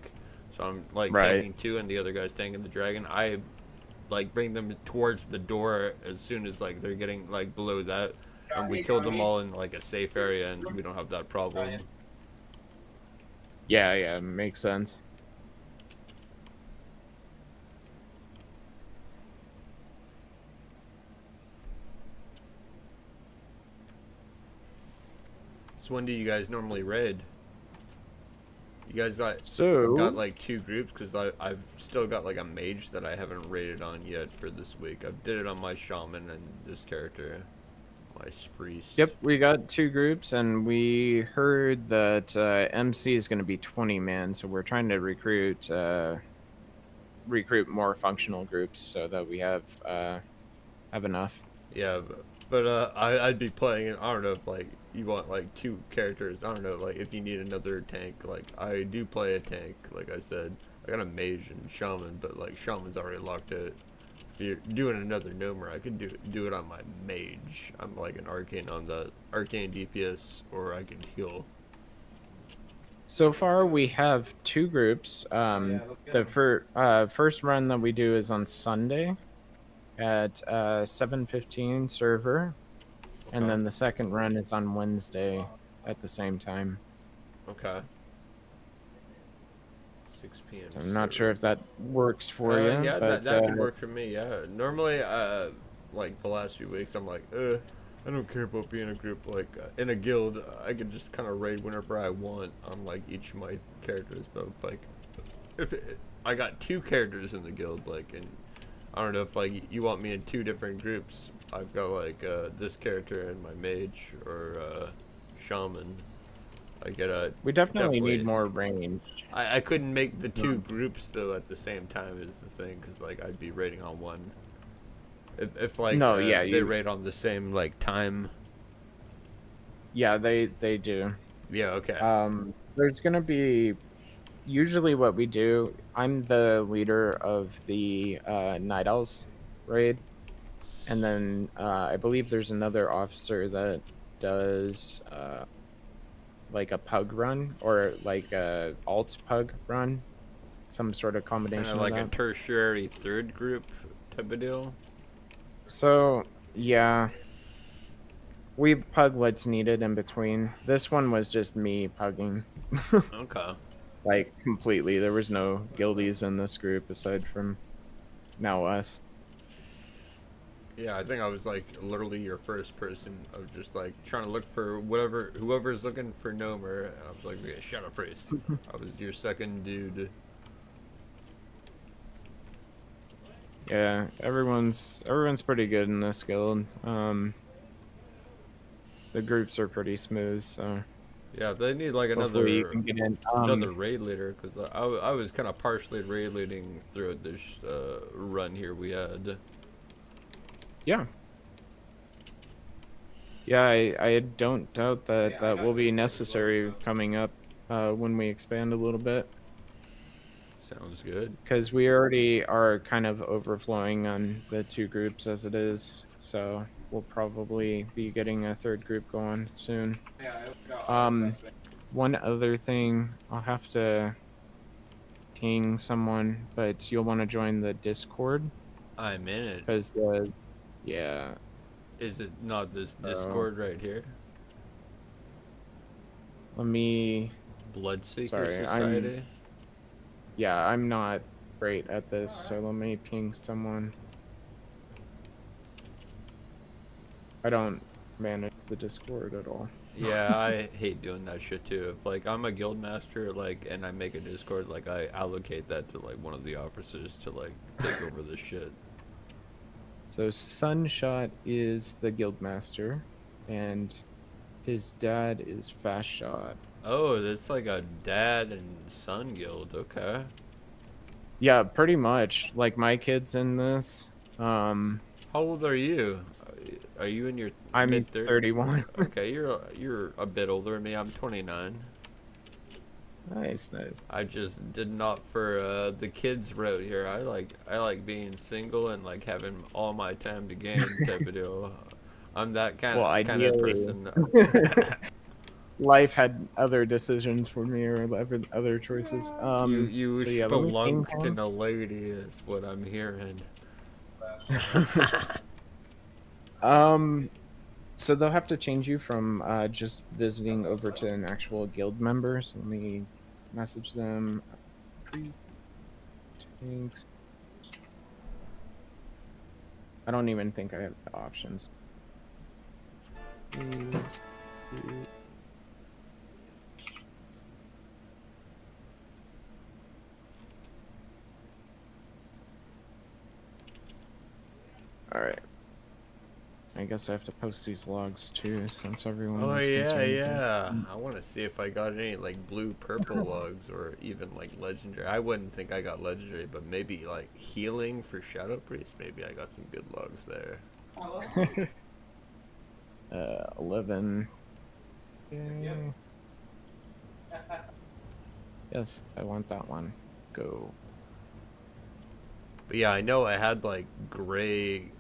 so I'm like Right. tanking 2 and the other guy's tanking the dragon. I like bring them towards the door as soon as like they're getting like below that, and we killed them all in like a safe area, and we don't have that problem. Yeah, yeah, makes sense. So when do you guys normally raid? You guys got like 2 groups, because I've still got like a mage that I haven't raided on yet for this week. I did it on my shaman and this character, my spriest. Yep, we got 2 groups, and we heard that MC is going to be 20 man, so we're trying to recruit more functional groups so that we have enough. Yeah, but I'd be playing it. I don't know if like you want like 2 characters. I don't know, like if you need another tank. Like I do play a tank, like I said. I got a mage and shaman, but like shaman's already locked out. If you're doing another gnomer, I could do it on my mage. I'm like an arcane on the arcane DPS, or I can heal. So far, we have 2 groups. The first run that we do is on Sunday at 7:15 server, and then the second run is on Wednesday at the same time. Okay. 6 p.m. So I'm not sure if that works for you. Yeah, but, that could work for me. Yeah. Normally, like the last few weeks, I'm like, I don't care about being a group. Like in a guild, I can just kind of raid whenever I want on like each of my characters. But like, I got 2 characters in the guild, like, and I don't know if like you want me in 2 different groups. I've got like this character and my mage, or shaman. I get we definitely need more range. I couldn't make the 2 groups though at the same time is the thing, because like I'd be raiding on one. If like they raid on the same like time. Yeah, they do. Yeah, okay. There's gonna be usually what we do. I'm the leader of the Night Owls raid, and then I believe there's another officer that does like a pug run, or like a alt pug run, some sort of combination. Kind of like of a that. tertiary 3rd group type of deal. So yeah, we pug what's needed in between. This one was just me pugging. Okay. Like completely. There was no guildies in this group aside from now us. Yeah, I think I was like literally your first person of just like trying to look for whoever's looking for gnomer, and I was like, yeah, Shadow Priest. I was your second dude. Yeah, everyone's pretty good in this guild. The groups are pretty smooth, so yeah, if they need like hopefully you can get in. another raid leader, because I was kind of partially raid leading throughout this run here we had. Yeah. Yeah, I don't doubt that that will be necessary coming up when we expand a little bit. Sounds good. Because we already are kind of overflowing on the 2 groups as it is, so we'll probably be getting a 3rd group going soon. One other thing, I'll have to ping someone, but you'll want to join the Discord. I'm in it. Because yeah. Is it not this Discord right here? Let me... Bloodseeker Society? Yeah, I'm not great at this, so let me ping someone. I don't manage the Discord at all. Yeah, I hate doing that shit too. If like I'm a guild master, like, and I make a Discord, like I allocate that to like one of the officers to like take over this shit. So Sunshot is the guild master, and his dad is Fast Shot. Oh, that's like a dad and son guild. Okay. Yeah, pretty much. Like my kid's in this. How old are you? Are you in your I'm mid-30s? 31. Okay, you're a bit older than me. I'm 29. Nice. I just did not for the kids route here. I like being single and like having all my time to game type of deal. I'm that kind of person. Life had other decisions for me, or other choices. You so yeah, spelunked in a lady is what I'm hearing. So they'll have to change you from just visiting over to an actual guild member. So let me message them. Please. Thanks. I don't even think I have the options. All right. I guess I have to post these logs too, since everyone. Oh was yeah, concerned yeah. about- I want to see if I got any like blue, purple logs, or even like legendary. I wouldn't think I got legendary, but maybe like healing for Shadow Priest. Maybe I got some good logs there. 11. Yeah. Yes, I want that one. Go. But yeah, I know I had like green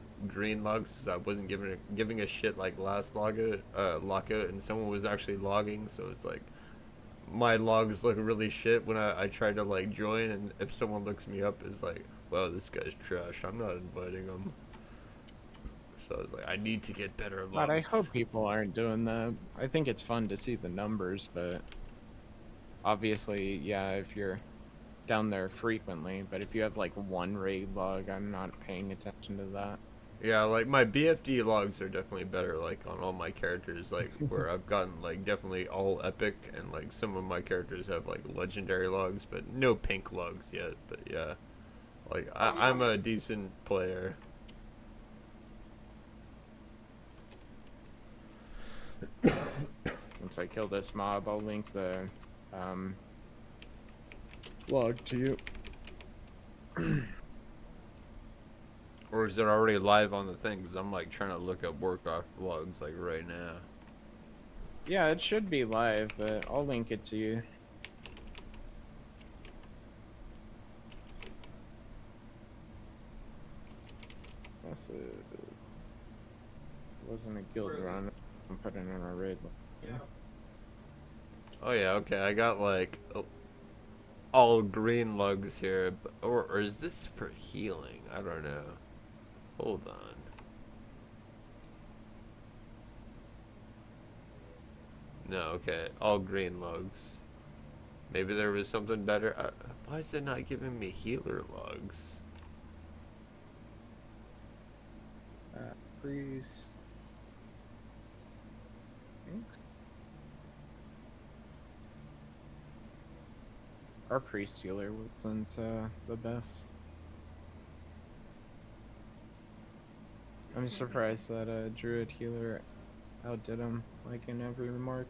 logs. So I wasn't giving a shit like last lockout, and someone was actually logging. So it's like my logs look really shit when I try to like join, and if someone looks me up, it's like, well, this guy's trash. I'm not inviting him. So I was like, I need to get better logs. But I hope people aren't doing that. I think it's fun to see the numbers, but obviously, yeah, if you're down there frequently, but if you have like one raid log, I'm not paying attention to that. Yeah, like my BFD logs are definitely better, like on all my characters, like where I've gotten like definitely all epic, and like some of my characters have like legendary logs, but no pink logs yet. But yeah, like I'm a decent player. Once I kill this mob, I'll link the log to you. Or is it already live on the thing? Because I'm like trying to look up work off logs like right now. Yeah, it should be live, but I'll link it to you. That's wasn't a guild run. I'm putting in a raid. Yeah. Oh yeah, okay. I got like all green lugs here, or is this for healing? I don't know. Hold on. No, okay. All green lugs. Maybe there was something better. Why is it not giving me healer lugs? Priest. Our priest healer wasn't the best. I'm surprised that druid healer outdid him, like in every remark.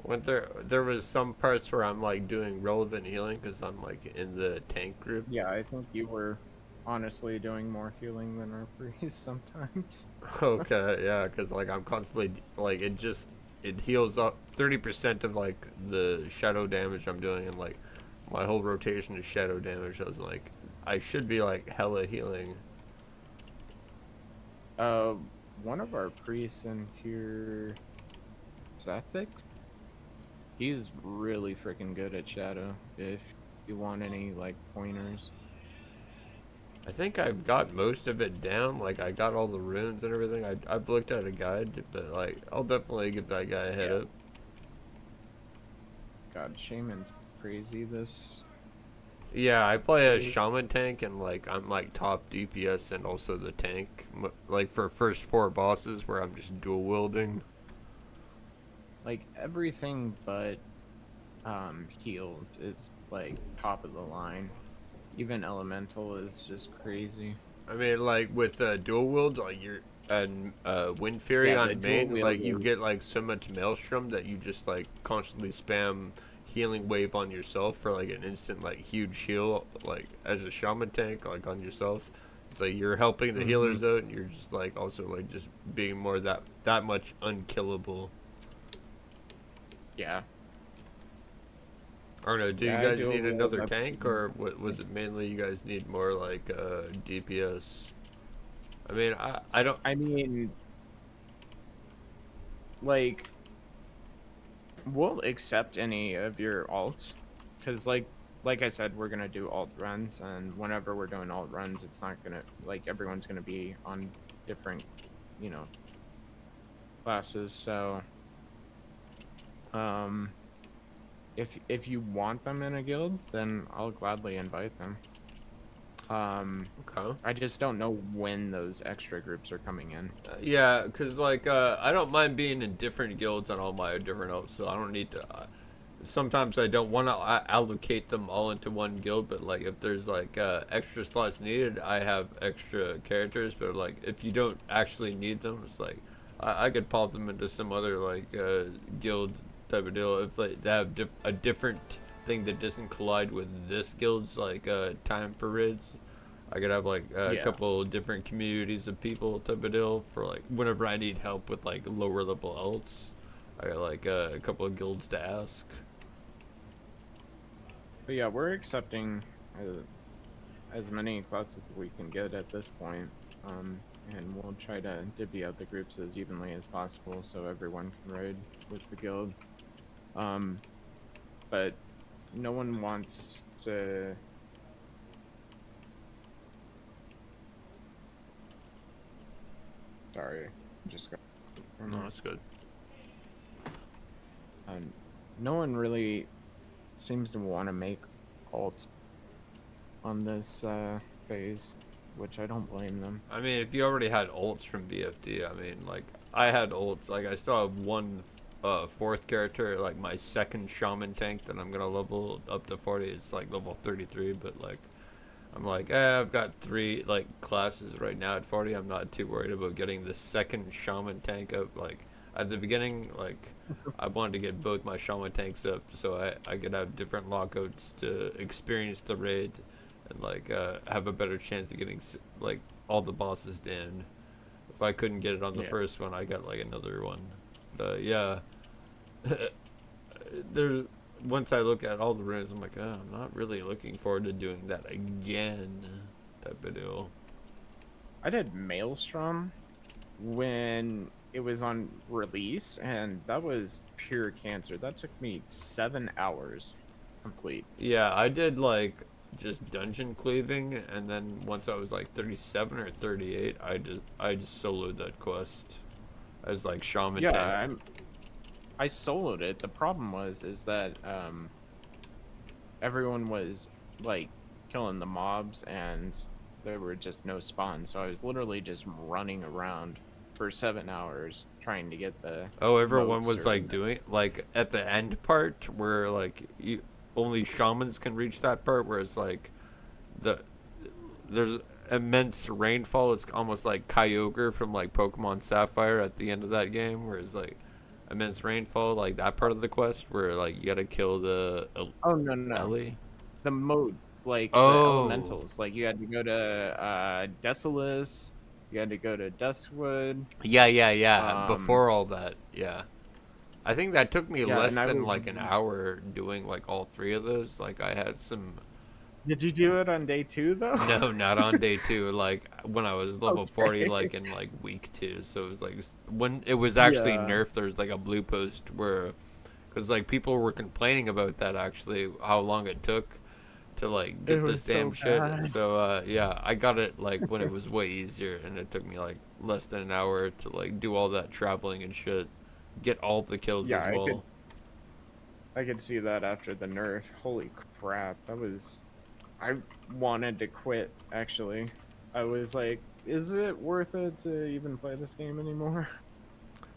When there was some parts where I'm like doing relevant healing because I'm like in the tank group. Yeah, I think you were honestly doing more healing than our priest sometimes. Okay, yeah, because like I'm constantly like it heals up 30% of like the shadow damage I'm doing, and like my whole rotation is shadow damage. I was like, I should be like hella healing. One of our priests in here, Ethics, he's really freaking good at shadow. If you want any like pointers. I think I've got most of it down. Like I got all the runes and everything. I've looked at a guide, but like I'll definitely give that guy a head up. God, Shaman's crazy. This. Yeah, I play a Shaman Tank, and like I'm like top DPS and also the tank. Like for first 4 bosses where I'm just dual wielding. Like everything but heals is like top of the line. Even elemental is just crazy. I mean, like with dual wield, like you're and Wind Fury Yeah, the on main, dual like wield you is- get like so much Maelstrom that you just like constantly spam healing wave on yourself for like an instant like huge heal, like as a Shaman Tank, like on yourself. It's like you're helping the healers out, and you're just like also like just being more that much unkillable. Yeah. I don't know, do Yeah, I you guys do need a another little bit. tank, or what was it mainly you guys need more like DPS? I mean, I don't. I mean, like, we'll accept any of your alts, because like I said, we're gonna do alt runs, and whenever we're doing alt runs, it's not gonna like everyone's gonna be on different, you know, classes, so if you want them in a guild, then I'll gladly invite them. Okay. I just don't know when those extra groups are coming in. Yeah, because, like, I don't mind being in different guilds on all my different oaks, so I don't need to... sometimes I don't want to allocate them all into one guild, but, like, if there's, like, extra slots needed, I have extra characters, but, like, if you don't actually need them, it's like, I could pop them into some other, like, guild type of deal. If they have a different thing that doesn't collide with this guild's, like, time for raids, I could have, like, a couple different communities of people type of deal for, like, whenever I need help with, like, lower level alts. I got, like, a couple of guilds to ask. But yeah, we're accepting as many classes as we can get at this point. And we'll try to divvy out the groups as evenly as possible so everyone can raid with the guild. But no one wants to... Sorry, just got... No, that's good. No one really seems to want to make alts on this phase, which I don't blame them. I mean, if you already had ults from BFD, I mean, like, I had ults. Like, I still have one fourth character, like, my second Shaman Tank that I'm gonna level up to 40. It's, like, level 33, but, like, I'm like, I've got 3, like, classes right now at 40. I'm not too worried about getting the second Shaman Tank up. Like, at the beginning, like, I wanted to get both my Shaman Tanks up so I could have different lockouts to experience the raid and, like, have a better chance of getting, like, all the bosses down. If I couldn't get it on the first one, I got, like, another one. But, yeah. Once I look at all the runes, I'm like, I'm not really looking forward to doing that again, type of deal. I did Maelstrom when it was on release, and that was pure cancer. That took me 7 hours complete. Yeah, I did, like, just dungeon cleaving, and then once I was, like, 37 or 38, I just soloed that quest as, like, Shaman Tank. I soloed it. The problem is that everyone was, like, killing the mobs, and there were just no spawns, so I was literally just running around for 7 hours trying to get the... Oh, everyone was, like, doing, like, at the end part, where, like, only shamans can reach that part, where it's, like, there's immense rainfall. It's almost like Kyogre from, like, Pokemon Sapphire at the end of that game, where it's, like, immense rainfall, like that part of the quest where, like, you gotta kill the Ellie. The modes, like, the elementals. Like, you had to go to Desolus, you had to go to Duskwood. Yeah. Before all that, yeah. I think that took me less than, like, an hour doing, like, all 3 of those. Like, I had some... Did you do it on day 2, though? No, not on day 2. Like, when I was level 40, like, in, like, week 2. So it was, like, when it was actually nerfed, there was, like, a blue post where... Because, like, people were complaining about that, actually, how long it took to, like, get this damn shit. So, yeah, I got it, like, when it was way easier, and it took me, like, less than an hour to, like, do all that traveling and shit. Get all the kills as well. I could see that after the nerf. Holy crap, that was... I wanted to quit, actually. I was like, is it worth it to even play this game anymore?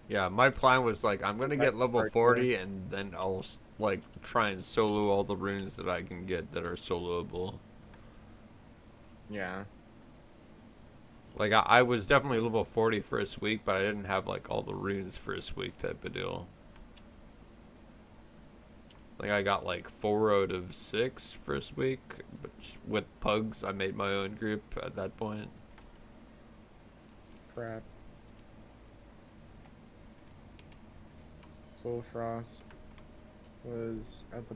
Yeah, my plan was, like, I'm gonna get level 40, and then I'll, like, try and solo all the runes that I can get that are soloable. Yeah. Like, I was definitely level 40 first week, but I didn't have, like, all the runes first week type of deal. Like, I got, like, 4 out of 6 first week, but with pugs, I made my own group at that point. Crap. Full Frost was at the